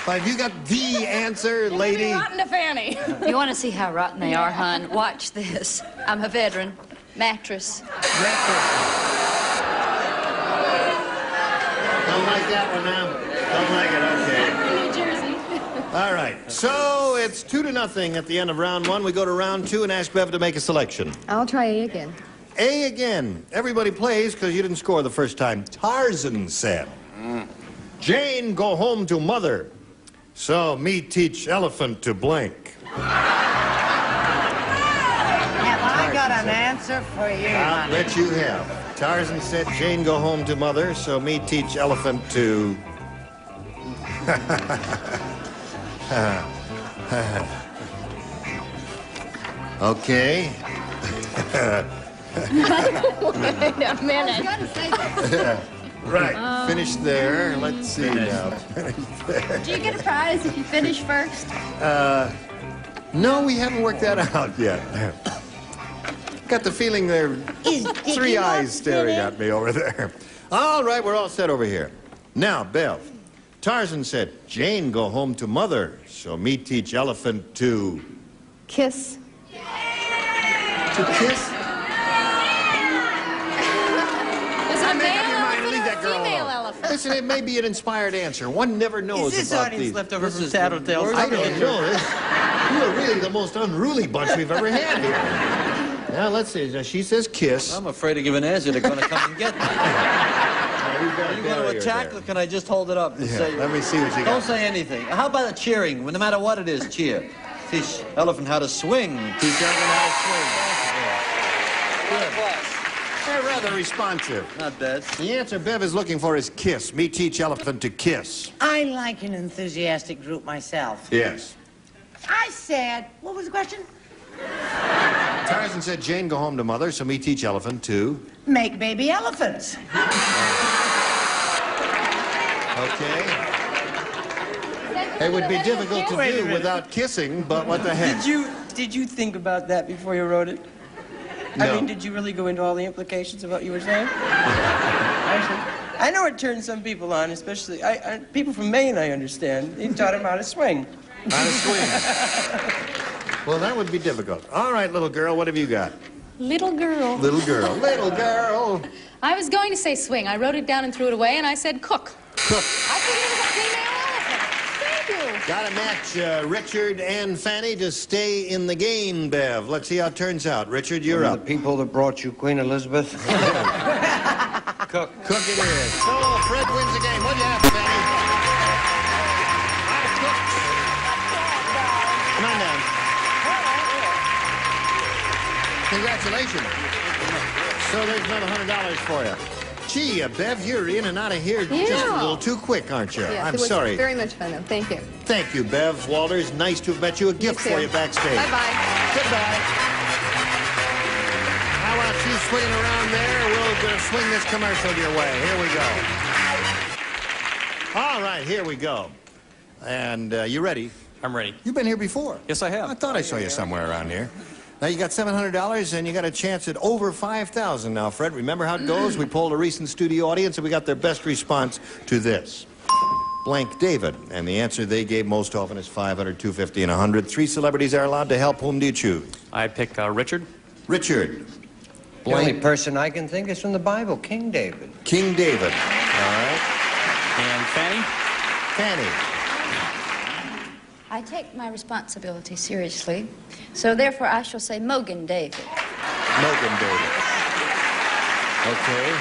But have you got the answer, lady? Rotten to Fanny. You want to see how rotten they are, hon? Watch this. I'm a veteran. Mattress. Don't like that one now? Don't like it, okay. New Jersey. All right, so it's 2-0 at the end of round one. We go to round two and ask Bev to make a selection. I'll try A again. A again. Everybody plays because you didn't score the first time. Tarzan said, Jane, go home to mother. So me teach elephant to blank. Have I got an answer for you, I'll honey? bet you have. Tarzan said, Jane, go home to mother. So me teach elephant to... Okay. Wait a minute. Right, finish there. Let's see now. Do you get a prize if you finish first? No, we haven't worked that out yet. Got the feeling there are three eyes staring at me over there. All right, we're all set over here. Now, Bev, Tarzan said, Jane, go home to mother. So me teach elephant to... Kiss. To kiss? Was it a male elephant Leave or that a girl female alone. elephant? Listen, it may be an inspired answer. One never knows Is this about audience these. left over from Tattletales? I don't know. You are really the most unruly bunch we've ever had here. Now, let's see. Now, she says kiss. I'm afraid to give an answer. They're going to come and get me. Are you going to attack, or can I just hold it up and say... Let me see what you got. Don't say anything. How about a cheering? No matter what it is, cheer. Teach elephant how to swing. Teach elephant how to swing. Good. They're rather responsive. Not bad. The answer Bev is looking for is kiss. Me teach elephant to kiss. I like an enthusiastic group myself. Yes. I said, what was the question? Tarzan said, Jane, go home to mother, so me teach elephant to... Make baby elephants. Okay. It would be difficult to Wait a do minute. without kissing, but what the heck? Did you think about that before you wrote it? No. I mean, did you really go into all the implications of what you were saying? Actually, I know it turns some people on, especially people from Maine, I understand. You taught them how to swing. How to swing. Well, that would be difficult. All right, little girl, what have you got? Little girl. Little girl. Little girl. I was going to say swing. I wrote it down and threw it away, and I said cook. Cook. I figured it was a female elephant. Thank you. Got to match Richard and Fanny to stay in the game, Bev. Let's see how it turns out. Richard, you're up. The people that brought you Queen Elizabeth. Cook. Cook it is. So, Fred wins the game. What do you have, Fanny? Come on down. Congratulations. So there's another $100 for you. Gee, Bev, you're in and out of here just a little too quick, aren't you? Yes, I'm it was sorry. very much fun, though. Thank you. Thank you, Bev. Walters, nice to have met you. A gift too. for you backstage. Bye-bye. Goodbye. How about you swinging around there? We'll swing this commercial your way. Here we go. All right, here we go. And you ready? I'm ready. You've been here before. Yes, I have. I thought I saw you somewhere around here. Now, you got $700, and you got a chance at over $5,000 now, Fred. Remember how it goes? We polled a recent studio audience, and we got their best response to this. Blank David. And the answer they gave most often is 500, 250, and 100. 3 celebrities are allowed to help. Whom do you choose? I pick Richard. Richard. The only person I can think is from the Bible, King David. King David. All right. And Fanny? Fanny. I take my responsibility seriously, so therefore I shall say Mogan David. Mogan David. Okay.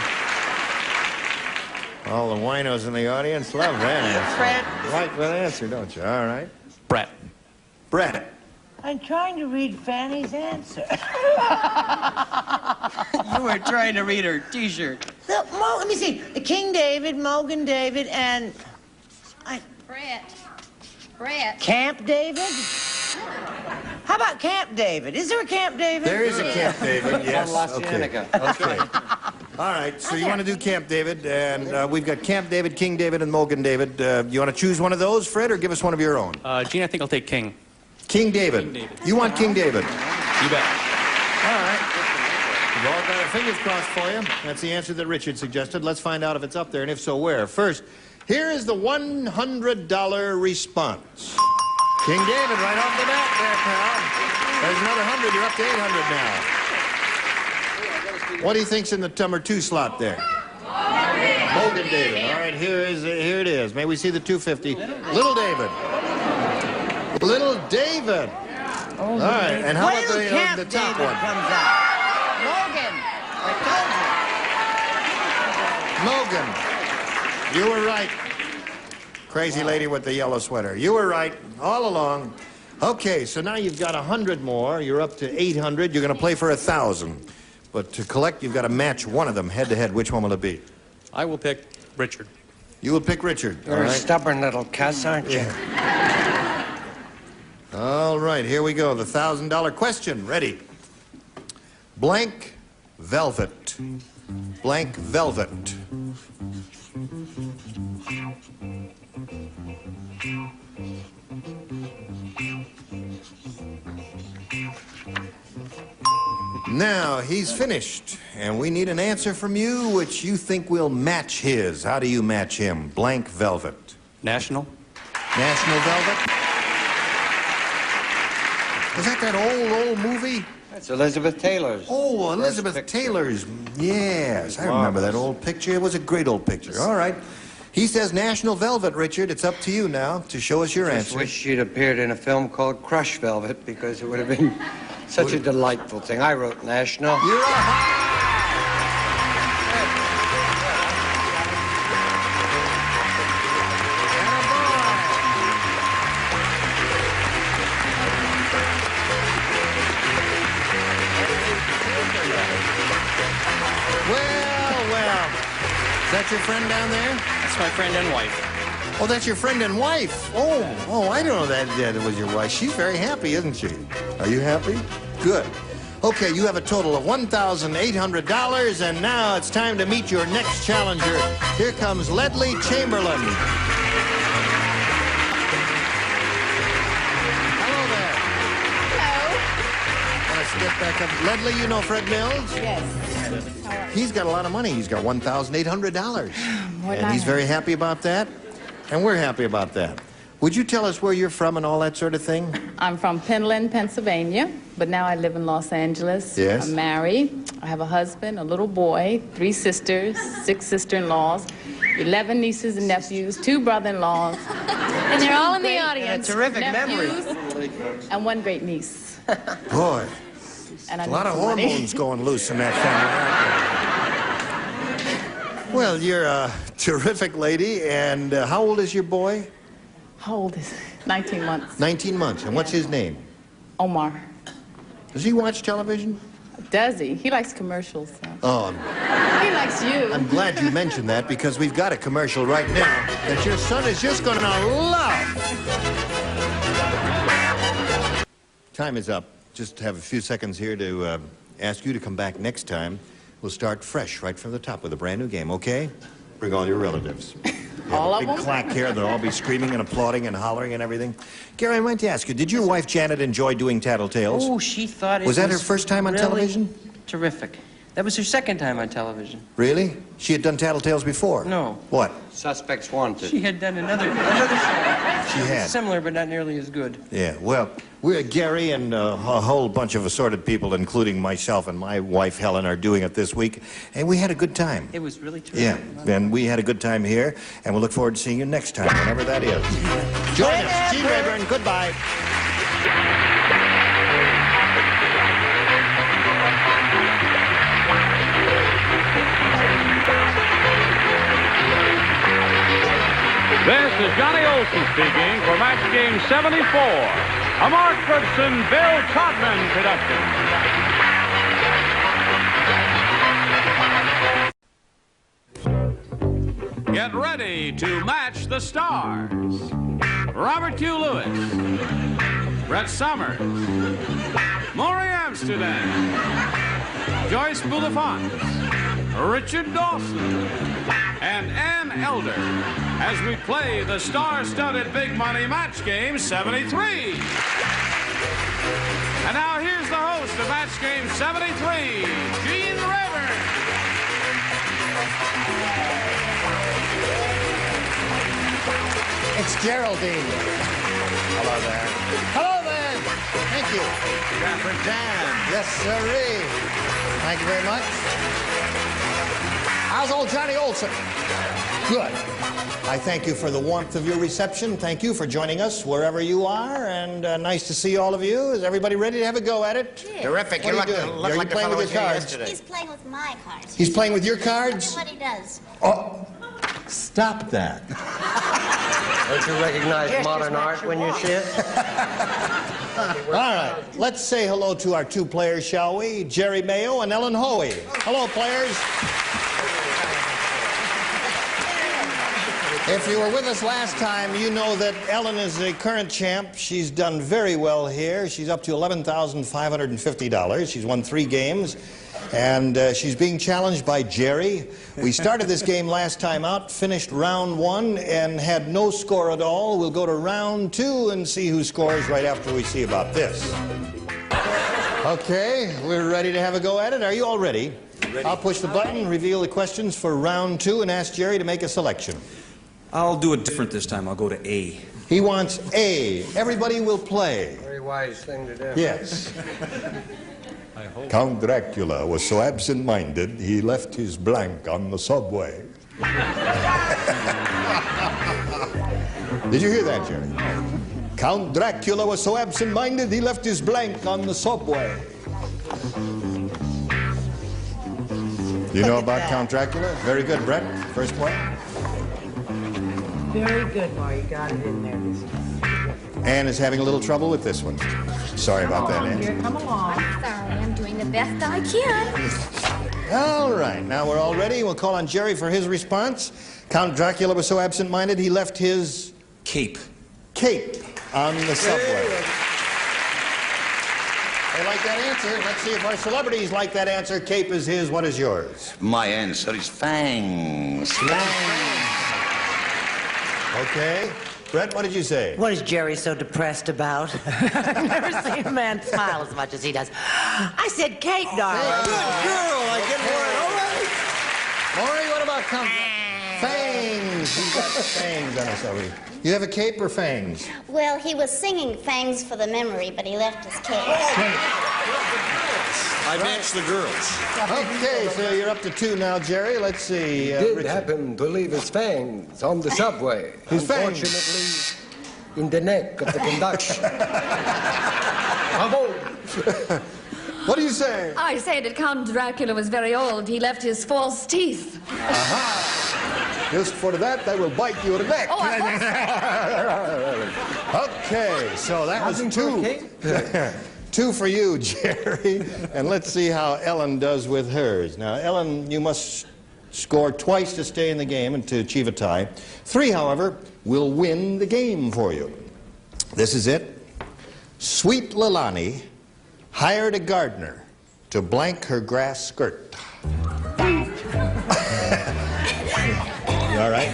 All the winos in the audience love that answer. Fred. Like that answer, don't you? All right. Brett. Brett. I'm trying to read Fanny's answer. You were trying to read her T-shirt. Let me see. King David, Mogan David, and... Brett. Camp David? How about Camp David? Is there a Camp David? There is a Camp David, yes. La Okay. Cienega. Okay. All right, so you want to do Camp David, and we've got Camp David, King David, and Mogan David. You want to choose one of those, Fred, or give us one of your own? Gene, I think I'll take King. King David. King David. You want King David? You bet. All right. We've all got our fingers crossed for you. That's the answer that Richard suggested. Let's find out if it's up there, and if so, where. First, here is the $100 response. King David, right off the bat there, pal. There's another 100. You're up to 800 now. What do you think's in the number 2 slot there? Mogan David. All right, here it is. May we see the 250? Little David. Little David. All right, and how about the top one? Logan, I Mogan. You were right. Crazy lady with the yellow sweater. You were right all along. Okay, so now you've got 100 more. You're up to 800. You're going to play for 1,000. But to collect, you've got to match one of them head to head. Which one will it be? I will pick Richard. You will pick Richard. You're a stubborn little cuss, aren't you? Yeah. All right, here we go. The $1,000 question. Ready? Blank velvet. Blank velvet. Now, he's finished, and we need an answer from you which you think will match his. How do you match him? Blank velvet. National. National Velvet? Was that old movie? That's Elizabeth Taylor's. Oh, Elizabeth Taylor's. Yes, I remember that old picture. It was a great old picture. All right. He says National Velvet, Richard. It's up to you now to show us your answer. I wish she'd appeared in a film called Crush Velvet, because it would have been such a delightful thing. I wrote National. You're right. Is that your friend down there? That's my friend and wife. Oh, that's your friend and wife. Oh, I don't know that was your wife. She's very happy, isn't she? Are you happy? Good. Okay, you have a total of $1,800, and now it's time to meet your next challenger. Here comes Ledley Chamberlain. Hello there. Hello. Want to step back up? Ledley, you know Fred Mills? Yes. He's got a lot of money. He's got $1,800. And he's have. very happy about that, and we're happy about that. Would you tell us where you're from and all that sort of thing? I'm from Penland, Pennsylvania, but now I live in Los Angeles. Yes. I'm married. I have a husband, a little boy, 3 sisters, 6 sister-in-laws, 11 nieces and nephews, 2 brother-in-laws. And they're all in the audience. A terrific nephews, and 1 great niece. Boy, And a lot of hormones going loose in that family. Well, you're a terrific lady, and how old is your boy? How old is he? 19 months. 19 months, and what's his name? Omar. Does he watch television? Does he? He likes commercials. So. Oh, He likes you. I'm glad you mentioned that, because we've got a commercial right now that your son is just going to love. Time is up. Just have a few seconds here to ask you to come back next time. We'll start fresh right from the top with a brand new game, okay? Bring all your relatives. All of big them? clack here. They'll all be screaming and applauding and hollering and everything. Gary, I meant to ask you, did your wife Janet enjoy doing Tattletales? Oh, she thought it Was that her first time on really television? Terrific. That was her second time on television. Really? She had done Tattletales before? No. What? Suspects Wanted. She had done another show. She had. Similar, but not nearly as good. Yeah, well, we're Gary and a whole bunch of assorted people, including myself and my wife Helen, are doing it this week, and we had a good time. It was really terrific. Yeah, and we had a good time here, and we'll look forward to seeing you next time, whenever that is. Join us, Gene Rayburn. Goodbye. This is Johnny Olson speaking for Match Game 74, a Mark Goodson, Bill Todman production. Get ready to match the stars. Robert Q. Lewis, Brett Summers, Maury Amsterdam, Joyce Bulifant, Richard Dawson, and Ann Elder as we play the star-studded Big Money Match Game 73. And now here's the host of Match Game 73, Gene It's Geraldine. Hello there. Hello there. Thank you. Dapper Dan. Yes, sirree. Thank you very much. How's old Johnny Olson? Good. I thank you for the warmth of your reception. Thank you for joining us wherever you are, and nice to see all of you. Is everybody ready to have a go at it? Yeah. Terrific. What are you doing? Look Are you like playing with your cards? He's playing with my cards. He's playing with your cards? Look at what he does. Oh, stop that. Don't you recognize modern art when you see it? All right, let's say hello to our two players, shall we? Jerry Mayo and Ellen Hoey. Hello, players. If you were with us last time, you know that Ellen is the current champ. She's done very well here. She's up to $11,550. She's won 3 games. And she's being challenged by Jerry. We started this game last time out, finished round 1, and had no score at all. We'll go to round 2 and see who scores right after we see about this. Okay, we're ready to have a go at it. Are you all ready? Ready. I'll push the button, reveal the questions for round 2, and ask Jerry to make a selection. I'll do it different this time. I'll go to A. He wants A. Everybody will play. Very wise thing to do. Yes. Count Dracula was so absent-minded, he left his blank on the subway. Did you hear that, Jerry? Count Dracula was so absent-minded, he left his blank on the subway. Do you know about Count Dracula? Very good, Brett. First one. Very good, Ma. You got it in there. Ann is having a little trouble with this one. Sorry about that, Ann. Here, come along. Sorry, I'm doing the best I can. All right, now we're all ready. We'll call on Jerry for his response. Count Dracula was so absent-minded, he left his... Cape. Cape on the subway. They like that answer. Let's see if our celebrities like that answer. Cape is his. What is yours? My answer is fangs. Okay. Brett, what did you say? What is Jerry so depressed about? I've never seen a man smile as much as he does. I said Kate, darling. Good girl. I get more. Maury, what about fangs? He's got fangs on us already. You have a cape or fangs? Well, he was singing Fangs for the Memory, but he left his cape. I matched the girls. Okay, so you're up to 2 now, Jerry. Let's see. Did happen to leave his fangs on the subway. His fangs? Unfortunately, in the neck of the conductor. What do you say? I say that Count Dracula was very old. He left his false teeth. Aha! Just for that, they will bite you in the neck. Oh, okay, so that was 2. 2 for you, Jerry. And let's see how Ellen does with hers. Now, Ellen, you must score twice to stay in the game and to achieve a tie. 3, however, will win the game for you. This is it. Sweet Lilani hired a gardener to blank her grass skirt. You all right?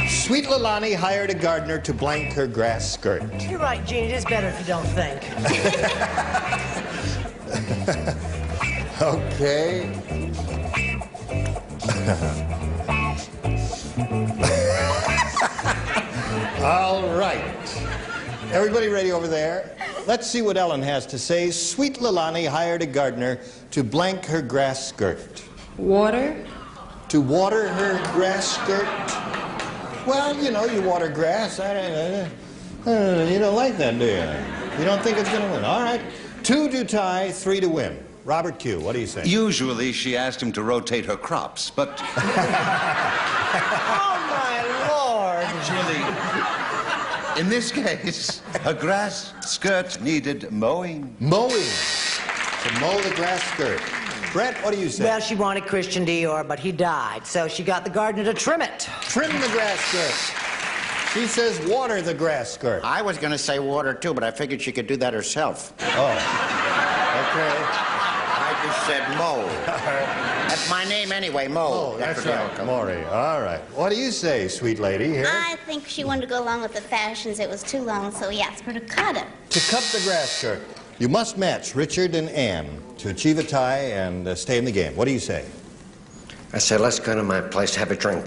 Sweet Lilani hired a gardener to blank her grass skirt. You're right, Gene. It is better if you don't think. Okay. All right. Everybody ready over there? Let's see what Ellen has to say. Sweet Lilani hired a gardener to blank her grass skirt. Water? To water her grass skirt? Well, you know, you water grass. You don't like that, do you? You don't think it's going to win. All right. 2 to tie, 3 to win. Robert Q., what do you say? Usually she asked him to rotate her crops, but... Oh, my Lord. Actually, in this case, her grass skirt needed mowing. Mowing. To mow the grass skirt. Brett, what do you say? Well, she wanted Christian Dior, but he died, so she got the gardener to trim it. Trim the grass skirt. She says water the grass skirt. I was going to say water, too, but I figured she could do that herself. Oh. Okay. I just said Mo. That's my name anyway, Mo. Oh, that's right, Maury. All right. What do you say, sweet lady? Here? I think she wanted to go along with the fashions. It was too long, so he asked her to cut it. To cut the grass skirt. You must match Richard and Ann to achieve a tie and stay in the game. What do you say? I said, let's go to my place, have a drink.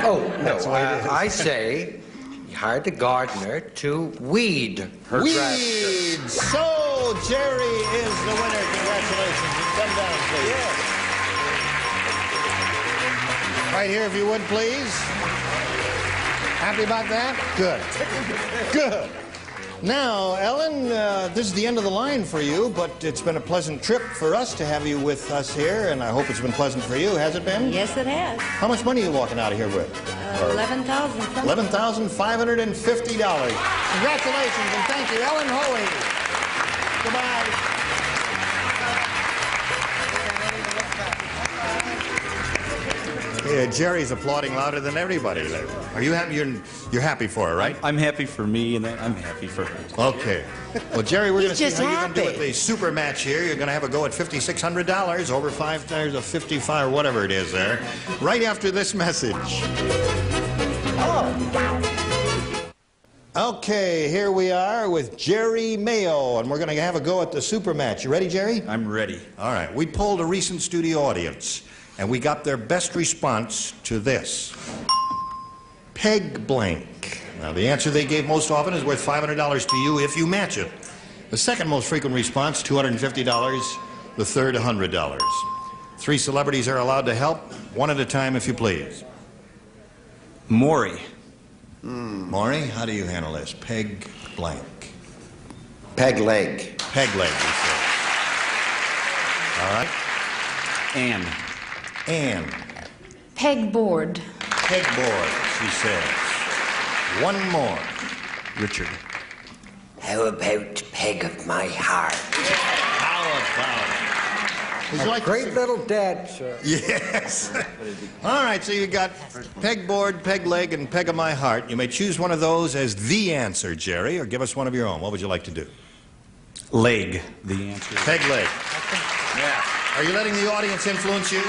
Oh, no, I say you hired the gardener to weed her grass. Weed! So, Jerry is the winner. Congratulations. You come down, please. Yeah. Right here, if you would, please. Happy about that? Good. Good. Now, Ellen, this is the end of the line for you, but it's been a pleasant trip for us to have you with us here, and I hope it's been pleasant for you. Has it been? Yes, it has. How much money are you walking out of here with? $11,000. $11,550. Congratulations, and thank you, Ellen Hoey. Goodbye. Yeah, Jerry's applauding louder than everybody. Are you happy? You're happy for her, right? I'm happy for me, and I'm happy for her. Okay. Well, Jerry, we're going to see just how you're going to do happy. with the super match here. You're going to have a go at $5,600, over 5 times of 55, or whatever it is there, right after this message. Okay, here we are with Jerry Mayo, and we're going to have a go at the super match. You ready, Jerry? I'm ready. All right. We polled a recent studio audience, and we got their best response to this. Peg blank. Now, the answer they gave most often is worth $500 to you if you match it. The second most frequent response, $250. The third, $100. 3 celebrities are allowed to help, one at a time, if you please. Maury. Maury, how do you handle this? Peg blank. Peg leg. Peg leg, you say. All right. Anne. Anne. Pegboard. Pegboard, she says. One more. Richard. How about peg of my heart? How about it? Would you like Great little dad, sir. Yes. All right, so you got pegboard, peg leg, and peg of my heart. You may choose one of those as the answer, Jerry, or give us one of your own. What would you like to do? Leg, the answer. Peg leg. Yeah. Are you letting the audience influence you?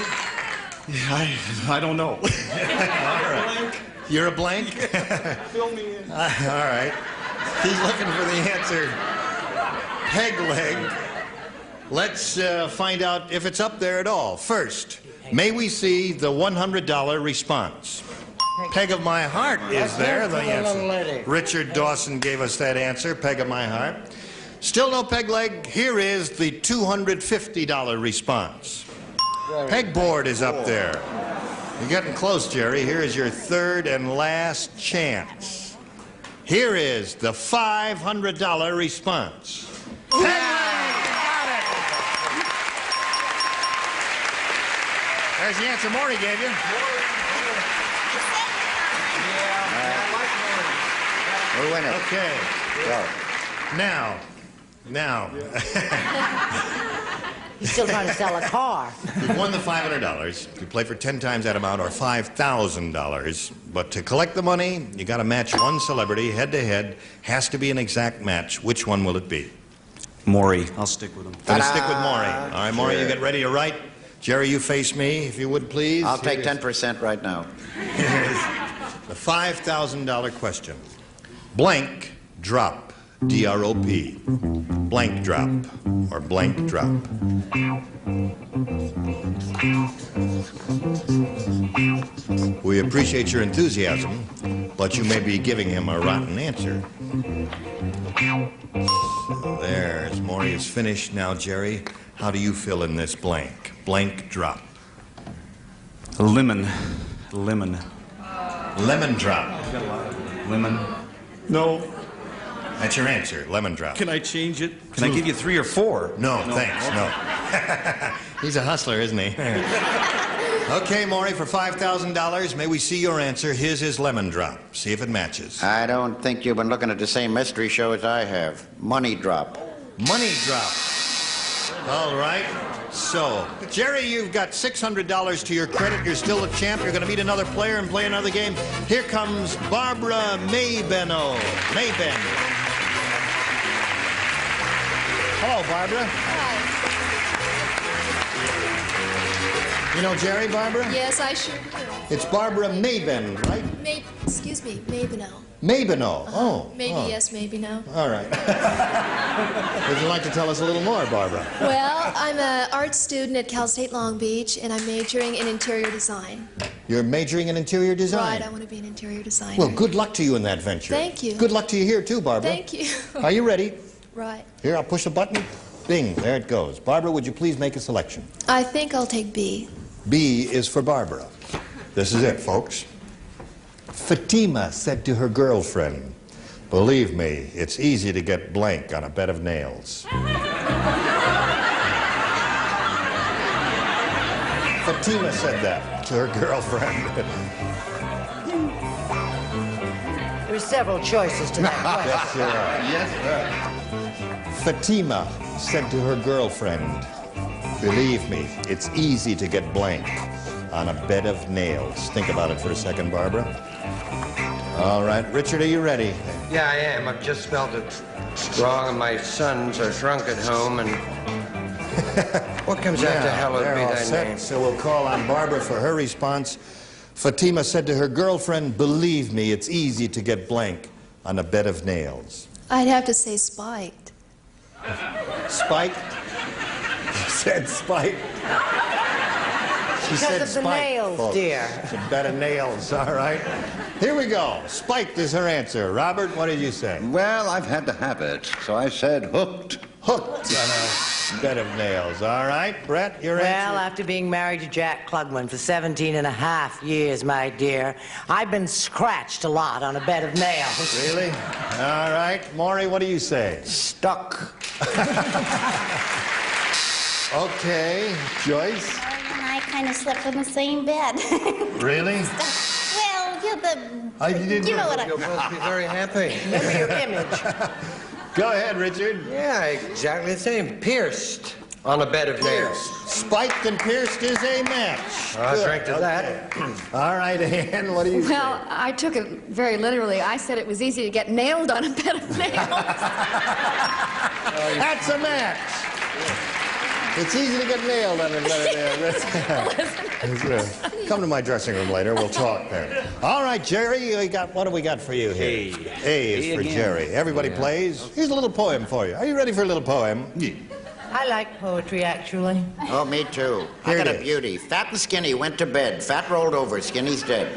I don't know. All right. You're a blank? Fill me in. All right. He's looking for the answer. Peg leg. Let's find out if it's up there at all. First, may we see the $100 response? Peg of my heart is there, the answer. Richard Dawson gave us that answer, peg of my heart. Still no peg leg. Here is the $250 response. Pegboard is up there. You're getting close, Jerry. Here is your third and last chance. Here is the $500 response. Peg leg! Got it! There's the answer Maury gave you. We're winning. Okay. Go. Now. He's still trying to sell a car. You've won the $500. You play for 10 times that amount, or $5,000. But to collect the money, you got to match one celebrity head-to-head. Has to be an exact match. Which one will it be? Maury. I'll stick with him. Gonna stick with Maury. All right, Maury, you get ready to write. Jerry, you face me, if you would, please. I'll take 10% right now. The $5,000 question. Blank drop. D-R-O-P. Blank drop, or blank drop. We appreciate your enthusiasm, but you may be giving him a rotten answer. So there's Maury is finished. Now, Jerry, how do you fill in this blank? Blank drop. Lemon. Lemon. Lemon drop. Lemon. No. That's your answer, lemon drop. Can I change it? Can I give you 3 or 4? No, thanks, no. He's a hustler, isn't he? Okay, Maury, for $5,000, may we see your answer. Here's his lemon drop. See if it matches. I don't think you've been looking at the same mystery show as I have. Money drop. Money drop. All right. So, Jerry, you've got $600 to your credit. You're still the champ. You're going to meet another player and play another game. Here comes Barbara Maybeno. Mayben. Hello, Barbara. Hi. You know Jerry, Barbara? Yes, I sure do. It's Barbara Mayben, right? Excuse me, Maybeno. Maybe no. Oh. Maybe oh. yes, maybe no. All right. Would you like to tell us a little more, Barbara? Well, I'm an art student at Cal State Long Beach, and I'm majoring in interior design. You're majoring in interior design? Right, I want to be an interior designer. Well, good luck to you in that venture. Thank you. Good luck to you here, too, Barbara. Thank you. Are you ready? Right. Here, I'll push a button. Bing, there it goes. Barbara, would you please make a selection? I think I'll take B. B is for Barbara. This is it, folks. Fatima said to her girlfriend, "Believe me, it's easy to get blank on a bed of nails." Fatima said that to her girlfriend. There were several choices to that question. Yes, sir. Fatima said to her girlfriend, "Believe me, it's easy to get blank on a bed of nails." Think about it for a second, Barbara. All right, Richard, are you ready? Yeah, I am. I've just spelled it wrong, and my sons are drunk at home, and what comes after hallowed they're be all thy set, name? so we'll call on Barbara for her response. Fatima said to her girlfriend, "Believe me, it's easy to get blank on a bed of nails." I'd have to say spiked. Spiked? She said spiked. She Because said of the spiked, nails, folks. dear. It's a bed of nails, all right? Here we go. Spiked is her answer. Robert, what did you say? Well, I've had to have it, so I said hooked. Hooked on a bed of nails. All right, Brett, your Well, answer? after being married to Jack Klugman for 17 and a half years, my dear, I've been scratched a lot on a bed of nails. Really? All right. Maury, what do you say? Stuck. Okay. Joyce? And I kind of slept in the same bed. Really? Well, you know what I... You'll both be very happy. Remember your image. Go ahead, Richard. Yeah, exactly the same. Pierced on a bed of nails. Spiked and pierced is a match. I Good. drank to that. All right, Ann, what do you Well, I took it very literally. I said it was easy to get nailed on a bed of nails. That's a match. It's easy to get nailed on a bed of nails. Come to my dressing room later. We'll talk there. All right, Jerry, what do we got for you here? A is for Jerry. Everybody plays. Here's a little poem for you. Are you ready for a little poem? I like poetry, actually. Oh, me too. Here I got it a is. beauty. Fat and skinny went to bed. Fat rolled over. Skinny's dead.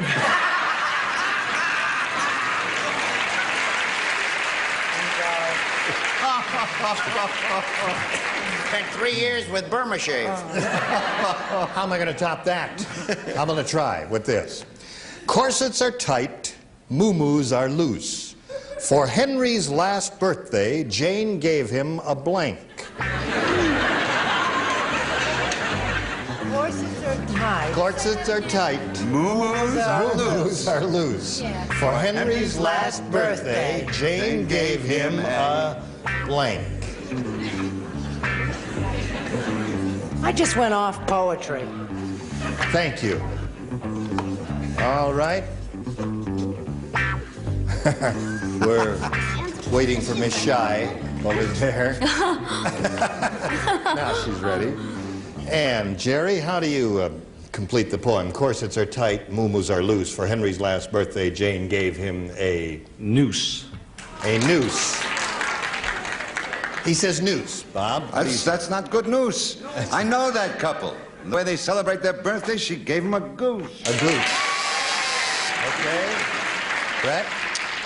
Spent 3 years with Burma Shave. How am I going to top that? I'm going to try with this. Corsets are tight, moo-moos are loose. For Henry's last birthday, Jane gave him a blank. Corsets are tight. Corsets are tight, moo-moos are loose. For Henry's last birthday, Jane gave him a blank. I just went off poetry. Thank you. All right. We're waiting for Miss Shy over there. Now she's ready. And Jerry, how do you complete the poem? Corsets are tight, moo-moos are loose. For Henry's last birthday, Jane gave him a noose. A noose. He says noose, Bob. That's not good news. I know that couple. The way they celebrate their birthday, she gave him a goose. A goose. Okay. Brett?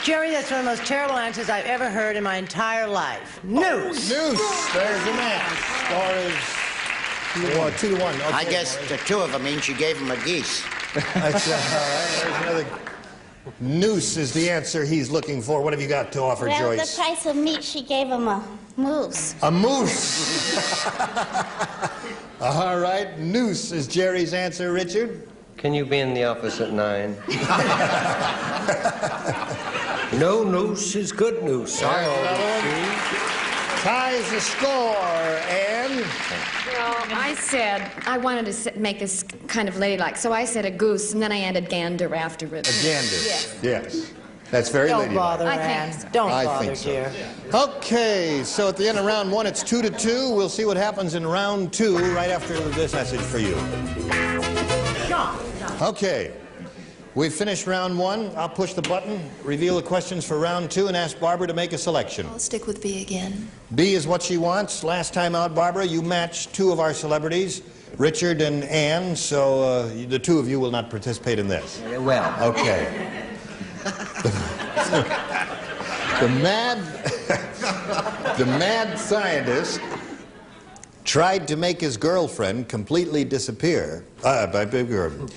Jerry, that's one of the most terrible answers I've ever heard in my entire life. Noose. Noose. There's a match. Score is 2-1. Okay. I guess the two of them mean she gave him a geese. That's all right. There's another. Noose is the answer he's looking for. What have you got to offer, Well, Joyce? the price of meat, she gave him a moose. A moose. All right. Noose is Jerry's answer, Richard. Can you be in the office at 9? No noose is good news. I always Ties the score, and Well, I said I wanted to make this kind of ladylike, so I said a goose, and then I added gander afterwards. a gander. Yes. Yes. That's very Don't ladylike. bother, I Ann. think so. Don't I bother, think so. dear. Okay, so at the end of round 1, it's 2-2. We'll see what happens in round 2 right after this message for you. Okay. We've finished round one. I'll push the button, reveal the questions for round two, and ask Barbara to make a selection. I'll stick with B again. B is what she wants. Last time out, Barbara, you matched two of our celebrities, Richard and Ann, so the two of you will not participate in this. Well. Okay. The mad scientist tried to make his girlfriend completely disappear. I beg your pardon.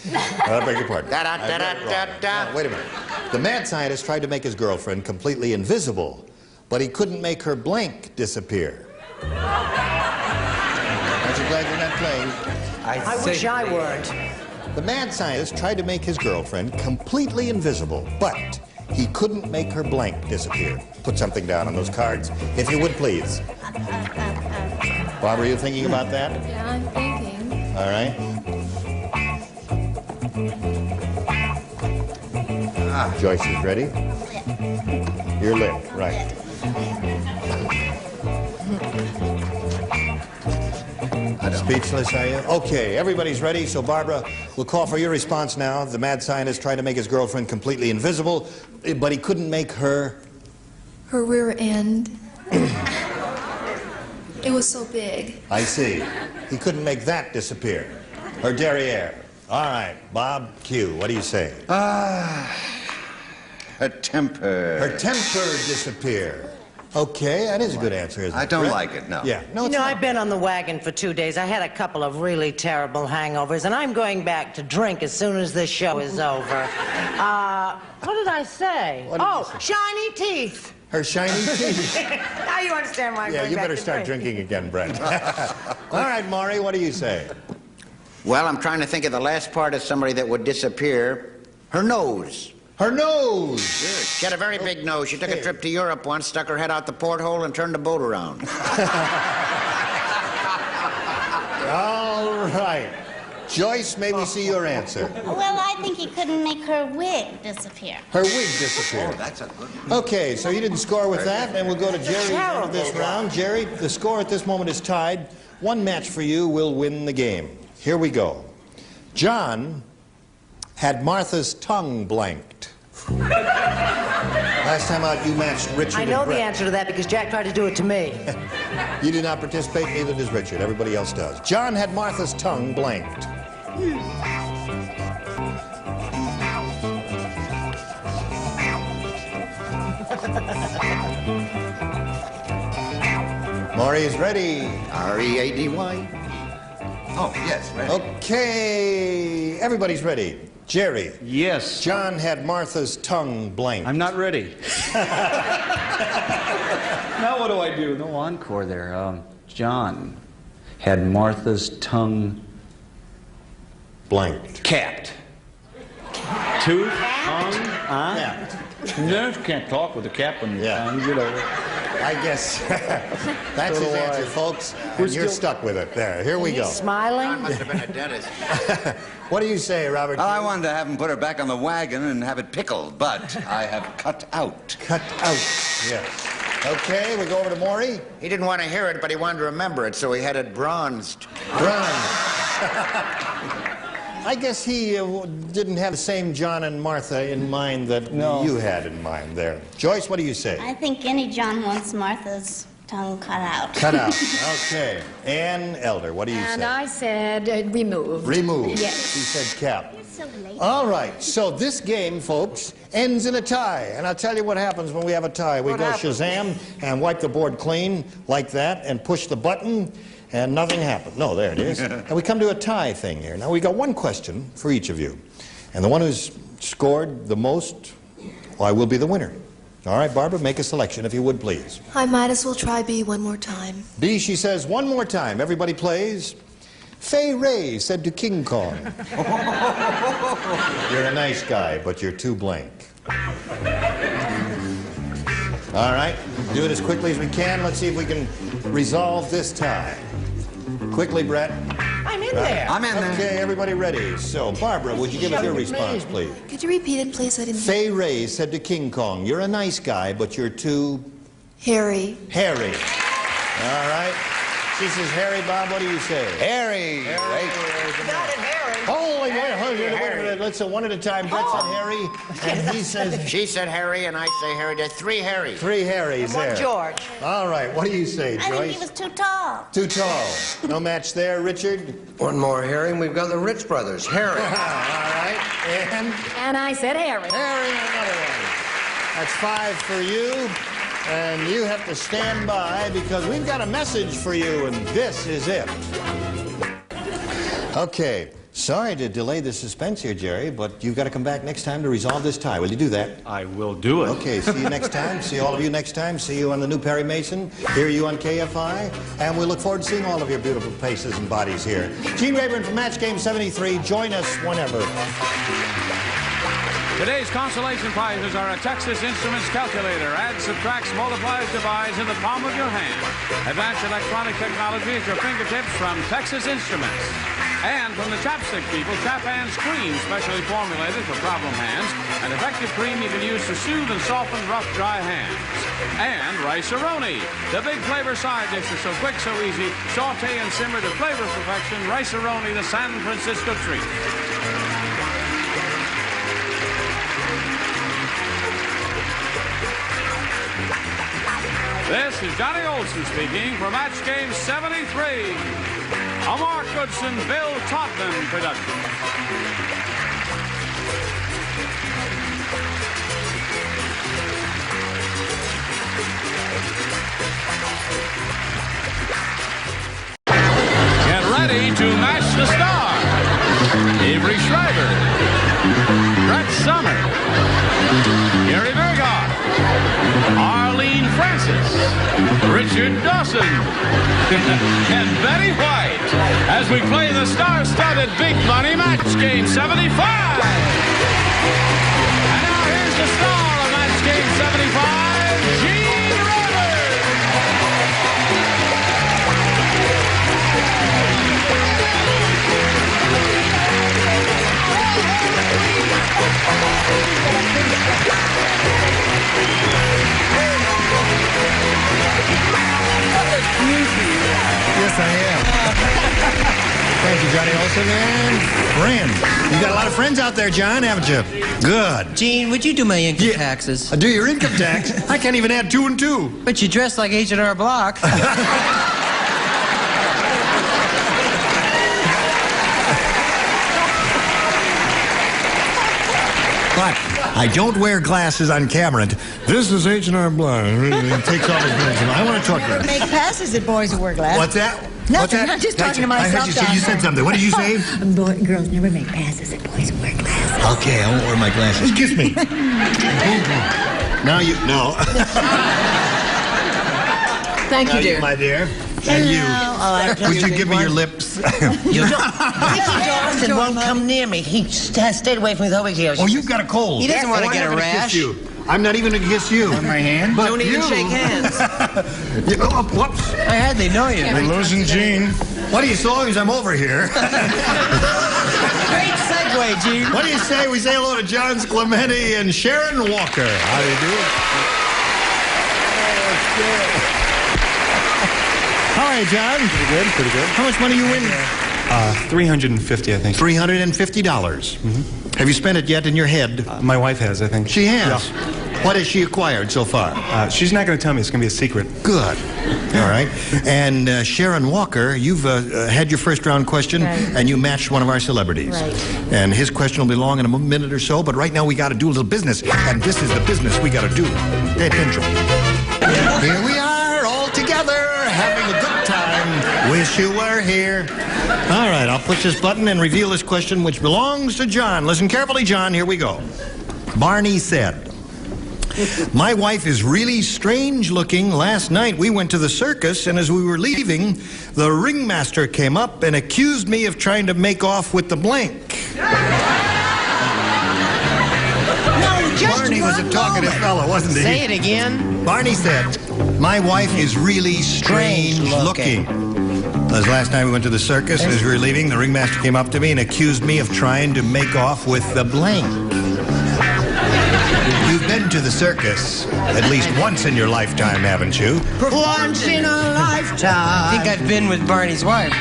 Wait a minute. The mad scientist tried to make his girlfriend completely invisible, but he couldn't make her blank disappear. Aren't you glad you're not playing? I wish I weren't. The mad scientist tried to make his girlfriend completely invisible, but he couldn't make her blank disappear. Put something down on those cards, if you would, please. Barbara, are you thinking about that? Yeah, I'm thinking. All right. Joyce is ready? You're lit, right. Speechless, are you? Okay, everybody's ready, so Barbara, we'll call for your response now. The mad scientist tried to make his girlfriend completely invisible, but he couldn't make her... Her rear end. It was so big. I see. He couldn't make that disappear. Her derriere. All right, Bob Q, what do you say? Her temper. Her temper disappear. Okay, that is a good answer, isn't it? I don't like it, no. Yeah. No, You know, I've been on the wagon for 2 days. I had a couple of really terrible hangovers, and I'm going back to drink as soon as this show is over. What did I say? Shiny teeth. Her shiny teeth. Now you understand why I'm Yeah, going you back better to start drink. drinking again, Brett. All right, Maury, what do you say? Well, I'm trying to think of the last part of somebody that would disappear. Her nose. Her nose! She had a very big nose. She took a trip to Europe once, stuck her head out the porthole, and turned the boat around. All right. Joyce, may we see your answer? Well, I think he couldn't make her wig disappear. Her wig disappeared. Oh, that's a good one. Okay, so you didn't score with that, and we'll go to Jerry at this round. Jerry, the score at this moment is tied. One match for you will win the game. Here we go. John had Martha's tongue blanked. Last time out, you matched Richard I know and the Brett. answer to that because Jack tried to do it to me. You do not participate, neither does Richard. Everybody else does. John had Martha's tongue blanked. Maury is ready. R-E-A-D-Y. Oh, yes, ready. Okay, everybody's ready. Jerry. Yes. John had Martha's tongue blanked. I'm not ready. Now what do I do? No encore there. John had Martha's tongue blanked. Capped. Tooth, tongue, Yeah. No, you can't talk with a cap on your tongue. You know. I guess that's his answer, folks. And you're stuck with it. There, here we go. Smiling? Must have been a dentist. What do you say, Robert? Well, I wanted to have him put her back on the wagon and have it pickled, but I have cut out. Cut out, yes. Okay, we go over to Maury. He didn't want to hear it, but he wanted to remember it, so he had it bronzed. I guess he didn't have the same John and Martha in mind that you had in mind there. Joyce, what do you say? I think any John wants Martha's tongue cut out. Cut out. Okay. Ann Elder, what do you And say? I said removed. Removed. Yes. She said cap. So late. All right, so this game, folks, ends in a tie. And I'll tell you what happens when we have a tie. We go Shazam and wipe the board clean like that and push the button, and nothing happened. No, there it is. And we come to a tie thing here. Now, we got one question for each of you. And the one who's scored the most, well, will be the winner. All right, Barbara, make a selection, if you would, please. I might as well try B one more time. B, she says, one more time. Everybody plays. Fay Ray said to King Kong, "You're a nice guy, but you're too blank." All right, do it as quickly as we can. Let's see if we can resolve this tie. Quickly, Brett. I'm in there. I'm in there. Okay, everybody ready. So, Barbara, would you give us your response, please? Could you repeat it, please? I didn't... Fay Ray said to King Kong, "You're a nice guy, but you're too..." Harry. Harry. All right. She says, Harry. Bob, what do you say? Harry. Got it, Harry. Holy wait a minute. Let's go one at a time. Brett said Harry, and he says... She said Harry, and I say Harry. There's 3 Harrys. 3 Harrys there. One George. All right, what do you say, Joyce? I think he was too tall. Too tall. No match there, Richard? One more Harry, and we've got the Rich brothers. Harry. All right, And I said Harry. Harry, another one. That's 5 for you, and you have to stand by because we've got a message for you, and this is it. Okay. Sorry to delay the suspense here, Jerry, but you've got to come back next time to resolve this tie. Will you do that? I will do it. Okay, see you next time. See all of you next time. See you on the new Perry Mason. Hear you on KFI. And we look forward to seeing all of your beautiful faces and bodies here. Gene Rayburn from Match Game 73. Join us whenever. Today's consolation prizes are a Texas Instruments calculator. Adds, subtracts, multiplies, divides in the palm of your hand. Advanced electronic technology at your fingertips from Texas Instruments. And from the Chapstick people, Chap Hands Cream, specially formulated for problem hands. An effective cream you can use to soothe and soften rough, dry hands. And Rice-A-Roni, the big flavor side dish is so quick, so easy. Saute and simmer to flavor perfection. Rice-A-Roni, the San Francisco treat. This is Johnny Olson speaking for Match Game 73. A Mark Goodson, Bill Todman production. Get ready to match the stars. Avery Schreiber, Brett Sommer, Gary Verga, Arlene Francis, Richard Dawson, and Betty White as we play the star-studded Big Money Match Game 75. And now here's the star of Match Game 75, Gene Rayburn. Yes, I am. Thank you, Johnny Olson. And friends. You got a lot of friends out there, John, haven't you? Good. Gene, would you do my income taxes? Do your income tax? I can't even add 2 and 2. But you dress like H&R Block. But I don't wear glasses on camera. This is H&R Block. He takes off his glasses. I want to talk to him. Make passes at boys who wear glasses. What's that? Nothing. What's that? I'm just talking to myself. I heard you say, you said something. What did you say? Girls never make passes at boys who wear glasses. Okay, I won't wear my glasses. Kiss me. Now you... No. Thank you, dear. My dear. And you. Would you give me your lips? Ricky Dawson won't come near me. He has stayed away from me the whole week. Oh, you've got a cold. He doesn't want to get a rash. I'm not even going to kiss you. On my hand? But don't even shake hands. Whoops. I hardly know you. You're losing Gene. What do you say, as long as I'm over here? Great segue, Gene. What do you say we say hello to John Clementi and Sharon Walker? How do you do? How are you, John? Pretty good, pretty good. How much money you win? $350, I think. $350. Mm-hmm. Have you spent it yet in your head? My wife has, I think. She has? Yeah. What has she acquired so far? She's not going to tell me. It's going to be a secret. Good. All right. And Sharon Walker, you've had your first round question, and you matched one of our celebrities. Right. And his question will be long in a minute or so, but right now we got to do a little business, and this is the business we got to do. Pay attention. Here we are, all together, having a good time. Wish you were here. All right, I'll push this button and reveal this question, which belongs to John. Listen carefully, John. Here we go. Barney said, my wife is really strange looking. Last night we went to the circus, and as we were leaving, the ringmaster came up and accused me of trying to make off with the blank. Barney was a talkative fellow, wasn't he? Say it again. Barney said, my wife is really strange looking. As last night we went to the circus, and as we were leaving, the ringmaster came up to me and accused me of trying to make off with the blank. You've been to the circus at least once in your lifetime, haven't you? Once in a lifetime. I think I've been with Barney's wife.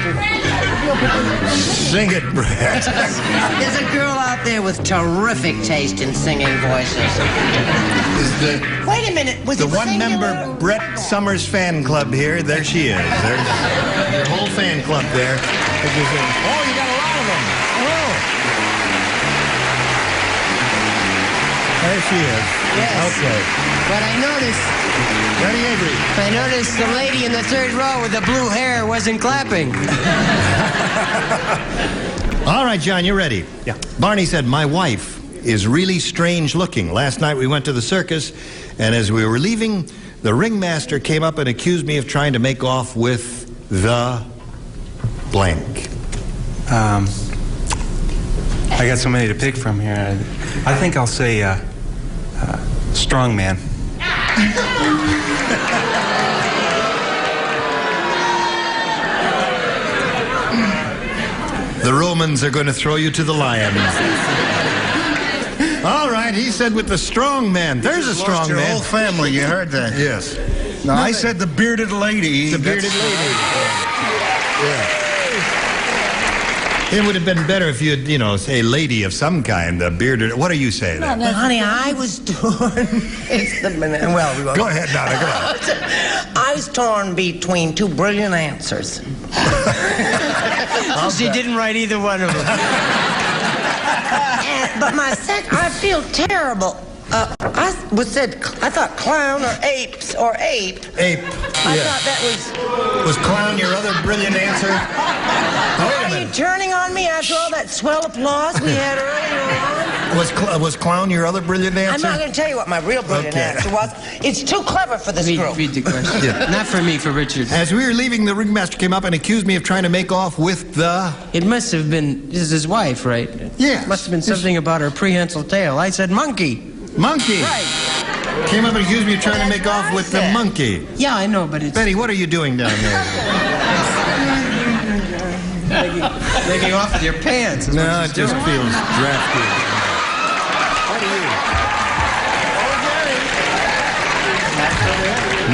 Sing it, Brett. There's a girl out there with terrific taste in singing voices. Wait a minute. Was the it one-member Brett Summers fan club here? There she is. There's your whole fan club there. Oh, you got a lot of them. Oh. There she is. Yes. Okay. But I noticed... Freddie Avery. I noticed the lady in the third row with the blue hair wasn't clapping. All right, John, you're ready. Yeah. Barney said, my wife is really strange looking. Last night we went to the circus, and as we were leaving, the ringmaster came up and accused me of trying to make off with the blank. I got so many to pick from here. I think I'll say strong man. The Romans are going to throw you to the lions. All right, he said with the strong man. There's a strong your man. whole family, you heard that? Yes. No, I said the bearded lady. The bearded lady. Yeah. It would have been better if you'd, say lady of some kind, a bearded. What do you say then? Well, honey, I was torn. It's the minute. Well, we won't. Go ahead, Donna. Go on. I was torn between two brilliant answers. She didn't write either one of them. But I feel terrible. I thought clown or apes or ape. Ape. I thought that Was clown your other brilliant answer? Are you turning on me after all that swell applause we had earlier on? Was clown your other brilliant answer? I'm not going to tell you what my real brilliant answer was. It's too clever for this group. Read the question. Yeah. Not for me, for Richard. As we were leaving, the ringmaster came up and accused me of trying to make off with the... It must have been... This is his wife, right? Yeah. Must have been something about her prehensile tail. I said monkey. Monkey. Right. Came up and accused me of trying to make off with the monkey. Yeah, I know, but it's... Betty, what are you doing down there? Making off with your pants. No, it just feels drafty. What are you?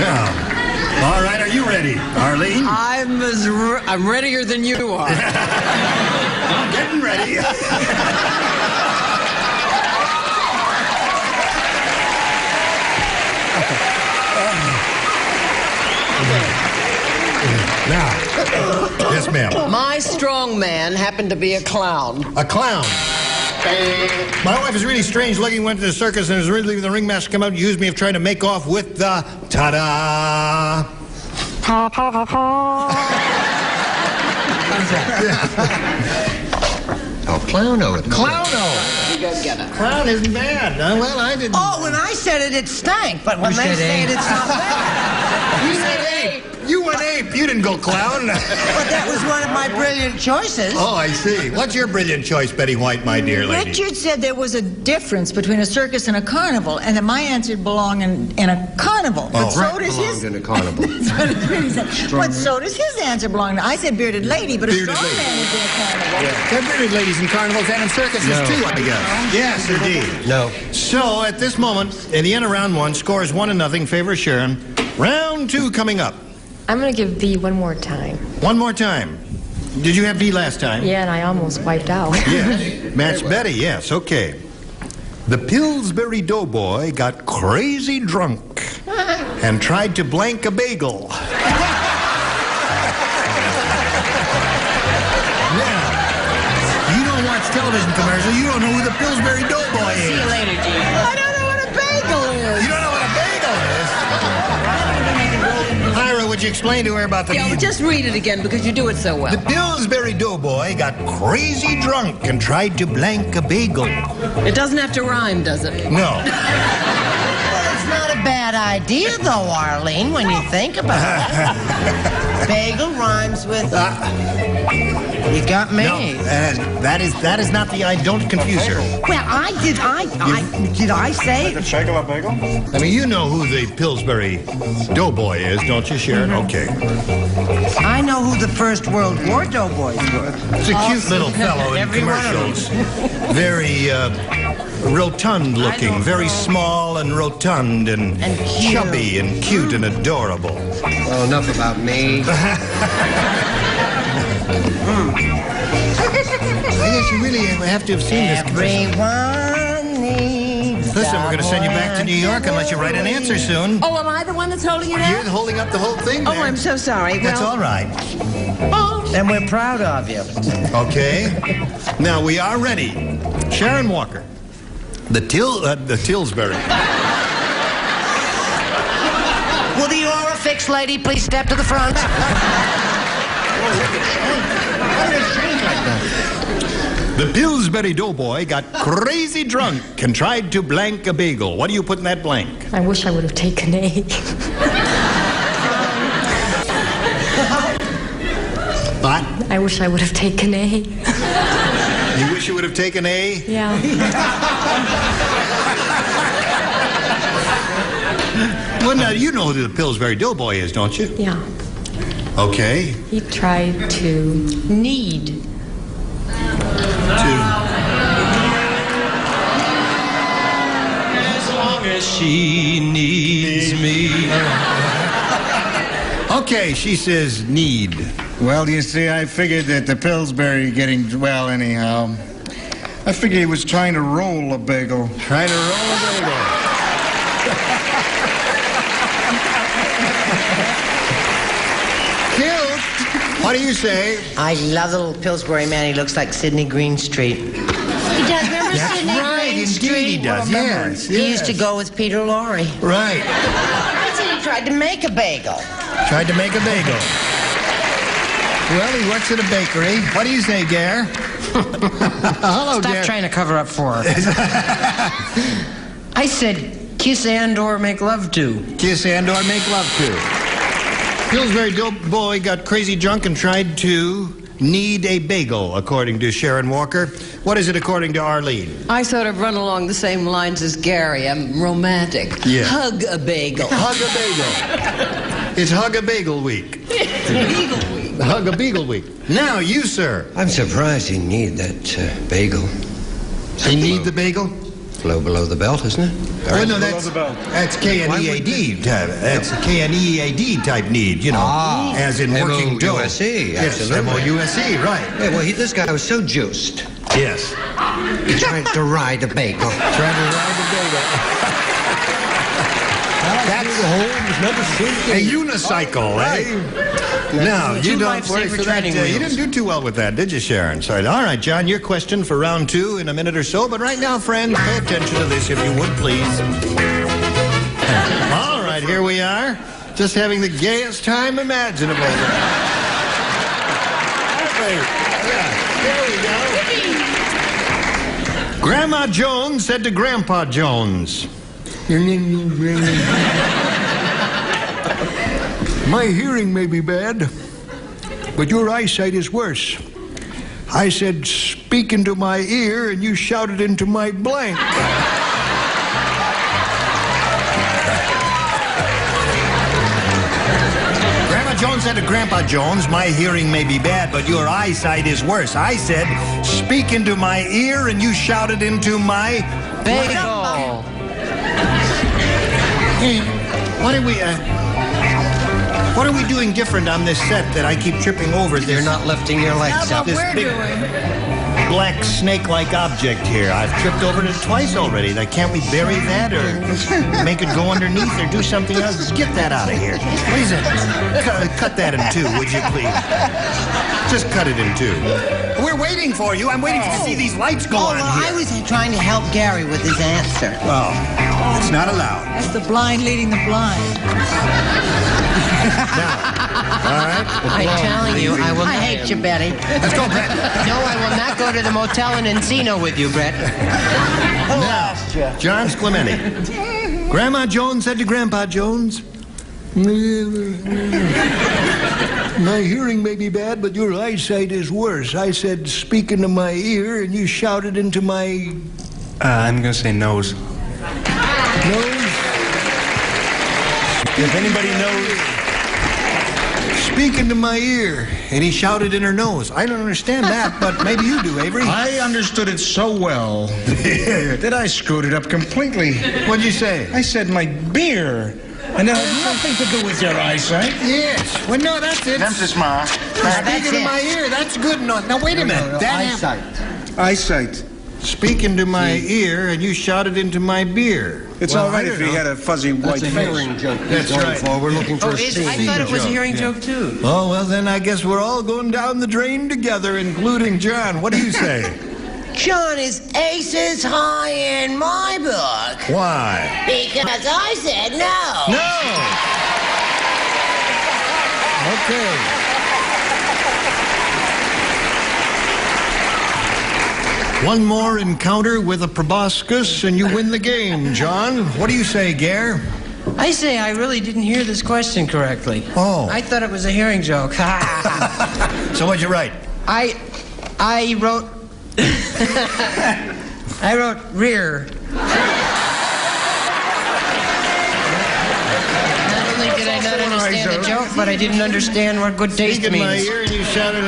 No. All right, are you ready, Arlene? I'm readier than you are. I'm getting ready. Now, yes, ma'am. My strong man happened to be a clown. A clown. My wife is really strange looking, went to the circus, and was really the ringmaster come out and accused me of trying to make off with the ta-da. Oh, clowno. Clowno. You go get it. Clown isn't bad. Well, I didn't. Oh, when I said it, it stank. But when they say it, it's not bad. You said ape. You went ape. You didn't go clown. But that was one of my brilliant choices. Oh, I see. What's your brilliant choice, Betty White, my dear lady? Richard said there was a difference between a circus and a carnival, and that my answer belonged in a carnival. But so does his. Belonged in a carnival. But so does his answer belong. I said bearded lady, but Bearded a strong lady. man is in a carnival. Yeah. There are bearded ladies in carnivals and in circuses too, I guess. Yes, indeed. No. So at this moment, at the end of round one, scores 1-0, favor Sharon. Round two coming up. I'm going to give B one more time. One more time. Did you have B last time? Yeah, and I almost wiped out. Yes. Match Betty, yes, okay. The Pillsbury Doughboy got crazy drunk and tried to blank a bagel. You don't watch television commercials. You don't know who the Pillsbury Doughboy is. See you later, Gene. I don't know what a bagel is. You don't know what a bagel is? Ira, would you explain to her about the... Yeah, well, just read it again because you do it so well. The Pillsbury Doughboy got crazy drunk and tried to blank a bagel. It doesn't have to rhyme, does it? No. It's not a bad idea, though, Arlene, when you think about it. Bagel rhymes with... You got me. No, that is not the I. Don't confuse her. Well, did I say? Like a regular bagel? I mean, you know who the Pillsbury Doughboy is, don't you, Sharon? Okay. I know who the First World War Doughboys were. It's a cute little fellow in commercials. Very rotund looking, very small and rotund and chubby and cute and adorable. Well, enough about me. I guess you really have to have seen this commercial. Everyone needs. Listen, we're going to send you back to New York and let you write an answer soon. Oh, am I the one that's holding it up? You're holding up the whole thing there. Oh, I'm so sorry. That's all right. And we're proud of you. Okay. Now, we are ready. Sharon Walker. The Tillsbury. Will the Orifix lady please step to the front? The Pillsbury Doughboy got crazy drunk and tried to blank a bagel. What do you put in that blank? I wish I would have taken A. What? I wish I would have taken A. You wish you would have taken A? Yeah. Well, now, you know who the Pillsbury Doughboy is, don't you? Yeah. Okay. He tried to knead. As long as she needs me. Okay, she says need. Well, you see, I figured that the Pillsbury getting, well, anyhow. I figured he was trying to roll a bagel. Trying to roll a bagel. Kilt, what do you say? I love the little Pillsbury man. He looks like Sidney Greenstreet. He does. Remember That's Sidney right, Greenstreet? indeed he does. Yes, He used to go with Peter Lorre. Right. I said he tried to make a bagel. Tried to make a bagel. Well, he works at a bakery. What do you say, Gare? Hello, Stop Gare. trying to cover up for her. I said kiss and or make love to. Kiss and or make love to. Pillsbury Doughboy got crazy drunk and tried to knead a bagel, according to Sharon Walker. What is it according to Arlene? I sort of run along the same lines as Gary. I'm romantic. Yeah. Hug a bagel. Hug a bagel. It's Hug a Bagel Week. Hug a Beagle Week. Now, you, sir. I'm surprised you need that bagel. You need the bagel? Low below the belt, isn't it? Oh, no, that's K-N-E-A-D type. That's K-N-E-A-D type need, you know, as in working dough. M-O-U-S-E, Yes, absolutely. M-O-U-S-E, right. Yeah, well, this guy was so juiced. Yes. He tried to ride a bagel. Trying to ride the bagel. That's a unicycle, eh? No, you don't worry for that. You didn't do too well with that, did you, Sharon? Sorry. All right, John, your question for round 2 in a minute or so. But right now, friends, pay attention to this, if you would, please. All right, here we are. Just having the gayest time imaginable. There we go. Grandma Jones said to Grandpa Jones, "My hearing may be bad, but your eyesight is worse." I said, "Speak into my ear," and you shouted into my blank. Grandma Jones said to Grandpa Jones, "My hearing may be bad, but your eyesight is worse." I said, "Speak into my ear," and you shouted into my Bagel. Hey, what are we doing different on this set that I keep tripping over? You're not lifting your legs up. This big black snake-like object here. I've tripped over it twice already. Like, can't we bury that or make it go underneath or do something else? Get that out of here. Please, cut that in 2, would you please? Just cut it in 2. We're waiting for you. I'm waiting to see these lights go on well, here. I was trying to help Gary with his answer. Oh, it's not allowed. That's the blind leading the blind. All right. I'm telling you, I will. I hate you, Betty. Let's go, Brett. No, I will not go to the motel in Encino with you, Brett. Now, John Sclemente. Grandma Jones said to Grandpa Jones, My hearing may be bad, but your eyesight is worse. I said, speak into my ear, and you shouted into my... I'm going to say nose. Nose? If anybody knows, speak into my ear. And he shouted in her nose. I don't understand that, but maybe you do, Avery. I understood it so well that I screwed it up completely. What'd you say? I said my beer. And that had nothing to do with your eyesight. Yes. Well, no, that's it. Nemesis, Ma. Speaking to my ear, that's good enough. Now, wait a minute. Eyesight. Speak into my ear, and you shouted into my beer. It's all right if he had a fuzzy white face. Hearing joke. That's right. We're looking for a scene. I thought it was a hearing joke, too. Oh, well, then I guess we're all going down the drain together, including John. What do you say? John is aces high in my book. Why? Because I said no. No! Okay. One more encounter with a proboscis, and you win the game, John. What do you say, Gare? I say I really didn't hear this question correctly. Oh. I thought it was a hearing joke. So what'd you write? I wrote... I wrote rear. Not only did I not understand the joke, but I didn't understand what good taste Speak in my means. ear, and you shouted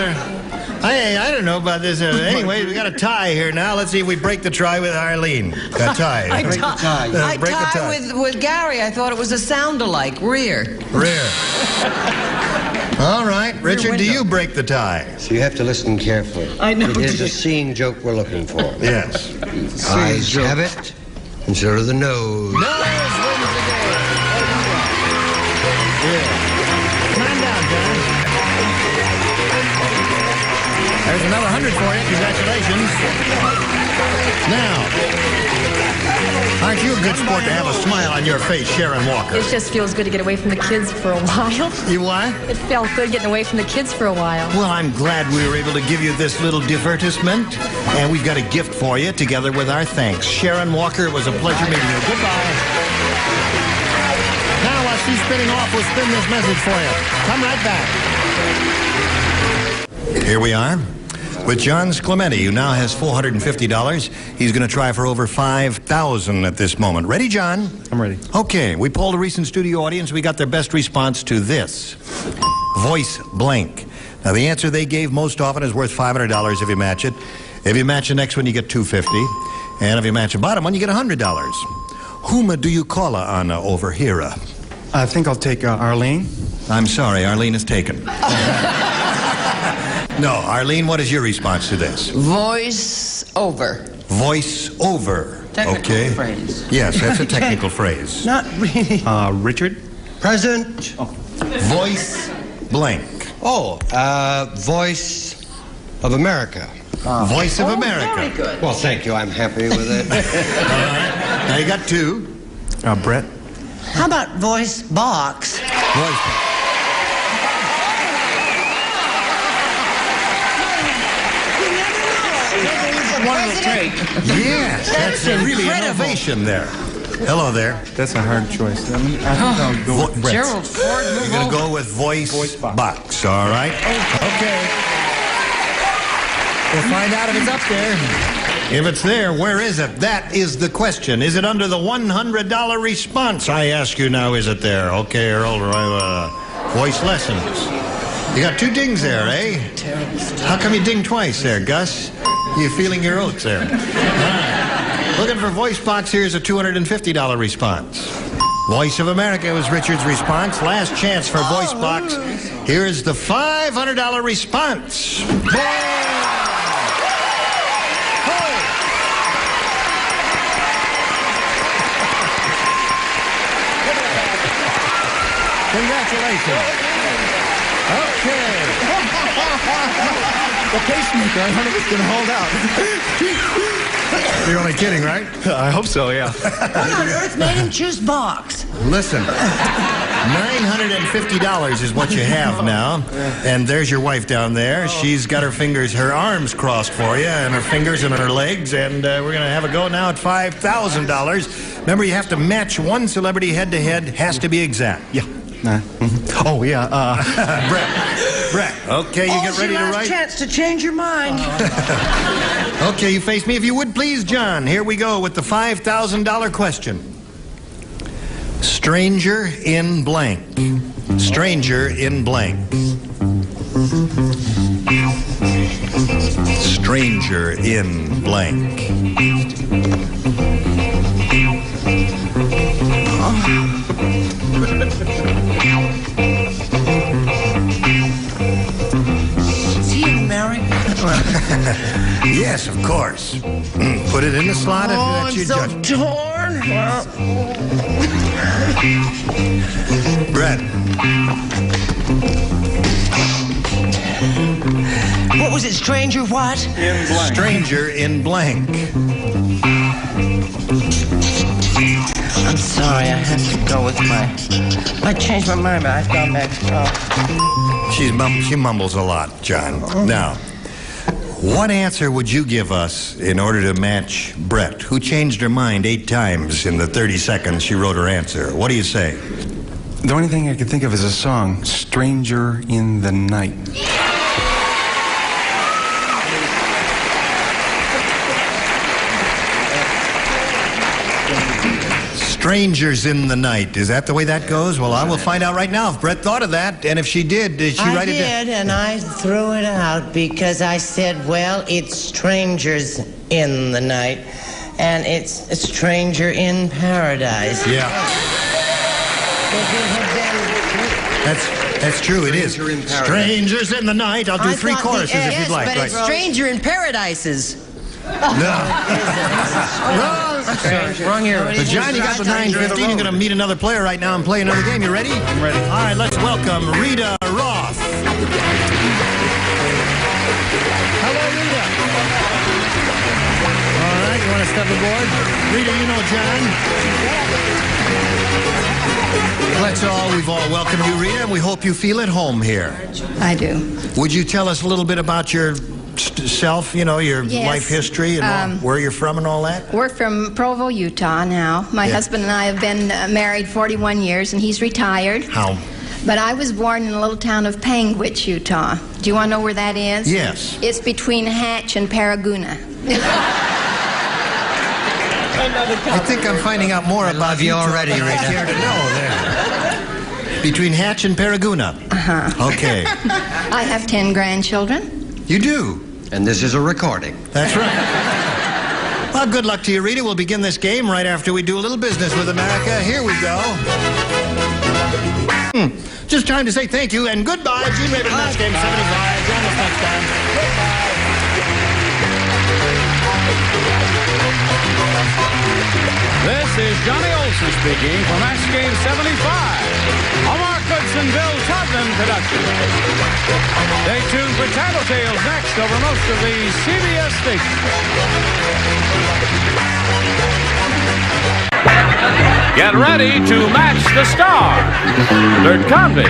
I don't know about this. Anyway, we got a tie here now. Let's see if we break the tie with Arlene. A tie. I Break the tie. Break the tie. with Gary. I thought it was a sound-alike. Rear. All right. Richard, do you break the tie? So you have to listen carefully. I know. It is a scene joke we're looking for. Yes. Eyes have it, and so do the nose. Nose wins the game. Yeah. Come on down, John. There's another 100 for you. Congratulations. Now, aren't you a good sport to have a smile on your face, Sharon Walker? It just feels good to get away from the kids for a while. You what? It felt good getting away from the kids for a while. Well, I'm glad we were able to give you this little divertisement. And we've got a gift for you, together with our thanks. Sharon Walker, it was a pleasure meeting you. Goodbye. Now, while she's spinning off, we'll spin this message for you. Come right back. Here we are with John Clementi, who now has $450. He's going to try for over $5,000 at this moment. Ready, John? I'm ready. Okay, we polled a recent studio audience. We got their best response to this. Voice blank. Now, the answer they gave most often is worth $500 if you match it. If you match the next one, you get $250. And if you match the bottom one, you get $100. Whom do you call on over here? I think I'll take Arlene. I'm sorry, Arlene is taken. No, Arlene, what is your response to this? Voice over. Voice over. Technical phrase. Yes, that's a technical phrase. Not really. Richard? Present. Voice blank. Voice of America. Voice of America. Very good. Well, thank you. I'm happy with it. All right. Now you got two. Brett? How about voice box? Voice box. Wonderful take. Yes, that's really innovation there. Hello there. That's a hard choice. I think I'll go with Brett. Gerald Ford, You're going to go with voice box, all right? Okay. We'll find out if it's up there. If it's there, where is it? That is the question. Is it under the $100 response? I ask you now, is it there? Okay, Earl, voice lessons. You got two dings there, eh? How come you ding twice there, Gus? You feeling your oats there? All right. Looking for voice box, here's a $250 response. Voice of America was Richard's response. Last chance for voice box. Here is the $500 response. Congratulations. Okay. The pacemaker, I wonder if it's going to hold out. You're only kidding, right? I hope so, yeah. What on earth made him choose box? Listen, $950 is what you have now. And there's your wife down there. She's got her arms crossed for you, and her fingers and her legs. And we're going to have a go now at $5,000. Remember, you have to match one celebrity head-to-head. Has to be exact. Yeah. Oh, yeah. Brett. Brett, okay, you get ready to last write? chance to change your mind. Okay, you face me if you would, please, John. Here we go with the $5,000 question. Stranger in blank. Stranger in blank. Stranger in blank. Is he in America? Yes, of course. Put it in the slot if that's your judgment. Torn. Brett. What was it, stranger what? In blank. Stranger in blank. I'm sorry, I have to go with I changed my mind, but I've gone back. She mumbles a lot, John. Now, what answer would you give us in order to match Brett, who changed her mind 8 times in the 30 seconds she wrote her answer? What do you say? The only thing I could think of is a song, Stranger in the Night. Strangers in the Night. Is that the way that goes? Well, I will find out right now if Brett thought of that, and if she did she write it down? I did, and I threw it out because I said, well, it's strangers in the night, and it's a stranger in paradise. Yeah. That's true, it is. Strangers in the Night. I'll do 3 choruses if you'd like. But it's Stranger in Paradises. No. Wrong year. But John, you got the 9:15. You're going to meet another player right now and play another game. You ready? I'm ready. All right, let's welcome Rita Roth. Hello, Rita. All right, you want to step aboard? Rita, you know John. We've all welcomed you, Rita, and we hope you feel at home here. I do. Would you tell us a little bit about your self, your Yes. life history and where you're from and all that? We're from Provo, Utah now. My husband and I have been married 41 years, and he's retired. How? But I was born in the little town of Panguitch, Utah. Do you want to know where that is? Yes. It's between Hatch and Paragouna. I think I'm finding out more about you already, Rita. I care to know there. Between Hatch and Paragouna. Uh-huh. Okay. I have 10 grandchildren. You do? And this is a recording. That's right. Well, good luck to you, Rita. We'll begin this game right after we do a little business with America. Here we go. Just time to say thank you and goodbye. Gene Raven, Match Game 75. Join us next time. This is Johnny Olson speaking for Match Game 75, a Mark Goodson, Bill Todman production. Stay tuned for Tattletales next over most of the CBS stations. Get ready to match the stars. Bert Convy,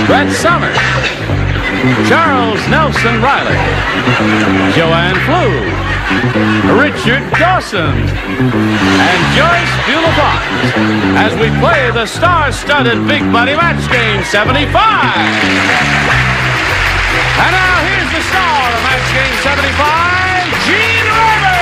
Brett Summers, Charles Nelson Riley, Joanne Flew, Richard Dawson, and Joyce Beulah Fox as we play the star-studded Big Money Match Game 75. And now here's the star of Match Game 75, Gene Raven.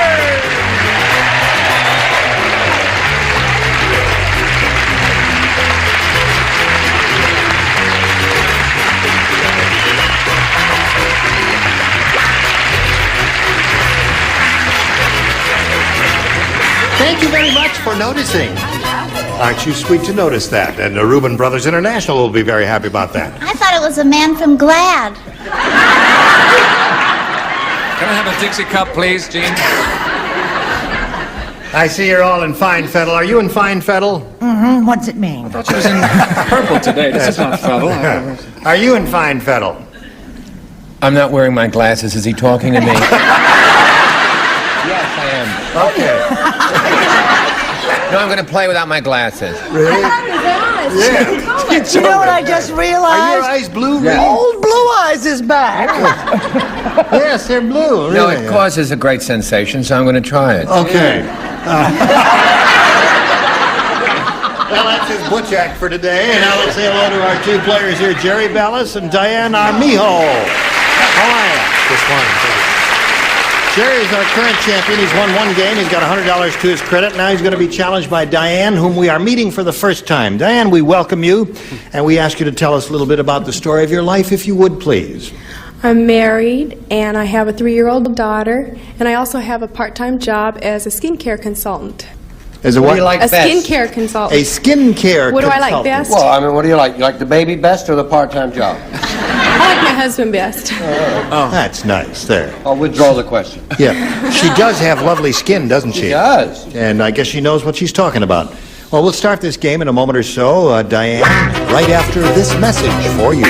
Thank you very much for noticing. Aren't you sweet to notice that? And the Reuben Brothers International will be very happy about that. I thought it was a man from Glad. Can I have a Dixie cup, please, Gene? I see you're all in fine fettle. Are you in fine fettle? Mm-hmm. What's it mean? I thought she was in purple today. This is not fettle. Are you in fine fettle? I'm not wearing my glasses. Is he talking to me? Yes, I am. Okay. No, I'm going to play without my glasses. Really? Yeah. You know what I just realized? Are your eyes blue, really? Old Blue Eyes is back. Yes, they're blue. Really. No, it causes a great sensation, so I'm going to try it. Okay. Well, that's his Butch Act for today. And now let's say hello to our two players here, Jerry Ballas and Diane Armijo. How are you? Just one. Jerry's our current champion. He's won one game. He's got $100 to his credit. Now he's going to be challenged by Diane, whom we are meeting for the first time. Diane, we welcome you, and we ask you to tell us a little bit about the story of your life, if you would, please. I'm married, and I have a 3-year-old daughter, and I also have a part-time job as a skincare consultant. As a what? What do you like A best? skincare consultant. A skincare What do I consultant. like best? Well, I mean, what do you like? You like the baby best or the part-time job? I like my husband best. That's nice. There. I'll withdraw the question. Yeah. She does have lovely skin, doesn't she? She does. And I guess she knows what she's talking about. Well, we'll start this game in a moment or so, Diane, right after this message for you.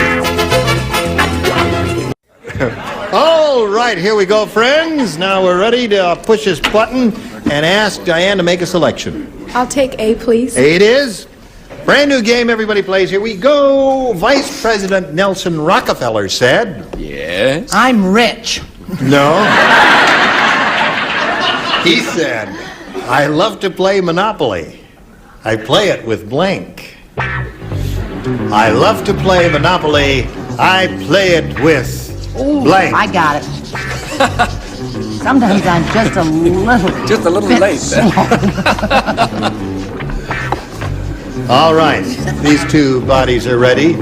All right, here we go, friends. Now we're ready to push this button and ask Diane to make a selection. I'll take A, please. A it is. Brand new game everybody plays. Here we go. Vice President Nelson Rockefeller said... Yes? I'm rich. No. He said, I love to play Monopoly. I play it with blank. I love to play Monopoly. I play it with blank. I got it. Sometimes I'm just a little bit late. All right. These two bodies are ready.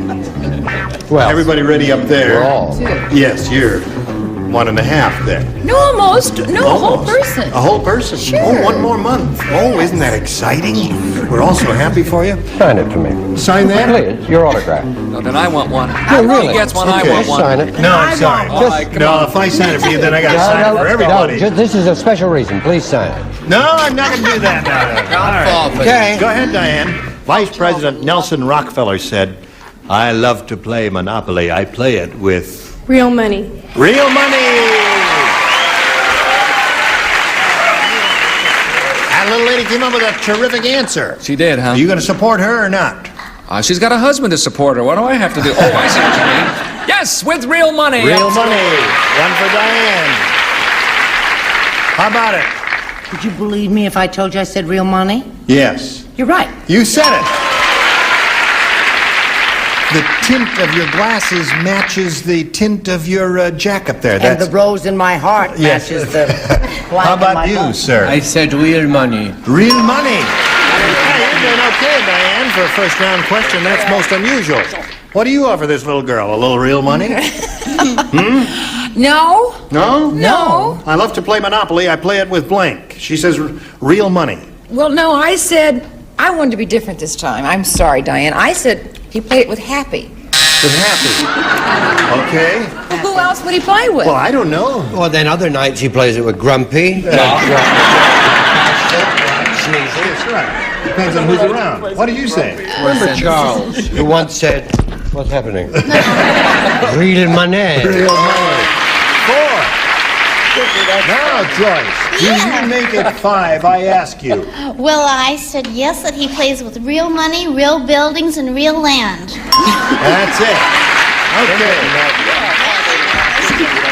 Well, everybody ready up there? we're all. Yes, you're 1.5 there. No, almost. No, a whole Almost. person. A whole person? Sure. Oh, one more month. Oh, isn't that exciting? We're all so happy for you. Sign it for me. Sign that? Please, your autograph. No, then I want one. No, really? He gets one, Okay. I want one. Sign it. No, I'm sorry. No, if I sign it for you, then I got to sign it for everybody. This is a special reason. Please sign it. No, I'm not going to do that now. All right. Okay. Go ahead, Diane. Vice President Nelson Rockefeller said, I love to play Monopoly. I play it with Real money. real money. That little lady came up with a terrific answer. She did, huh? Are you going to support her or not? She's got a husband to support her. What do I have to do? Oh, I see what you mean. Yes, with real money. Real money. One for Diane. How about it? Would you believe me if I told you I said real money? Yes. You're right. You said it. The tint of your glasses matches the tint of your jacket there. And the rose in my heart Yes. matches the black How in my about you, bones. sir? I said real money. Real money. Hey, you're doing okay, Diane, for a first-round question. That's most unusual. What do you offer this little girl? A little real money? No. No? No. I love to play Monopoly. I play it with blank. She says real money. Well, no, I said I wanted to be different this time. I'm sorry, Diane. I said he played it with happy. With happy. Okay. Well, who else would he play with? Well, I don't know. Well, then other nights he plays it with grumpy. That's right. Depends on who's around. What did you say? Remember Charles, who once said, what's happening? Real money. Real money. 4. Now, Joyce, do you make it 5, I ask you? Well, I said yes, that he plays with real money, real buildings, and real land. That's it. Okay.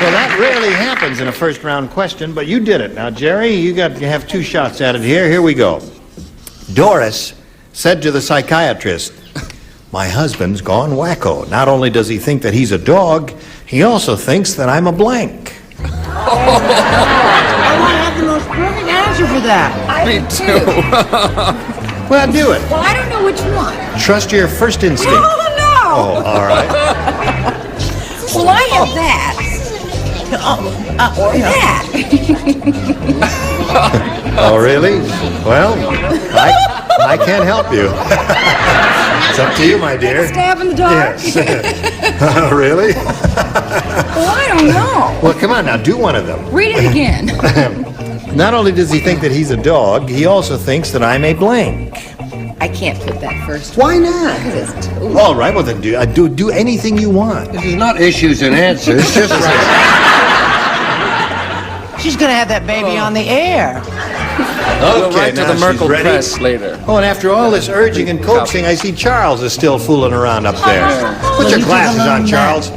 Well, that rarely happens in a first-round question, but you did it. Now, Jerry, you have 2 shots at it here. Here we go. Doris said to the psychiatrist, my husband's gone wacko. Not only does he think that he's a dog, he also thinks that I'm a blank. I want to have the most perfect answer for that. Me too. Well, do it. Well, I don't know which one. Trust your first instinct. Oh, no. Oh, all right. Well, I have that. Or that. Oh, really? Well, I can't help you. It's up to you, my dear. Stab in the dark. Yes. Really? Well, I don't know. Well, come on now, do one of them. Read it again. Not only does he think that he's a dog, he also thinks that I'm a blank. I can't put that first. Why not? Because it's too... All right, well then do anything you want. This is not issues and answers, it's just She's going to have that baby on the air. We'll write to now the Merkel she's ready. press later. Oh, and after all this urging and coaxing, I see Charles is still fooling around up there. Put your glasses on, Charles.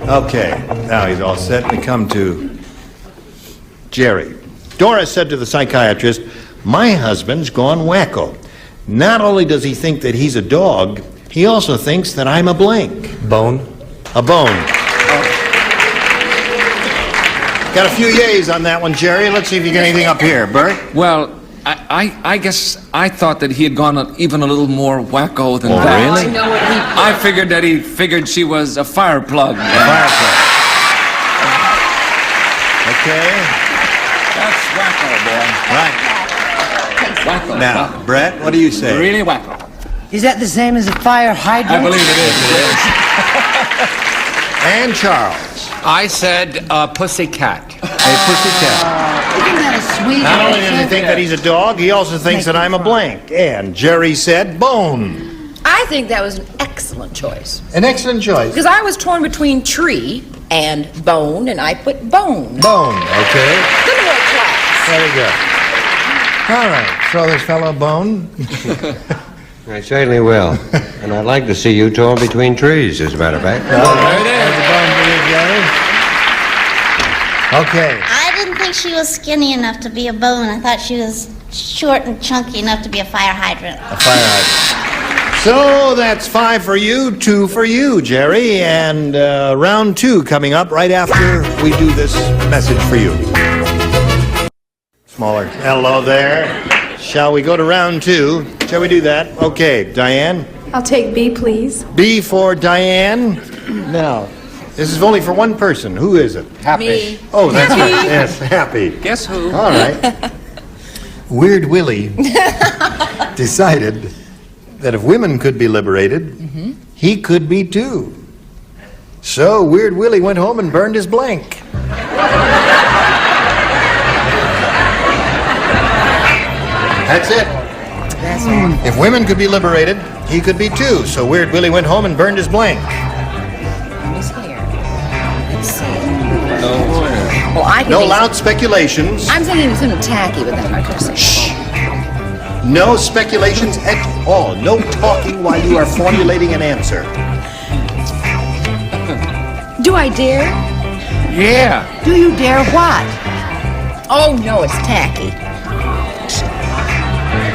Okay, now he's all set. We come to Jerry. Doris said to the psychiatrist, my husband's gone wacko. Not only does he think that he's a dog, he also thinks that I'm a blank. Bone? A bone. Got a few yays on that one, Jerry. Let's see if you get anything up here. Bert? Well, I guess I thought that he had gone even a little more wacko than Oh, that. really? I know what he I figured that he figured she was a fire plug. Fire plug. Okay. That's wacko, boy. Right. Wacko. Now, Brett, what do you say? Really wacko. Is that the same as a fire hydrant? I believe it is. And Charles. I said pussycat. A pussycat. Isn't that a sweet Not only answer? does he think that he's a dog, he also thinks that I'm a blank. And Jerry said bone. I think that was an excellent choice. An excellent choice. Because I was torn between tree and bone, and I put bone. Bone, okay. Little more class. There you go. All right, throw this fellow a bone. I certainly will. And I'd like to see you torn between trees, as a matter of fact. There's a bone for you, Jerry. Okay. I didn't think she was skinny enough to be a bone. I thought she was short and chunky enough to be a fire hydrant. A fire hydrant. So that's 5 for you, 2 for you, Jerry. And round 2 coming up right after we do this message for you. Smaller. Hello there. Shall we go to round 2? Shall we do that? Okay, Diane. I'll take B, please. B for Diane. Now, this is only for one person. Who is it? Happy. Me. Oh, that's right. Yes, Happy. Guess who? All right. Weird Willie decided that if women could be liberated, he could be too. So Weird Willie went home and burned his blank. That's it. That's right. If women could be liberated, he could be too. So Weird Willie went home and burned his blank. His hair. Let's see. Well, I No think loud speculations. I'm thinking something tacky, but then I could say. Shh. No speculations at all. No talking while you are formulating an answer. Do I dare? Yeah. Do you dare what? Oh, no, it's tacky.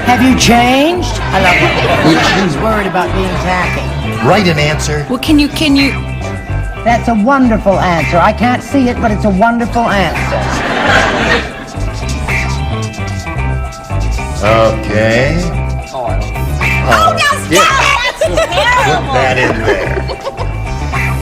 Have you changed? I love it. He's worried about being tacky. Write an answer. Well, can you? That's a wonderful answer. I can't see it, but it's a wonderful answer. Okay. That's terrible. Put that in there.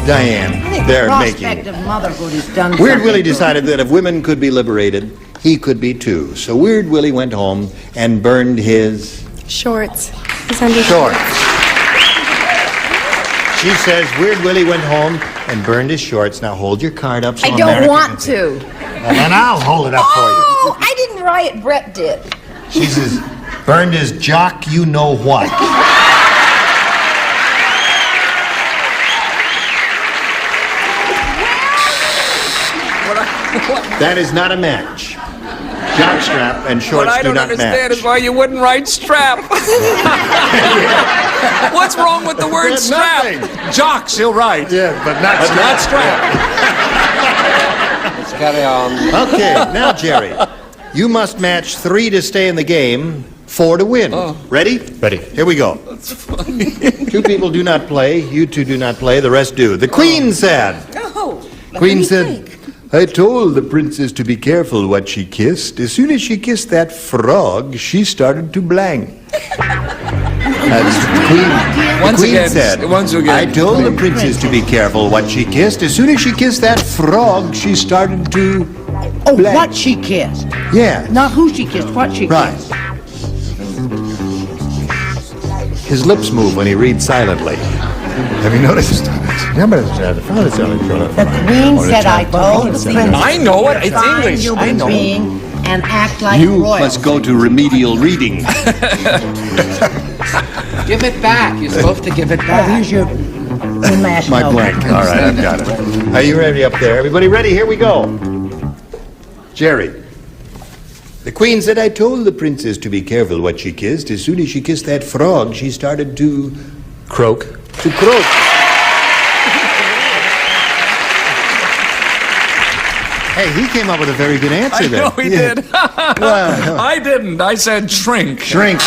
Diane, they're Prospect making... of motherhood is done. Weird something Willie to it. decided that if women could be liberated, he could be too. So Weird Willie went home and burned his... Shorts. His undershorts. shorts. She says Weird Willie went home and burned his shorts. Now hold your card up so I don't America want can see. to. And then I'll hold it up for you. Oh, I didn't write it. Brett did. She says, burned his jock you know what. That is not a match. Jockstrap and shorts What I do don't not understand match. is why you wouldn't write strap. What's wrong with the word strap? Nothing. Jocks, he'll write. Yeah, but not But not strap. Let's carry on. Okay, now Jerry, you must match 3 to stay in the game, 4 to win. Ready? Ready. Here we go. 2 people do not play. You 2 do not play. The rest do. The Queen said. Oh. Queen said, I told the princess to be careful what she kissed. As soon as she kissed that frog, she started to blank. That's the Queen. Once The Queen again, said, once again. I told the princess to be careful what she kissed. As soon as she kissed that frog, she started to Oh, blank. what she kissed. Yeah. Not who she kissed, what she Right. kissed. His lips move when he reads silently. Have you noticed? The Queen said, I told the princess I know it. to It's find English. human I know. being and act like You royals. must go to remedial reading. Give it back. You're supposed to give it Oh, back. here's your last My note. blank. All right, I've got it. Are you ready up there? Everybody ready? Here we go. Jerry. The Queen said, I told the princess to be careful what she kissed. As soon as she kissed that frog, she started to Croak. to croak. Hey, he came up with a very good answer I there. know he did. Well, I didn't. I said shrink. shrink.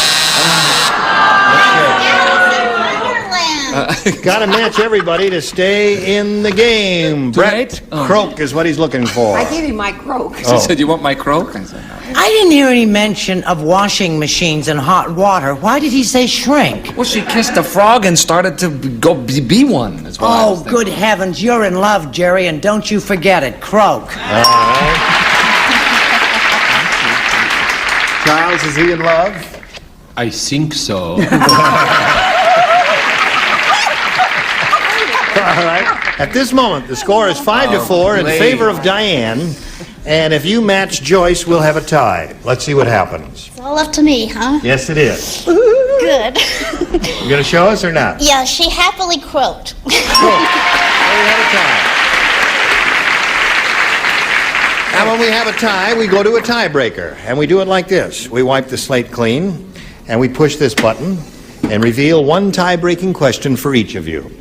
Got to match everybody to stay in the game. Brett Croak is what he's looking for. I gave you my croak. She said, you want my croak? I said, no. I didn't hear any mention of washing machines and hot water. Why did he say shrink? Well, she kissed a frog and started to go be one. Is what I was thinking. Good heavens, you're in love, Jerry, and don't you forget it. Croak. All right. Charles, is he in love? I think so. All right. At this moment, the score is 5-4 in favor of Diane. And if you match Joyce, we'll have a tie. Let's see what happens. It's all up to me, huh? Yes, it is. Good. You going to show us or not? Yeah, she happily croaked. Cool. Well, we have a tie. Now, when we have a tie, we go to a tiebreaker. And we do it like this. We wipe the slate clean, and we push this button, and reveal one tie-breaking question for each of you.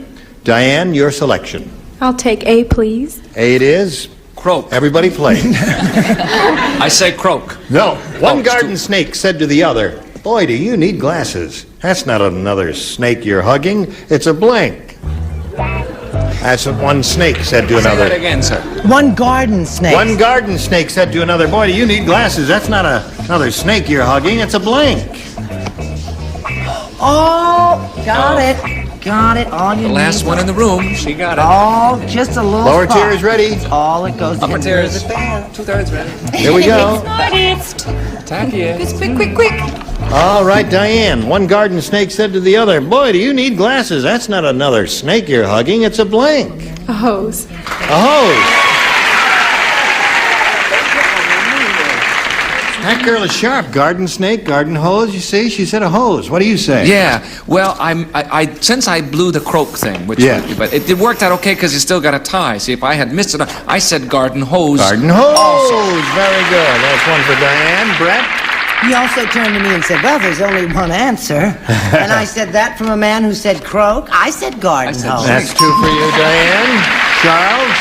Diane, your selection. I'll take A, please. A it is. Croak. Everybody play. I say croak. No. One garden snake said to the other, "Boy, do you need glasses. That's not another snake you're hugging. It's a blank." That's what one snake said to another. Say that again, sir. One garden snake. One garden snake said to another, "Boy, do you need glasses. That's not another snake you're hugging. It's a blank." Oh, got it. Got it. All you The last need. one in the room, she got it. Oh, just a little Lower spot. tier is ready. That's all it goes Upper in. tier is 2/3 ready. Here we go. Tacky. Quick. All right, Diane. One garden snake said to the other, "Boy, do you need glasses. That's not another snake you're hugging. It's a blank." A hose. A hose. That girl is sharp. Garden snake, garden hose. You see, she said a hose. What do you say? Yeah, well, I since I blew the croak thing, which but it worked out okay because you still got a tie. See, if I had missed it, I said garden hose. Garden hose. Very good. That's one for Diane. Brett? He also turned to me and said, "Well, there's only one answer." And I said, "That from a man who said croak?" I said garden hose. That's two for you, Diane. Charles?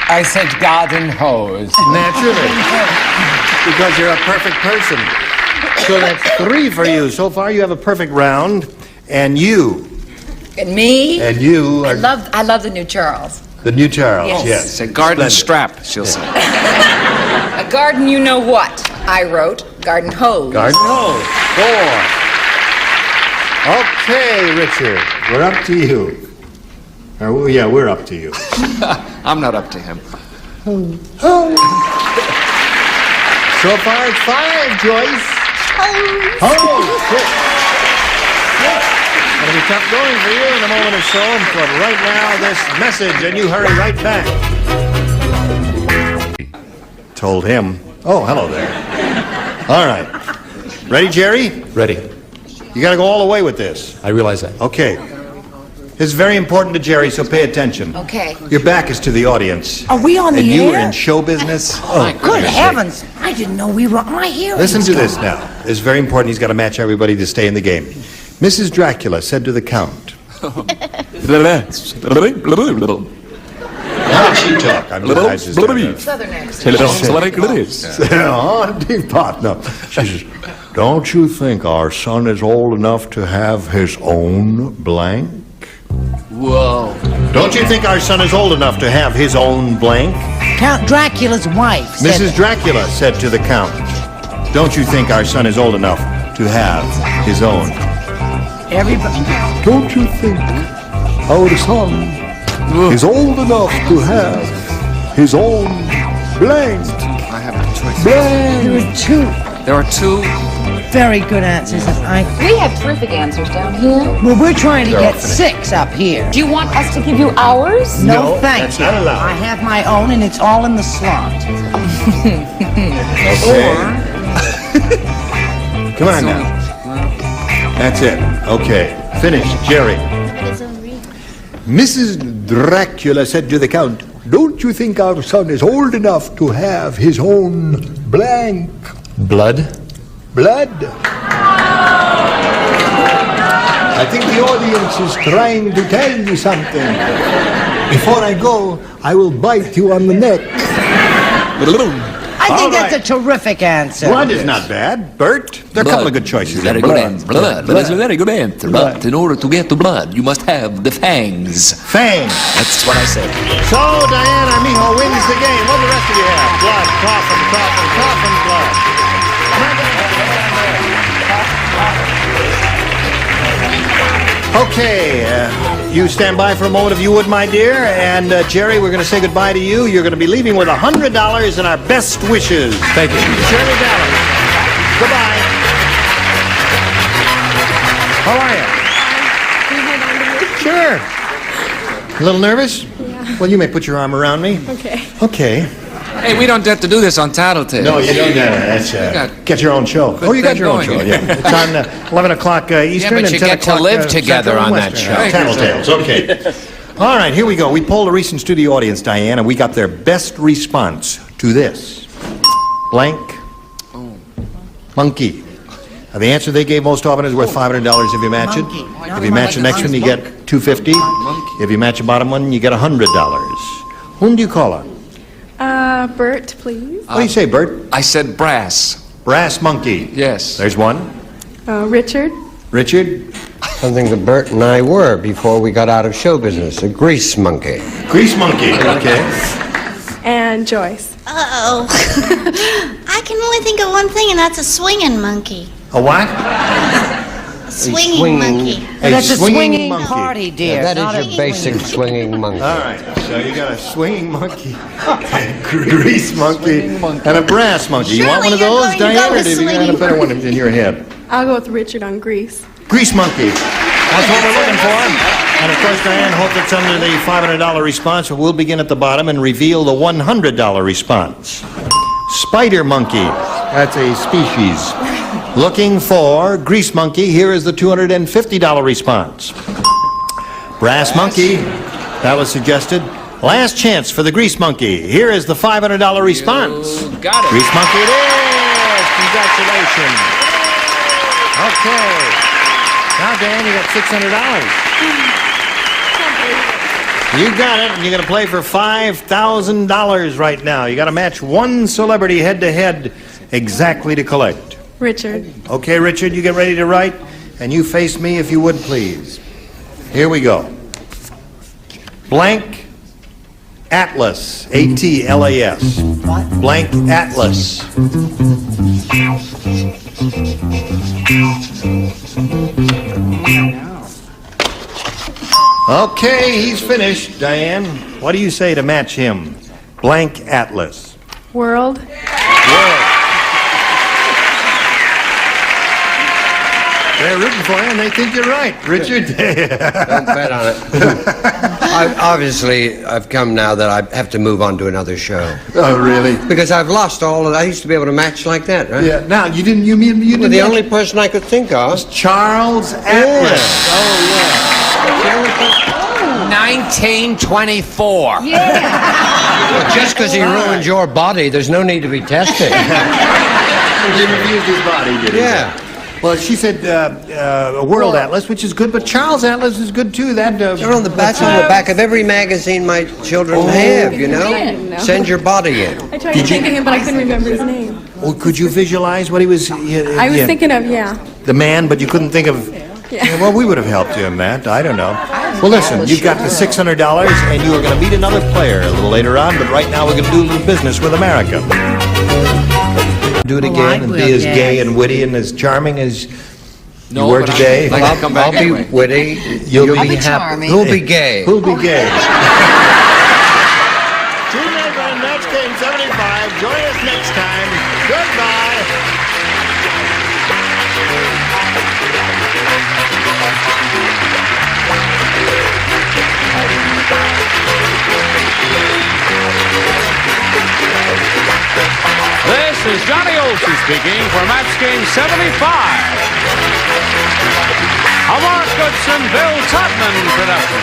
I said garden hose. Naturally. Because you're a perfect person. So that's three for you. So far, you have a perfect round. And you. And me? And you are I love the new Charles. the new Charles. Yes. It's a garden Splendid. strap, she'll say. A garden you know what? I wrote garden hose. Garden hose. 4. Okay, Richard. We're up to you. Yeah, we're up to you. I'm not up to him. So far, it's 5, Joyce. Oh, 6. It'll be tough going for you in a moment or so. But right now, this message, and you hurry right back. Told him. Oh, hello there. All right. Ready, Jerry? Ready. You got to go all the way with this. I realize that. Okay. This is very important to Jerry, so pay attention. Okay. Your back is to the audience. Are we on the and you air? are in show business? Oh, Good heavens! I didn't know we were on. My hearing. Listen to this now. This is very important. He's got to match everybody to stay in the game. Mrs. Dracula said to the Count. How did she talk? I just Southern accent. partner. She says, "Don't you think our son is old enough to have his own blank?" Whoa. Don't you think our son is old enough to have his own blank? Count Dracula's wife said Mrs. Dracula said to the Count, "Don't you think our son is old enough to have his own?" Everybody. Don't you think our son is old enough to have his own blank? I have a choice. There are two very good answers. We have terrific answers down here. Well, we're trying to get 6 up here. Do you want us to give you ours? No, thank that's you. not allowed. I have my own, and it's all in the slot. Come on now. That's it. Okay. Finish. Jerry. Mrs. Dracula said to the Count, Don't you think our son is old enough to have his own blank? Blood? Blood? I think the audience is trying to tell me something. Before I go, I will bite you on the neck. I I think All that's right. a terrific answer. Blood is not bad. Bert, there are a couple of good choices. Very there. good answer. Blood. That is a very good answer. But in order to get to blood, you must have the fangs. Fangs. That's what I said. So, Diana Armijo wins the game. What do the rest of you have? Blood, coffin, coffin, coffin, blood. Okay, you stand by for a moment if you would, my dear. And Jerry, we're going to say goodbye to you. You're going to be leaving with $100 and our best wishes. Thank you. Jerry Dallas. Goodbye. How are you? Sure. A little nervous? Yeah. Well, you may put your arm around me. Okay. Okay. Hey, we don't have to do this on Tattletale. No, you don't. That's get your own show. Oh, you got your own show. Yeah, it's on 11 o'clock Eastern but and you 10 get to o'clock live together Central and on that Western. show. Tattletales. Okay. All right, here we go. We polled a recent studio audience, Diane, and we got their best response to this. Blank. Monkey. Now, the answer they gave most often is worth $500 if you match it. If you match the next one, you get $250. If you match the bottom one, you get $100. Whom do you call her? Bert, please. What do you say, Bert? I said brass. Brass monkey. Yes. There's one. Richard. Richard? Something that Bert and I were before we got out of show business, a grease monkey. Grease monkey, okay. And Joyce. Uh-oh. I can only think of one thing, and that's a swinging monkey. A what? A swinging monkey. That's a swinging monkey. party, dear. Yeah, not that a is your basic swinging monkey. All right, so you got a swinging monkey, a grease monkey, and a brass monkey. You want one of those, Diane, or do you got a better one in your head? I'll go with Richard on Grease. Grease monkey. That's what we're looking for. And of course, Diane, hope it's under the $500 response. We'll begin at the bottom and reveal the $100 response. Spider monkey. That's a species. Looking for grease monkey. Here is the $250 response. Brass monkey. That was suggested. Last chance for the grease monkey. Here is the $500 response. You got it. Grease monkey it is. Congratulations. Okay. Now, Dan, you got $600. You got it, and you're going to play for $5,000 right now. You got to match one celebrity head-to-head exactly to collect. Richard. Okay, Richard, you get ready to write, and you face me if you would, please. Here we go. Blank Atlas. A-T-L-A-S. Blank Atlas. Okay, he's finished. Diane, what do you say to match him? Blank Atlas. World. They're rooting for you, and they think you're right, Richard. Don't bet on it. Obviously, I've come now that I have to move on to another show. Oh, really? Because I've lost all of I used to be able to match like that, right? Yeah. Now, you didn't. You didn't. Well, the only person I could think of was Charles Atlas. Oh, yeah. 1924. Well, just because he ruined your body, there's no need to be tested. He refused his body, did he? Yeah. Well, she said a World Atlas, which is good, but Charles Atlas is good too. That They're on the back of every magazine my children have, you know? No. Send your body in. I tried to think of him, but I couldn't remember his name. Well, could you visualize what he was? I was thinking of, the man, but you couldn't think of. Yeah, well, we would have helped you in that. I don't know. Well, listen, you've got the $600, and you are going to meet another player a little later on. But right now, we're going to do a little business with America. Do it again and be as gay and witty and as charming as you were today. I'll be witty. You'll be happy. charming. Who'll be gay? Who'll be gay? Tuesday on Match Game 75. Join us next time. Goodbye. This is Johnny Olson speaking for Match Game 75. A Mark Goodson, Bill Todman production.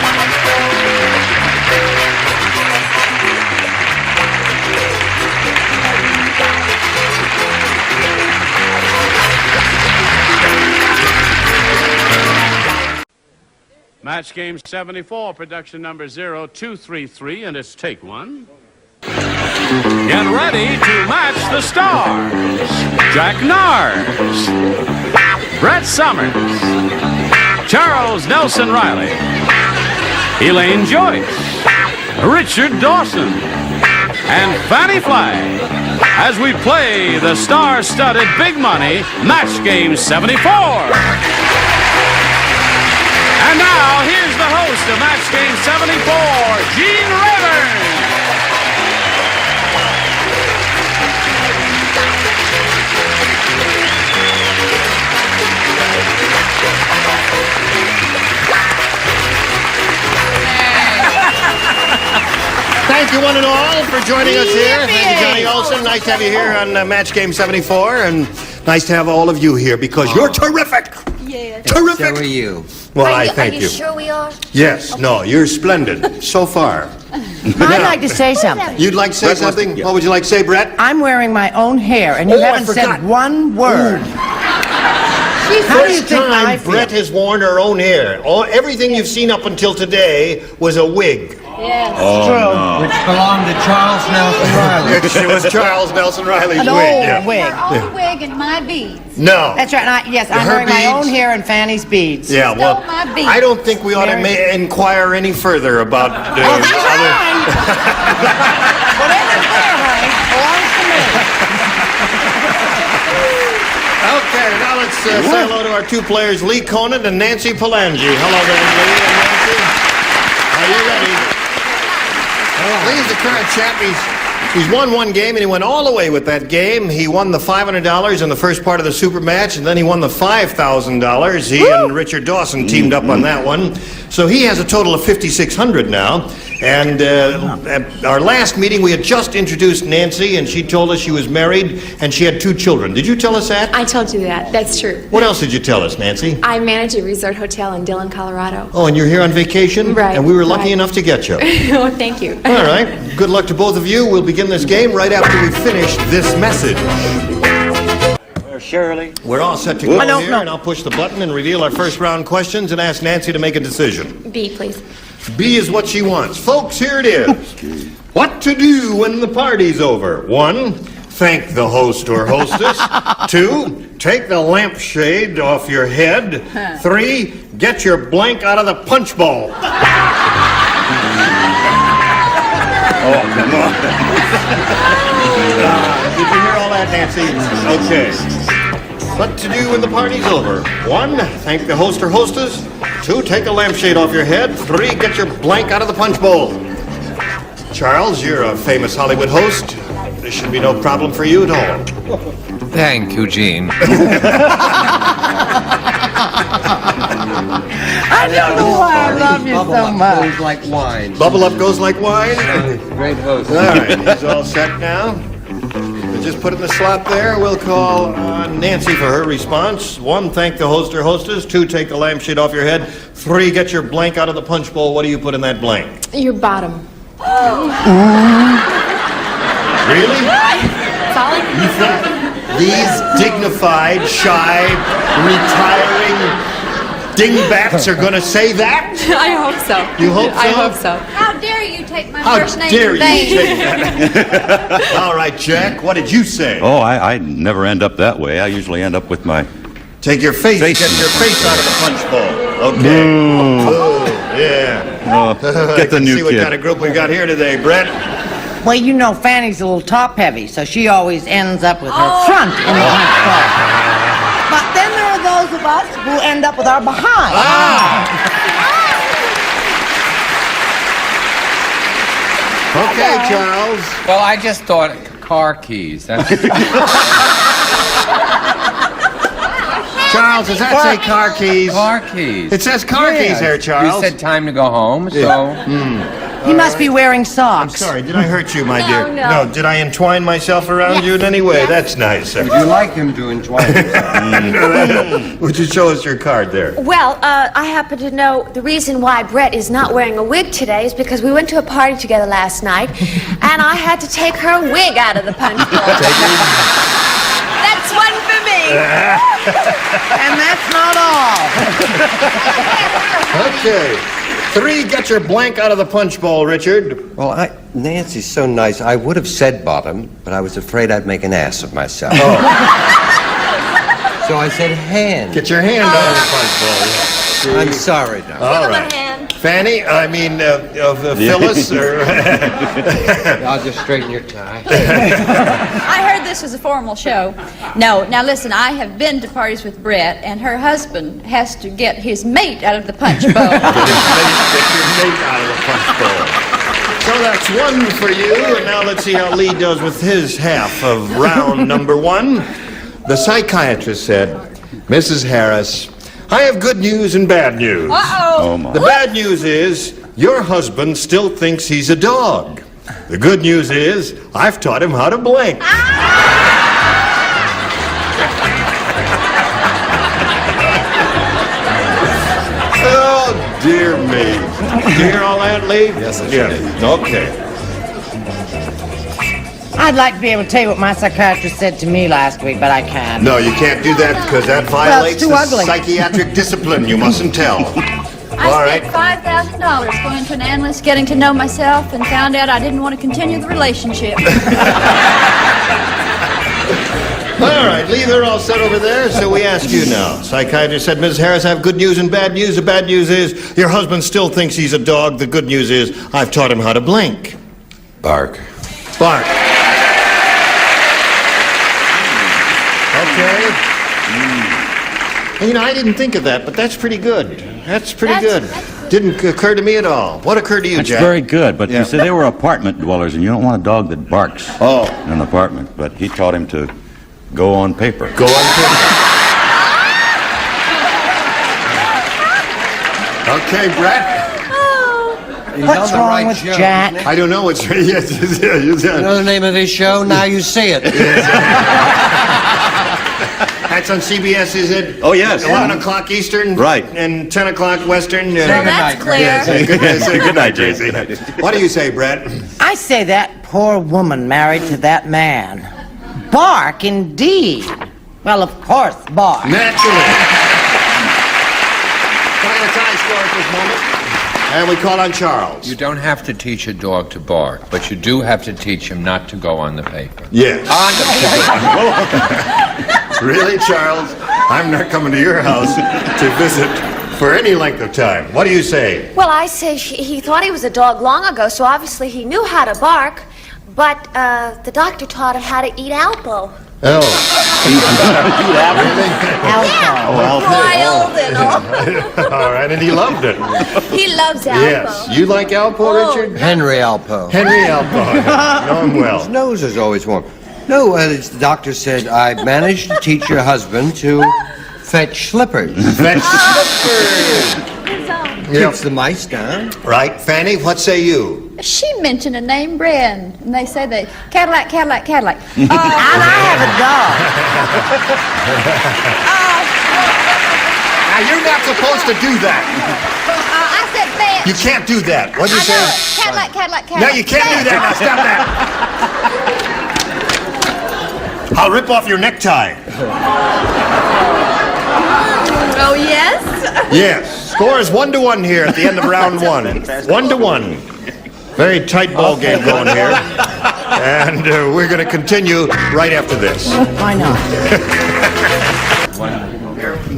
Match Game 74, production number 0233, and it's take one. Get ready to match the Stars, Jack Nars, Brett Summers, Charles Nelson Riley, Elaine Joyce, Richard Dawson, and Fanny Flagg as we play the star-studded Big Money Match Game 74. And now, here's the host of Match Game 74, Gene Rayburn. Thank you, one and all, for joining us here. Thank you, Johnny Olson. Nice to have you here on Match Game 74, and nice to have all of you here because you're terrific. Yeah. Terrific. So are you. Well, I thank Are you. you sure we are? Yes, okay. No, you're splendid so far. I'd like to say something. You'd like to say something? What would you like to say, Brett? I'm wearing my own hair, and you haven't said one word. How do you think I feel? Brett has worn her own hair. Everything you've seen up until today was a wig. Yes. Oh, no. Which belonged to Charles Nelson Riley. It was Charles Nelson Riley's An wig. old wig. Her own wig and my beads. No. That's right. I'm Her wearing my own beads? hair and Fanny's beads. Yeah, well, Stole my beads. I don't think we ought to inquire any further about These are mine. Whatever's there, honey, belongs to me. Okay, now let's say hello to our two players, Lee Conant and Nancy Palangi. Hello there, Lee and Nancy. Are you ready? Lee's the current champ. He's won one game, and he went all the way with that game. He won the $500 in the first part of the super match, and then he won the $5,000. He and Richard Dawson teamed up on that one. So he has a total of $5,600 now. And at our last meeting, we had just introduced Nancy, and she told us she was married, and she had 2 children. Did you tell us that? I told you that. That's true. What else did you tell us, Nancy? I manage a resort hotel in Dillon, Colorado. Oh, and you're here on vacation? Right. And we were lucky right. enough to get you. Oh, thank you. All right. Good luck to both of you. We'll begin this game right after we finish this message. Shirley. We're all set to go here, and I'll push the button and reveal our first round questions and ask Nancy to make a decision. B, please. B is what she wants. Folks, here it is. What to do when the party's over? 1, thank the host or hostess. 2, take the lampshade off your head. 3, get your blank out of the punch bowl. Oh, come on. Did you hear all that, Nancy? Okay. What to do when the party's over? 1, thank the host or hostess. 2, take a lampshade off your head. 3, get your blank out of the punch bowl. Charles, you're a famous Hollywood host. This should be no problem for you at all. Thank you, Gene. I don't know why I love you so much. Goes like wine. Bubble up goes like wine? Great host. All right, he's all set now. We'll just put it in the slot there. We'll call Nancy for her response. 1, thank the host or hostess. 2, take the lampshade off your head. 3, get your blank out of the punch bowl. What do you put in that blank? Your bottom. Really? Solid? You think these dignified, shy, retiring dingbats are going to say that? I hope so. You hope so? I hope so. How dare you take my How first name dare in you vain? take that? All right, Jack, what did you say? Oh, I never end up that way. I usually end up with my... Take your face, get your face out of the punch bowl. Okay. Oh, yeah. Get the new See what kid. kind of group we got here today, Brett. Well, you know Fanny's a little top-heavy, so she always ends up with her front in the punch bowl. But then there are those of us who end up with our behind. Okay, Charles. Well, I just thought car keys. That's... Charles, does that say car keys? Car keys. It says car keys here, Charles. You said time to go home, so... He must be wearing socks. I'm sorry, did I hurt you, my dear? No. Did I entwine myself around you in any way? That's nice. Would you like him to entwine himself? Would you show us your card there? Well, I happen to know the reason why Brett is not wearing a wig today is because we went to a party together last night, and I had to take her wig out of the punch bowl. That's one for me. And that's not all. Okay. 3, get your blank out of the punch bowl, Richard. Well, Nancy's so nice. I would have said bottom, but I was afraid I'd make an ass of myself. Oh. So I said hand. Get your hand out of the punch bowl. Yeah. I'm sorry, Doc. All right. Fanny, Phyllis, or... I'll just straighten your tie. I heard this was a formal show. No, now listen, I have been to parties with Brett, and her husband has to get his mate out of the punch bowl. Get your mate out of the punch bowl. So that's 1 for you, and now let's see how Lee does with his half of round number 1. The psychiatrist said, Mrs. Harris, I have good news and bad news. Uh-oh. The bad news is your husband still thinks he's a dog. The good news is I've taught him how to blink. Oh, dear me. Did you hear all that, Lee? Yes, I did. Okay. I'd like to be able to tell you what my psychiatrist said to me last week, but I can't. No, you can't do that because that violates too the ugly. psychiatric discipline. You mustn't tell. I spent $5,000 going to an analyst, getting to know myself, and found out I didn't want to continue the relationship. All right, Lee, they're all set over there, so we ask you now. Psychiatrist said, Mrs. Harris, I have good news and bad news. The bad news is your husband still thinks he's a dog. The good news is I've taught him how to blink. Bark. Bark. Okay. You know, I didn't think of that, but that's pretty good. That's pretty good. Didn't occur to me at all. What occurred to you, That's Jack? very good, but you said they were apartment dwellers, and you don't want a dog that barks in an apartment. But he taught him to go on paper. Go on paper. Okay, Brett. What's wrong with Jack? I don't know what's... Yes, You know the name of this show? Now you see it. That's on CBS, is it? Oh, yes. 11 o'clock Eastern? Right. And 10 o'clock Western? So that's clear. Yes, good night, Tracy. What do you say, Brett? I say that poor woman married to that man. Bark, indeed. Well, of course, bark. Naturally. Can I get a tie score at this moment? And we call on Charles. You don't have to teach a dog to bark, but you do have to teach him not to go on the paper. Yes. Really, Charles? I'm not coming to your house to visit for any length of time. What do you say? Well, I say he thought he was a dog long ago, so obviously he knew how to bark. But the doctor taught him how to eat Alpo. Oh. Broiled and all. All right, and he loved it. He loves Alpo. Yes. You like Alpo, Richard? Henry Alpo. Henry Alpo. Know him well. His nose is always warm. No, the doctor said, I managed to teach your husband to fetch slippers. Fetch slippers. Keeps the mice down. Right. Fanny, what say you? She mentioned a name brand, and they say they Cadillac, Cadillac, Cadillac. And I have a dog. Now, you're not supposed to do that. I said bench. You can't do that. What'd you I say? know it. Cadillac, Cadillac, Cadillac. No, you can't do that. Now, stop that. I'll rip off your necktie. Oh, yes? Yes. Score is 1-1 here at the end of round 1. 1-1. Very tight ball game going here. And we're going to continue right after this. Why not?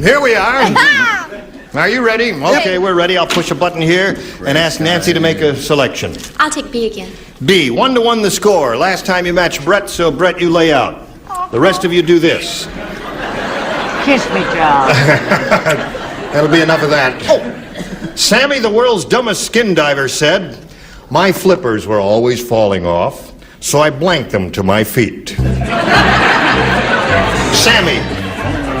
Here we are. Are you ready? Okay, we're ready. I'll push a button here and ask Nancy to make a selection. I'll take B again. B, 1-1 the score. Last time you matched Brett, so Brett, you lay out. The rest of you do this. Kiss me, Charles. That'll be enough of that. Sammy, the world's dumbest skin diver, said, my flippers were always falling off, so I blanked them to my feet. Sammy,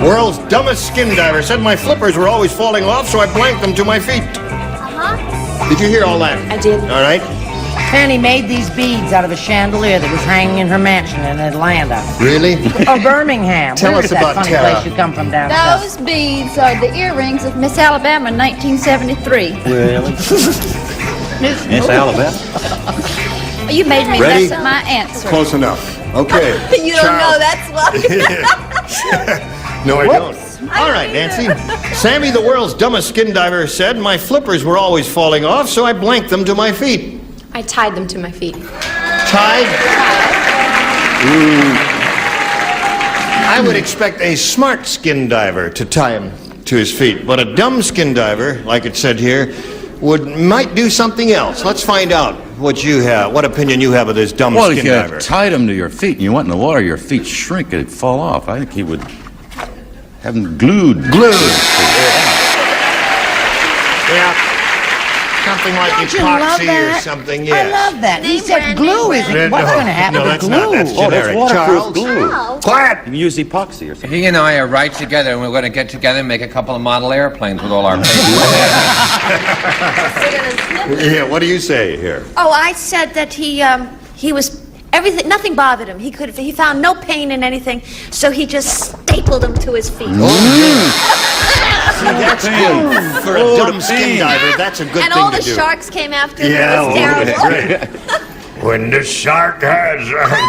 world's dumbest skin diver, said my flippers were always falling off, so I blanked them to my feet. Did you hear all that? I did. All right. Fanny made these beads out of a chandelier that was hanging in her mansion in Atlanta. Really? Or Birmingham. Tell Where's us that about funny Tara. place you come from down south? Those beads are the earrings of Miss Alabama in 1973. Really? Miss Alabama? You made me Ready? mess up my answer. Close enough. Okay. You don't know, Charles. that's why. No, I don't. All right, Nancy. Sammy, the world's dumbest skin diver, said, my flippers were always falling off, so I blanked them to my feet. I tied them to my feet. Tied? I would expect a smart skin diver to tie him to his feet, but a dumb skin diver, like it said here, might do something else. Let's find out what you have, what opinion you have of this dumb Well, skin if you diver. tied them to your feet and you went in the water, your feet shrink and it'd fall off. I think he would have them glued. Glued. Yeah. Something like Don't you love epoxy or that? something, I yes. love that. He said glue is it? What's going to happen No, to that's glue? not. That's generic. waterproof Charles? glue. Quiet! You can use epoxy or something. He and I are right together, and we're going to get together and make a couple of model airplanes with all our papers. Yeah, what do you say here? Oh, I said that he was everything. Nothing bothered him. He found no pain in anything, so he just stapled them to his feet. See, that's good. For a dumb skin diver, that's a good And thing all to the do. sharks came after him. Yeah, It was terrible. great. When the shark has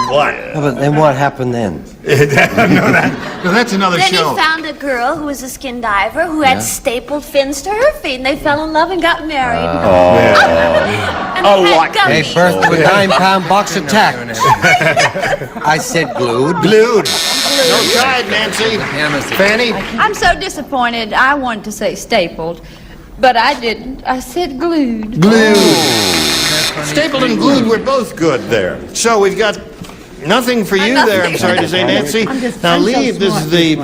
what? But then what happened then? No, that's another Then show. he found a girl who was a skin diver who had stapled fins to her feet, and they fell in love and got married. And they had Gave gummies. birth to a 9-pound box of tacks. I said glued. Glued. No tried, Nancy. Fanny? I'm so disappointed. I wanted to say stapled, but I didn't. I said glued. Glued. Stapled and glued were both good there. So we've got nothing for you there, I'm sorry to say, Nancy. Now, Lee, this is the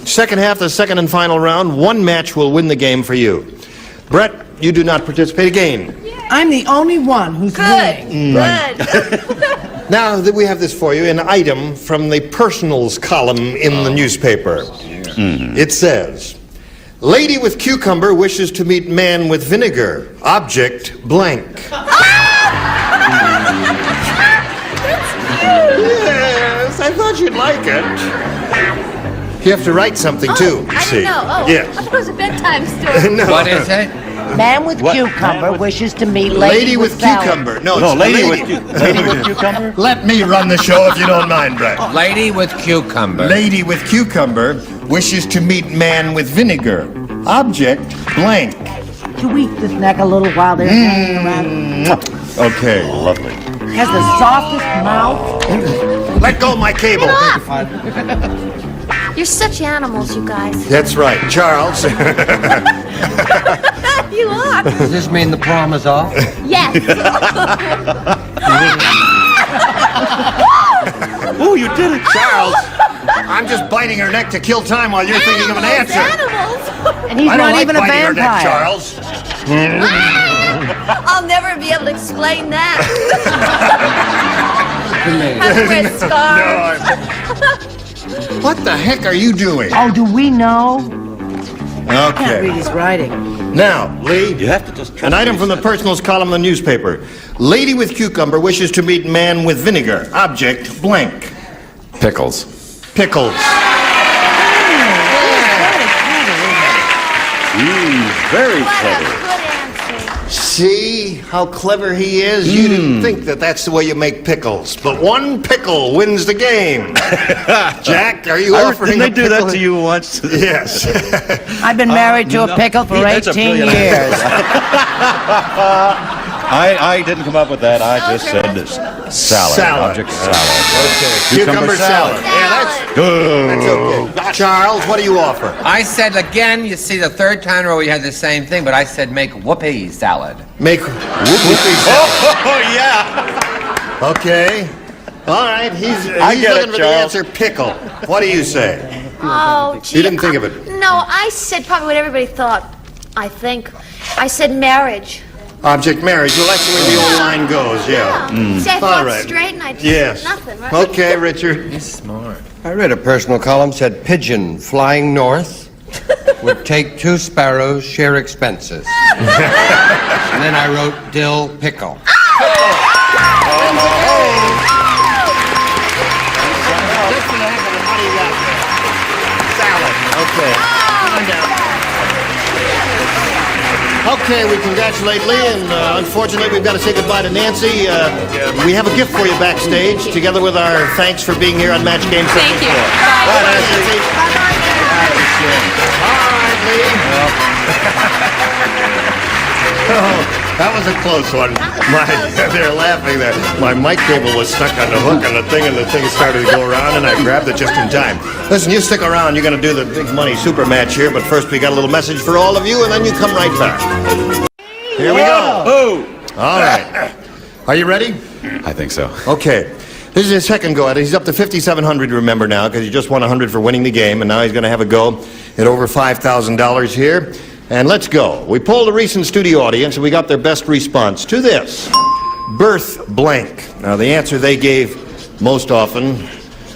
second half, the second and final round. One match will win the game for you. Brett, you do not participate again. I'm the only one who's winning. Good. Now that we have this for you, an item from the personals column in the newspaper. It says, lady with cucumber wishes to meet man with vinegar. Object blank. Yes, I thought you'd like it. You have to write something too. I see. didn't know. Oh, Yes. I thought it was a bedtime story. No. What is it? Man with cucumber wishes to meet Lady with salad. cucumber. No, No, it's lady with cucumber? Let me run the show if you don't mind, Brett. Lady with cucumber. Lady with cucumber wishes to meet man with vinegar. Object blank. Tweak this neck a little while they're hanging around. Okay. Lovely. Has the softest mouth. Let go of my cable. You're such animals, you guys. That's right, Charles. You are. Does this mean the prom is off? Yes. Oh, you did it, Charles. I'm just biting her neck to kill time while you're thinking of an answer. Animals. And he's I don't not like even a biting her neck, vampire. Charles. I'll never be able to explain that. Have to wear scarves. What the heck are you doing? Oh, do we know? Can't read Okay. his writing. Now, Lee, You have to just an item from the personals column in the newspaper. Lady with cucumber wishes to meet man with vinegar. Object blank. Pickles. Pickles. Very What a clever. good answer. See how clever he is? You didn't think that that's the way you make pickles. But one pickle wins the game. Jack, are you offering Didn't they a do that pickle? to you once? Yes. I've been married to a pickle for That's a 18 brilliant years. I didn't come up with that. I just said this. Salad. Salad. Object salad. Okay. Cucumber salad. Yeah, that's okay. Charles, what do you offer? I said again, you see the third time where we had the same thing, but I said make whoopee salad. Make whoopie salad. Oh, yeah. Okay. All right. He's get it, looking for the Charles. answer pickle. What do you say? Oh, gee. You didn't think of it. No, I said probably what everybody thought. I think. I said marriage. Object marriage. Well, that's the way the old line goes, yeah. See, I All thought right. straight and I just Yes. said nothing, right? Okay, Richard. He's smart. I read a personal column said pigeon flying north would take 2 sparrows, share expenses. And then I wrote dill pickle. Salad. Okay. Okay, we congratulate Lee, and unfortunately, we've got to say goodbye to Nancy. We have a gift for you backstage, together with our thanks for being here on Match Game 74. Thank you. Bye, Nancy. Bye-bye. Oh, that was a close one. They're laughing there. My mic cable was stuck on the hook and the thing started to go around, and I grabbed it just in time. Listen, you stick around. You're going to do the big money super match here, but first we got a little message for all of you, and then you come right back. Here we go. All right. Are you ready? I think so. Okay. This is his second go at it. He's up to 5,700, remember now, because he just won 100 for winning the game, and now he's going to have a go at over $5,000 here. And let's go. We polled a recent studio audience, and we got their best response to this. Birth blank. Now, the answer they gave most often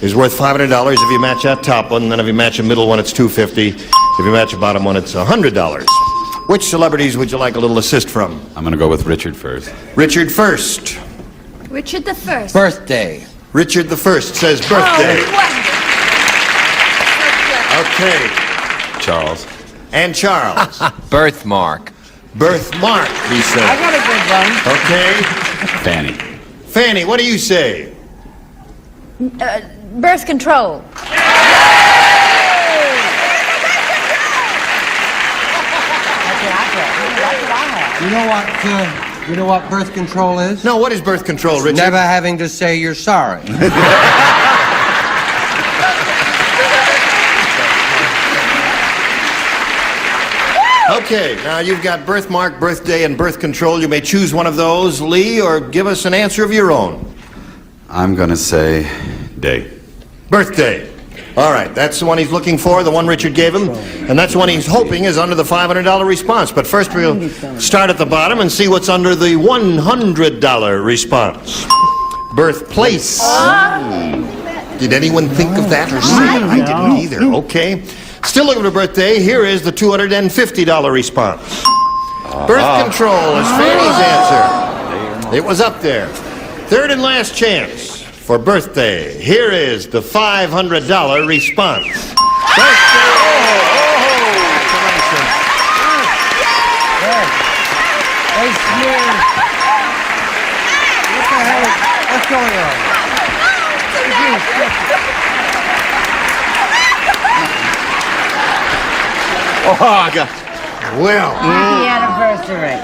is worth $500 if you match that top one, and then if you match a middle one, it's $250. If you match a bottom one, it's $100. Which celebrities would you like a little assist from? I'm going to go with Richard first. Richard first. Richard the First. Birthday. Richard the First says birthday. Okay. Charles. And Charles. Birthmark. Birthmark, he said. I got a good one. Okay. Fanny. Fanny, what do you say? Birth control. You know what birth control is? No, what is birth control, Richard? Never having to say you're sorry. Okay, now you've got birthmark, birthday, and birth control. You may choose one of those, Lee, or give us an answer of your own. I'm going to say day. Birthday. All right, that's the one he's looking for, the one Richard gave him, and that's the one he's hoping is under the $500 response. But first we'll start at the bottom and see what's under the $100 response. Birthplace. Did anyone think of that or say it? I didn't either. Okay. Still looking for birthday. Here is the $250 response. Birth control is Fanny's answer. It was up there. Third and last chance for birthday. Here is the $500 response. Birthday! Hey, Smear. What the hell? What's going on? Oh, I got. Well. Happy anniversary.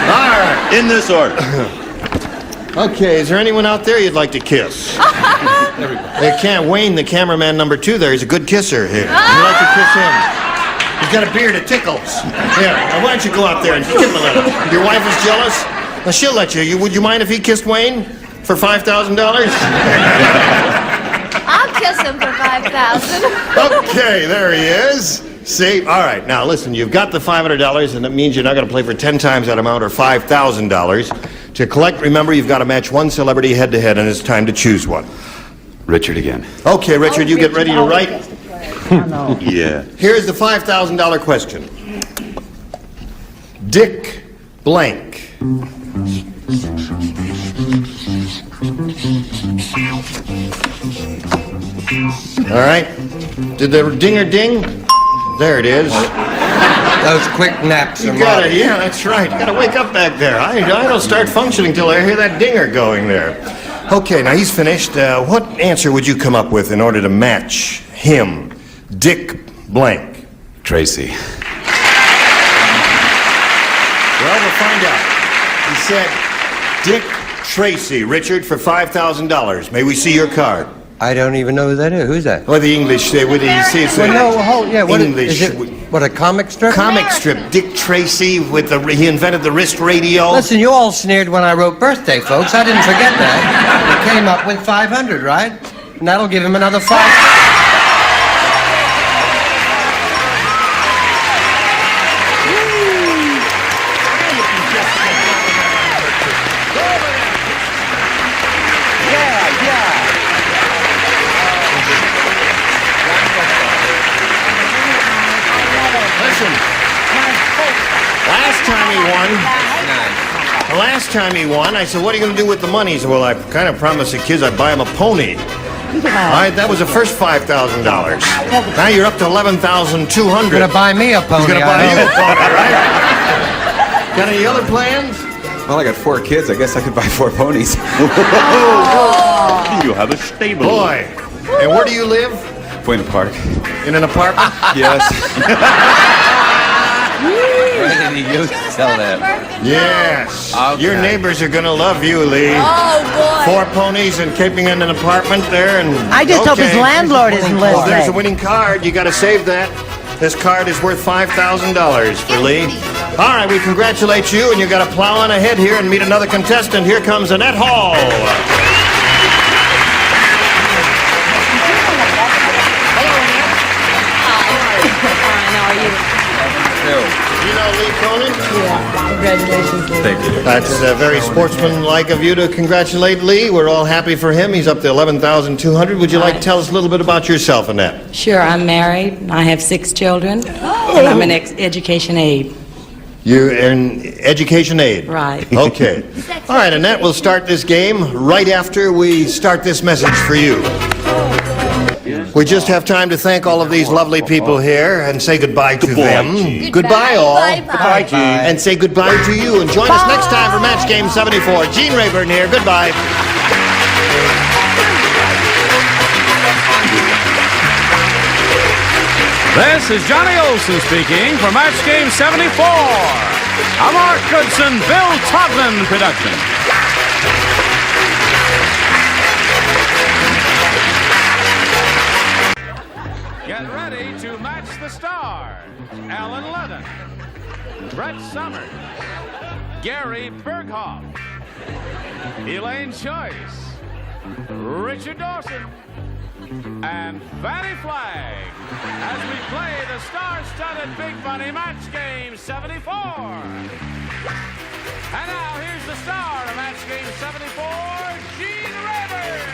All right. In this order. Okay, is there anyone out there you'd like to kiss? They can't. Wayne, the cameraman number 2 there, he's a good kisser here. You'd like to kiss him? He's got a beard that tickles. Yeah, now why don't you go out there and give him a little? Your wife is jealous? Well, she'll let you. Would you mind if he kissed Wayne for $5,000? I'll kiss him for $5,000. Okay, there he is. See? All right, now listen, you've got the $500, and that means you're not going to play for 10 times that amount or $5,000. To collect, remember, you've got to match one celebrity head-to-head, and it's time to choose one. Richard again. Okay, Richard, you get ready to write. Yeah. Here's the $5,000 question. Dick blank. All right. Did the dinger ding? There it is. Those quick naps. You got it. Yeah, that's right. You got to wake up back there. I don't start functioning till I hear that dinger going there. Okay, now he's finished. What answer would you come up with in order to match him? Dick blank. Tracy. Well, we'll find out. He said Dick Tracy. Richard, for $5,000. May we see your card? I don't even know who that is. Who's that? Well, the English, what do you see? Well, no, yeah, what English. Is it, what, a comic strip? Comic strip. Dick Tracy with he invented the wrist radio. Listen, you all sneered when I wrote birthday, folks. I didn't forget that. He came up with 500, right? And that'll give him another 5. The last time he won, I said, what are you going to do with the money? He said, well, I kind of promised the kids I'd buy them a pony. All right, that was the first $5,000. Now you're up to $11,200. You're going to buy me a pony. He's going to buy you a pony, right? Got any other plans? Well, I got 4 kids. I guess I could buy 4 ponies. You have a stable. Boy. And where do you live? Buena Park. In an apartment? Yes. Where did he used to sell that? Yes. Okay. Your neighbors are going to love you, Lee. Oh, boy. 4 ponies and keeping in an apartment there. And I just hope his landlord isn't Well, there's a listening. winning card. You got to save that. This card is worth $5,000 for Lee. All right, we congratulate you, and you got to plow on ahead here and meet another contestant. Here comes Annette Hall. You know Lee Cronin? Yeah. Congratulations, Lee. Thank you. That's very sportsmanlike of you to congratulate Lee. We're all happy for him. He's up to 11,200. Would you like to tell us a little bit about yourself, Annette? Sure, I'm married. I have 6 children, and I'm an education aide. You're an education aide. Right. Okay. All right, Annette, we'll start this game right after we start this message for you. We just have time to thank all of these lovely people here and say goodbye to them. Goodbye, all. Goodbye, Gene. And say goodbye to you. And join us next time for Match Game 74. Gene Rayburn here. Goodbye. This is Johnny Olson speaking for Match Game 74, a Mark Goodson, Bill Todman production. Get ready to match the stars. Alan Ludden, Brett Summers, Gary Berghoff, Elaine Choice, Richard Dawson, and Fanny Flagg as we play the star-studded Big Funny Match Game 74. And now here's the star of Match Game 74, Gene Rayburn.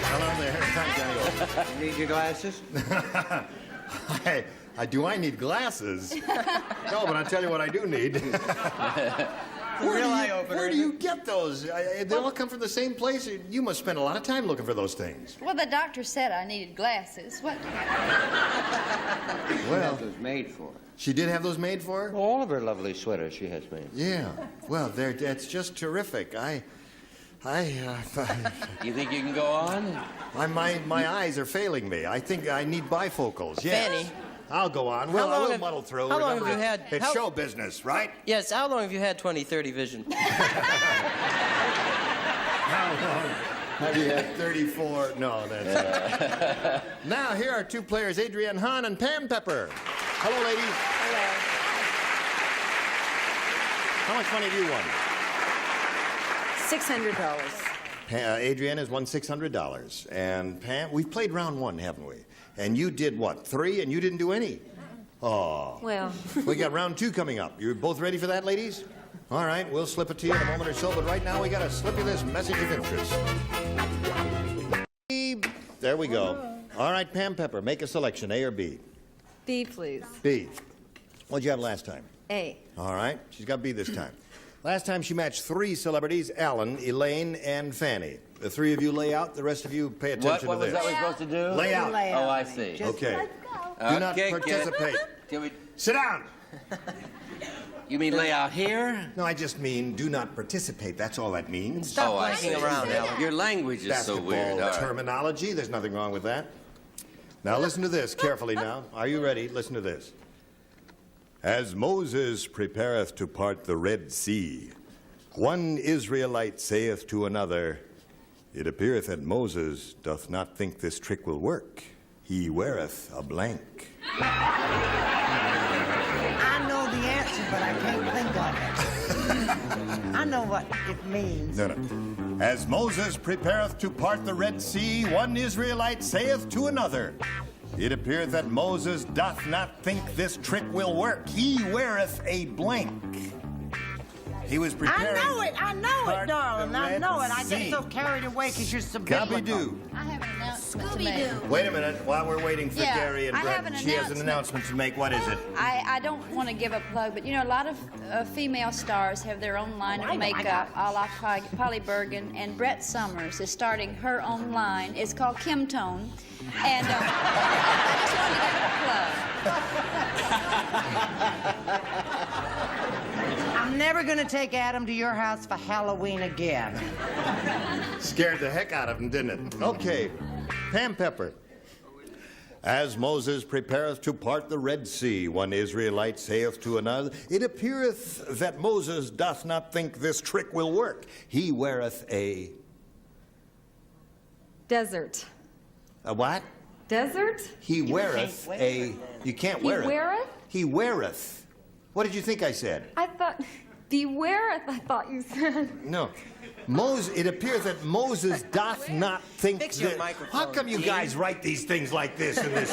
Hello there. Hi, Johnny. Need your glasses? Do I need glasses? No, but I'll tell you what I do need. Where do you get those? They all come from the same place. You must spend a lot of time looking for those things. Well, the doctor said I needed glasses. What? Well, Those made for her. she did have those made for her? All of her lovely sweaters she has made. Yeah. Well, that's just terrific. You think you can go on? My eyes are failing me. I think I need bifocals. Yes. Fanny. I'll go on. Well, I will muddle through. How long have Remember, you had? It's show business, right? Yes. How long have you had 20/30 vision? How long have you had 34? No, that's it. Now, here are 2 players, Adrienne Hahn and Pam Pepper. Hello, ladies. Hello. How much money have you won? $600. Adrienne has won $600. And Pam, we've played round 1, haven't we? And you did what, 3, and you didn't do any? Oh. Well. We got round 2 coming up. You both ready for that, ladies? All right, we'll slip it to you in a moment or so, but right now we got to slip you this message of interest. There we go. All right, Pam Pepper, make a selection, A or B? B, please. B. What'd you have last time? A. All right, she's got B this time. Last time she matched 3 celebrities, Alan, Elaine, and Fanny. The 3 of you lay out, the rest of you pay attention What to was this. that we're supposed to do? Lay out. Oh, I see. Okay. Do not participate. Sit down. You mean lay out here? No, I just mean do not participate. That's all that means. Stop I playing see. around, Alan. Your language is so weird. Basketball All right. terminology. There's nothing wrong with that. Now listen to this carefully now. Are you ready? Listen to this. As Moses prepareth to part the Red Sea, one Israelite saith to another, It appeareth that Moses doth not think this trick will work. He weareth a blank. I know the answer, but I can't think of it. I know what it means. No. As Moses prepareth to part the Red Sea, one Israelite saith to another, It appeareth that Moses doth not think this trick will work. He weareth a blank. He was preparing. I know it, darling. I know it. I get Sea. so carried away because you're so biblical. Scooby-Doo. I have an announcement. announcement to make. Wait a minute. While we're waiting for Yeah, Gary and I Brett, have an she has an announcement to make. What is it? I don't want to give a plug, but you know, a lot of female stars have their own line of makeup, a la Polly Bergen, and Brett Summers is starting her own line. It's called Kim Tone, and I just wanted to give it a plug. I'm never going to take Adam to your house for Halloween again. Scared the heck out of him, didn't it? Okay, Pam Pepper. As Moses prepareth to part the Red Sea, one Israelite saith to another, It appeareth that Moses doth not think this trick will work. He weareth a... Desert. A what? Desert? He weareth a... You can't wear it. He weareth? He weareth. What did you think I said? I thought, bewareth, I thought you said. No. It appears that Moses doth not think Fix your that... microphone, How come you Gene. guys write these things like this in this...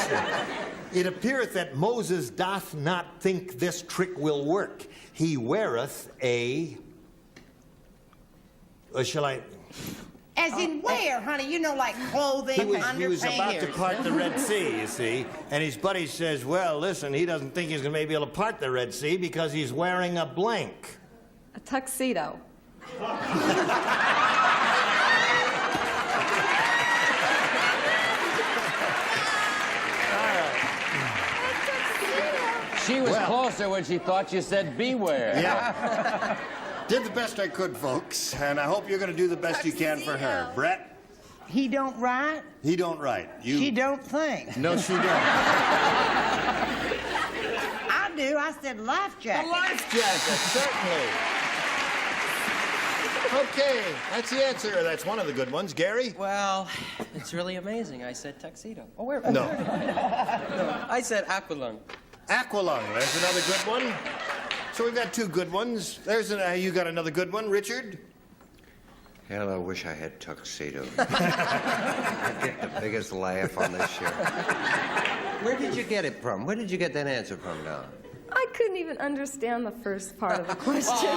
It appeareth that Moses doth not think this trick will work. He weareth a... shall I... As in where, honey? You know, like clothing, He was about to part the Red Sea, you see, and his buddy says, well, listen, he doesn't think he's going to be able to part the Red Sea because he's wearing a blank. A tuxedo. She was closer when she thought you said beware. Yeah. Did the best I could, folks, and I hope you're going to do the best you can for her. Brett? He don't write? He don't write. She don't think. No, she don't. I do. I said life jacket. A life jacket, certainly. Okay, that's the answer. That's one of the good ones. Gary? Well, it's really amazing. I said tuxedo. Oh, where? No. No, I said aqualung. Aqualung. There's another good one. So we've got two good ones. You got another good one, Richard? Hell, I wish I had tuxedo. I'd get the biggest laugh on this show. Where did you get it from? Where did you get that answer from, Don? I couldn't even understand the first part of the question.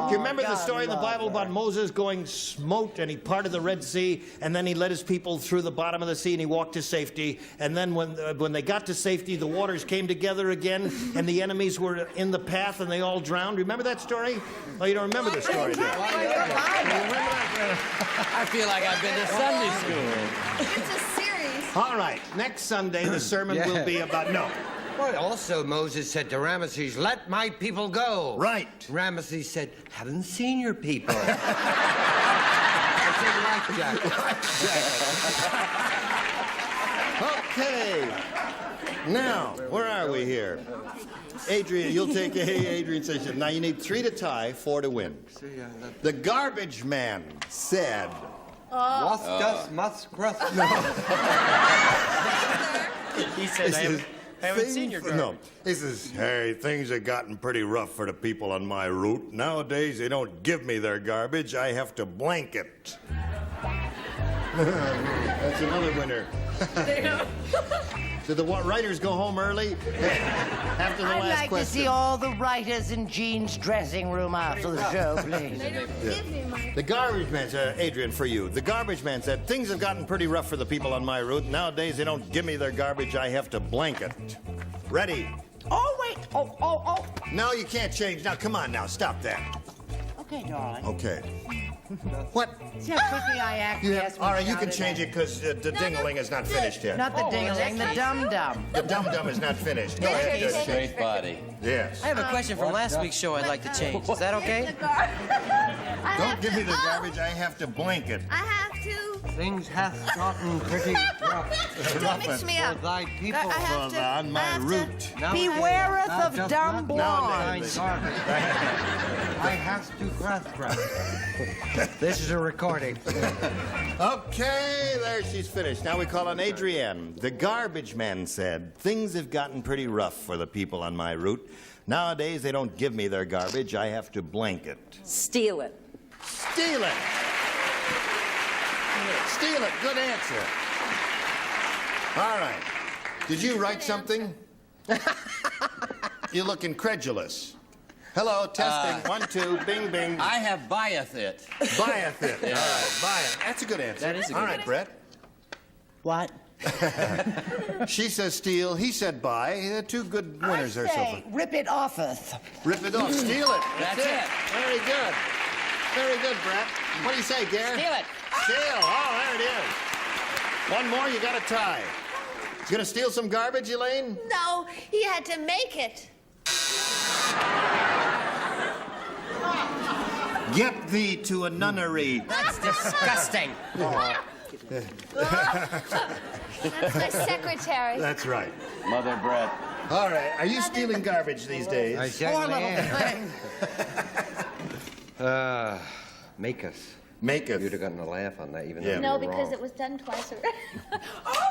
Do you remember the story in the Bible about Moses going smote and he parted the Red Sea and then he led his people through the bottom of the sea and he walked to safety, and then when they got to safety the waters came together again and the enemies were in the path and they all drowned? Remember that story? Oh, you don't remember the story, do you? I feel like I've been to Sunday school. It's a series. All right, next Sunday the sermon will be about... No. Well, also Moses said to Ramesses, let my people go. Right. Ramesses said, haven't seen your people. I said life jacket. Okay. Now, where are we here? Adrian, you'll take Adrian says, now you need 3 to tie, 4 to win. The garbage man said... Was das Muskrat? He said, I haven't seen your girl. No. He says, hey, things have gotten pretty rough for the people on my route. Nowadays, they don't give me their garbage. I have to blanket. That's another winner. Did the writers go home early? After the I'd last like question. to see all the writers in Gene's dressing room after the show, please. The garbage man said, Adrian, for you. The garbage man said, things have gotten pretty rough for the people on my route. Nowadays, they don't give me their garbage. I have to blanket. Ready? Oh, wait. Oh. No, you can't change. Now, come on now. Stop that. Okay, darling. Okay. What? See how quickly I acquiesce when All right, you can shouted change it because the dingling is not finished yet. Not the ding-a-ling, the dum-dum. The dum-dum is not finished. Go ahead. Straight body. Yes. I have a question from last week's show I'd like to change. Is that okay? Don't give me the garbage. I have to blanket. I have to. Things hath gotten pretty rough. Don't mix me up. For thy people I have to. On my route. Bewareth of dumb blondes. I have to grass. This is a recording. Okay, there she's finished. Now we call on Adrienne. The garbage man said, things have gotten pretty rough for the people on my route. Nowadays, they don't give me their garbage. I have to blanket. Steal it. Steal it. Steal it. Good answer. All right. Did you write something? You look incredulous. Hello, testing. 1, 2, bing, bing. I have buyeth it. Buyeth it. Yeah. All right, buyeth. That's a good answer. That is a good All right, answer. Brett. What? She says steal. He said buy. Two good winners there so far. Rip it offeth. Rip it off. Steal it. That's it. Very good. Very good, Brett. What do you say, Gare? Steal it. Steal. Oh, there it is. One more, you got a tie. You gonna steal some garbage, Elaine? No, he had to make it. Get thee to a nunnery. That's disgusting. That's my secretary. That's right. Mother Brett. All right. Are you stealing garbage these days? I certainly am. Make us. Maketh. You'd have gotten a laugh on that, even Yeah. though No, you were because wrong. it was done twice already.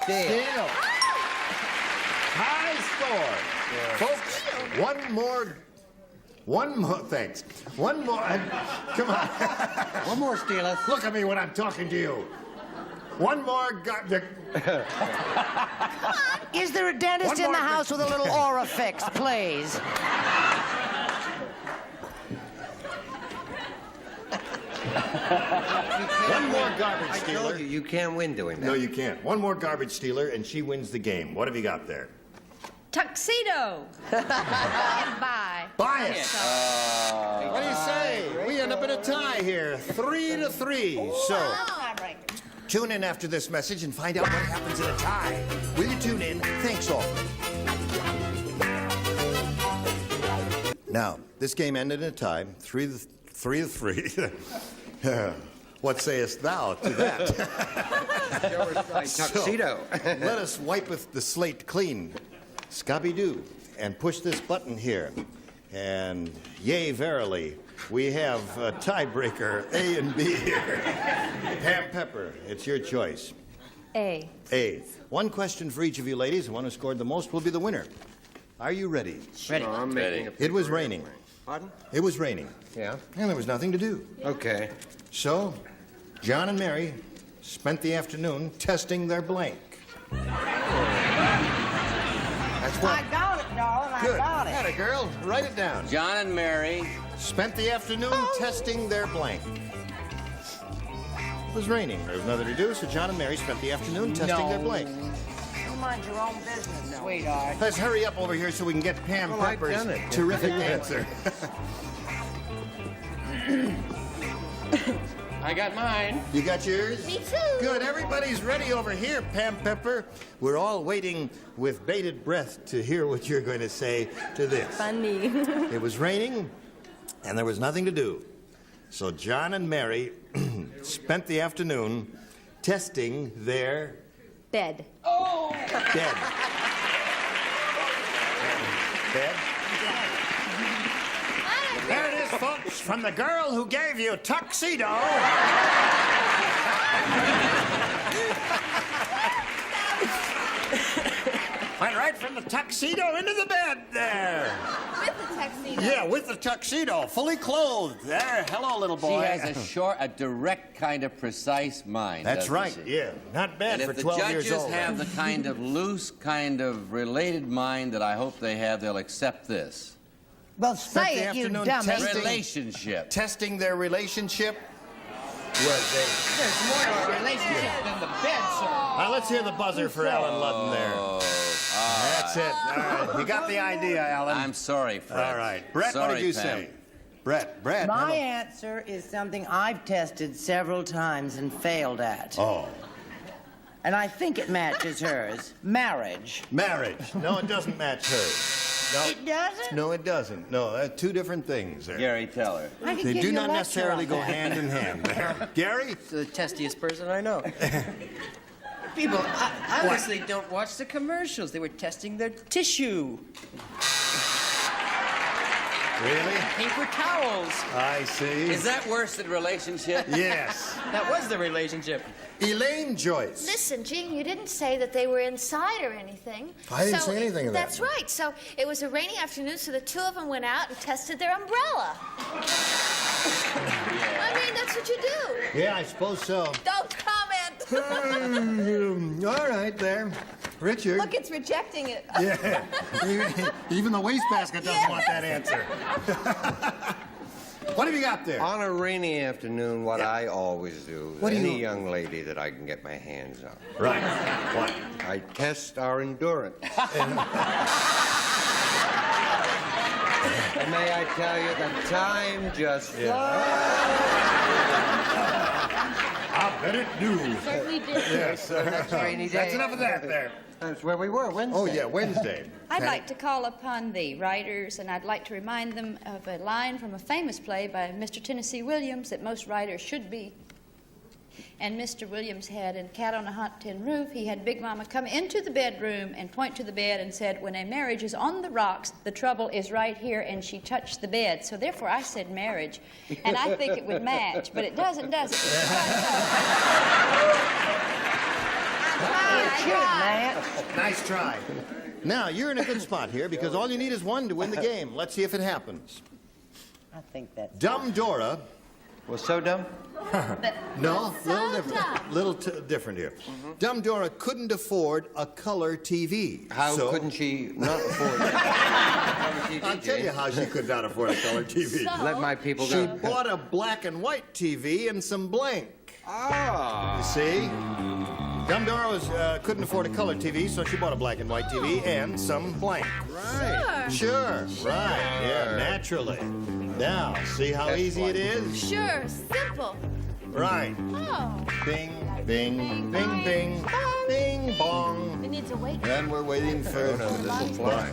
Steal. High score. Folks, one more, thanks. One more, come on. One more, Steelers. Look at me when I'm talking to you. One more, Is there a dentist One in the more- house with a little aura fix, please? one more garbage I stealer. told you, you can't win doing that. No, you can't. One more garbage stealer, and she wins the game. What have you got there? Tuxedo. Bye. Buy it. What do you say? We end up in a tie here, 3-3. So, tune in after this message and find out what happens in a tie. Will you tune in? Thanks all. Now, this game ended in a tie, 3-3. What sayest thou to that? Tuxedo. Let us wipe the slate clean, Scooby-Doo, and push this button here. And yea, verily, we have a tiebreaker, A and B here. Pam Pepper, it's your choice. A. A. One question for each of you ladies. The one who scored the most will be the winner. Are you ready? Ready. No, I'm making a It was raining. Pardon? It was raining. Yeah. And there was nothing to do. Okay. So, John and Mary spent the afternoon testing their blank. That's what. I got it, darling. Good. I got it. Atta girl. Write it down. John and Mary. Spent the afternoon testing their blank. It was raining. There was nothing to do, so John and Mary spent the afternoon testing their blank. You mind your own business, sweetheart. Let's hurry up over here so we can get Pam Well, I've Pepper's done it. terrific answer. I got mine. You got yours? Me too. Good. Everybody's ready over here, Pam Pepper. We're all waiting with bated breath to hear what you're going to say to this. Funny. It was raining, and there was nothing to do. So John and Mary spent the afternoon testing their Bed. bed. Bed? There it is, folks, from the girl who gave you Tuxedo. Went right from the tuxedo into the bed there. With the tuxedo. Yeah, with the tuxedo, fully clothed. There, hello, little boy. She has a direct kind of precise mind. That's doesn't right. she? Yeah, not bad And for if 12 the years judges old. have the kind of loose, kind of related mind that I hope they have, they'll accept this. Well, Spent say the it, you afternoon dummy. testing- Relationship. Testing their relationship. There's more to a relationship than the bed, sir. Now let's hear the buzzer for Alan Ludden there. That's it. All right. You got the idea, Alan. I'm sorry, Fred. All right. Brett, what Sorry, did you Pam. say? Brett. My hello. answer is something I've tested several times and failed at. Oh. And I think it matches hers. Marriage. Marriage. No, it doesn't match hers. No. It doesn't? No, it doesn't. No, they're two different things there. Gary Teller. I could They give do you a not lecture necessarily on go that. hand in hand there. Gary? The testiest person I know. People honestly don't watch the commercials. They were testing their tissue. Really? Paper towels. I see. Is that worse than relationship? Yes. That was the relationship. Elaine Joyce. Listen, Gene, you didn't say that they were inside or anything. I didn't say anything of that. That's right. So it was a rainy afternoon, so the two of them went out and tested their umbrella. I mean, that's what you do. Yeah, I suppose so. Don't comment. All right, there. Richard. Look, it's rejecting it. Yeah. Even the wastebasket doesn't want that answer. What have you got there? On a rainy afternoon, what I always do, What do you any do? young lady that I can get my hands on. Right. What? I test our endurance. And may I tell you, the time just I bet it do. Certainly did. Yes, sir. Next rainy day. That's enough of that there. That's where we were, Wednesday. Oh, yeah, Wednesday. I'd like to call upon the writers, and I'd like to remind them of a line from a famous play by Mr. Tennessee Williams that most writers should be. And Mr. Williams had in Cat on a Hot Tin Roof, he had Big Mama come into the bedroom and point to the bed and said, when a marriage is on the rocks, the trouble is right here, and she touched the bed. So therefore I said marriage, and I think it would match, but it doesn't, does it? Nice try. Now, you're in a good spot here because all you need is one to win the game. Let's see if it happens. I think that's... Dumb Dora. Was so dumb? No, little different here. Dumb Dora couldn't afford a color TV. How couldn't she not afford it? I'll tell you how she could not afford a color TV. Let my people She go. bought a black and white TV and some blank. Ah. You see? Dumb Dora couldn't afford a color TV, so she bought a black and white TV and some blank. Right. Sure, right. Yeah, naturally. Now, see how easy it is? Sure, simple. Right. Oh. Bing, bing, bing, bing, bing, bong. We need to wait. And we're waiting for... This will fly.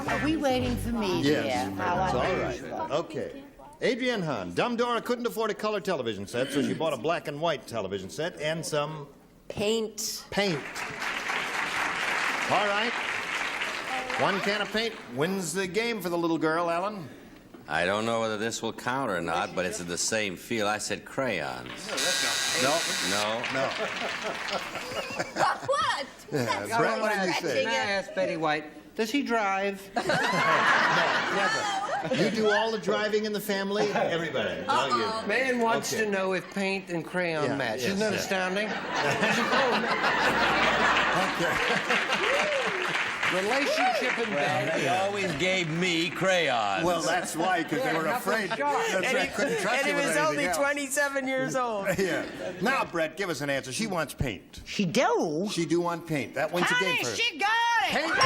Are we waiting for me? Yes, dear? How it's I all right. Okay. Adrienne Hahn. Dumb Dora couldn't afford a color television set, so she bought a black and white television set and some... Paint. Paint. All right. One can of paint wins the game for the little girl, Alan. I don't know whether this will count or not, but it's in the same field. I said crayons. No. What? Yeah, Brett, what did you say? May I ask Betty White, does he drive? Never. You do all the driving in the family? Everybody. Man wants to know if paint and crayon match. Isn't that astounding? Relationship in bed. They always gave me crayons. Well, that's why, because they were afraid. That's right, couldn't trust you with anything only else. 27 years old. Yeah. Now, Brett, give us an answer. She wants paint. She do? She do want paint. That wins the game for her. She got it! Paint.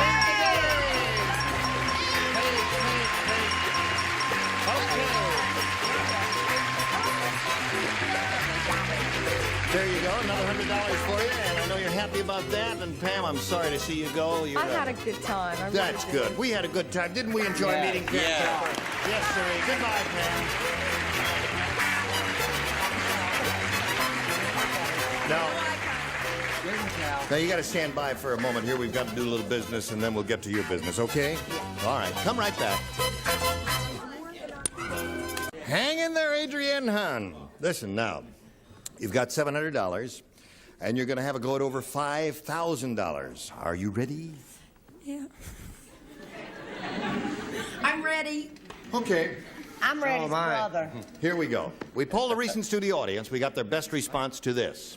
There you go, another $100 for you, and I know you're happy about that. And Pam, I'm sorry to see you go. You're, I had a good time. I really That's did. good. We had a good time. Didn't we enjoy meeting Pam? Yeah. Yes, sir. Goodbye, Pam. Now you got to stand by for a moment here. We've got to do a little business, and then we'll get to your business, okay? All right. Come right back. Hang in there, Adrienne Hahn. Listen now. You've got $700, and you're going to have a go at over $5,000. Are you ready? Yeah. I'm ready. Okay. I'm ready, brother. Here we go. We polled a recent studio audience. We got their best response to this.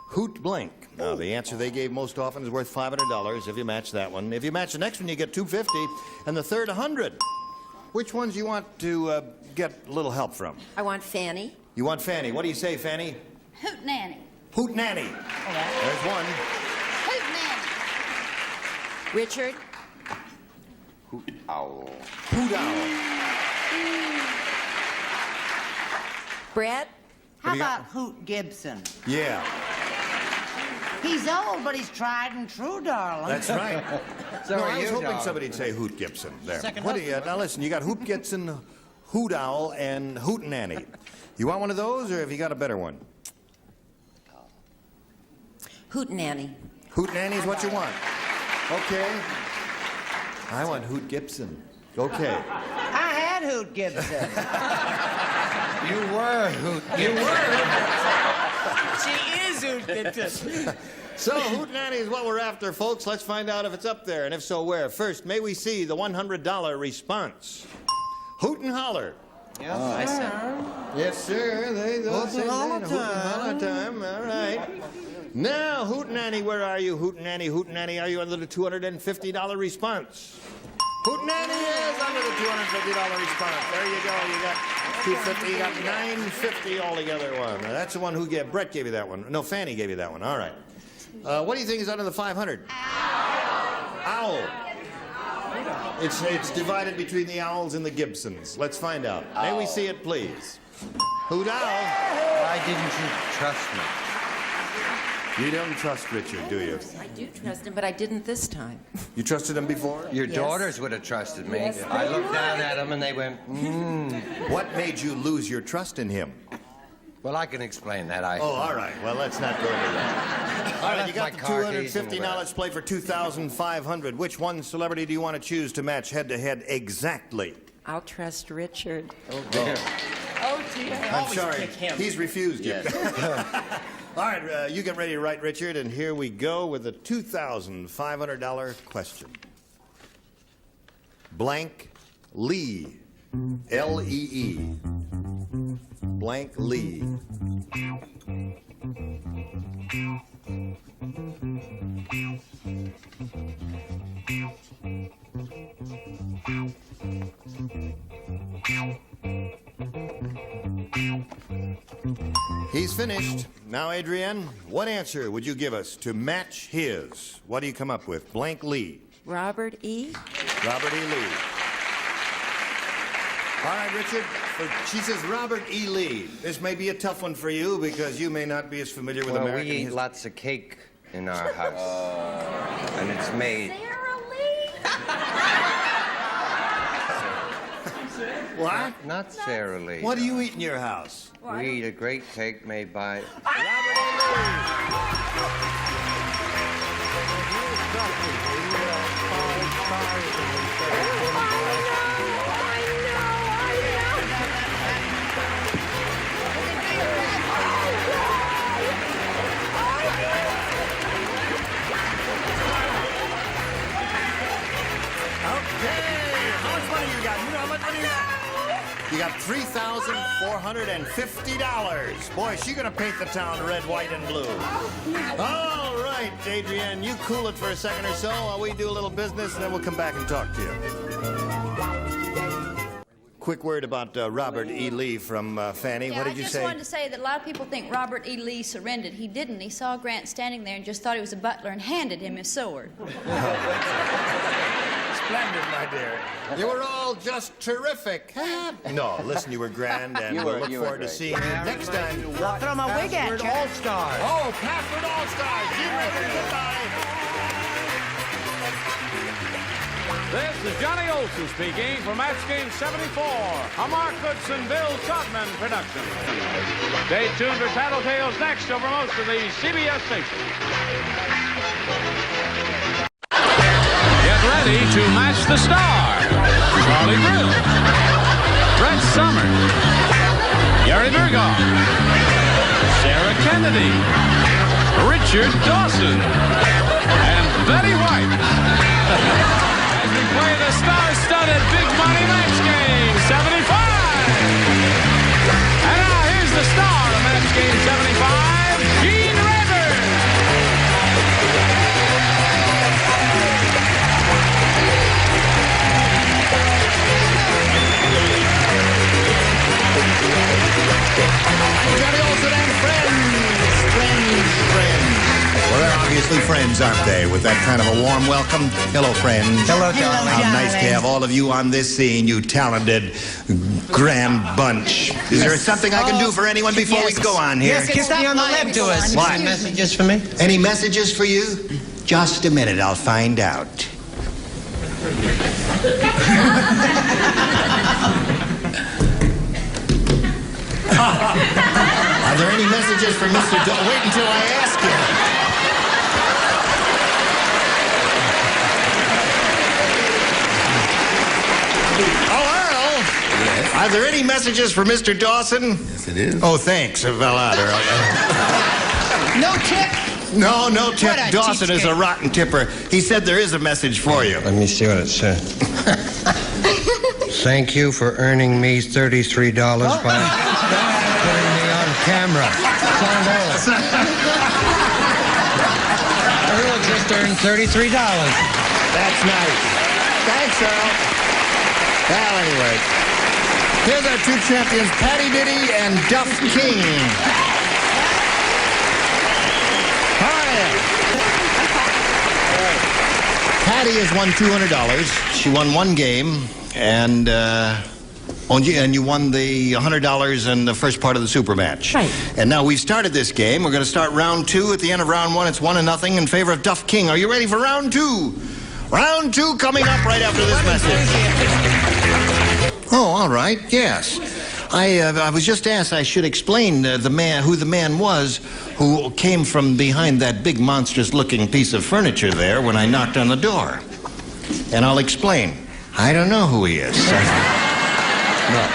Hoot blank. Now, the answer they gave most often is worth $500 if you match that one. If you match the next one, you get $250, and the third, $100. Which ones you want to get a little help from? I want Fanny. You want Fanny. What do you say, Fanny? Hoot nanny. Hoot nanny. There's one. Hoot nanny. Richard. Hoot owl. Hoot owl. Brett. How about Hoot Gibson? Yeah. He's old, but he's tried and true, darling. That's right. So no, are I was you, hoping dog. somebody'd say Hoot Gibson there. Second What do you, now listen, you got Hoot Gibson, Hoot Owl, and Hoot Nanny. You want one of those, or have you got a better one? Hoot Nanny. Hoot Nanny is what you want. Okay. I want Hoot Gibson. Okay. I had Hoot Gibson. You were Hoot. She is Hoot Gibson. So, Hoot Nanny is what we're after, folks. Let's find out if it's up there, and if so, where. First, may we see the $100 response. Hoot and holler. Yes, I said. Yes, sir. They Hootin' say all that. the Hootin' all the time. All right. Now, Hootenanny, where are you? Hootenanny, are you under the $250 response? Hootenanny is under the $250 response. There you go. You got $250. You got $950 altogether. One. Now, that's the one who gave. Brett gave you that one. No, Fanny gave you that one. All right. What do you think is under the $500? Owl. It's divided between the Owls and the Gibsons. Let's find out. May we see it, please? Hoot Owl. Why didn't you trust me? You don't trust Richard, do you? I do trust him, but I didn't this time. You trusted him before? Your Yes. daughters would have trusted me. Yes, I they looked would. down at them and they went, What made you lose your trust in him? Well, I can explain that. Oh, all right. Well, let's not go into that. All right, you got the $250. Let's play for $2,500. Which one celebrity do you want to choose to match head-to-head exactly? I'll trust Richard. Oh, dear. Oh, dear. I'm sorry. He's refused you. Yes. All right, you get ready to write, Richard, and here we go with the $2,500 question. Blank Lee. L-E-E. Blank Lee. He's finished. Now, Adrienne, what answer would you give us to match his? What do you come up with? Blank Lee. Robert E. Robert E. Lee. All right, Richard. She says Robert E. Lee. This may be a tough one for you because you may not be as familiar with well, American we eat history. lots of cake in our house. And it's made. What? Not Sarah Lee. What do you eat in your house? We eat a great cake made by... You got $3,450. Boy, is she gonna paint the town red, white, and blue. All right, Adrienne, you cool it for a second or so while we do a little business, and then we'll come back and talk to you. Quick word about Robert E. Lee from Fanny. Yeah, what did you I say? just wanted to say that a lot of people think Robert E. Lee surrendered. He didn't. He saw Grant standing there and just thought he was a butler and handed him his sword. Splendid, my dear. You were all just terrific. No, listen, you were grand, and we'll look forward to seeing you next time. I'll throw my wig at you. All-Stars. Oh, Password All-Stars. Jim Rivers, goodbye. This is Johnny Olson speaking for Match Game 74, a Mark Goodson, Bill Trotman production. Stay tuned for Tattletales next over most of these CBS stations. Get ready to match the stars. Charlie Brill, Brett Summers, Gary Burghoff, Sarah Kennedy, Richard Dawson, and Betty White. As we play the star-studded Big Money Match Game 75. And now here's the star of Match Game 75, Gene Rivers. Johnny Olson and friends. Well, they're obviously friends, aren't they? With that kind of a warm welcome. Hello, friends. Hello, darling. How nice to have all of you on this scene, you talented, grand bunch. Is there something I can do for anyone before we go on here? Yes, kiss me on the lip to us. What? Any messages for me? Any messages for you? Just a minute, I'll find out. Are there any messages for Mr. Wait until I ask you. Oh, Earl! Yes? Are there any messages for Mr. Dawson? Yes, it is. Oh, thanks. It fell out, Earl. No tip? No tip. What a Dawson is a cheapskate. rotten tipper. He said there is a message for you. Let me see what it says. Thank you for earning me $33 by putting me on camera. Earl just earned $33. That's nice. Thanks, Earl. Well, anyway, here's our two champions, Patty Diddy and Duff King. Patty has won $200. She won one game, and you won the $100 in the first part of the super match. Right. And now we've started this game. We're going to start round two. At the end of round one, it's 1-0 in favor of Duff King. Are you ready for round two? Round two coming up right after this message. Oh, all right. Yes. I was just asked I should explain who the man was who came from behind that big monstrous-looking piece of furniture there when I knocked on the door. And I'll explain. I don't know who he is. No.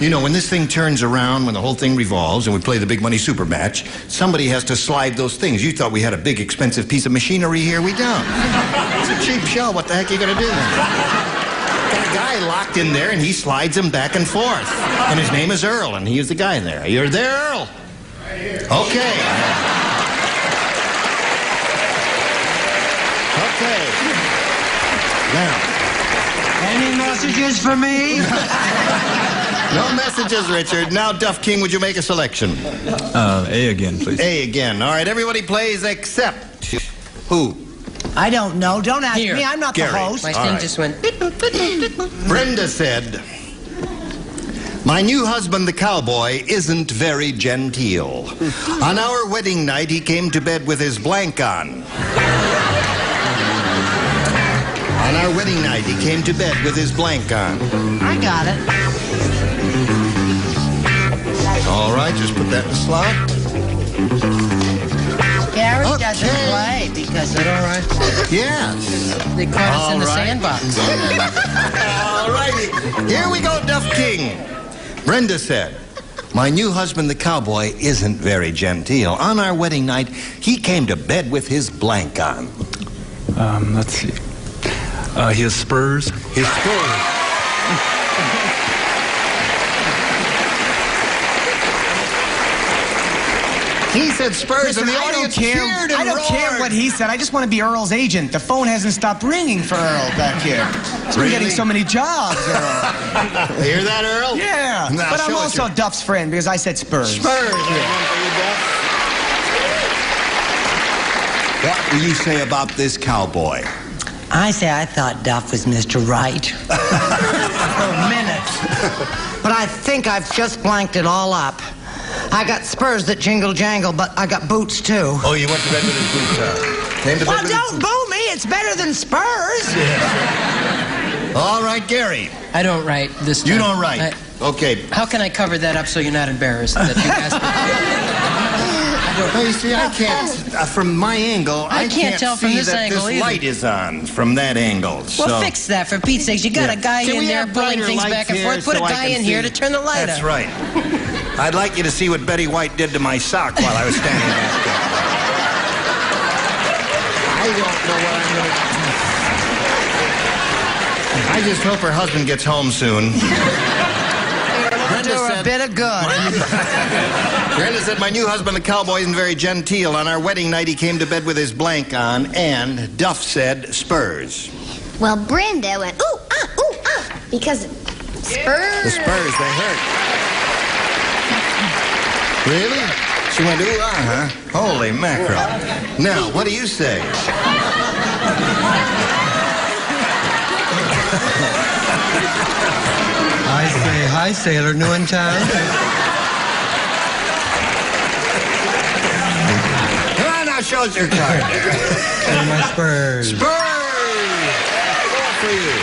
You know, when this thing turns around, when the whole thing revolves, and we play the big money super match, somebody has to slide those things. You thought we had a big, expensive piece of machinery here. We don't. It's a cheap show. What the heck are you going to do? Got a guy locked in there, and he slides him back and forth. And his name is Earl, and he is the guy there. You're there, Earl? Right here. Okay. Okay. Now. Any messages for me? No messages, Richard. Now, Duff King, would you make a selection? A again, please. A again. All right, everybody plays except... Who? I don't know. Don't ask me. I'm not Gary. the host. My All thing right. just went. Brenda said, "My new husband, the cowboy, isn't very genteel. On our wedding night, he came to bed with his blank on. On our wedding night, he came to bed with his blank on." I got it. All right, just put that in the slot. Gary doesn't play because it's all right. Yes. They caught us in the All right. sandbox. All righty. Here we go, Duff King. Brenda said, "My new husband, the cowboy, isn't very genteel. On our wedding night, he came to bed with his blank on." Let's see. He has spurs. His spurs. He said spurs, and the audience cheered and I don't care roared. what he said. I just want to be Earl's agent. The phone hasn't stopped ringing for Earl back here. He's been getting so many jobs, Earl. Hear that, Earl? Yeah. Now But I'm show us also your- Duff's friend because I said Spurs. Spurs. What do you say about this cowboy? I say I thought Duff was Mr. Right. For a minute. But I think I've just blanked it all up. I got spurs that jingle jangle, but I got boots too. Oh, you went to bed with his boots on. Came to bed Well, with don't boo me. It's better than spurs. All right, Gary. I don't write this time. You don't write. Okay. How can I cover that up so you're not embarrassed that you asked me? Well, you see, I can't, from my angle, I can't tell from see this that angle this either. light is on from that angle. Well, so. fix that for Pete's sakes. You got a guy Can in we there have pulling brighter things lights back and here forth. Put so a I guy can in here see? to turn the light That's up. right. I'd like you to see what Betty White did to my sock while I was standing back there. I don't know what I'm going to... I just hope her husband gets home soon. Do her a bit of good. Brenda said, "My new husband, the cowboy, isn't very genteel. On our wedding night, he came to bed with his blank on." And Duff said, "Spurs." Well, Brenda went, ooh, because spurs. The spurs, they hurt. Really? She went, ooh, huh? Holy mackerel. Now, what do you say? I say hi, sailor, new in town. Come on now, show us your card there. And my spurs. Spurs! All for you.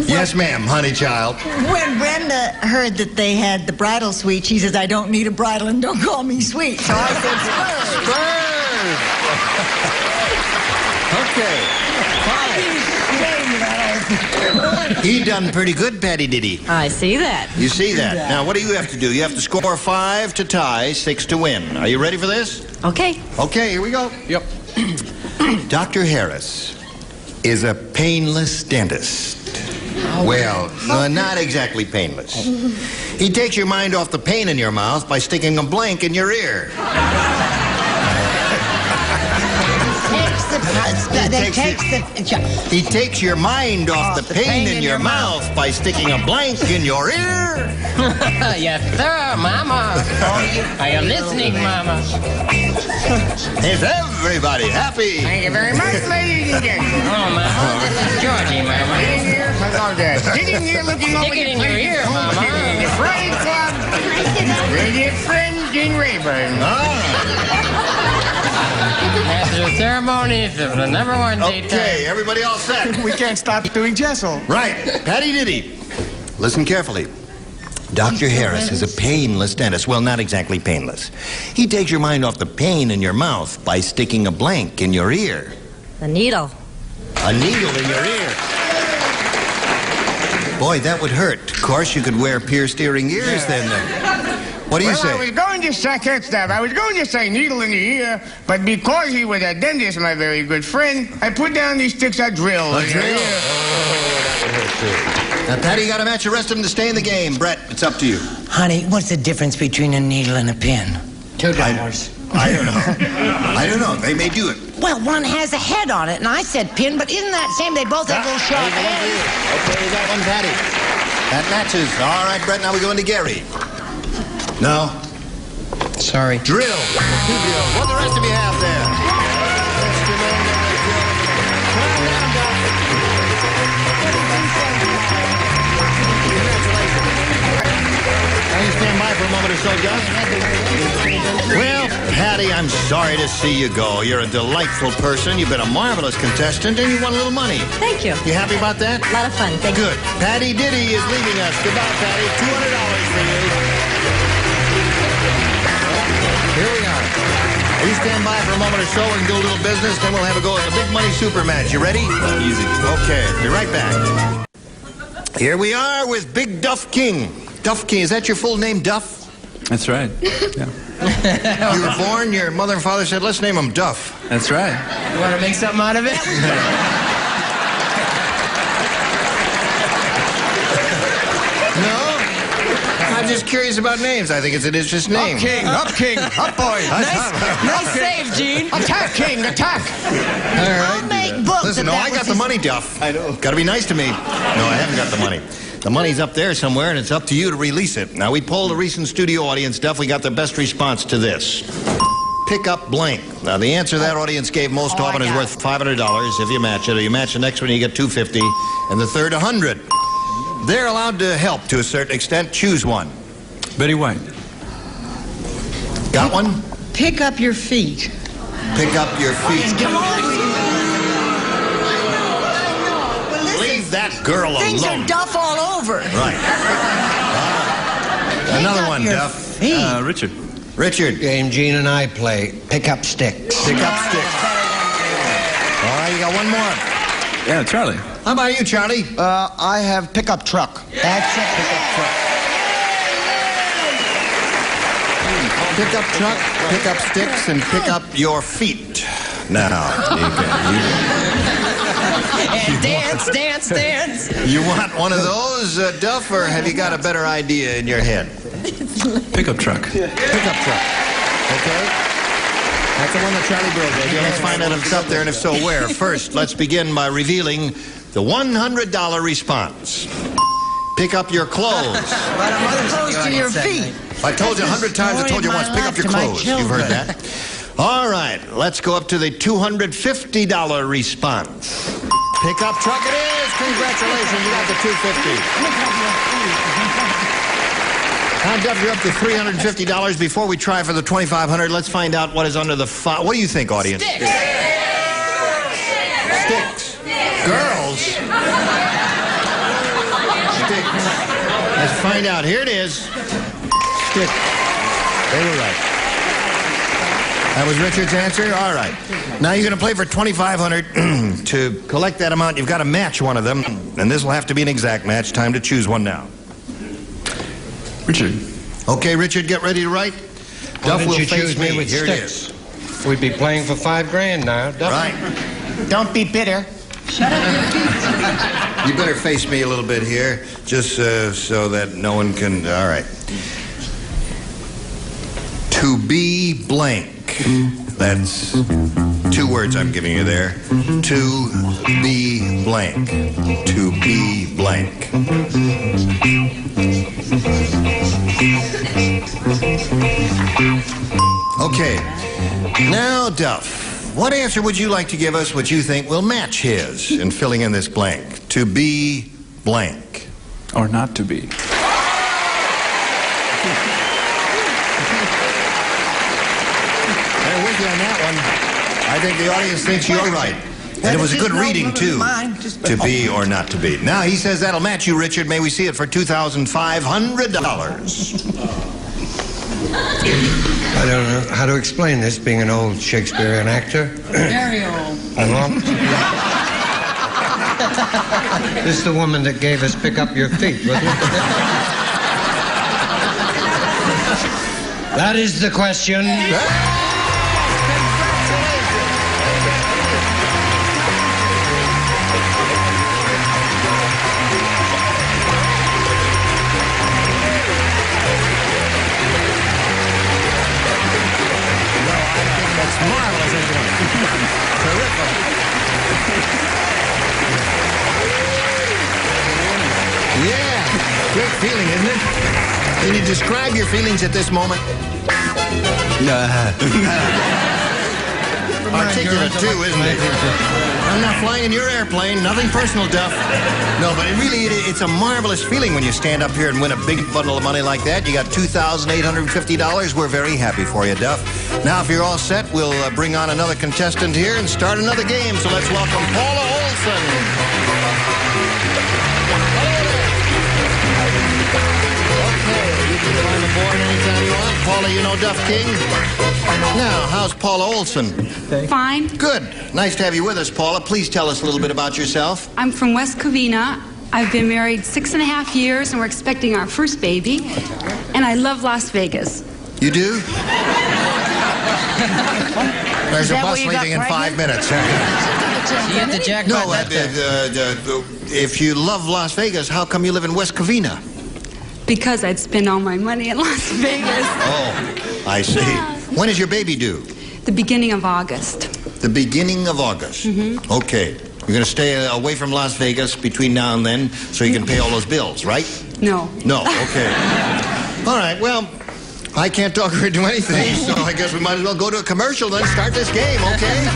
Yes, ma'am, honey child. When Brenda heard that they had the bridal suite, she says, "I don't need a bridal and don't call me sweet." So I said, Okay. He done pretty good, Patty, did he? I see that. You see that. Now, what do you have to do? You have to score 5 to tie, 6 to win. Are you ready for this? Okay. Okay, here we go. Yep. Dr. Harris, is a painless dentist. Well, not exactly painless. He takes your mind off the pain in your mouth by sticking a blank in your ear. He takes your mind off the pain in your mouth by sticking a blank in your ear. Yes, sir, Mama. Are you listening, Mama? Is everybody happy? Thank you very much, ladies and gentlemen. Oh, Mama, this is Georgie, Mama. Sitting here looking over Stick it in your ear, Mama. The Friday Club with your friend Gene Rayburn. After the ceremonies of the #1 daytime. Okay, everybody all set? We can't stop doing Jessel. Right. Patty Diddy. Listen carefully. Dr. Harris is a painless dentist. Well, not exactly painless. He takes your mind off the pain in your mouth by sticking a blank in your ear. A needle. A needle in your ear. Boy, that would hurt. Of course, you could wear pierced earring ears then. What do you say? I was going to say that stuff. I was going to say needle in the ear, but because he was a dentist, my very good friend, I put down these sticks of drill. A drill? Oh, that would hurt too. Now, Patty, you got to match the rest of them to stay in the game. Brett, it's up to you. Honey, what's the difference between a needle and a pin? $2. I don't know. I don't know. They may do it. Well, one has a head on it, and I said pin, but isn't that same? They both have little sharp ends. Okay, you got one, Patty. That matches. All right, Brett, now we go into Gary. No. Sorry. Drill. Two drills. What the rest of you have there? Can you stand by for a moment or so, Gus? Well, Patty, I'm sorry to see you go. You're a delightful person. You've been a marvelous contestant, and you won a little money. Thank you. You happy about that? A lot of fun. Thank you. Good. Patty Diddy is leaving us. Goodbye, Patty. $200 for you. Here we are. You stand by for a moment or so and do a little business, then we'll have a go at the big money super match. You ready? Easy. Okay, be right back. Here we are with Big Duff King. Duff King, is that your full name, Duff? That's right. Yeah. You were born, your mother and father said, let's name him Duff. That's right. You want to make something out of it? No? I'm just curious about names. I think it's an interesting name. Up King, up boy. Nice save, Gene. Attack, King, attack. All right. I'll make books. Listen, no, I got the money, Duff. I know. Got to be nice to me. No, I haven't got the money. The money's up there somewhere, and it's up to you to release it. Now, we polled a recent studio audience, Duff. We got the best response to this. Pick up blank. Now, the answer that audience gave most often is worth $500 if you match it. Or you match the next one, you get $250, and the third, $100. They're allowed to help to a certain extent. Choose one. Betty White. Got one? Pick up your feet. Pick up your feet. Come on. Leave that girl alone. Things are Duff all over. Right. Another one, Duff. Richard. Richard. Game Gene and I play. Pick up sticks. Pick up sticks. All right, you got one more. Yeah, Charlie. How about you, Charlie? I have pickup truck. That's it. Pickup truck. Pick up truck, pick up sticks, and pick up your feet. Now, you And dance. You want one of those, Duff, or have you got a better idea in your head? Pickup truck. Pickup truck. Okay? That's the one that Charlie Burrow gave you. Let's find out if it's up there and if so, where. First, let's begin by revealing the $100 response. Pick up your clothes. Close to your feet. I told you 100 times, I told you once, pick up your clothes. You've heard that. All right, let's go up to the $250 response. Pick up truck it is. Congratulations, you got the $250. Now, Duff, you're up to $350. Before we try for the $2,500, let's find out what is under the What do you think, audience? Sticks. Sticks. Girls. Sticks. Let's find out. Here it is. Sticks. They were right. That was Richard's answer? All right. Now you're going to play for $2,500. To collect that amount, you've got to match one of them. And this will have to be an exact match. Time to choose one now. Richard. Okay, Richard, get ready to write. Duff will face me. With Here sticks? it is. We'd be playing for $5 grand now. Duff. Right. Don't be bitter. Shut up, your teeth. You better face me a little bit here, just so that no one can... All right. To be blank. That's 2 words I'm giving you there. To be blank. To be blank. Okay. Now, Duff, what answer would you like to give us what you think will match his in filling in this blank? To be blank. Or not to be. I'm with you on that one. I think the audience thinks you're right. And it was a good reading, too. To be or not to be. Now, he says that'll match you, Richard. May we see it for $2,500. I don't know how to explain this, being an old Shakespearean actor. Very old. This is the woman that gave us Pick Up Your Feet, wasn't it? That is the question. Marvelous, isn't it? Terrific. Yeah, great feeling, isn't it? Can you describe your feelings at this moment? Articulate, too, isn't it? I'm not flying in your airplane. Nothing personal, Duff. No, but it's a marvelous feeling when you stand up here and win a big bundle of money like that. You got $2,850. We're very happy for you, Duff. Now, if you're all set, we'll bring on another contestant here and start another game. So let's welcome Paula Olson. Okay, you can climb aboard anytime you want. Paula, you know Duff King? Now, how's Paula Olson? Fine. Good. Nice to have you with us, Paula. Please tell us a little bit about yourself. I'm from West Covina. I've been married 6.5 years, and we're expecting our first baby. And I love Las Vegas. You do? There's a bus leaving in 5 minutes. You hit the jackpot. No, if you love Las Vegas, how come you live in West Covina? Because I'd spend all my money in Las Vegas. Oh, I see. When is your baby due? The beginning of August. The beginning of August. Mm-hmm. Okay. You're going to stay away from Las Vegas between now and then so you can pay all those bills, right? No. No, okay. All right, well, I can't talk her into anything, so I guess we might as well go to a commercial then start this game, okay?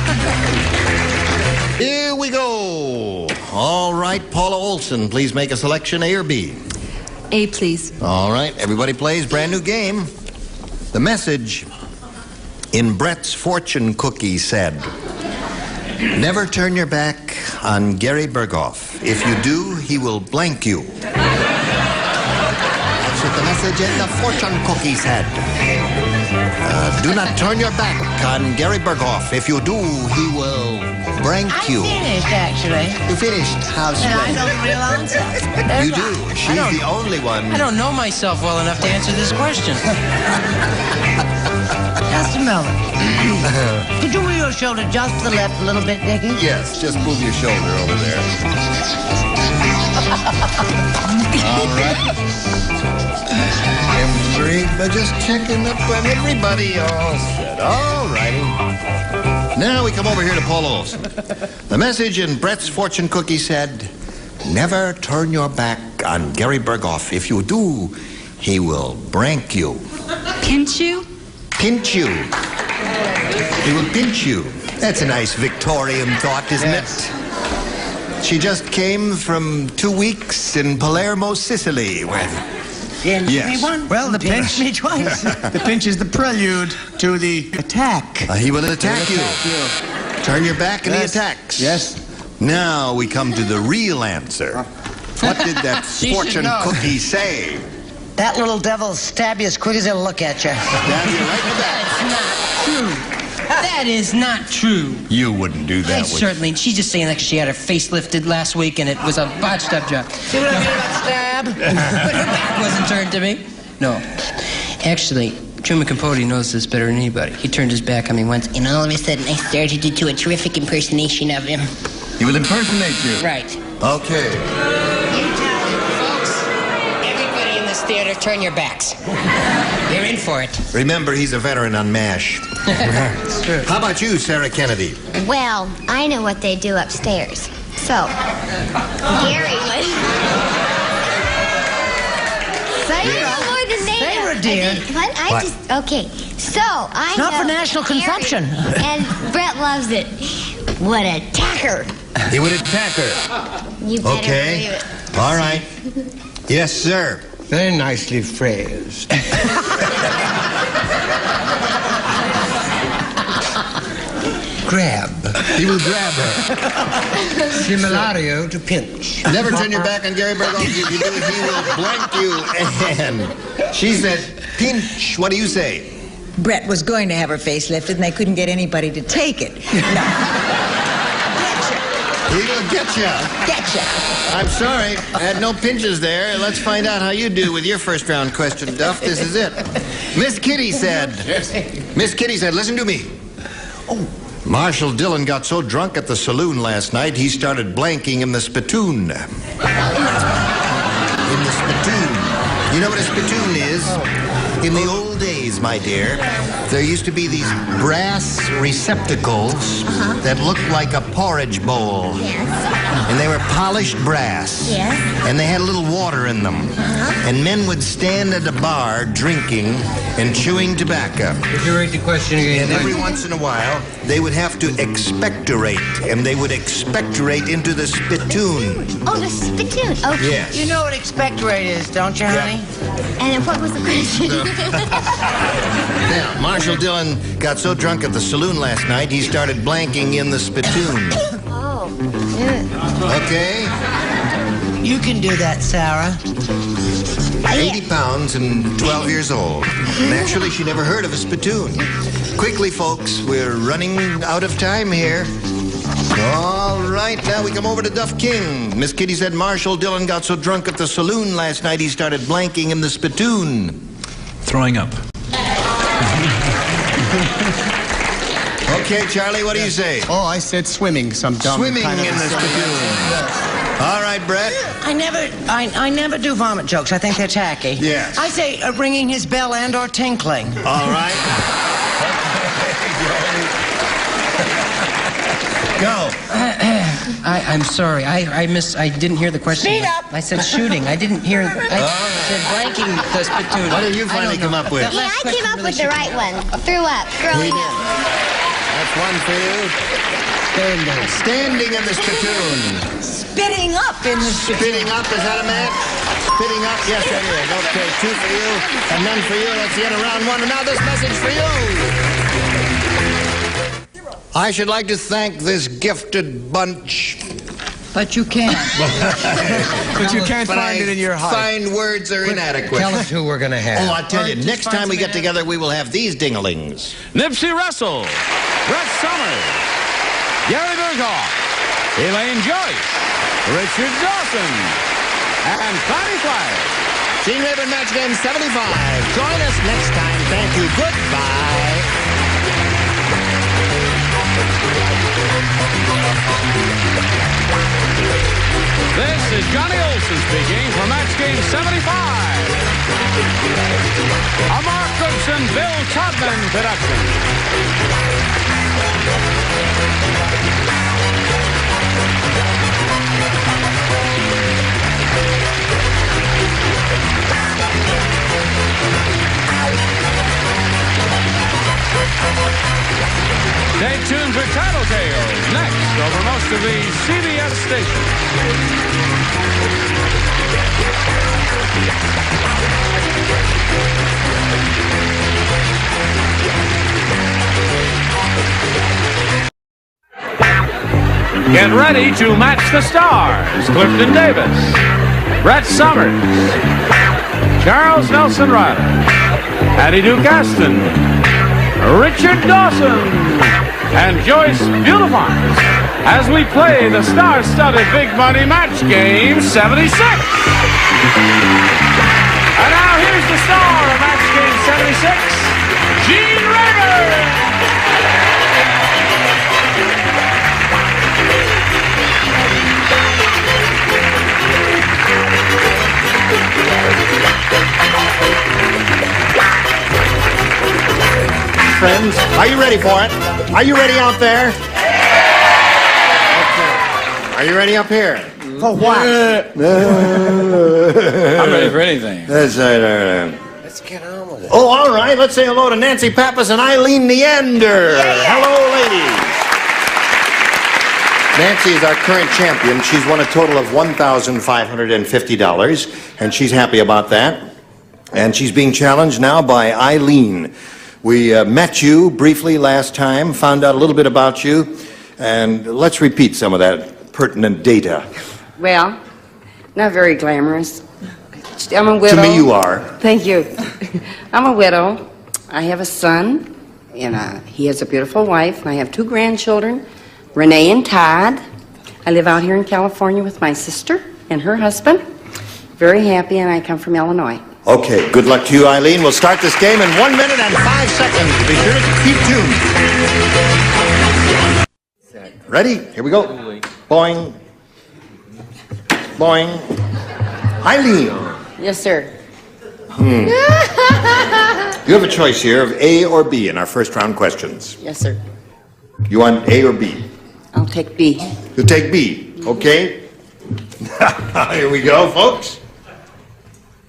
Here we go. All right, Paula Olson, please make a selection, A or B. A, please. All right, everybody plays. Brand new game. The message in Brett's fortune cookie said, never turn your back on Gary Berghoff. If you do, he will blank you. That's what the message in the fortune cookie said. Do not turn your back on Gary Berghoff. If you do, he will blank you. I finished, actually. You finished? How sweet. And I know the real answer. You do. She's the only one. I don't know myself well enough to answer this question. Just a moment. Could you move your shoulder just to the left a little bit, Dickie? Yes, just move your shoulder over there. All right. But just checking up on everybody. All set. All righty. Now we come over here to Paul Olson. The message in Brett's fortune cookie said, never turn your back on Gary Berghoff. If you do, he will brank you. Pinch you? Pinch you. He will pinch you. That's a nice Victorian thought, isn't it? She just came from 2 weeks in Palermo, Sicily, where... Yes. Well, the pinch. Me twice. The pinch is the prelude to the attack. He will attack you. Turn your back and he attacks. Yes. Now we come to the real answer. What did that fortune cookie say? That little devil stab you as quick as he'll look at you. Stab you right in the back. That's not true. That is not true. You wouldn't do that, would you? Certainly. She's just saying that because she had her face lifted last week and it was a botched up job. See what I mean about stab? But her back wasn't turned to me. No. Actually, Truman Capote knows this better than anybody. He turned his back on me once, and all of a sudden I started to do a terrific impersonation of him. He will impersonate you. Right. Okay. Folks, everybody in this theater, turn your backs. You're in for it. Remember, he's a veteran on MASH. It's true. How about you, Sarah Kennedy? Well, I know what they do upstairs. So, Gary was... Sarah, dear. What? Okay. So, I Not know for national Gary, consumption. And Brett loves it. What a tacker. He would attack her. You better Okay. believe it. All right. Yes, sir. Very nicely phrased. Grab. He will grab her. Similario to pinch. Never turn your back on Gary Berghoff. If you do, he will blank you. And she said, pinch. What do you say? Brett was going to have her face lifted, and they couldn't get anybody to take it. No. He will get you. Getcha. I'm sorry. I had no pinches there. Let's find out how you do with your first round question, Duff. This is it. Miss Kitty said, listen to me. Marshall Dillon got so drunk at the saloon last night, he started blanking in the spittoon. In the spittoon. You know what a spittoon is? In the old days, my dear, there used to be these brass receptacles that looked like a porridge bowl. Yes. And they were polished brass. Yes. And they had a little water in them. And men would stand at a bar drinking and chewing tobacco. Would you read the question again? And every once in a while, they would have to expectorate. And they would expectorate into the spittoon. Oh, the spittoon. Okay. Yes. You know what expectorate is, don't you, honey? And then what was the question? Now, Marshall Dillon got so drunk at the saloon last night, he started blanking in the spittoon. Oh. Okay? You can do that, Sarah. 80 pounds and 12 years old. Naturally, she never heard of a spittoon. Quickly, folks, we're running out of time here. All right, now we come over to Duff King. Miss Kitty said Marshall Dillon got so drunk at the saloon last night he started blanking in the spittoon. Throwing up. Okay, Charlie, what do you say? Oh, I said swimming, some dumb Swimming kind of in the spittoon. All right, Brett. I never do vomit jokes. I think they're tacky. Yes. I say ringing his bell and or tinkling. All right. Go. I'm sorry. I didn't hear the question. Speed up. I said shooting. I didn't hear. I said blanking the spittoon. What did you finally come up with? Yeah, I came up with the right one. Threw up. Growing up. That's one for you. Standing in the spittoon. Spitting up in the spittoon. Spitting up, is that a match? Spitting up, yes, that is. Okay, 2 for you, and none for you. That's the end of round 1. And now this message for you. I should like to thank this gifted bunch. But you can't. But you can't find it in your heart. Find words are inadequate. Tell us who we're going to have. Oh, I'll tell you, next time we get together, we will have these dinglings. Nipsey Russell, Brett Summers, Gary Berghoff, Elaine Joyce, Richard Dawson, and Connie Flyer. Gene Rayburn Match Game 75. Join us next time. Thank you. Goodbye. This is Johnny Olson speaking for Match Game 75. A Mark Goodson, Bill Todman production. Stay tuned for Tattletales next over most of the CBS stations. Get ready to match the stars. Clifton Davis, Brett Summers, Charles Nelson Riley, Addie Duke Aston, Richard Dawson, and Joyce Beautifont as we play the star-studded Big Money Match Game 76. And now here's the star of Match Game 76, Gene Rayburn. friends? Are you ready for it? Are you ready out there? Okay. Are you ready up here? For what? I'm ready for anything. That's right. Let's get on with it. Oh, all right. Let's say hello to Nancy Pappas and Eileen Neander. Hello, ladies. Nancy is our current champion. She's won a total of $1,550, and she's happy about that. And she's being challenged now by Eileen. We met you briefly last time, found out a little bit about you, and let's repeat some of that pertinent data. Well, not very glamorous. I'm a widow. To me, you are. Thank you. I'm a widow. I have a son, and he has a beautiful wife, and I have 2 grandchildren, Renee and Todd. I live out here in California with my sister and her husband. Very happy, and I come from Illinois. Okay, good luck to you, Eileen. We'll start this game in 1 minute and 5 seconds. Be sure to keep tuned. Ready? Here we go. Boing. Boing. Eileen. Yes, sir. You have a choice here of A or B in our first round questions. Yes, sir. You want A or B? I'll take B. You'll take B, okay? Here we go, folks.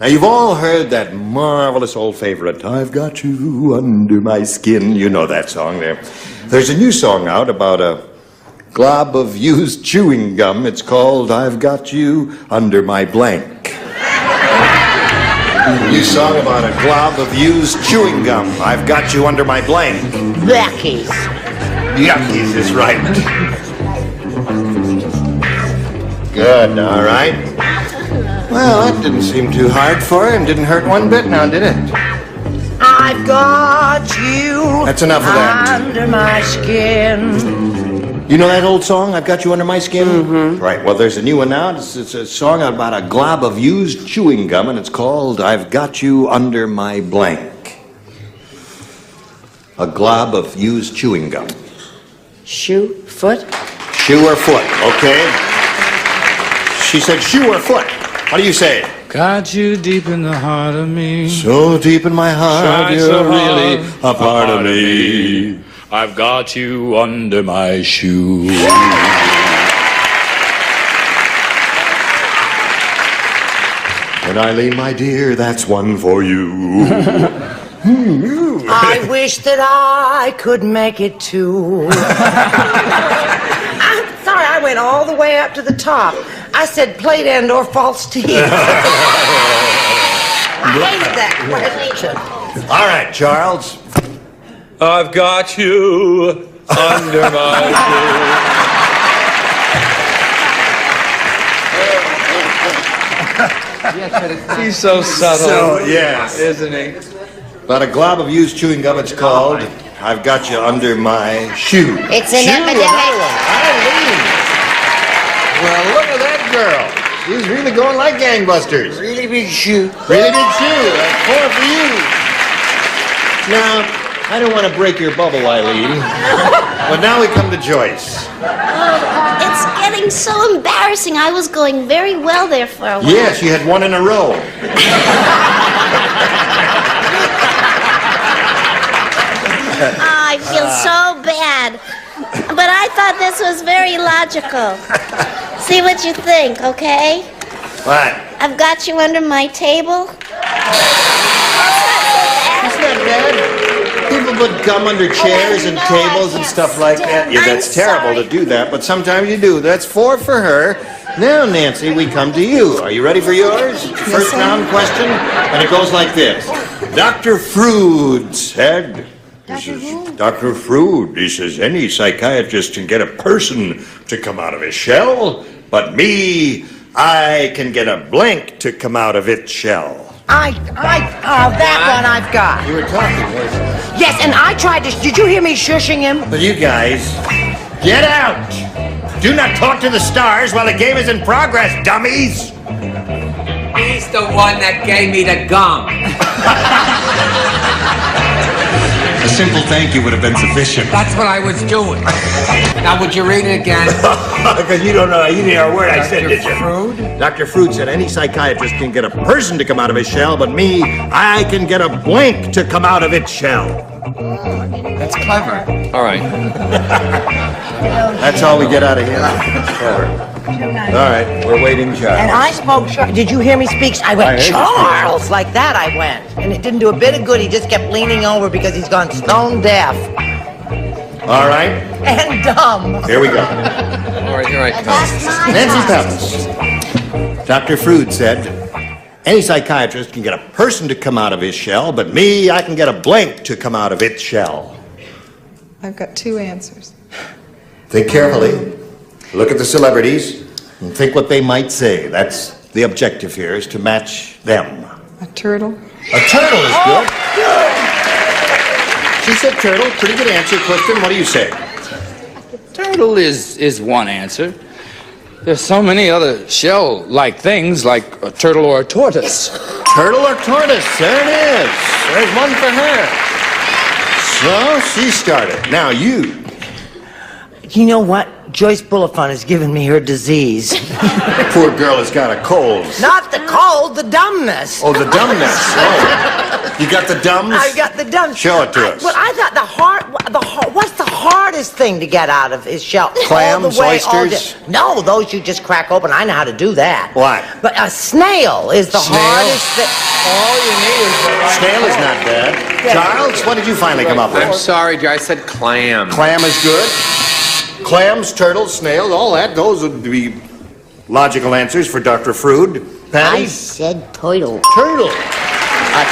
Now, you've all heard that marvelous old favorite, I've Got You Under My Skin. You know that song there. There's a new song out about a glob of used chewing gum. It's called I've Got You Under My Blank. A new song about a glob of used chewing gum. I've got you under my blank. Yuckies. Yuckies is right. Good, all right. Well, that didn't seem too hard for her and didn't hurt one bit now, did it? I've got you. That's enough of that. Under my skin. You know that old song, I've Got You Under My Skin? Mm-hmm. Right, well, there's a new one now. It's a song about a glob of used chewing gum, and it's called I've Got You Under My Blank. A glob of used chewing gum. Shoe, foot? Shoe or foot, okay? She said shoe or foot. What do you say? Got you deep in the heart of me. So deep in my heart, Shine you're so really hard, a part of me. I've got you under my shoe. And Eileen, my dear, that's one for you. I wish that I could make it too. I'm sorry, I went all the way up to the top. I said plate and or false teeth. I hated that question. All right, Charles. I've got you under my shoe. He's so subtle. So, yes. Isn't he? About a glob of used chewing gum, it's called I've Got You Under My Shoe. It's an epidemic. Eileen. Well, look at that girl. She's really going like gangbusters. Really big shoe. Really big shoe. That's 4 for you. Now, I don't want to break your bubble, Eileen, but now we come to Joyce. It's getting so embarrassing. I was going very well there for a while. Yes, you had 1 in a row. I feel so bad. But I thought this was very logical. See what you think, okay? What? I've got you under my table. That's not bad. People put gum under chairs and tables and stuff like that. Yeah, that's terrible to do that, but sometimes you do. That's 4 for her. Now, Nancy, we come to you. Are you ready for yours? First round question, and it goes like this. Dr. Froude said... Dr. Froude, he says, any psychiatrist can get a person to come out of his shell, but me, I can get a blank to come out of its shell. That one I've got. You were talking, wasn't you? Yes, and I tried to, did you hear me shushing him? Well, you guys, get out! Do not talk to the stars while the game is in progress, dummies! He's the one that gave me the gum. A simple thank you would have been sufficient. That's what I was doing. Now, would you read it again? Because you don't know, you didn't hear a word I said, did you? Dr. Froude? Dr. Froude said any psychiatrist can get a person to come out of his shell, but me, I can get a blank to come out of its shell. That's clever. All right. That's all we get out of here. Clever. All right, we're waiting, Charles. And I spoke, did you hear me speak? I went, I heard you. Charles, like that I went. And it didn't do a bit of good. He just kept leaning over because he's gone stone deaf. All right, And dumb. here we go. All right, here I come. Nancy Pappas. Dr. Frood said, any psychiatrist can get a person to come out of his shell, but me, I can get a blank to come out of its shell. I've got two answers. Think carefully. Look at the celebrities and think what they might say. That's the objective here, is to match them. A turtle? A turtle is good. She said turtle. Pretty good answer. Clifton, what do you say? Turtle is one answer. There's so many other shell-like things, like a turtle or a tortoise. Turtle or tortoise? There it is. There's one for her. So she started. Now you. You know what? Joyce Bulifant has given me her disease. Poor girl has got a cold. Not the cold, the dumbness. Oh, the dumbness. Oh. You got the dumbs? I got the dumbs. Show it to us. Well, I thought what's the hardest thing to get out of his shell? Clams, all the way, oysters? No, those you just crack open. I know how to do that. What? But a snail is the hardest thing. All you need is the right Snail is not bad. Charles, what did you finally come up with? I'm sorry, I said clam. Clam is good. Clams, turtles, snails, all that. Those would be logical answers for Dr. Frood. Patty? I said turtle. Turtle.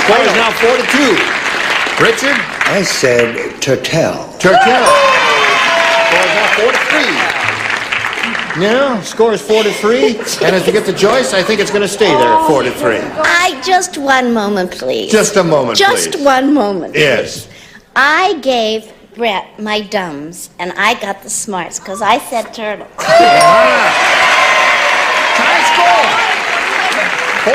Score is now 4-2. Richard? I said turtle. Turtle. Score is now 4-3. Yeah, score is 4-3. And as we get to Joyce, I think it's going to stay there at 4-3. Just one moment, please. Just a moment, Just please. one moment. Yes. I gave Brett my dumbs, and I got the smarts, because I said turtle. Tie score. 4-4.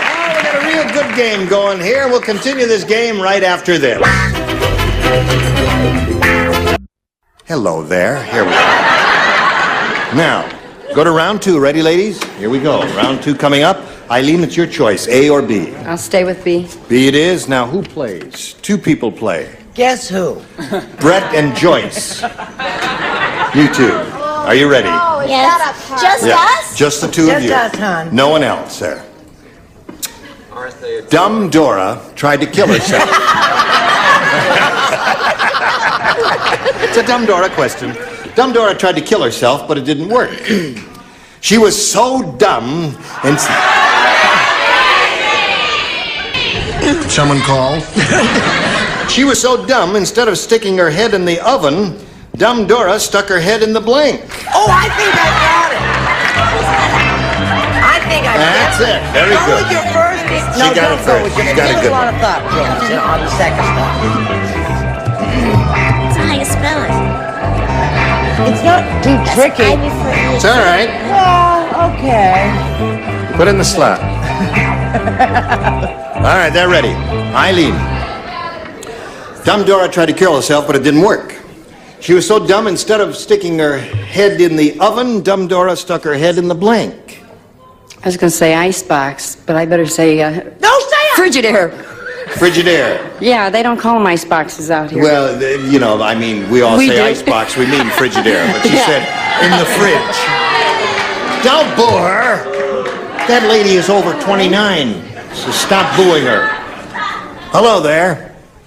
Oh, we got a real good game going here. We'll continue this game right after this. Hello there. Here we go. Now, go to round 2. Ready, ladies? Here we go. Round 2 coming up. Eileen, it's your choice, A or B. I'll stay with B. B it is. Now, who plays? 2 people play. Guess who? Brett and Joyce. You two. Are you ready? Yes. Just us? Just the two of you. Just us, hon. No one else, sir. Dumb Dora tried to kill herself. It's a Dumb Dora question. Dumb Dora tried to kill herself, but it didn't work. She was so dumb and... Someone called? She was so dumb, instead of sticking her head in the oven, Dumb Dora stuck her head in the blank. Oh, I think I got it. I think I got it. That's it. Very Go good. with your first. She No, got don't it go first. with your She's got a Give good a lot one. of thought, James, on the second stuff. That's how you spell it. It's not too tricky. It's all right. Well, okay. Put in the slot. All right, they're ready. Eileen. Dumb Dora tried to kill herself, but it didn't work. She was so dumb, instead of sticking her head in the oven, Dumb Dora stuck her head in the blank. I was going to say icebox, but I better say Don't say it! Frigidaire. Frigidaire. Yeah, they don't call them iceboxes out here. Well, you know, I mean, we all We say do. icebox, we mean Frigidaire, but she Yeah. said in the fridge. Don't boo her. That lady is over 29, so stop booing her. Hello there.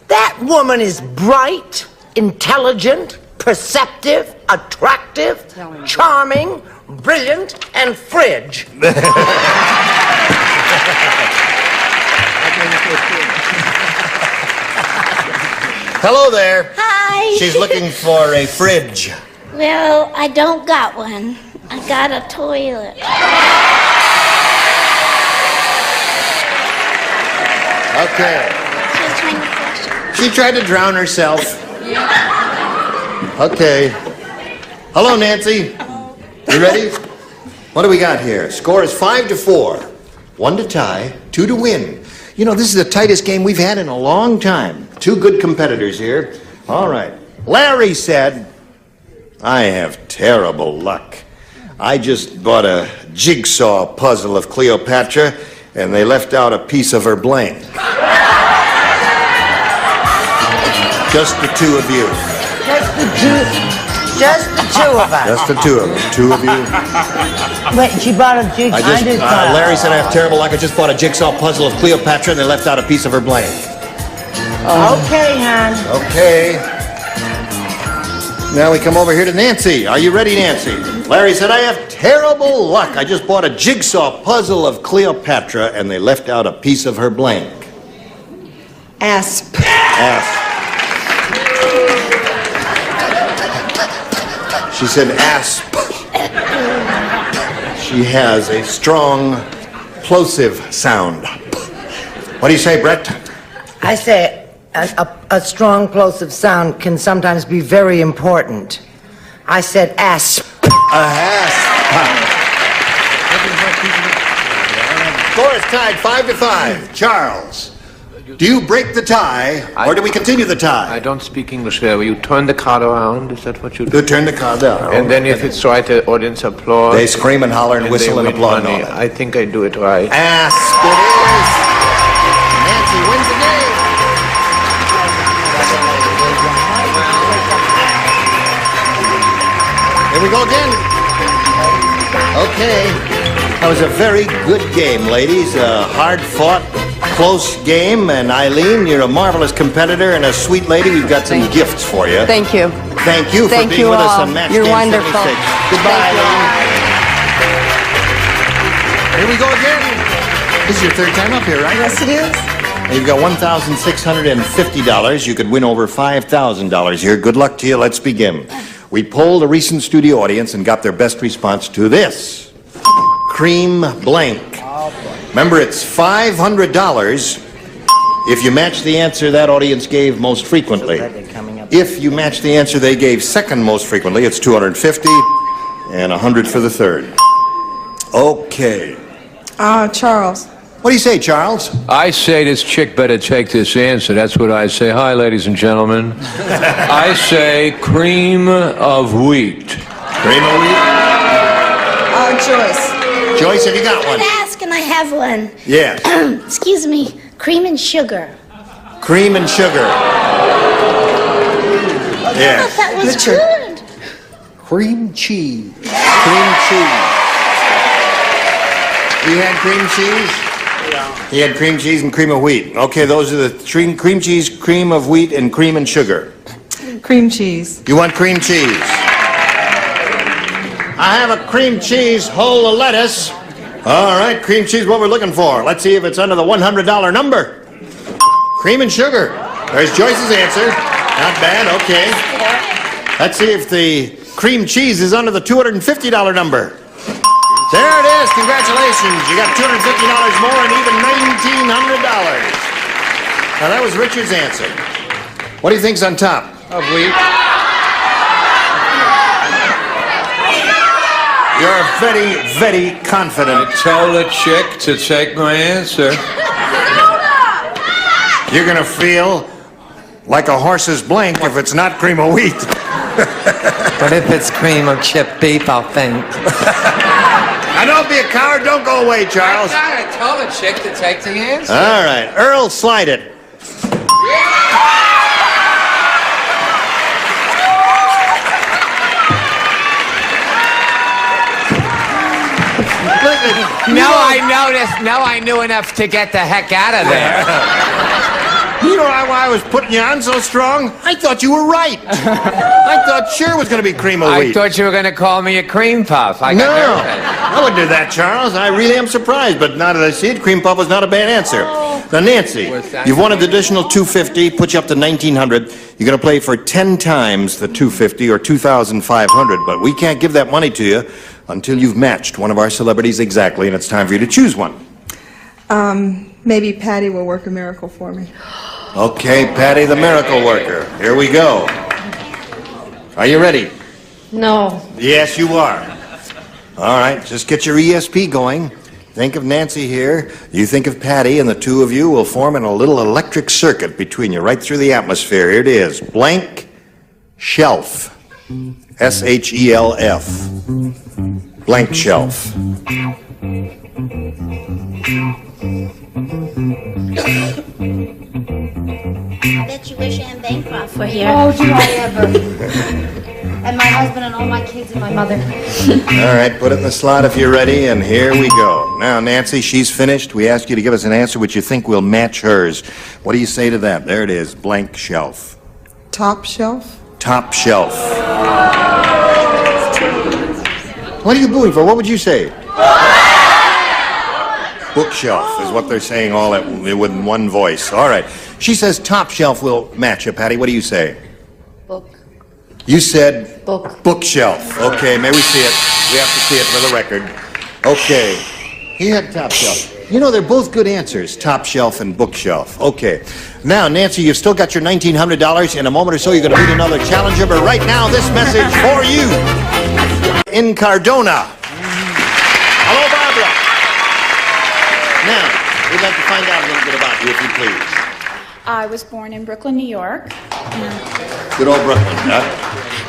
That woman is bright, intelligent, perceptive, attractive, charming, brilliant, and fridge. Hello there. Hi. She's looking for a fridge. Well, I don't got one. I got a toilet. Okay. She was trying to flush it. She tried to drown herself. Okay. Hello, Nancy. You ready? What do we got here? Score is 5-4. 1 to tie, 2 to win. You know, this is the tightest game we've had in a long time. 2 good competitors here. All right. Larry said, I have terrible luck. I just bought a jigsaw puzzle of Cleopatra, and they left out a piece of her blank. Just the two of you. Just the two of us. Just the two of you. Two of you. Wait, she bought a jigsaw. Larry said I have terrible luck. I just bought a jigsaw puzzle of Cleopatra and they left out a piece of her blank. Okay, hon. Okay. Now we come over here to Nancy. Are you ready, Nancy? Larry said, I have terrible luck. I just bought a jigsaw puzzle of Cleopatra and they left out a piece of her blank. Asp. Asp. She said asp. She has a strong plosive sound. What do you say, Brett? I say a strong plosive sound can sometimes be very important. I said asp. Score is tied 5-5. Charles, do you break the tie, or do we continue the tie? I don't speak English very well. You turn the card around, is that what you do? You turn the card around. And then if it's right, the audience applause. They scream and holler and whistle and they win applaud money. and all that. I think I do it right. Asp it is. Nancy wins the game. Here we go again. Okay. That was a very good game, ladies. A hard-fought, close game. And Eileen, you're a marvelous competitor and a sweet lady. We've got some gifts for you. Thank you. Thank you for being with us on Match You're Game wonderful. 76. Goodbye, Eileen. Here we go again. This is your third time up here, right? Yes, it is. You've got $1,650. You could win over $5,000 here. Good luck to you. Let's begin. We polled a recent studio audience and got their best response to this. Cream blank. Remember, it's $500 if you match the answer that audience gave most frequently. If you match the answer they gave second most frequently, it's $250 and $100 for the third. Okay. Charles. What do you say, Charles? I say this chick better take this answer. That's what I say. Hi, ladies and gentlemen. I say cream of wheat. Cream of wheat? Joyce. Joyce, have you got one? Ask and I have one. Yeah. Excuse me. Cream and sugar. Cream and sugar. I Yeah. thought that was good. Cream cheese. Cream cheese. You had cream cheese? Yeah. He had cream cheese and cream of wheat. Okay, those are the cream cheese, cream of wheat, and cream and sugar. Cream cheese. You want cream cheese? I have a cream cheese, whole of lettuce. All right, cream cheese, what we're looking for. Let's see if it's under the $100 number. Cream and sugar. There's Joyce's answer. Not bad, okay. Let's see if the cream cheese is under the $250 number. There it is. Congratulations. You got $250 more and even $1,900. Now, that was Richard's answer. What do you think's on top? Of wheat. You're very, very confident. I told the chick to take my answer. You're going to feel like a horse's blank if it's not cream of wheat. What if it's cream of chipped beef, I'll think. Now, don't be a coward. Don't go away, Charles. I told a chick to take the answer. All right. Earl, slide it. Now I noticed. Now I knew enough to get the heck out of there. You know why I was putting you on so strong? I thought you were right. I thought sure it was going to be cream of wheat. I thought you were going to call me a cream puff. I No, got nervous. I wouldn't do that, Charles. I really am surprised, but now that I see it, cream puff was not a bad answer. Now, Nancy, you've won an additional $250, put you up to $1,900. You're going to play for 10 times the $250 or $2,500, but we can't give that money to you until you've matched one of our celebrities exactly, and it's time for you to choose one. Maybe Patty will work a miracle for me. Okay, Patty the Miracle Worker. Here we go. Are you ready? No. Yes, you are. All right, just get your ESP going. Think of Nancy here. You think of Patty, and the two of you will form in a little electric circuit between you, right through the atmosphere. Here it is. Blank shelf. S-H-E-L-F. Blank shelf. bet you wish Anne Bancroft were here. Oh, do I ever? And my husband and all my kids and my mother. All right, put it in the slot if you're ready, and here we go. Now, Nancy, she's finished. We ask you to give us an answer which you think will match hers. What do you say to that? There it is, blank shelf. Top shelf? Top shelf. What are you booing for? What would you say? Bookshelf is what they're saying all at with one voice. All right. She says top shelf will match you, Patty. What do you say? Book. You said book. Bookshelf. Okay, may we see it? We have to see it for the record. Okay. He had top shelf. You know, they're both good answers, top shelf and bookshelf. Okay. Now, Nancy, you've still got your $1,900. In a moment or so, you're going to meet another challenger. But right now, this message for you. In Cardona. Hello, Barbara. Now, we'd like to find out a little bit about you, if you please. I was born in Brooklyn, New York. Good old Brooklyn, huh?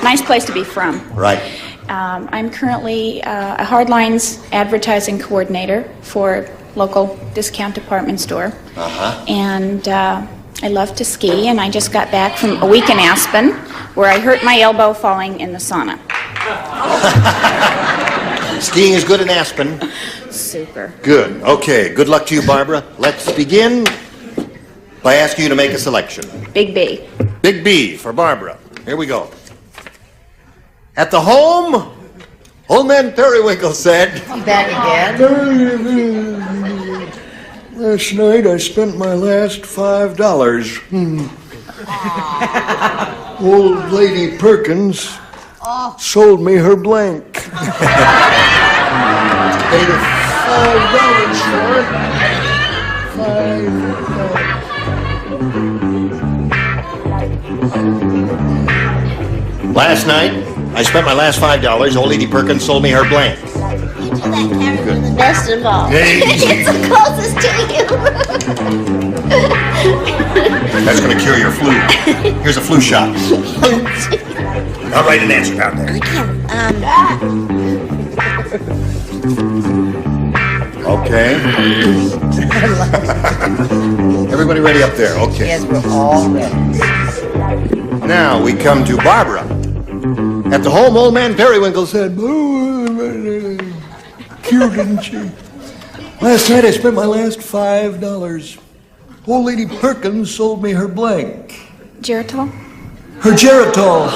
Nice place to be from. Right. I'm currently a Hardlines advertising coordinator for local discount department store. Uh-huh. And I love to ski, and I just got back from a week in Aspen, where I hurt my elbow falling in the sauna. Skiing is good in Aspen. Super. Good. Okay. Good luck to you, Barbara. Let's begin by asking you to make a selection. Big B. Big B for Barbara. Here we go. At the home, old man Periwinkle said... You back again? Last night I spent my last $5. Old lady Perkins sold me her blank. Paid her $5 for it. Last night, I spent my last $5. Old lady Perkins sold me her blank. You do that character the best of all. Hey. It's the closest to you. That's going to cure your flu. Here's a flu shot. I'll write an answer down there. Okay. Everybody ready up there? Okay. Yes, we're all ready. Now we come to Barbara. At the home, old man Periwinkle said, Cute, didn't she? Last night I spent my last $5. Old lady Perkins sold me her blank. Geritol? Her Geritol.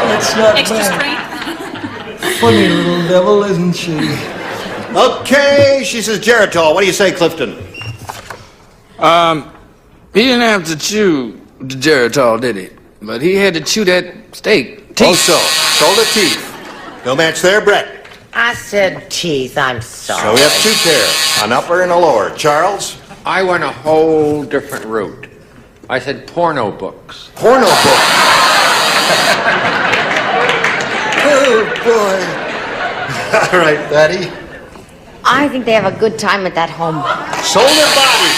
That's not Extra bad. strength? Funny little devil, isn't she? Okay, she says Geritol. What do you say, Clifton? He didn't have to chew the Geritol, did he? But he had to chew that steak. Teeth. Also, shoulder teeth. No match there, Brett. I said teeth. I'm sorry. So we have two pairs, an upper and a lower. Charles? I went a whole different route. I said porno books. Porno books. Oh, boy. All right, Patty. I think they have a good time at that home. Sold her body.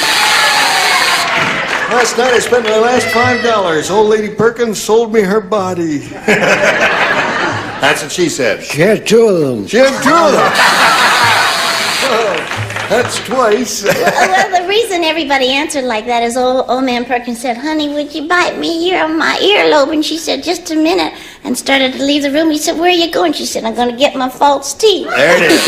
Last night I spent my last $5. Old lady Perkins sold me her body. That's what she said. She had two of them. She had two of them. Oh, that's twice. Well, the reason everybody answered like that is old man Perkins said, honey, would you bite me here on my earlobe? And she said, just a minute, and started to leave the room. He said, where are you going? She said, I'm going to get my false teeth. There it is.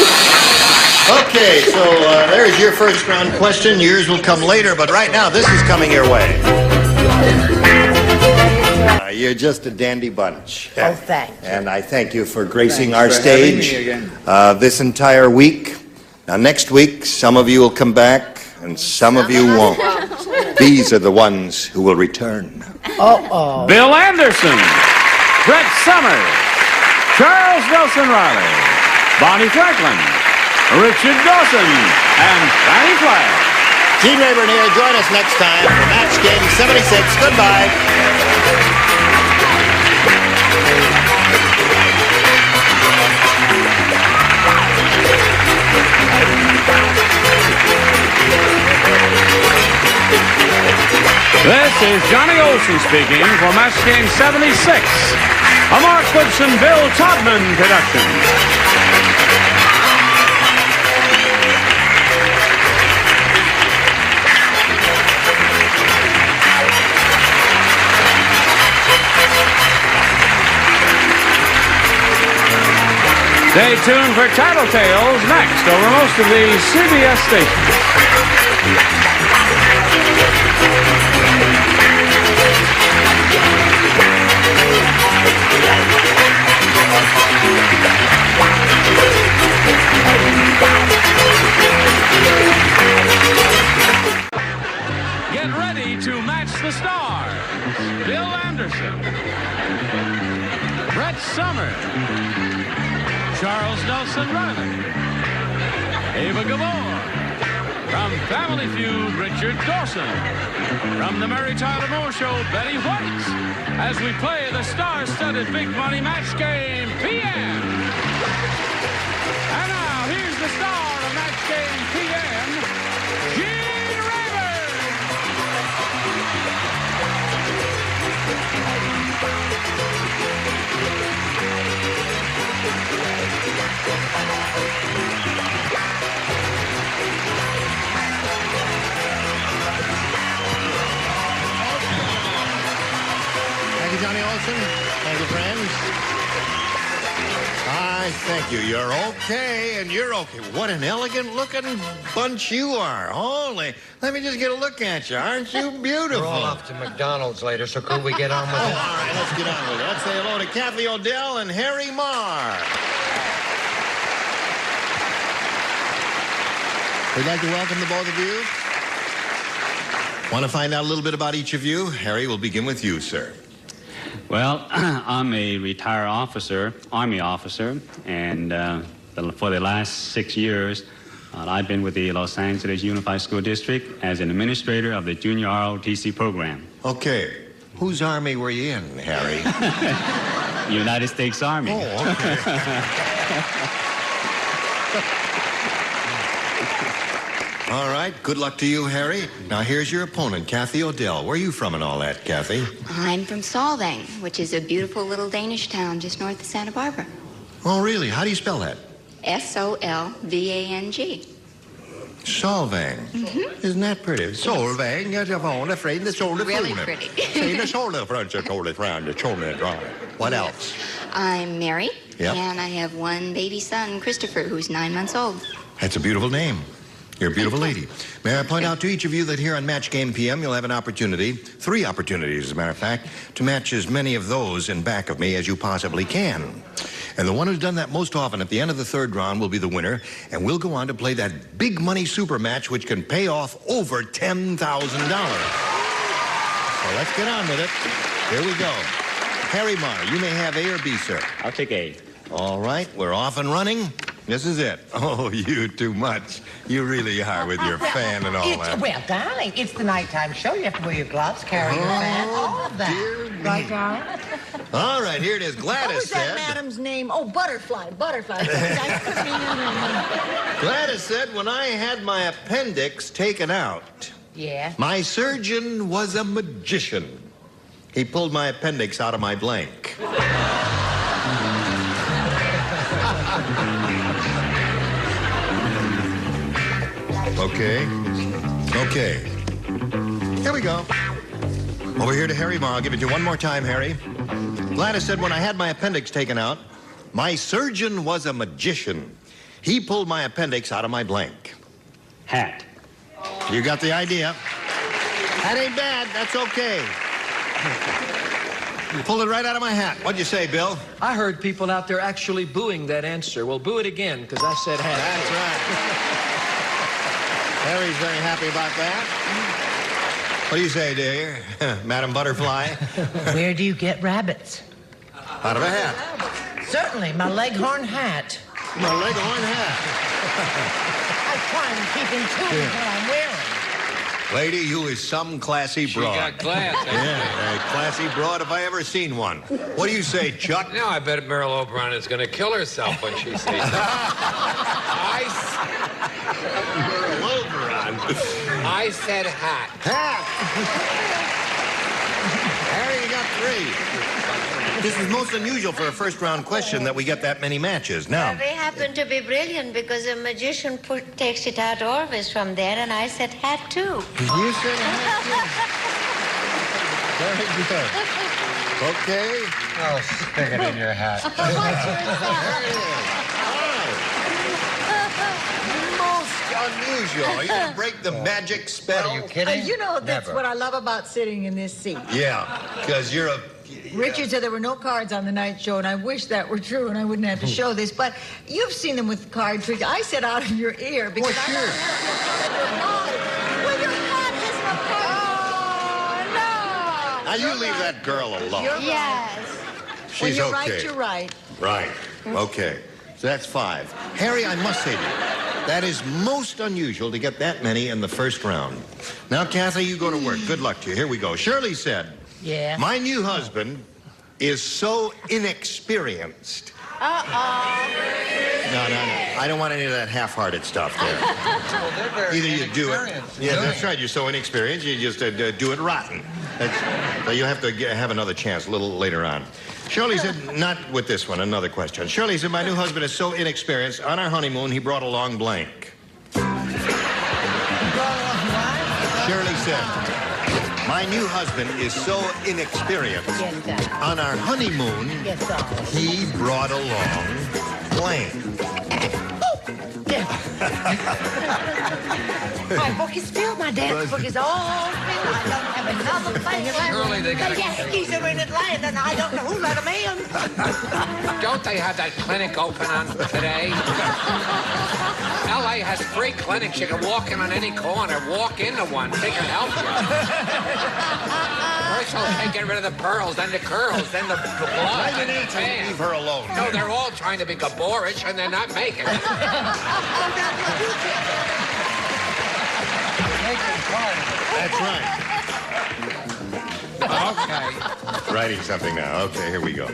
Okay, so there's your first round question. Yours will come later, but right now, this is coming your way. You're just a dandy bunch. Oh, thank you. And I thank you for gracing Thanks our for having stage me again. this entire week. Now, next week, some of you will come back, and some of you won't. These are the ones who will return. Uh-oh. Bill Anderson, Brett Summers, Charles Nelson Riley, Bonnie Franklin, Richard Dawson, and Fanny Flagg. Gene Rayburn here. Join us next time for Match Game 76. Goodbye. This is Johnny Olson speaking for Match Game 76, a Mark Woodson, Bill Todman production. Stay tuned for Tattletales next over most of the CBS stations. Get ready to match the stars. Bill Anderson, Brett Somers, Charles Nelson Riley, Ava Gabor. From Family Feud, Richard Dawson. From the Mary Tyler Moore Show, Betty White. As we play the star-studded Big Money Match Game PM. And now, here's the star of Match Game PM, Gene Rayburn. Thank you, Johnny Olson. Thank you, friends. I thank you. You're okay, and you're okay. What an elegant-looking bunch you are. Holy, let me just get a look at you. Aren't you beautiful? We're all off to McDonald's later, so could we get on with it? All right, let's get on with it. Let's say hello to Kathy O'Dell and Harry Marr. We'd like to welcome the both of you. Want to find out a little bit about each of you? Harry, we'll begin with you, sir. Well, I'm a retired officer, Army officer, and for the last 6 years, I've been with the Los Angeles Unified School District as an administrator of the Junior ROTC program. Okay. Whose Army were you in, Harry? United States Army. Oh, okay. All right, good luck to you, Harry. Now, here's your opponent, Kathy O'Dell. Where are you from and all that, Kathy? I'm from Solvang, which is a beautiful little Danish town just north of Santa Barbara. Oh, really? How do you spell that? Solvang. Solvang. Mm-hmm. Isn't that pretty? Solvang, jag var afraid the shoulder. Really pretty. Say the shoulder front, the shoulder front, the shoulder dry. What else? I'm married, Yep. and I have one baby son, Christopher, who's 9 months old. That's a beautiful name. You're a beautiful lady. May I point out to each of you that here on Match Game PM, you'll have an opportunity, 3 opportunities, as a matter of fact, to match as many of those in back of me as you possibly can. And the one who's done that most often at the end of the 3rd round will be the winner, and we'll go on to play that big money super match, which can pay off over $10,000. So let's get on with it. Here we go. Harry Marr, you may have A or B, sir. I'll take A. All right, we're off and running. This is it. Oh, you too much. You really are with your fan and all that. Well, darling, it's the nighttime show. You have to wear your gloves, carry your fan, all of that. Right, darling? All right, here it is. Gladys What was said. that madam's name? Oh, Butterfly. Butterfly. Gladys said when I had my appendix taken out, Yeah. my surgeon was a magician. He pulled my appendix out of my blank. Okay. Okay. Here we go. Over here to Harry Marr. I'll give it to you one more time, Harry. Gladys said when I had my appendix taken out, my surgeon was a magician. He pulled my appendix out of my blank. Hat. You got the idea. That ain't bad. That's okay. You pulled it right out of my hat. What'd you say, Bill? I heard people out there actually booing that answer. Well, boo it again, because I said hat. That's right. Harry's very happy about that. What do you say, dear? Madam Butterfly? Where do you get rabbits? Out of a hat. Certainly, my leghorn hat. My leghorn hat. I try and keep in tune with what I'm wearing. Lady, you is some classy broad. She got class. Yeah, a classy broad if I ever seen one. What do you say, Chuck? No, I bet Meryl O'Brien is going to kill herself when she sees that. Meryl O'Brien. I said hat. Hat. Harry, you got 3. This is most unusual for a first-round question that we get that many matches. Now, They happen to be brilliant because a magician takes it out always from there, and I said hat too. You said hat too. Very good. Okay. Oh, stick it in your hat. There it is. unusual. Are you going to break the magic spell? Are you kidding? You know, that's Never. what I love about sitting in this seat. Yeah, because you're a... Richard said there were no cards on the night show, and I wish that were true, and I wouldn't have to show this. But you've seen them with card tricks. I said out in your ear because I don't have your card. Oh, no! Now, you leave that girl alone. Yes. She's when you're okay. right, you're right. Right. Okay. So that's 5. Harry, I must say to you, that is most unusual to get that many in the first round. Now, Kathy, you go to work. Good luck to you. Here we go. Shirley said, Yeah. my new husband is so inexperienced. No. I don't want any of that half-hearted stuff there. Well, they're very Either you do it. inexperienced. Yeah, that's right. You're so inexperienced, you just do it rotten. So you have to have another chance a little later on. Shirley said, not with this one, another question. Shirley said, my new husband is so inexperienced. On our honeymoon, he brought along blank. Shirley said, my new husband is so inexperienced. On our honeymoon, he brought along blank. My book is filled. My dance book is all filled. I don't have another thing left. Surely they got The Yankees are in Atlanta, and I don't know who let them in. Don't they have that clinic open on today? LA has free clinics. You can walk in on any corner. Walk into one. They can help you. First they'll get rid of the pearls, then the curls, then the blood, then the tan. Leave her alone. No, they're all trying to be gaborish, and they're not making it. That's right. Okay. Writing something now. Okay, here we go.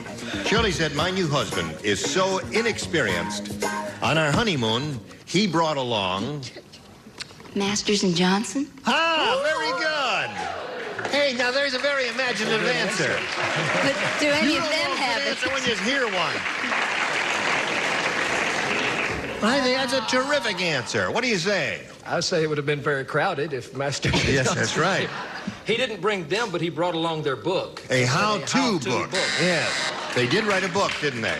Shirley said, my new husband is so inexperienced. On our honeymoon, he brought along... Masters and Johnson? Ah, very good. Hey, now there's a very imaginative answer. But do any You of them almost have can it? answer when you hear one. I think that's a terrific answer. What do you say? I say it would have been very crowded if Master... Yes, that's right. He didn't bring them, but he brought along their book. A how-to book. Yes. They did write a book, didn't they?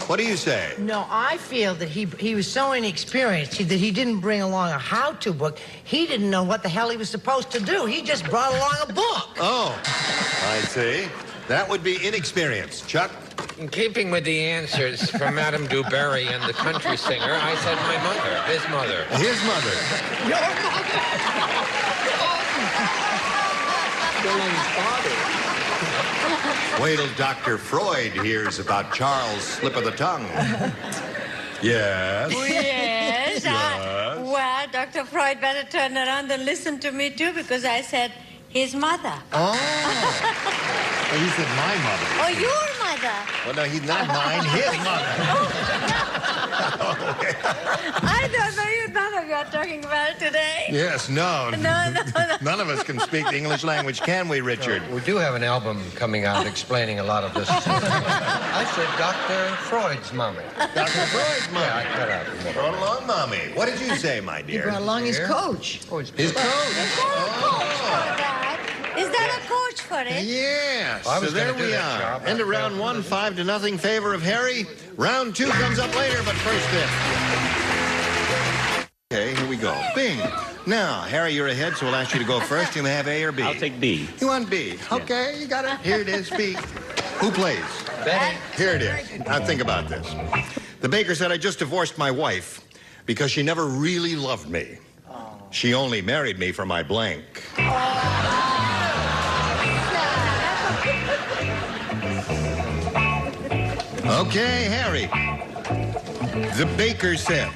What do you say? No, I feel that he was so inexperienced that he didn't bring along a how-to book. He didn't know what the hell he was supposed to do. He just brought along a book. Oh, I see. That would be inexperience. Chuck? In keeping with the answers from Madame Dubarry and the country singer, I said my mother, his mother. His mother. Your mother. Wait till Dr. Freud hears about Charles' slip of the tongue. Yes. Yes. Well, Dr. Freud better turn around and listen to me, too, because I said his mother. Oh. Well, you said my mother. Oh, your mother. Well, no, he's not mine. His mother. I don't know you. None of you are talking about it today. Yes, no. No. None of us can speak the English language, can we, Richard? We do have an album coming out explaining a lot of this. I said Dr. Freud's mommy. Dr. Freud's mommy. Yeah, I cut out. Brought along mommy. What did you say, my He dear? brought along his coach. His coach. Is that a coach for it? Yes. Well, I was so there gonna do we that are. job. End of round 1, 5-0 favor of Harry. Round 2 comes up later, but first this. Okay, here we go. Bing. Now, Harry, you're ahead, so we'll ask you to go first. You may have A or B. I'll take B. You want B? Okay, you got it. Here it is, B. Who plays? Betty. Here it is. Now think about this. The baker said, I just divorced my wife because she never really loved me. She only married me for my blank. Okay, Harry. The baker said,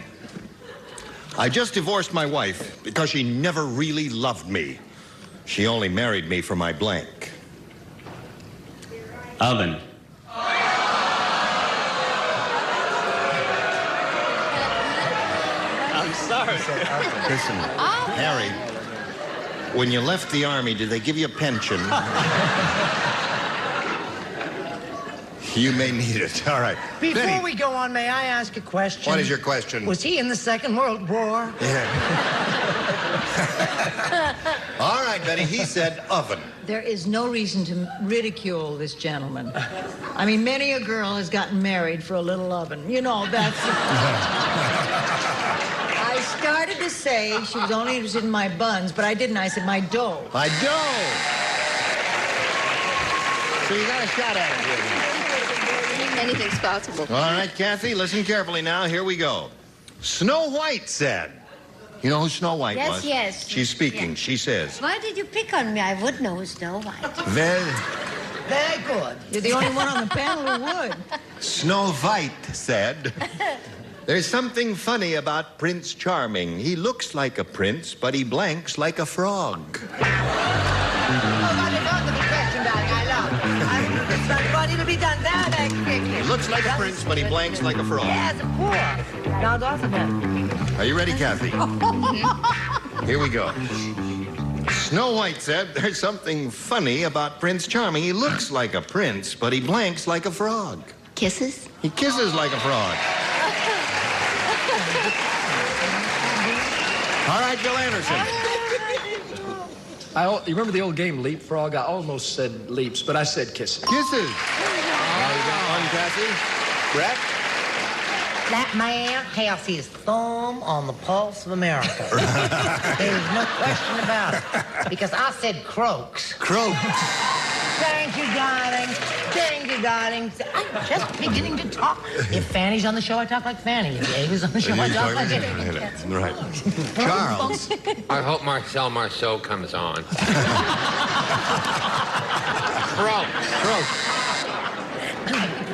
I just divorced my wife because she never really loved me. She only married me for my blank. Oven. I'm sorry. Listen, Harry, when you left the army, did they give you a pension? You may need it. All right. Before Benny. we go on, may I ask a question? What is your question? Was he in the Second World War? Yeah. All right, Betty, he said oven. There is no reason to ridicule this gentleman. I mean, many a girl has gotten married for a little oven. You know, that's... I started to say she was only interested in my buns, but I didn't. I said my dough. My dough. So you got a shot at it here. Anything's possible. All right, Kathy, listen carefully now. Here we go. Snow White said. You know who Snow White was? Yes. She's speaking. Yes. She says. Why did you pick on me? I would know who's Snow White. Very good. You're the only one on the panel who would. Snow White said, there's something funny about Prince Charming. He looks like a prince, but he blanks like a frog. It'll be done very quickly. He looks like a prince, but he blanks like a frog. Yes, of course. Now, doesn't Are you ready, Kathy? Here we go. Snow White said, there's something funny about Prince Charming. He looks like a prince, but he blanks like a frog. Kisses? He kisses like a frog. All right, Bill Anderson. You remember the old game Leapfrog? I almost said leaps, but I said kisses. Kisses. You got one, Kathy. Brett? That man has his thumb on the pulse of America. There's no question about it. Because I said croaks. Croaks. Thank you, darling. Thank you, darling. I'm just beginning to talk. If Fanny's on the show, I talk like Fanny. If Ava's on the show, I talk like Ava. Right. Charles. I hope Marcel Marceau comes on.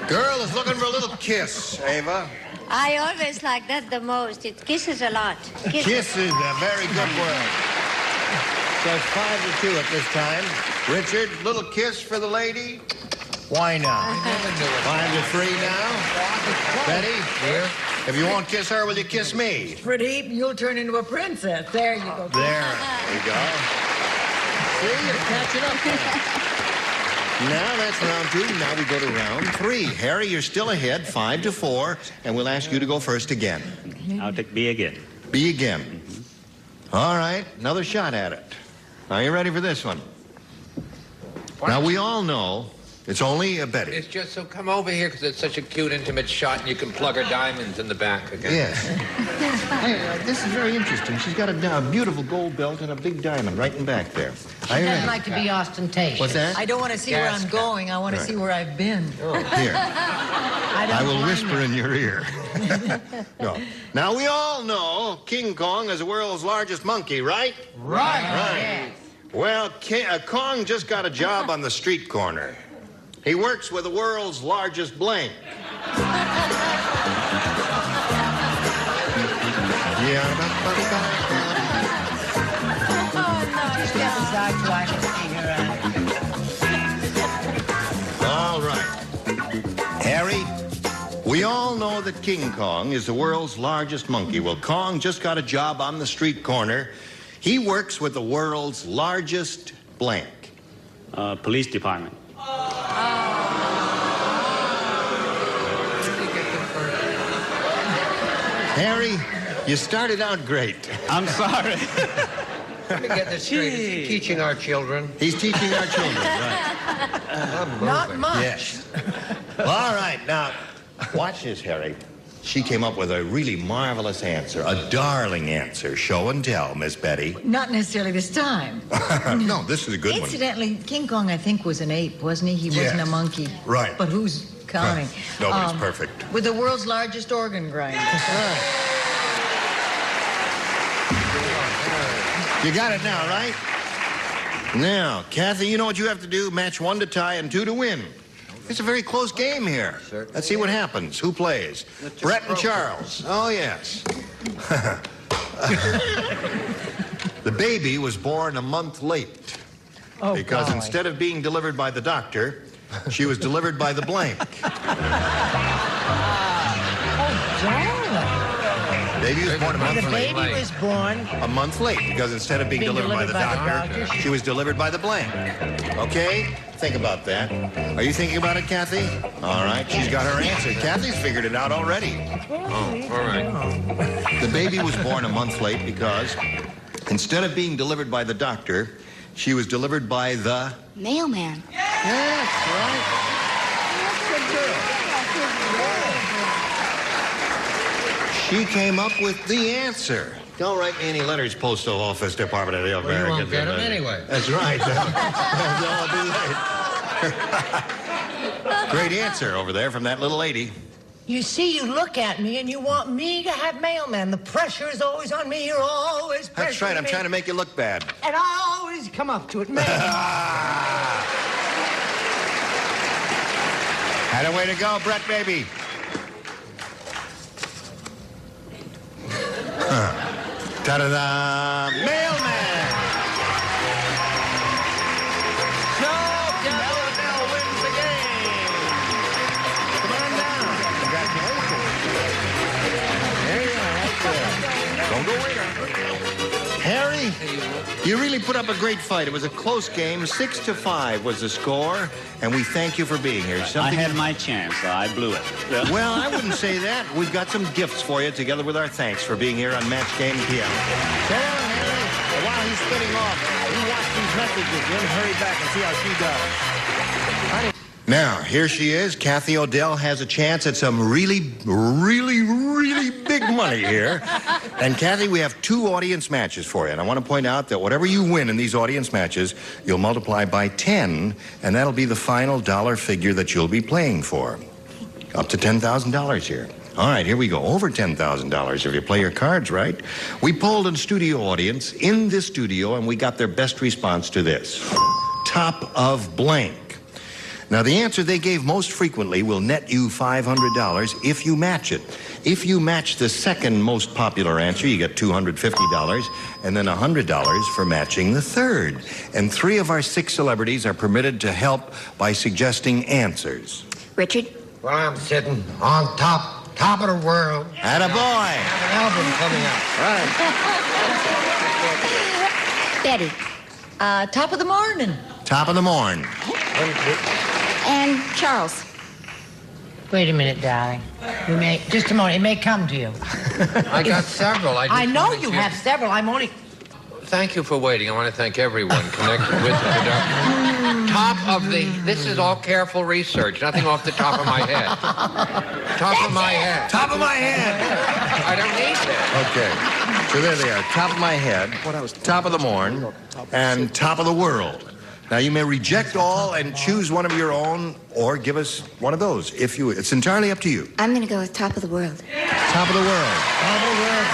Girl is looking for a little kiss, Ava. I always like that the most. It kisses a lot. Kiss is a very good word. So it's 5-2 at this time. Richard, little kiss for the lady? Why not? 5-3 now. Betty? Here? If you won't kiss her, will you kiss me? Pretty, you'll turn into a princess. There you go. There you go. See, you're catching up now. Now that's round 2. Now we go to round 3. Harry, you're still ahead, 5-4, and we'll ask you to go first again. I'll take B again. B again. All right, another shot at it. Are you ready for this one? Now, we all know it's only a Betty. It's just so come over here because it's such a cute, intimate shot, and you can plug her diamonds in the back again. Yes. Hey, this is very interesting. She's got a beautiful gold belt and a big diamond right in back there. She doesn't like to be ostentatious. What's that? I don't want to see where I'm going. I want to see where I've been. Oh, here. I will whisper in your ear. No. Now, we all know King Kong is the world's largest monkey, right? Right. Right. Well, Kong just got a job on the street corner. He works with the world's largest blank. All right. Harry, we all know that King Kong is the world's largest monkey. Well, Kong just got a job on the street corner. He works with the world's largest blank. Police department. Harry, you started out great. I'm sorry. Let me get this straight. Is he teaching our children? He's teaching our children, right. Not much. Yes. Well, all right, now, watch this, Harry. She came up with a really marvelous answer, a darling answer. Show and tell, Miss Betty. Not necessarily this time. No, this is a good one. Incidentally, King Kong, I think, was an ape, wasn't he? He wasn't a monkey. Right. But who's counting? Nobody's perfect. With the world's largest organ grinder. You got it now, right? Now, Kathy, you know what you have to do? Match 1 to tie and 2 to win. It's a very close game here. Let's see what happens. Who plays? Brett and Charles. Oh, yes. The baby was born a month late. Because instead of being delivered by the doctor, she was delivered by the blank. Baby was born a month late. The baby was born a month late because instead of being delivered by the doctor, she was delivered by the blank. Okay? Think about that. Are you thinking about it, Kathy? All right, she's got her answer. Kathy's figured it out already. Oh, all right. The baby was born a month late because instead of being delivered by the doctor, she was delivered by the Mailman. Yes, right. Good girl. She came up with the answer. Don't write me any letters, Postal Office Department of the Well, you won't get them anyway. That's right. I'll be late. Great answer over there from that little lady. You see, you look at me and you want me to have mailman. The pressure is always on me. You're always pressuring That's right. I'm me. trying to make you look bad. And I always come up to it. Man. Had a way to go, Brett, baby. Ta-da-da! Mailman! Joe Mel wins the game. Come on down. Congratulations. There you are, right there. Don't go away now. Harry, you really put up a great fight. It was a close game. 6-5 was the score, and we thank you for being here. I had my chance. I blew it. Well, I wouldn't say that. We've got some gifts for you, together with our thanks for being here on Match Game PM. So long, Harry. And while he's spinning off, you watch these messages, then hurry back and see how she does. Now, here she is. Kathy Odell has a chance at some really big money here. And Kathy, we have 2 audience matches for you. And I want to point out that whatever you win in these audience matches, you'll multiply by 10, and that'll be the final dollar figure that you'll be playing for. Up to $10,000 here. All right, here we go. Over $10,000 if you play your cards right. We polled a studio audience in this studio, and we got their best response to this. Top of blank. Now, the answer they gave most frequently will net you $500 if you match it. If you match the second most popular answer, you get $250, and then $100 for matching the third. And 3 of our 6 celebrities are permitted to help by suggesting answers. Richard? Well, I'm sitting on top of the world. Attaboy. Have an album coming up. Betty. Right. Top of the morning. Top of the morn. And Charles. Wait a minute, darling. Just a moment. It may come to you. I got several. I know you have several. I'm only... Thank you for waiting. I want to thank everyone connected with the production. Top of the... This is all careful research. Nothing off the top of my head. Top of my head. Top of my head. I don't need that. Okay. So there they are. Top of my head, top of the morn, and top of the world. Now, you may reject all and choose one of your own, or give us one of those. It's entirely up to you. I'm going to go with top of the world. Top of the world. Top of the world.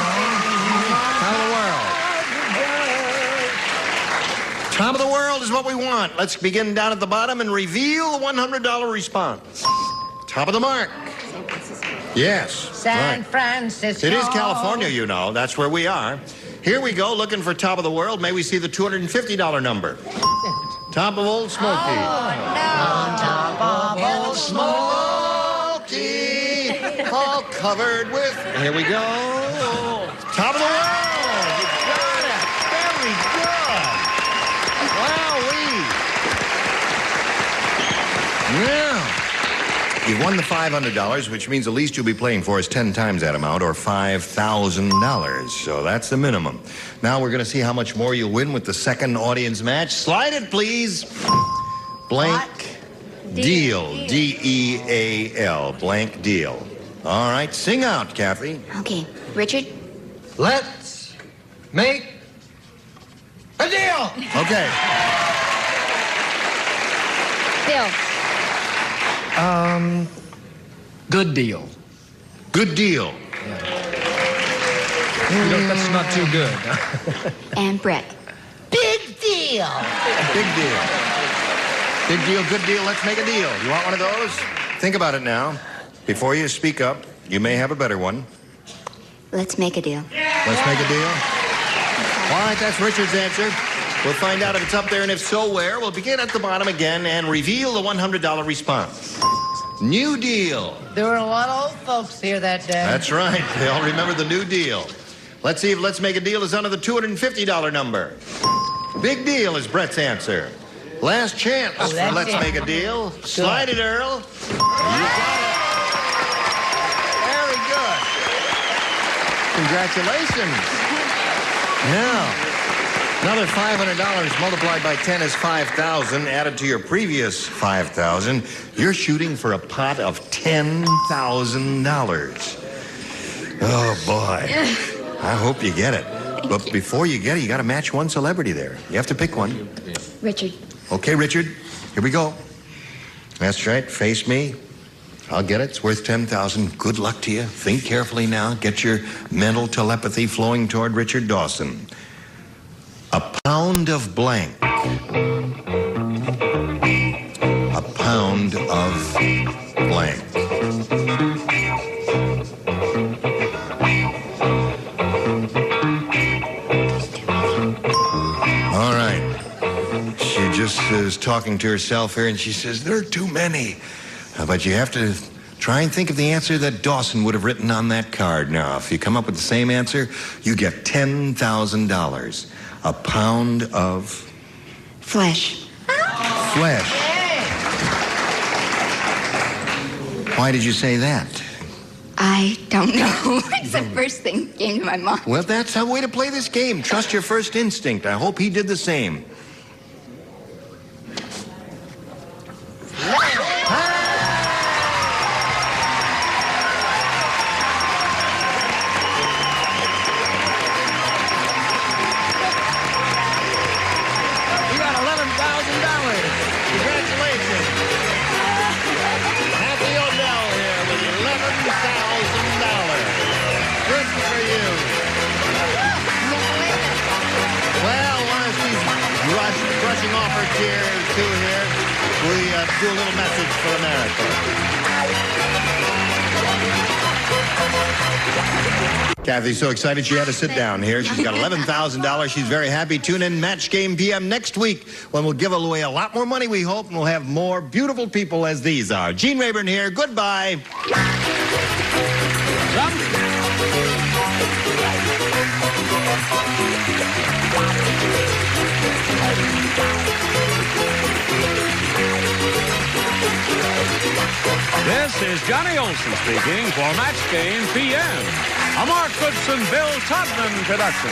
Top of the world. Top of the world is what we want. Let's begin down at the bottom and reveal the $100 response. Top of the mark. Yes. San Francisco. It is California, you know. That's where we are. Here we go, looking for top of the world. May we see the $250 number. Top of Old Smoky. Top of Old Smoky. All covered with... Here we go. Top of the world. You got it. Very good. Wowee. Yeah. You've won the $500, which means the least you'll be playing for is 10 times that amount, or $5,000. So that's the minimum. Now we're going to see how much more you'll win with the second audience match. Slide it, please. Blank deal. D-E-A-L. Blank deal. All right, sing out, Kathy. Okay. Richard? Let's make a deal. Okay. Bill? Good deal. Good deal. That's not too good. And Brett? Big deal. Big deal. Big deal, good deal, let's make a deal. You want one of those? Think about it now. Before you speak up, you may have a better one. Let's make a deal. Let's make a deal. All right, that's Richard's answer. We'll find out if it's up there, and if so, where. We'll begin at the bottom again and reveal the $100 response. New Deal. There were a lot of old folks here that day. That's right. They all remember the New Deal. Let's see if Let's Make a Deal is under the $250 number. Big Deal is Brett's answer. Last chance for Let's Make a Deal. Slide it, Earl. You got it. Very good. Congratulations. Now, another $500 multiplied by 10 is $5,000. Added to your previous $5,000, you're shooting for a pot of $10,000. Oh, boy. I hope you get it. But before you get it, you got to match one celebrity there. You have to pick one. Richard. Okay, Richard, here we go. That's right, face me. I'll get it. It's worth $10,000. Good luck to you. Think carefully now. Get your mental telepathy flowing toward Richard Dawson. A pound of blank. A pound of blank. All right. She just is talking to herself here, and she says, there are too many. But you have to try and think of the answer that Dawson would have written on that card. Now, if you come up with the same answer, you get $10,000. A pound of... Flesh. Flesh. Why did you say that? I don't know. It's the first thing that came to my mind. Well, that's a way to play this game. Trust your first instinct. I hope he did the same. Do a little message for America. Kathy's so excited she had to sit down here. She's got $11,000. She's very happy. Tune in Match Game PM next week when we'll give away a lot more money, we hope, and we'll have more beautiful people as these are. Gene Rayburn here. Goodbye. This is Johnny Olson speaking for Match Game PM, a Mark Goodson, Bill Todman production.